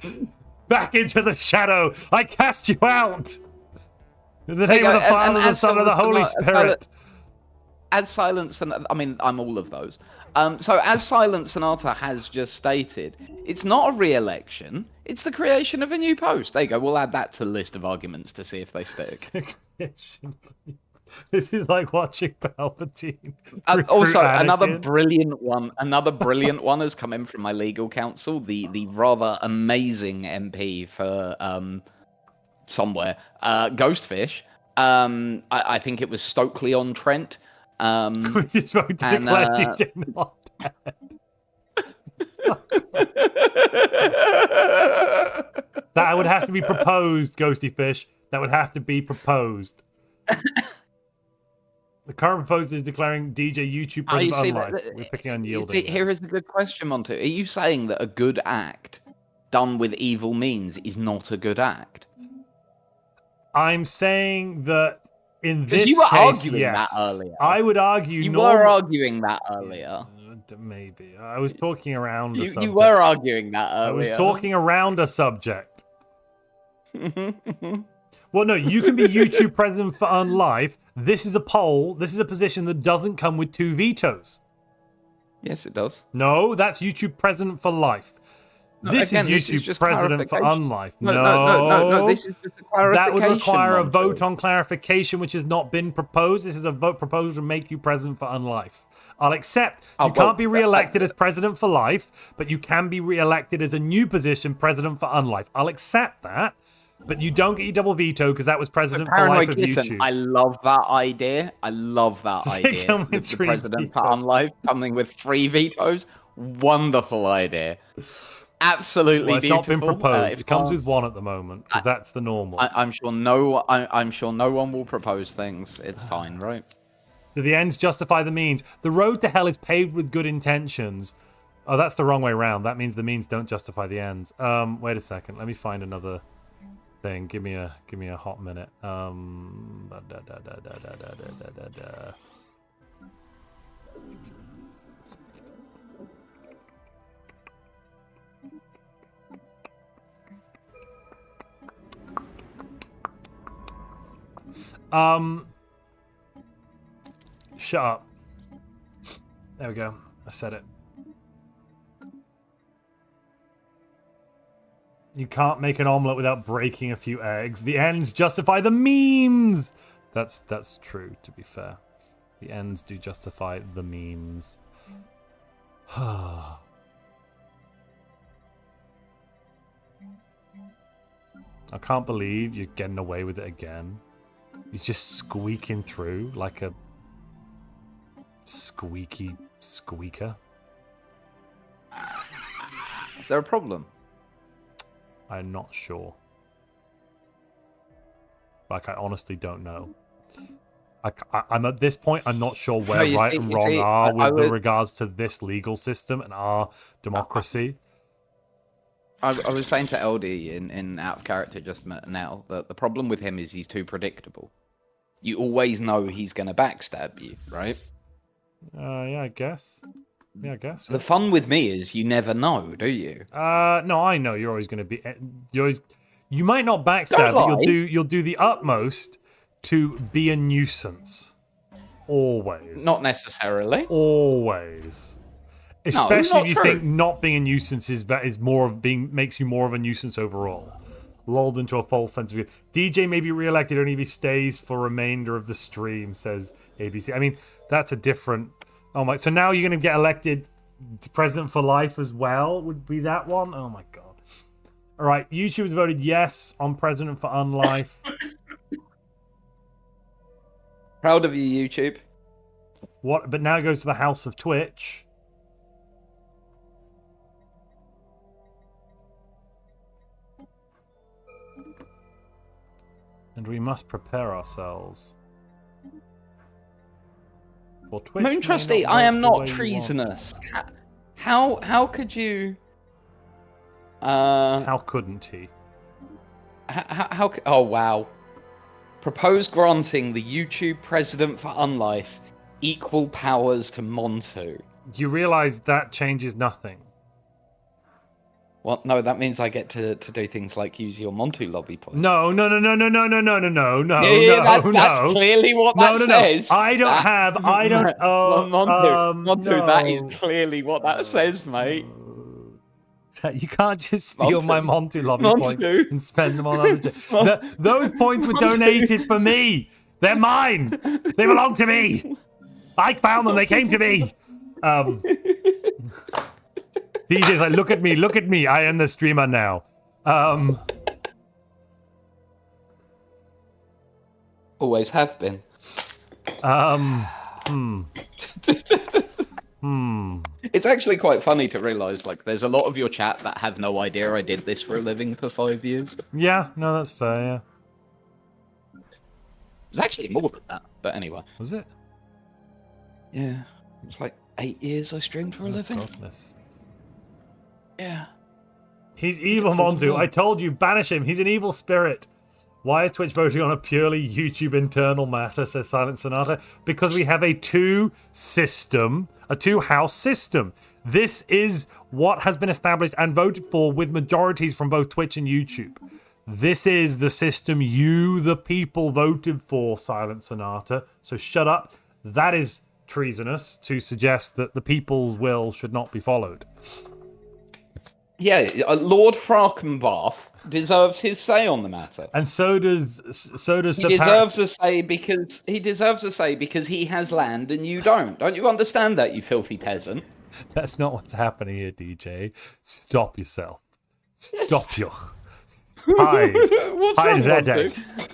Back into the shadow. I cast you out. In the name of the Father, the Son, and the Holy Spirit. As Silent Sonata, I mean, I'm all of those. So as Silent Sonata has just stated, it's not a re-election. It's the creation of a new post. There you go. We'll add that to the list of arguments to see if they stick. This is like watching Palpatine. Also, another Anakin. brilliant one has come in from my legal counsel. The rather amazing MP for somewhere, Ghostfish. I think it was Stokely-on-Trent. We just won't declare DJ not dead. That would have to be proposed, Ghosty Fish. That would have to be proposed. The current proposal is declaring DJ YouTube president unlife. We're picking unyielding. Here is a good question, Montu. Are you saying that a good act done with evil means is not a good act? I'm saying that In this you were case, arguing yes. that earlier. I would argue You were arguing that earlier. Maybe. I was talking around a subject. You were arguing that earlier. I was talking around a subject. Well, no, you can be YouTube president for unlife. This is a poll. This is a position that doesn't come with 2 vetoes. Yes, it does. No, that's YouTube president for life. No, this again, is YouTube president for unlife. No, this is just a clarification. That would require a Montu. vote on clarification, which has not been proposed. This is a vote proposed to make you president for unlife. I'll accept you can't be re-elected as president for life, but you can be re-elected as a new position, president for unlife. I'll accept that, but you don't get your double veto because that was president for life of YouTube. I love that idea. I love that idea. Come with With the 3 president for vetoes. unlife coming with 3 vetoes. Wonderful idea. Absolutely Well, it's beautiful. not been proposed. It comes with 1 at the moment because that's the normal. I'm sure no one will propose things. It's fine, right? Do the ends justify the means? The road to hell is paved with good intentions. Oh, that's the wrong way around. That means the means don't justify the ends. Wait a second. Let me find another thing. Give me a hot minute. Shut up. There we go. I said it. You can't make an omelet without breaking a few eggs. The ends justify the memes. That's true, to be fair. The ends do justify the memes. I can't believe you're getting away with it again. He's just squeaking through like a squeaky squeaker. Is there a problem? I'm not sure. Like, I honestly don't know. I'm at this point, I'm not sure where right and wrong are with regards to this legal system and our democracy. I was saying to LD in out of character just now that the problem with him is he's too predictable. You always know he's going to backstab you, right? Yeah, I guess. Yeah, I guess. The fun with me is you never know, do you? No, I know you're always going to be. You might not backstab, but you'll do the utmost to be a nuisance. Always. Not necessarily. Always. Especially if you true. think not being a nuisance is more of makes you more of a nuisance overall. Lulled into a false sense of view. DJ may be re-elected only if he stays for remainder of the stream, says ABC. I mean, that's a different. Oh my! So now you're going to get elected president for life as well? Would be that one? Oh my god! All right, YouTube has voted yes on president for unlife. Proud of you, YouTube. What? But now it goes to the House of Twitch. And we must prepare ourselves for Twitch. Moon Trustee, I am not treasonous. How could you? How couldn't he? Oh wow! Propose granting the YouTube president for unlife equal powers to Montu. You realise that changes nothing. Well, no, that means I get to do things like use your Montu lobby points. No. That's No. clearly what that says. I don't have. Montu, that is clearly what that says, mate. You can't just steal my Montu lobby points Montu. and spend them on other. Those points were donated for me. They're mine. They belong to me. I found them. They came to me. DJ's like, look at me. I am the streamer now. Always have been. It's actually quite funny to realise, like, there's a lot of your chat that have no idea I did this for a living for 5 years. Yeah, no, that's fair, yeah. It's actually more than that, but anyway. Was it? Yeah. It's like 8 years I streamed for a living. Godness. Yeah. He's evil, Montu. I told you, banish him. He's an evil spirit. Why is Twitch voting on a purely YouTube internal matter, says Silent Sonata? Because we have a two-house system. This is what has been established and voted for with majorities from both Twitch and YouTube. This is the system you, the people, voted for, Silent Sonata. So shut up. That is treasonous to suggest that the people's will should not be followed. Yeah, Lord Farkenbath deserves his say on the matter. And so does he deserves a say because he has land and you don't. Don't you understand that, you filthy peasant? That's not what's happening here, DJ. Stop yourself. Stop your hide. What's hide wrong, that Montu? egg.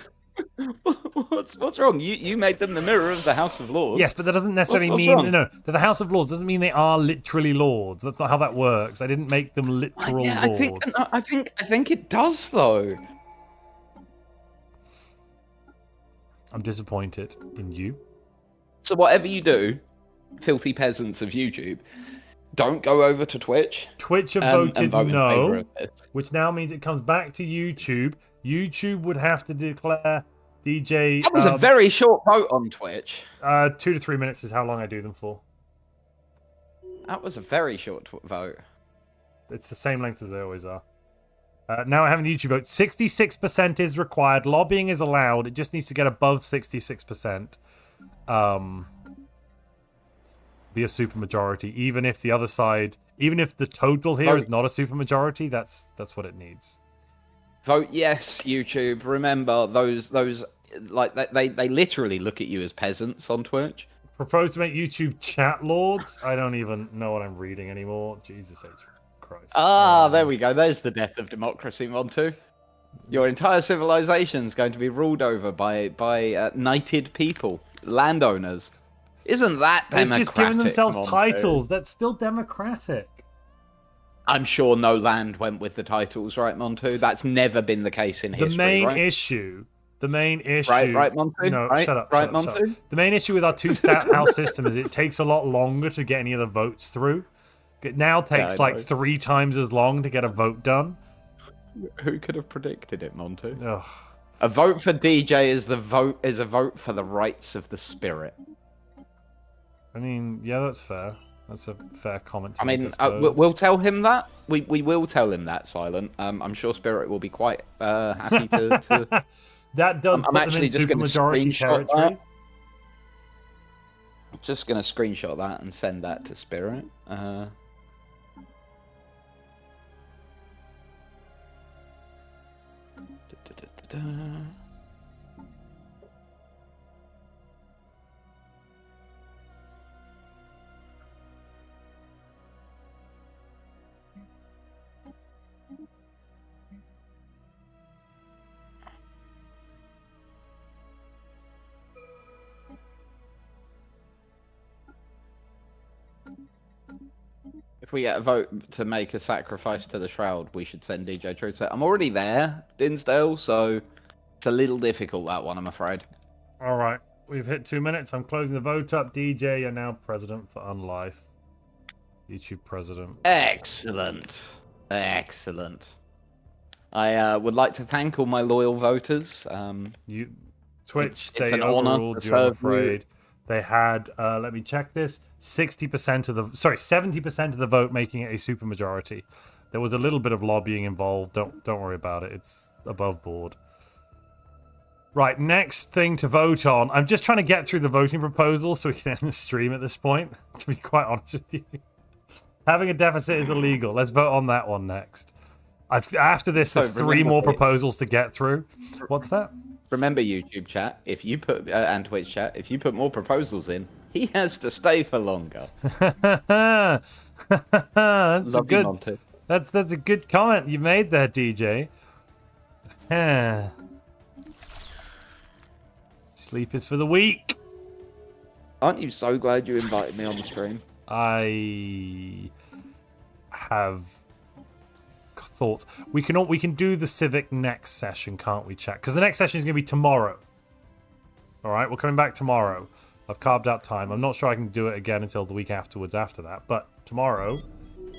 What's wrong? You made them the mirror of the House of Lords. Yes, but that doesn't necessarily what's mean wrong? no. That the House of Lords doesn't mean they are literally lords. That's not how that works. I didn't make them literal lords. I think it does though. I'm disappointed in you. So whatever you do, filthy peasants of YouTube, don't go over to Twitch. Twitch have and voted vote in no, favour of this. which now means it comes back to YouTube. YouTube would have to declare DJ. That was a very short vote on Twitch. 2 to 3 minutes is how long I do them for. That was a very short vote. It's the same length as they always are. Now I have the YouTube vote. 66% is required. Lobbying is allowed. It just needs to get above 66%. Be a supermajority. Even if the other side, even if the total here is not a supermajority, that's what it needs. Vote yes, YouTube. Remember those like they literally look at you as peasants on Twitch. Propose to make YouTube chat lords. I don't even know what I'm reading anymore. Jesus H. Christ. There we go. There's the death of democracy, Montu. Your entire civilization's going to be ruled over by knighted people, landowners. Isn't that democratic? They've just given themselves Montu? titles. That's still democratic. I'm sure no land went with the titles, right, Montu? That's never been the case in history, The main right? issue. Right, Montu? No, right, shut up. Right, shut up, shut up. Montu? The main issue with our two-stat house system is it takes a lot longer to get any of the votes through. It now takes like 3 times as long to get a vote done. Who could have predicted it, Montu? Ugh. A vote for DJ is a vote for the rights of the spirit. I mean, yeah, that's fair. That's a fair comment. To I mean, make, I we'll tell him that. We will tell him that, Silent. I'm sure Spirit will be quite happy to. That does I'm put actually them in just going to supermajority screenshot territory. that. Just going to screenshot that and send that to Spirit. If we get a vote to make a sacrifice to the Shroud, we should send DJ Truth. I'm already there, Dinsdale, so it's a little difficult, that one, I'm afraid. All right, we've hit 2 minutes. I'm closing the vote up. DJ, you're now president for Unlife. YouTube president. Excellent. Excellent. I would like to thank all my loyal voters. Twitch, it's they an honor overruled to you, I'm serve afraid. you. They had, let me check this, 70% of the vote making it a supermajority. There was a little bit of lobbying involved. Don't worry about it. It's above board. Right, next thing to vote on. I'm just trying to get through the voting proposal so we can end the stream at this point, to be quite honest with you. Having a deficit is illegal. Let's vote on that one next. After this, there's 3 more proposals to get through. What's that? Remember, YouTube chat, if you put and Twitch chat, if you put more proposals in, he has to stay for longer. That's Love you, good. Montu. That's a good comment you made there, DJ. Sleep is for the weak. Aren't you so glad you invited me on the stream? I have thoughts. We can do the Civic next session, can't we, chat? Because the next session is going to be tomorrow. All right, we're coming back tomorrow. I've carved out time. I'm not sure I can do it again until the week afterwards after that. But tomorrow,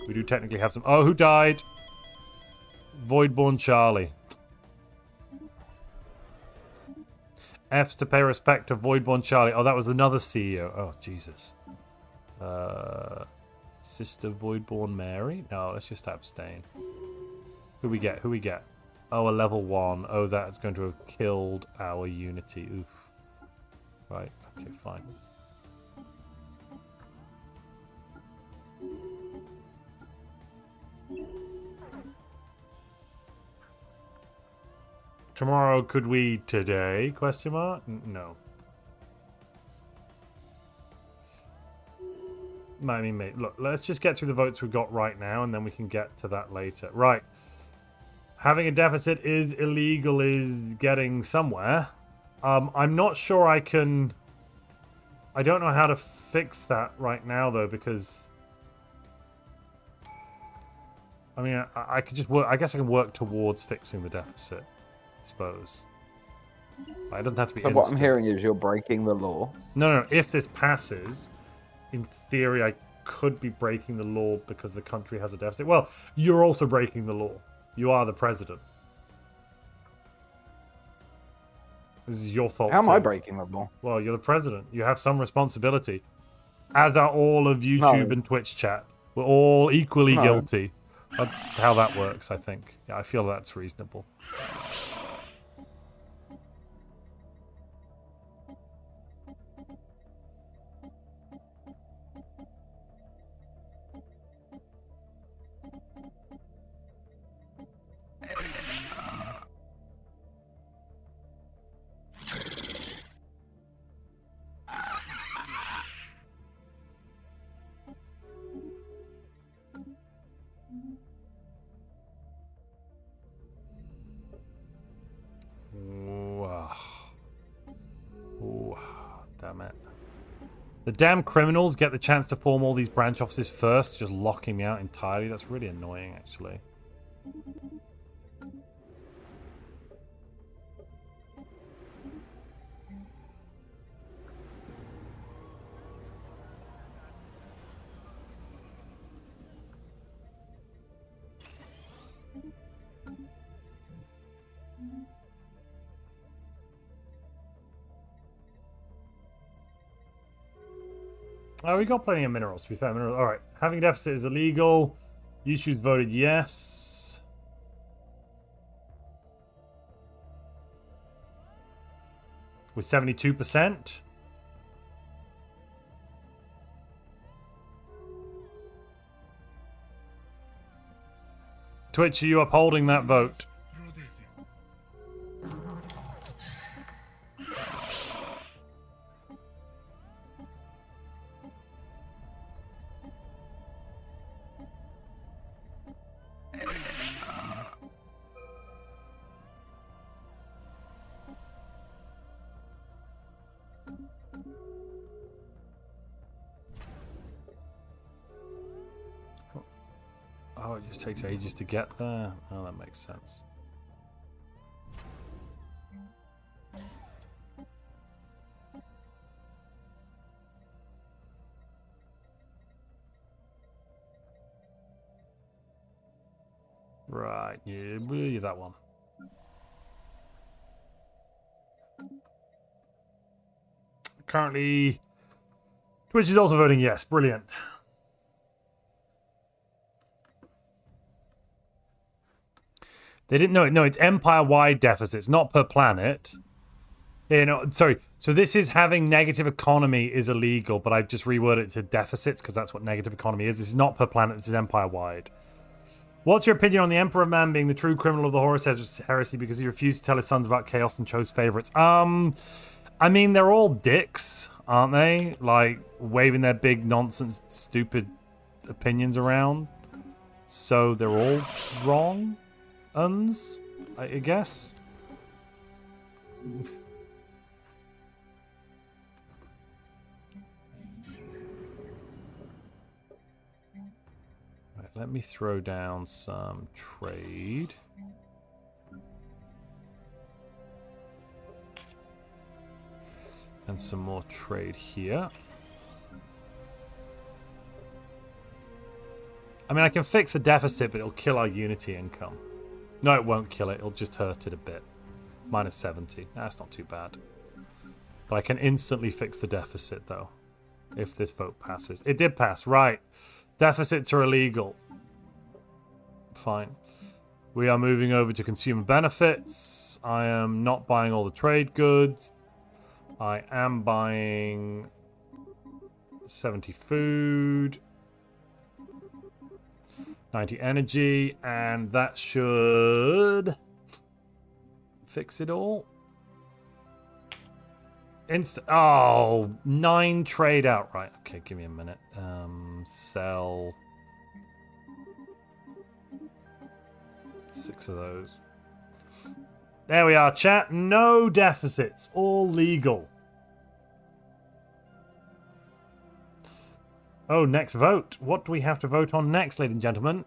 we do technically have some... Oh, who died? Voidborn Charlie. F's to pay respect to Voidborn Charlie. Oh, that was another CEO. Oh, Jesus. Sister Voidborn Mary? No, let's just abstain. Who we get? Who we get? Oh, a level 1. Oh, that's going to have killed our Unity. Oof. Right, okay, fine. Tomorrow, could we today? Question mark? No. I mean, mate, look, let's just get through the votes we've got right now, and then we can get to that later. Right. Having a deficit is illegal is getting somewhere. I'm not sure I can... I don't know how to fix that right now, though, because... I mean, I could just work... I guess I can work towards fixing the deficit, I suppose. It doesn't have to be instant. What I'm hearing is you're breaking the law. No. If this passes, in theory, I could be breaking the law because the country has a deficit. Well, you're also breaking the law. You are the president. This is your fault. How am I breaking the law? Well, you're the president. You have some responsibility. As are all of YouTube and Twitch chat. We're all equally guilty. That's how that works, I think. Yeah, I feel that's reasonable. Damn it. The damn criminals get the chance to form all these branch offices first, just locking me out entirely. That's really annoying, actually. Oh, we got plenty of minerals, to be fair. Minerals. Alright, having a deficit is illegal. YouTube's voted yes. With 72%. Twitch, are you upholding that vote? Oh, it just takes ages to get there? Oh, that makes sense. Right, yeah, that one. Currently, Twitch is also voting yes. Brilliant. They didn't know it. No, it's empire-wide deficits, not per planet. Yeah, no, sorry. So this is having negative economy is illegal, but I've just reworded it to deficits because that's what negative economy is. This is not per planet. This is empire-wide. What's your opinion on the Emperor Man being the true criminal of the Horus heresy because he refused to tell his sons about chaos and chose favorites? I mean, they're all dicks, aren't they? Like, waving their big nonsense, stupid opinions around. So they're all wrong? I guess. Right, let me throw down some trade. And some more trade here. I mean, I can fix the deficit, but it'll kill our Unity income. No, it won't kill it. It'll just hurt it a bit. Minus 70. That's not too bad. But I can instantly fix the deficit, though, if this vote passes. It did pass, right. Deficits are illegal. Fine. We are moving over to consumer benefits. I am not buying all the trade goods. I am buying 70 food, 90 energy, and that should fix it all. Oh, 9 trade outright. Okay, give me a minute. Sell 6 of those. There we are, chat. No deficits. All legal. Oh, next vote. What do we have to vote on next, ladies and gentlemen?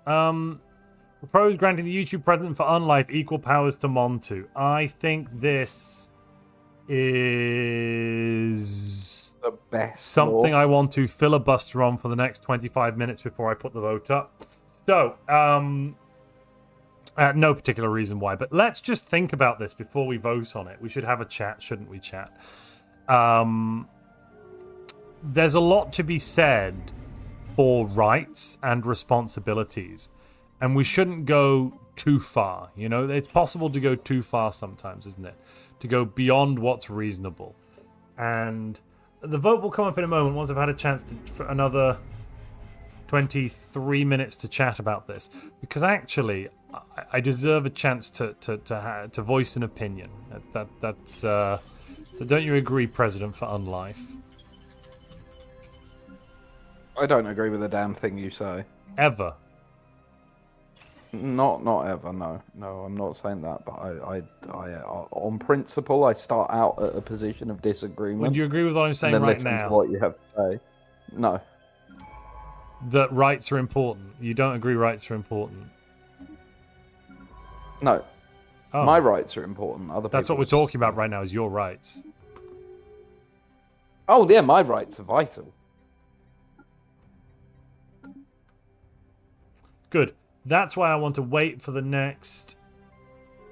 Propose granting the YouTube president for Unlife equal powers to Montu. I think this is the best something law. I want to filibuster on for the next 25 minutes before I put the vote up. So, no particular reason why, but let's just think about this before we vote on it. We should have a chat, shouldn't we, chat? There's a lot to be said for rights and responsibilities, and we shouldn't go too far. You know, it's possible to go too far sometimes, isn't it? To go beyond what's reasonable. And the vote will come up in a moment once I've had a chance for another 23 minutes to chat about this, because actually I deserve a chance to voice an opinion. That's don't you agree, President for Unlife? I don't agree with a damn thing you say. Ever? Not ever. No, I'm not saying that. But I on principle, I start out at a position of disagreement. Would you agree with what I'm saying and then right listen now? to what you have to say. No. That rights are important. You don't agree rights are important. No. Oh. My rights are important. That's what we're talking about right now, is your rights. Oh yeah, my rights are vital. Good. That's why I want to wait for the next...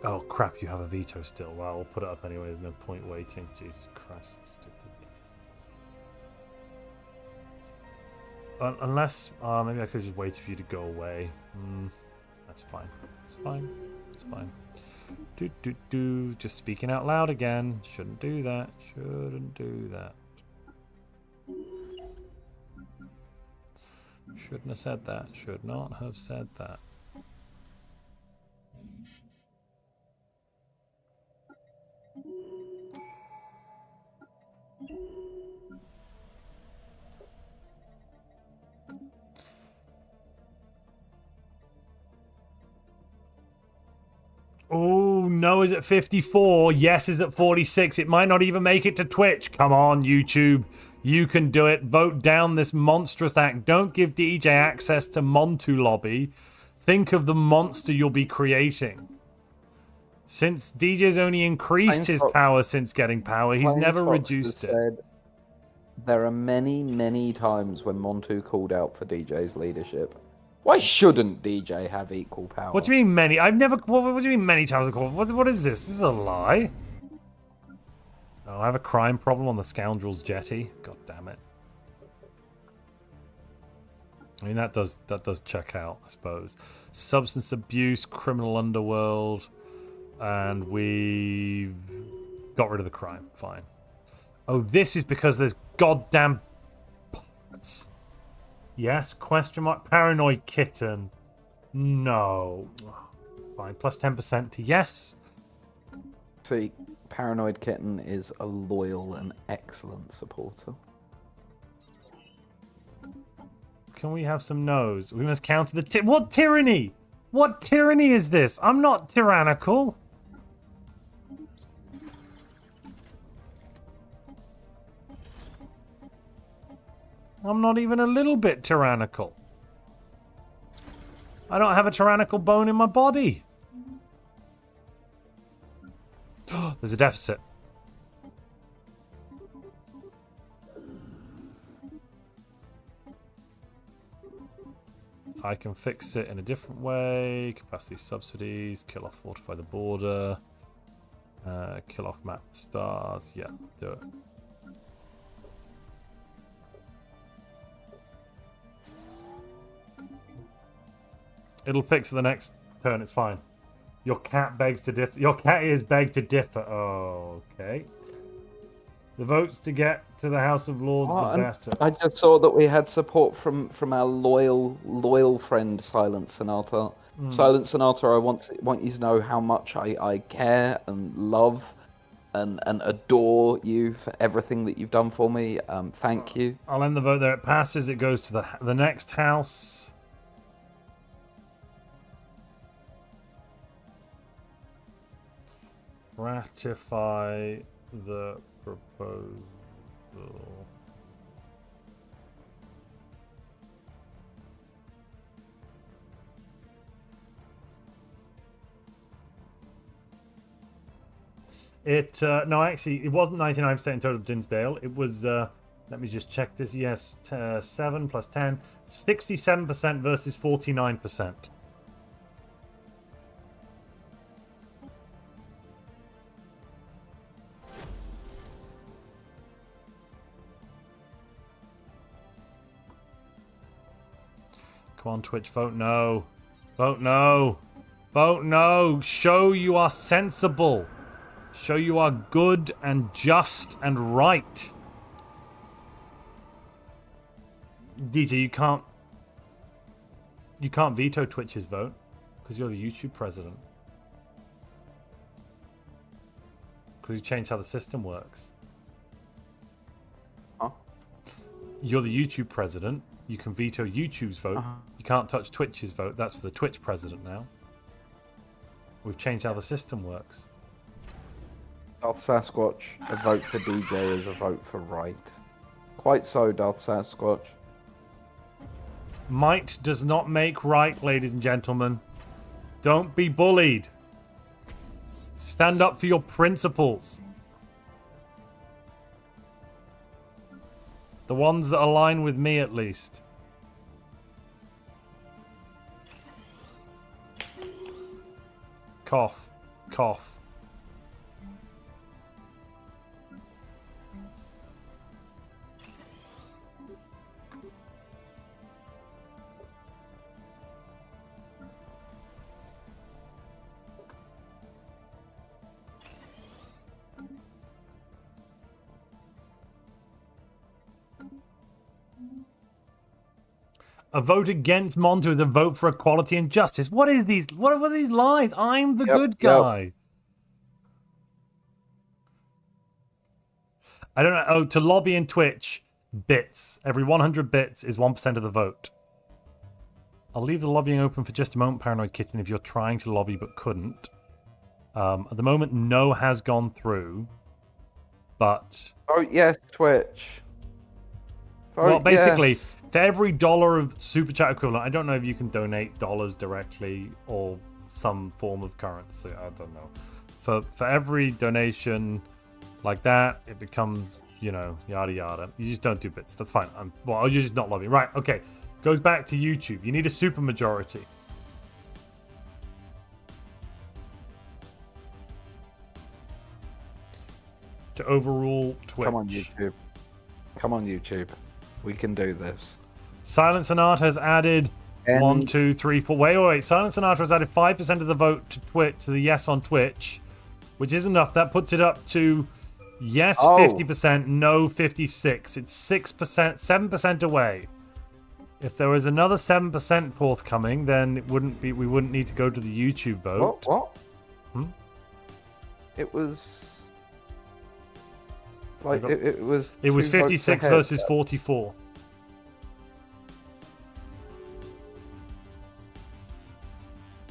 Oh, crap, you have a veto still. Well, I'll put it up anyway. There's no point waiting. Jesus Christ, stupid. Unless... maybe I could just wait for you to go away. That's fine. It's fine. It's fine. Just speaking out loud again. Shouldn't do that. Shouldn't do that. Shouldn't have said that. Should not have said that. Oh, no is at 54. Yes is at 46. It might not even make it to Twitch. Come on, YouTube. You can do it. Vote down this monstrous act. Don't give DJ access to Montu Lobby. Think of the monster you'll be creating. Since DJ's only increased his power since getting power, he's never reduced it. There are many times when Montu called out for DJ's leadership. Why shouldn't DJ have equal power? What do you mean many? I've never... What do you mean many times? What is this? This is a lie. Oh, I have a crime problem on the Scoundrel's jetty. God damn it. I mean, that does check out, I suppose. Substance abuse, criminal underworld, and we've got rid of the crime. Fine. Oh, this is because there's goddamn pirates. Yes, question mark, paranoid kitten. No. Fine, plus 10% to yes. See, Paranoid Kitten is a loyal and excellent supporter. Can we have some no's? We must counter the... What tyranny? What tyranny is this? I'm not tyrannical. I'm not even a little bit tyrannical. I don't have a tyrannical bone in my body. There's a deficit. I can fix it in a different way. Capacity subsidies. Kill off fortify the border. Kill off map stars. Yeah, do it. It'll fix the next turn. It's fine. Your cat begs to differ. Your cat ears beg to differ. Oh, okay. The votes to get to the House of Lords, the better. I just saw that we had support from our loyal friend Silent Sonata. Silent Sonata, I want you to know how much I care and love and adore you for everything that you've done for me. Thank you. I'll end the vote there. It passes. It goes to the next house. Ratify the proposal. No, actually, it wasn't 99% in total Dinsdale. It was, let me just check this. Yes, 7 plus 10. 67% versus 49%. Come on, Twitch, vote no. Vote no. Vote no. Show you are sensible. Show you are good and just and right. DJ, you can't veto Twitch's vote because you're the YouTube president. Because you changed how the system works. Huh? You're the YouTube president. You can veto YouTube's vote. You can't touch Twitch's vote. That's for the Twitch president now. We've changed how the system works. Darth Sasquatch, a vote for DJ is a vote for right. Quite so, Darth Sasquatch. Might does not make right, ladies and gentlemen. Don't be bullied. Stand up for your principles. The ones that align with me, at least. Cough. Cough. A vote against Montu is a vote for equality and justice. What are these lies? I'm the good guy. I don't know. Oh, to lobby in Twitch, bits. Every 100 bits is 1% of the vote. I'll leave the lobbying open for just a moment, Paranoid Kitten, if you're trying to lobby but couldn't. At the moment, no has gone through, but... Oh, yes, Twitch. Well, basically, for every $1 of Super Chat equivalent, I don't know if you can donate dollars directly or some form of currency. I don't know. For every donation like that, it becomes, you know, yada yada. You just don't do bits. That's fine. Well, you're just not lobbying. Right, okay. Goes back to YouTube. You need a super majority. To overrule Twitch. Come on, YouTube. Come on, YouTube. We can do this. Silent Sonata has added 1, 2, 3, 4. Wait. Silent Sonata has added 5% of the vote to Twitch, to the yes on Twitch, which is enough. That puts it up to yes 50%, no 56. It's 6%, 7% away. If there was another 7% forthcoming, then it wouldn't be. We wouldn't need to go to the YouTube vote. What? It was. Like it was. It was 56 versus 44.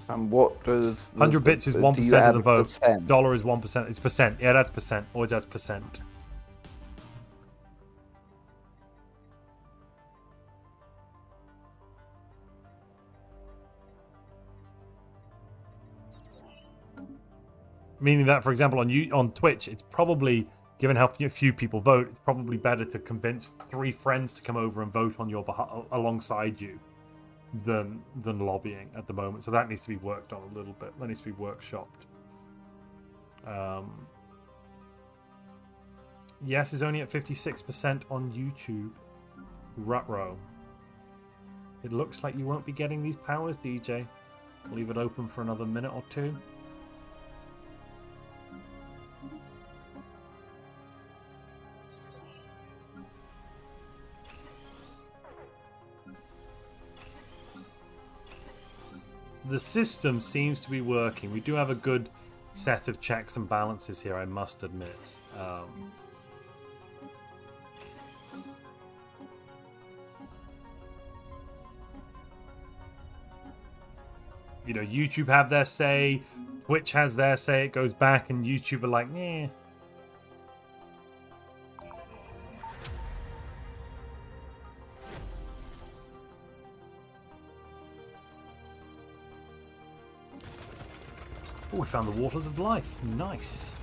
And what does 100 bits is 1% of the vote. Dollar is 1%. It's percent. Yeah, that's percent. Always that's percent. Meaning that, for example, on Twitch, it's probably, given how few people vote, it's probably better to convince 3 friends to come over and vote on your behalf alongside you than lobbying at the moment. So that needs to be worked on a little bit. That needs to be workshopped. Yes is only at 56% on YouTube. Rutrow. It looks like you won't be getting these powers, DJ. Leave it open for another minute or two. The system seems to be working. We do have a good set of checks and balances here, I must admit. You know, YouTube have their say, Twitch has their say, it goes back, and YouTube are like, eh. Oh, we found the waters of life. Nice.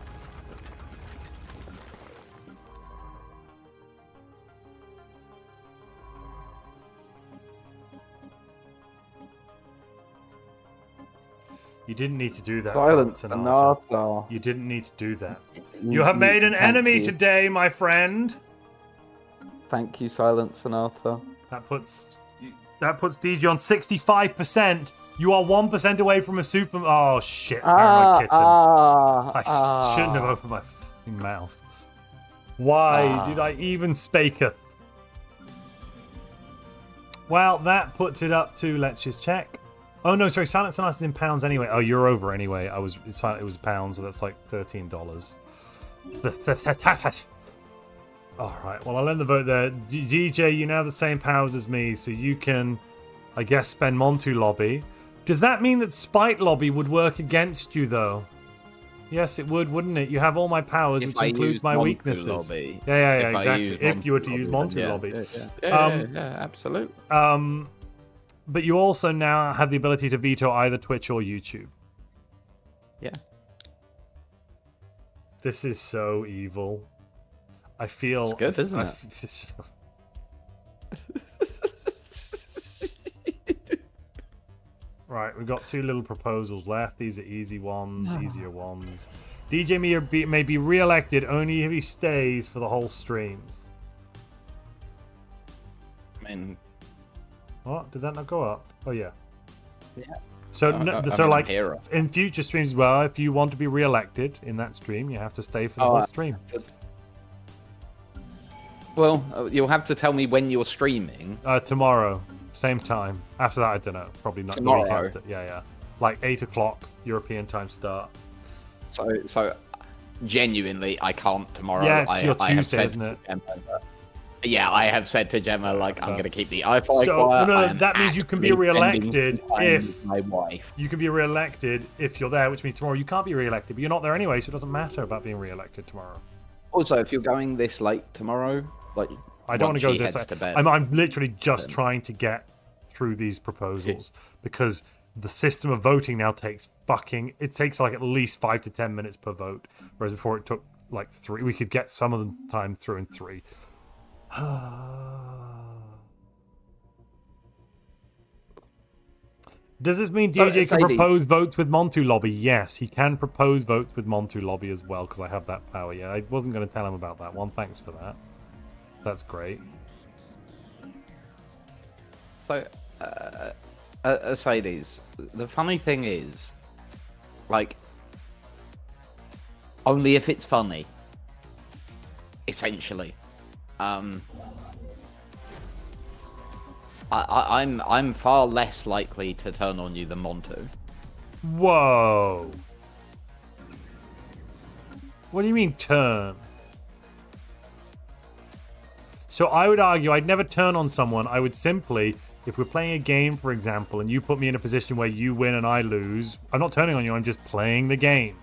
You didn't need to do that, Silence Sonata. Sonata. You didn't need to do that. You have made an enemy today, my friend. Thank you, Silence Sonata. That puts DG on 65%. You are 1% away from a super. Oh shit! Paranoid kitten. I shouldn't have opened my fucking mouth. Why did I even spake it? Well, that puts it up to. Let's just check. Oh no, sorry. Silence and Ice is in pounds anyway. Oh, you're over anyway. It was pounds, so that's like $13. All right. Well, I'll end the vote there. DJ, you now have the same powers as me, so you can, I guess, spend Montu lobby. Does that mean that Spite lobby would work against you, though? Yes, it would, wouldn't it? You have all my powers, which includes my weaknesses. Lobby. Yeah, exactly. If you were to use Montu lobby. Yeah, absolutely. But you also now have the ability to veto either Twitch or YouTube. Yeah. This is so evil. I feel... It's good, isn't it? Right, we've got two little proposals left. These are easy ones, easier ones. DJ may be re-elected only if he stays for the whole streams. I mean... What? Did that not go up? Oh, yeah. Yeah. So, like, I'm in future streams as well, if you want to be re-elected in that stream, you have to stay for the whole stream. Well, you'll have to tell me when you're streaming. Tomorrow. Same time. After that, I don't know. Probably not. Tomorrow? The week after. Yeah. Like 8 o'clock European time start. So, genuinely, I can't tomorrow. Yeah, it's your Tuesday, isn't it? Yeah, I have said to Gemma, like, I'm going to keep the iFi quiet. No, that means you can be re-elected if... my wife. You can be re-elected if you're there, which means tomorrow you can't be re-elected, but you're not there anyway, so it doesn't matter about being re-elected tomorrow. Also, if you're going this late tomorrow, like... I don't want to go this late. I'm literally just trying to get through these proposals, because the system of voting now takes it takes like at least 5 to 10 minutes per vote, whereas before it took like 3. We could get some of the time through in 3. Does this mean DJ can propose votes with Montu lobby? Yes, he can propose votes with Montu lobby as well, because I have that power. Yeah, I wasn't going to tell him about that one. Thanks for that. That's great. So, Mercedes, the funny thing is, like, only if it's funny, essentially. I'm far less likely to turn on you than Montu. Whoa. What do you mean turn? So I would argue I'd never turn on someone. I would simply, if we're playing a game, for example, and you put me in a position where you win and I lose, I'm not turning on you, I'm just playing the game.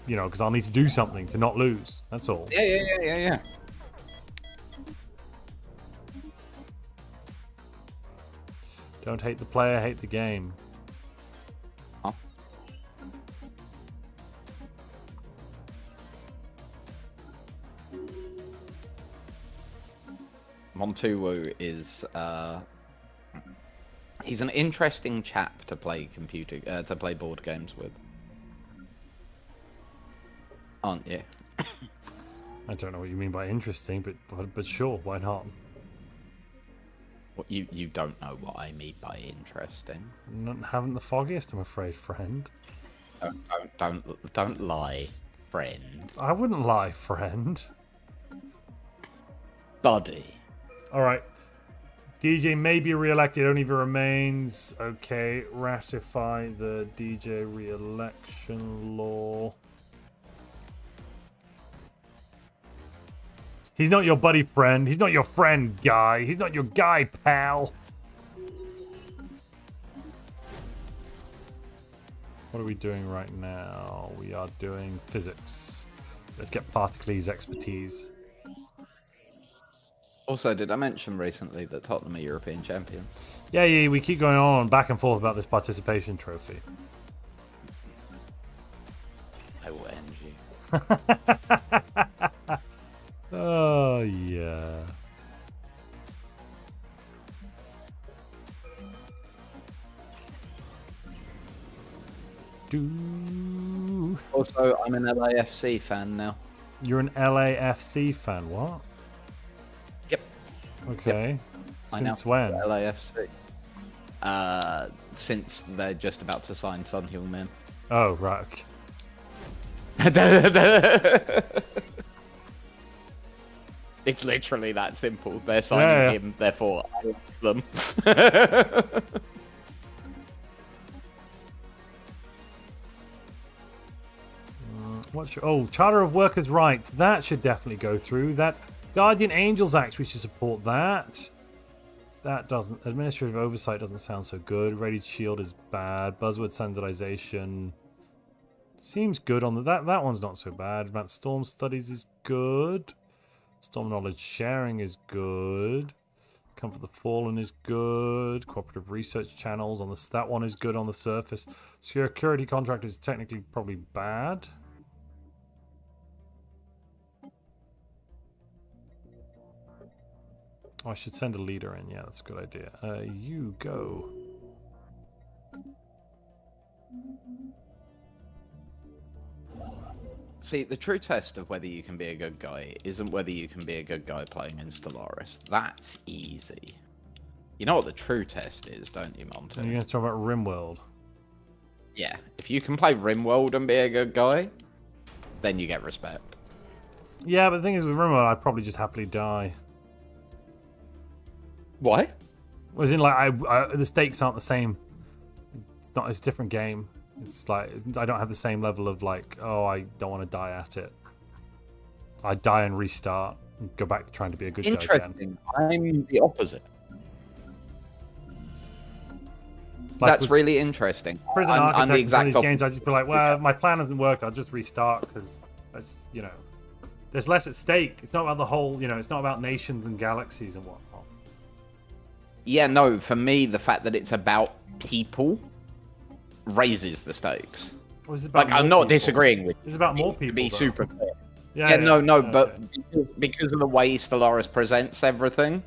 You know, because I'll need to do something to not lose. That's all. Yeah. Don't hate the player, hate the game. Oh. Montu is he's an interesting chap to play board games with. Aren't you? I don't know what you mean by interesting, but sure, why not? What, you don't know what I mean by interesting. Haven't the foggiest, I'm afraid, friend. Don't lie, friend. I wouldn't lie, friend. Buddy. All right. DJ may be re-elected, only if it remains. Okay, ratify the DJ re-election law. He's not your buddy friend. He's not your friend, guy. He's not your guy, pal. What are we doing right now? We are doing physics. Let's get Particles expertise. Also, did I mention recently that Tottenham are European champions? Yeah, we keep going on back and forth about this participation trophy. I will end you. Oh, yeah. Also, I'm an LAFC fan now. You're an LAFC fan, what? Yep. Okay. Yep. Since when? LAFC. Since they're just about to sign Son Heung-min. Oh, right. It's literally that simple. They're signing him, therefore I like them. Charter of Workers' Rights. That should definitely go through. That Guardian Angels Act, we should support that. That doesn't. Administrative oversight doesn't sound so good. Ready Shield is bad. Buzzword standardization seems good on that one's not so bad. Advanced Storm Studies is good. Storm Knowledge Sharing is good. Comfort the Fallen is good. Cooperative Research Channels on that one is good on the surface. Security Contract is technically probably bad. Oh, I should send a leader in. Yeah, that's a good idea. You go. See, the true test of whether you can be a good guy isn't whether you can be a good guy playing in Stellaris. That's easy. You know what the true test is, don't you, Montu? You're going to talk about RimWorld. Yeah, if you can play RimWorld and be a good guy, then you get respect. Yeah, but the thing is, with RimWorld, I'd probably just happily die. Why? As in, like, the stakes aren't the same. It's a different game. It's like, I don't have the same level of, like, oh, I don't want to die at it. I die and restart and go back to trying to be a good guy again. Interesting. I'm the opposite. Like That's really interesting. Prison I'm Architect the exact and some of these games, I'd just be like, well, my plan hasn't worked. I'll just restart because that's, there's less at stake. It's not about the whole, it's not about nations and galaxies and whatnot. Yeah, no, for me, the fact that it's about people raises the stakes. Well, like, I'm not disagreeing with you. It's about more people. To be though. super clear. Yeah, But because of the way Stellaris presents everything,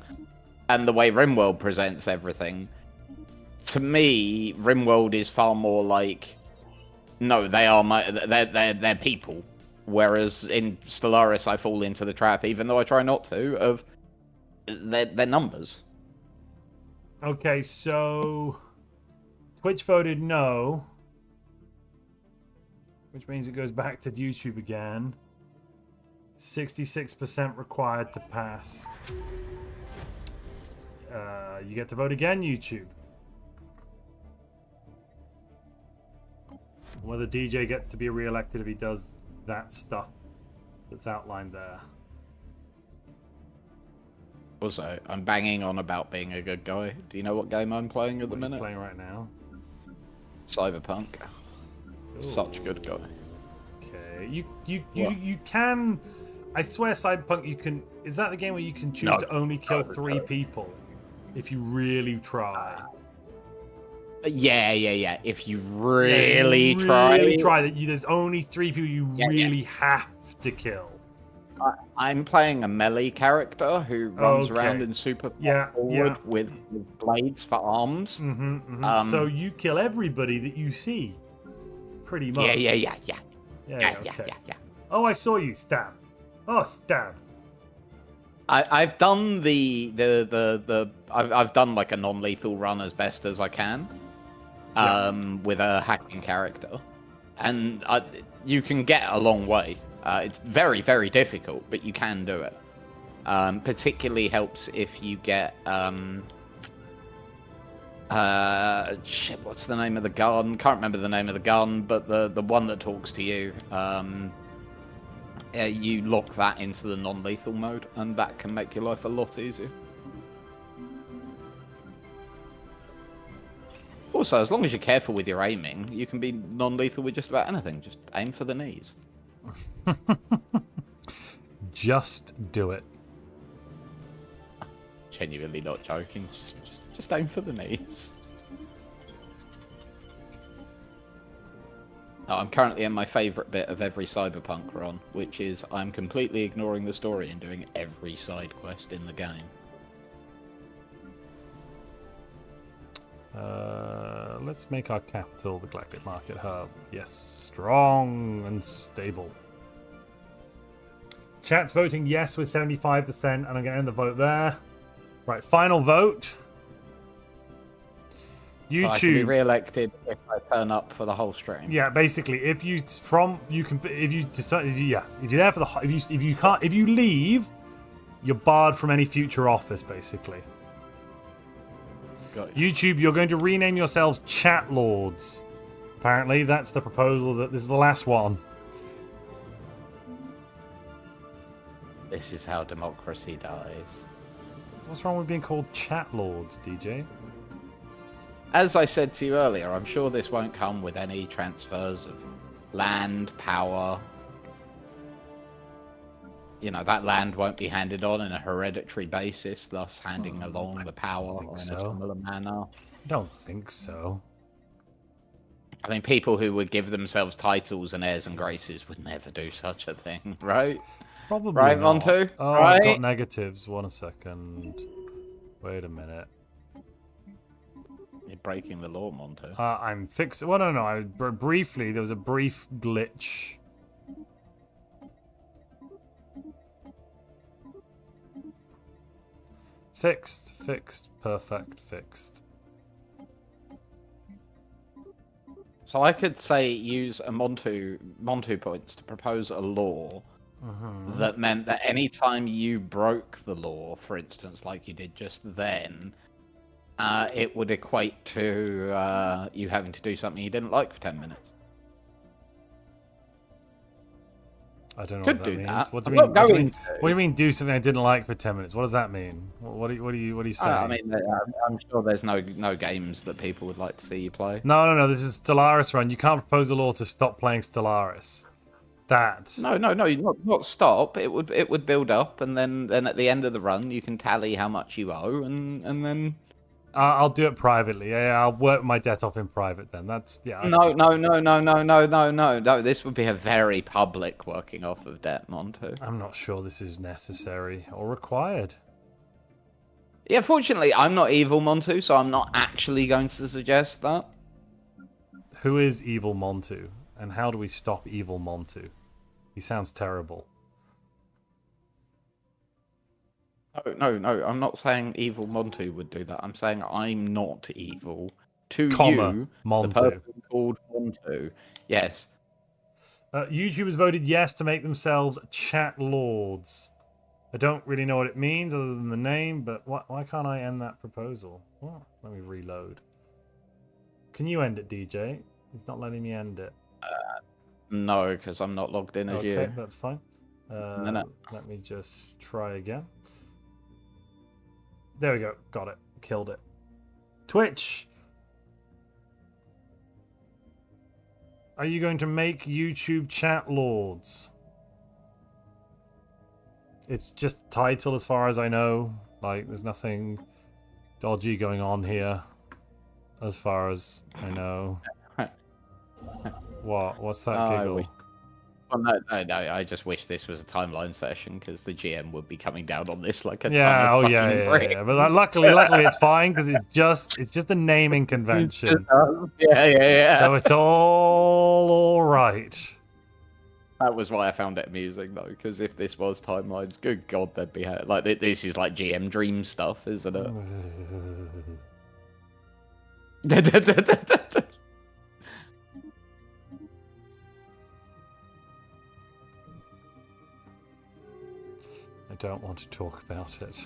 and the way RimWorld presents everything, to me, RimWorld is far more like, no, they're people. Whereas in Stellaris, I fall into the trap, even though I try not to, of they're numbers. Okay, so Twitch voted no, which means it goes back to YouTube again. 66% required to pass. You get to vote again, YouTube. Whether DJ gets to be re-elected if he does that stuff that's outlined there. Also, I'm banging on about being a good guy. Do you know what game I'm playing at the minute? Playing right now. Cyberpunk. Ooh. Such a good guy. Okay, you can. I swear, Cyberpunk. You can. Is that the game where you can choose to only kill 3 people if you really try? Yeah. If you really try. There's only 3 people you really have to kill. I'm playing a melee character who runs around in super forward with blades for arms. So you kill everybody that you see, pretty much. Yeah. Oh, I saw you stab. Oh, stab. I've done the I've done like a non-lethal run as best as I can, with a hacking character, and you can get a long way. It's very, very difficult, but you can do it. Particularly helps if you get shit, what's the name of the gun? Can't remember the name of the gun, but the one that talks to you. You lock that into the non-lethal mode, and that can make your life a lot easier. Also, as long as you're careful with your aiming, you can be non-lethal with just about anything. Just aim for the knees. Just do it. Genuinely not joking. Just aim for the knees. No, I'm currently in my favourite bit of every Cyberpunk run, which is I'm completely ignoring the story and doing every side quest in the game. Let's make our capital the Galactic Market Hub. Yes, strong and stable. Chat's voting yes with 75%, and I'm going to end the vote there. Right, final vote. YouTube. I can be re-elected if I turn up for the whole stream. Yeah, basically, if you decide, if you're there for the, if you leave, you're barred from any future office, basically. Got you. YouTube, you're going to rename yourselves Chat Lords. Apparently, that's the proposal. That this is the last one. This is how democracy dies. What's wrong with being called Chat Lords, DJ? As I said to you earlier, I'm sure this won't come with any transfers of land, power. You know, that land won't be handed on in a hereditary basis, thus handing along the power in a similar manner. I don't think so. I mean, people who would give themselves titles and airs and graces would never do such a thing, right? Probably right, not. Montu? Oh, right? I've got negatives. 1 second. Wait a minute. You're breaking the law, Montu. I'm fixing. Well, no. Briefly, there was a brief glitch. Fixed. Perfect. Fixed. So I could say use a Montu points to propose a law that meant that any time you broke the law, for instance, like you did just then, it would equate to you having to do something you didn't like for 10 minutes. I don't know Could what that do means. that. What do I'm you mean? not What do you going mean? What do you mean? Do something I didn't like for 10 minutes? What does that mean? What are you saying? I mean, I'm sure there's no games that people would like to see you play. No. This is Stellaris run. You can't propose a law to stop playing Stellaris. That. No, not stop. It would build up, and then at the end of the run, you can tally how much you owe, and then. I'll do it privately. Yeah, I'll work my debt off in private then. That's yeah. No. This would be a very public working off of debt, Montu. I'm not sure this is necessary or required. Yeah, fortunately, I'm not evil, Montu, so I'm not actually going to suggest that. Who is evil Montu, and how do we stop evil Montu? He sounds terrible. No, I'm not saying evil Montu would do that. I'm saying I'm not evil. To Comma, you, Montu. the person called Montu. Yes. YouTubers voted yes to make themselves Chat Lords. I don't really know what it means other than the name, but why can't I end that proposal? What? Let me reload. Can you end it, DJ? It's not letting me end it. No, because I'm not logged in as you. Okay, that's fine. No. Let me just try again. There we go. Got it. Killed it. Twitch. Are you going to make YouTube Chat Lords? It's just title as far as I know. Like, there's nothing dodgy going on here. As far as I know. What? What's that giggle? Well, no, I just wish this was a timeline session, because the GM would be coming down on this like a ton of yeah. But luckily it's fine, because it's just a naming convention. Yeah. So it's all right. That was why I found it amusing, though, because if this was timelines, good God, they'd be like this is like GM Dream stuff, isn't it? I don't want to talk about it.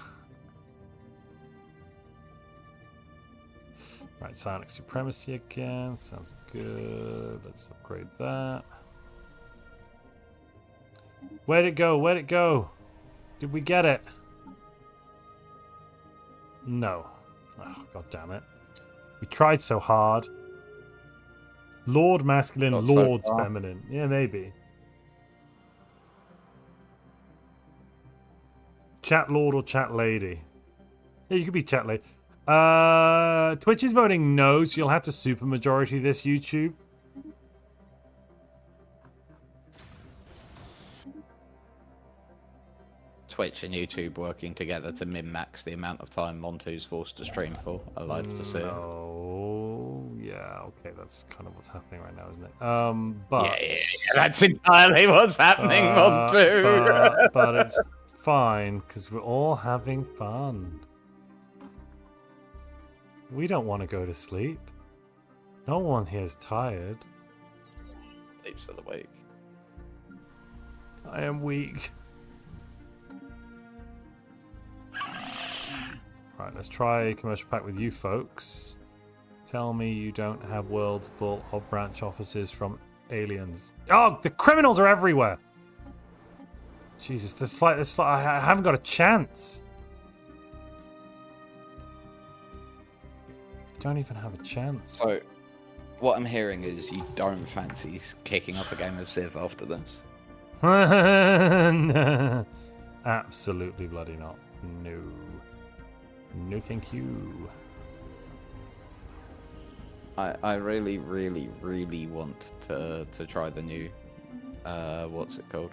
Right, Psionic Supremacy again. Sounds good. Let's upgrade that. Where'd it go? Where'd it go? Did we get it? No. Oh, God damn it. We tried so hard. Lord masculine, Not so Lord's far. feminine. Yeah, maybe. Chat lord or chat lady? Yeah, you could be chat lady. Twitch is voting no, so you'll have to supermajority this, YouTube. Twitch and YouTube working together to min-max the amount of time Montu's forced to stream for. I like to see it. Oh, yeah, okay, that's kind of what's happening right now, isn't it? But Yeah, that's entirely what's happening, Montu. but it's fine because we're all having fun. We don't want to go to sleep. No one here is tired. Sleeps for the week. I am weak. Right, let's try a commercial pack with you folks. Tell me you don't have worlds full of branch offices from aliens. Oh, the criminals are everywhere! Jesus, I haven't got a chance. Don't even have a chance. So, what I'm hearing is you don't fancy kicking up a game of Civ after this. Absolutely bloody not. No. No thank you. I really, really, really want to try the new, what's it called?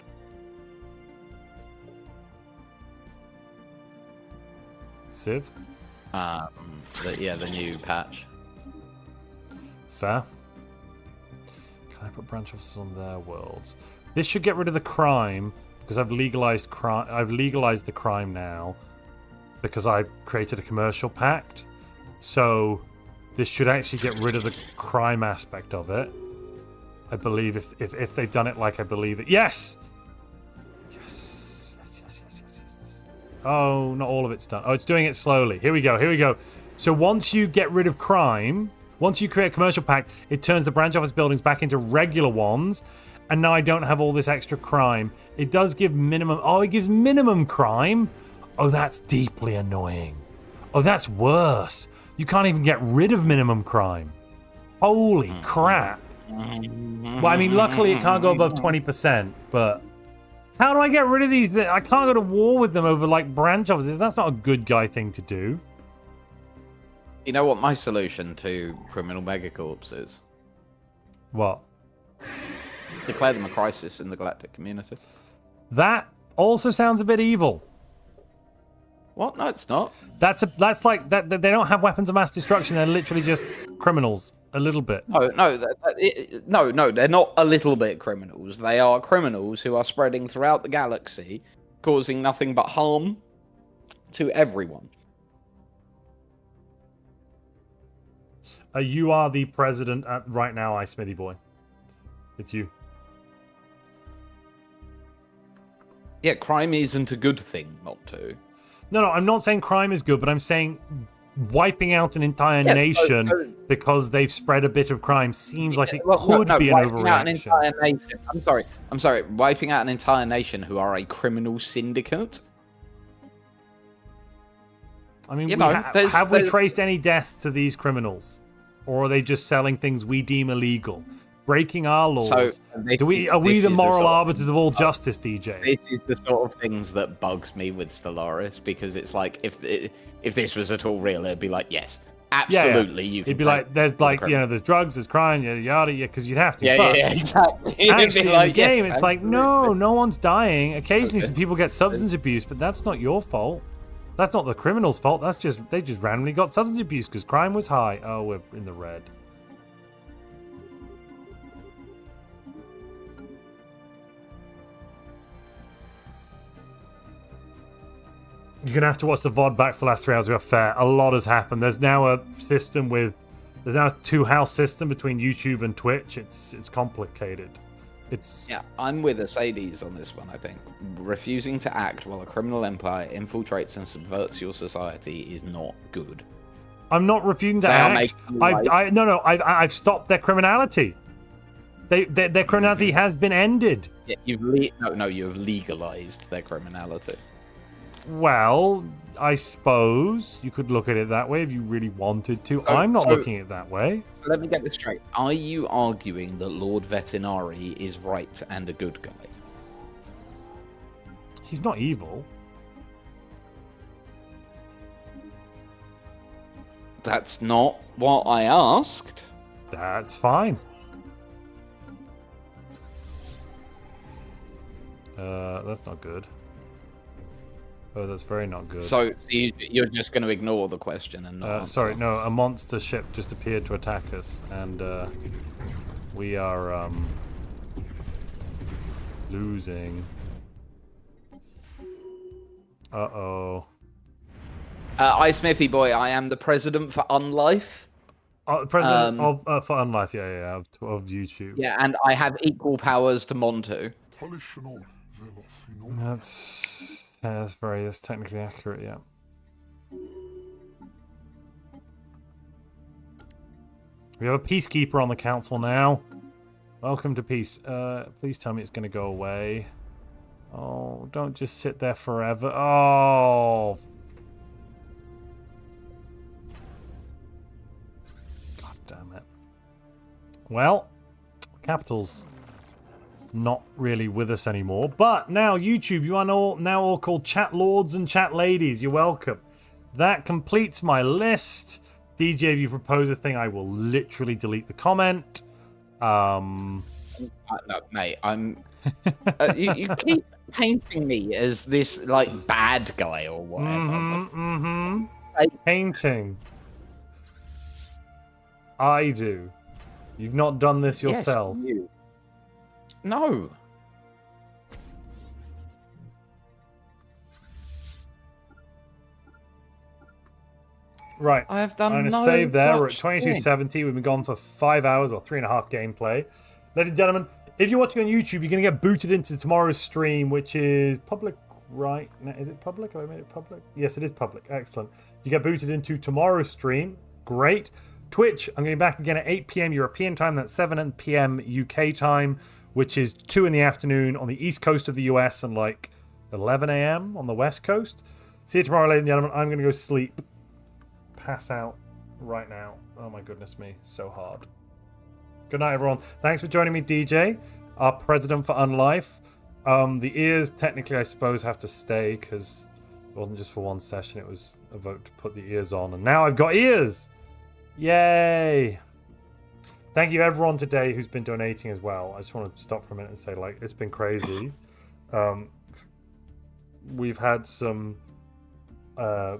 Civ? The new patch. Fair. Can I put branch officers on their worlds? This should get rid of the crime because I've legalized crime. I've legalized the crime now because I've created a commercial pact. So this should actually get rid of the crime aspect of it. I believe if they've done it like I believe it. Yes! Yes. Oh, not all of it's done. Oh, it's doing it slowly. Here we go. So once you get rid of crime, once you create a commercial pact, it turns the branch office buildings back into regular ones. And now I don't have all this extra crime. It does give minimum... Oh, it gives minimum crime? Oh, that's deeply annoying. Oh, that's worse. You can't even get rid of minimum crime. Holy crap. Well, I mean, luckily it can't go above 20%, but... How do I get rid of these? I can't go to war with them over, like, branch offices. That's not a good guy thing to do. You know what my solution to criminal megacorps is? What? Declare them a crisis in the galactic community. That also sounds a bit evil. What? No, it's not. That's like that. They don't have weapons of mass destruction. They're literally just criminals. A little bit. No, they're not a little bit criminals. They are criminals who are spreading throughout the galaxy, causing nothing but harm to everyone. You are the president right now, I Smithy boy. It's you. Yeah, crime isn't a good thing, not to. No, I'm not saying crime is good, but I'm saying wiping out an entire nation because they've spread a bit of crime seems like it could be an overreaction. I'm sorry. Wiping out an entire nation who are a criminal syndicate. I mean, have we traced any deaths to these criminals, or are they just selling things we deem illegal, breaking our laws? Are we the moral arbiters of all justice, DJ? This is the sort of things that bugs me with Stellaris, because it's like if this was at all real, it'd be like, yes, absolutely. You can. It'd be like there's drugs, there's crime, yada yada, because you'd have to. Yeah, exactly. Actually, in the game, it's like no one's dying. Occasionally, some people get substance abuse, but that's not your fault. That's not the criminal's fault. They just randomly got substance abuse because crime was high. Oh, we're in the red. You're gonna have to watch the VOD back for the last 3 hours. We are fair. A lot has happened. There's now a system with. There's now a two-house system between YouTube and Twitch. It's complicated. It's Yeah, I'm with Mercedes on this one, I think. Refusing to act while a criminal empire infiltrates and subverts your society is not good. I'm not refusing to They are act. making I've stopped their criminality. Their criminality has been ended. Yeah, you've legalized their criminality. Well, I suppose you could look at it that way if you really wanted to. I'm not looking at it that way. Let me get this straight. Are you arguing that Lord Vetinari is right and a good guy? He's not evil. That's not what I asked. That's fine. That's not good. Oh, that's very not good. So you're just going to ignore the question and not sorry, answer. no, a monster ship just appeared to attack us, and we are losing. Uh-oh. I Smithy boy, I am the president for Unlife. President of for Unlife, yeah, of YouTube. Yeah, and I have equal powers to Montu. That's technically accurate, yeah. We have a peacekeeper on the council now. Welcome to peace. Please tell me it's going to go away. Oh, don't just sit there forever. Oh. God damn it. Well, capital's not really with us anymore. But now, YouTube, you are now all called chat lords and chat ladies. You're welcome. That completes my list. DJ, if you propose a thing, I will literally delete the comment. No, mate, I'm... you keep painting me as this, like, bad guy or whatever. Painting. I do. You've not done this yourself. Yes, you. No. Right. I have done I'm going to no save there. We're at such 2270. We've been gone for 5 hours or 3.5 gameplay. Ladies and gentlemen, if you're watching on YouTube, you're going to get booted into tomorrow's stream, which is public right now. Is it public? Have I made it public? Yes, it is public. Excellent. You get booted into tomorrow's stream. Great. Twitch, I'm going to be back again at 8 p.m. European time. That's 7 p.m. UK time, which is 2 in the afternoon on the east coast of the US and like 11 a.m. on the west coast. See you tomorrow, ladies and gentlemen. I'm going to go sleep. Pass out right now. Oh my goodness me. So hard. Good night, everyone. Thanks for joining me, DJ, our president for Unlife. The ears, technically, I suppose, have to stay because it wasn't just for one session. It was a vote to put the ears on. And now I've got ears. Yay. Thank you, everyone, today who's been donating as well. I just want to stop for a minute and say, like, it's been crazy. We've had some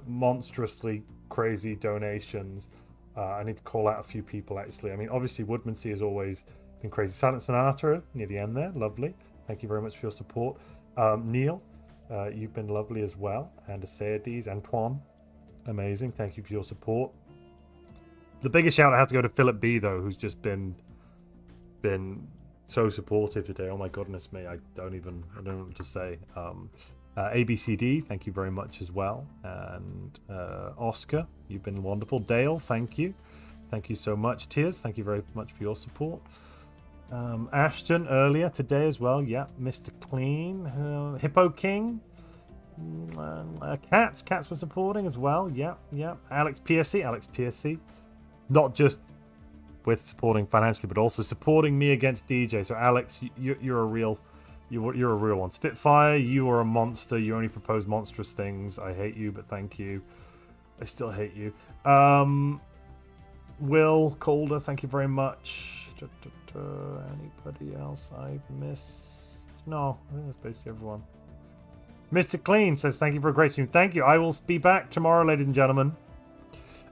monstrously crazy donations. I need to call out a few people, actually. I mean, obviously, Woodmansey has always been crazy. Silent Sinatra, near the end there. Lovely. Thank you very much for your support. Neil, you've been lovely as well. And Ascension, Antoine, amazing. Thank you for your support. The biggest shout out has to go to Philip B, though, who's just been so supportive today. Oh my goodness me, I don't know what to say. ABCD, thank you very much as well. And Oscar, you've been wonderful. Dale, thank you. Thank you so much. Tears, thank you very much for your support. Ashton, earlier today as well. Yeah, Mr. Clean. Hippo King. Cats were supporting as well. Yeah. Alex Piercy. Not just with supporting financially, but also supporting me against DJ. So Alex, you're a real one. Spitfire, you are a monster. You only propose monstrous things. I hate you, but thank you. I still hate you. Will Calder, thank you very much. Anybody else I've missed? No, I think that's basically everyone. Mr. Clean says thank you for a great stream. Thank you. I will be back tomorrow, ladies and gentlemen.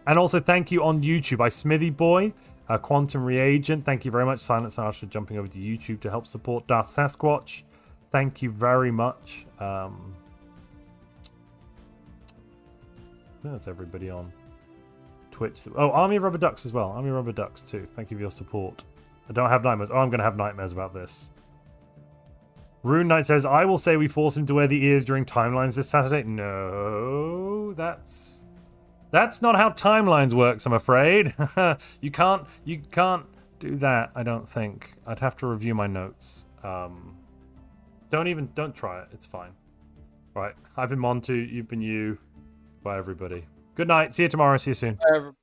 And also thank you on YouTube. Smithy Boy, Quantum Reagent. Thank you very much. Silent Sinatra jumping over to YouTube to help support Darth Sasquatch. Thank you very much. That's everybody on Twitch. Oh, Army of Rubber Ducks as well. Army of Rubber Ducks too. Thank you for your support. I don't have nightmares. Oh, I'm going to have nightmares about this. Rune Knight says, I will say we force him to wear the ears during timelines this Saturday. No, that's not how timelines works, I'm afraid. You can't do that, I don't think. I'd have to review my notes. Don't try it. It's fine. All right. I've been Montu. You've been you. Bye, everybody. Good night. See you tomorrow. See you soon. Bye, everybody.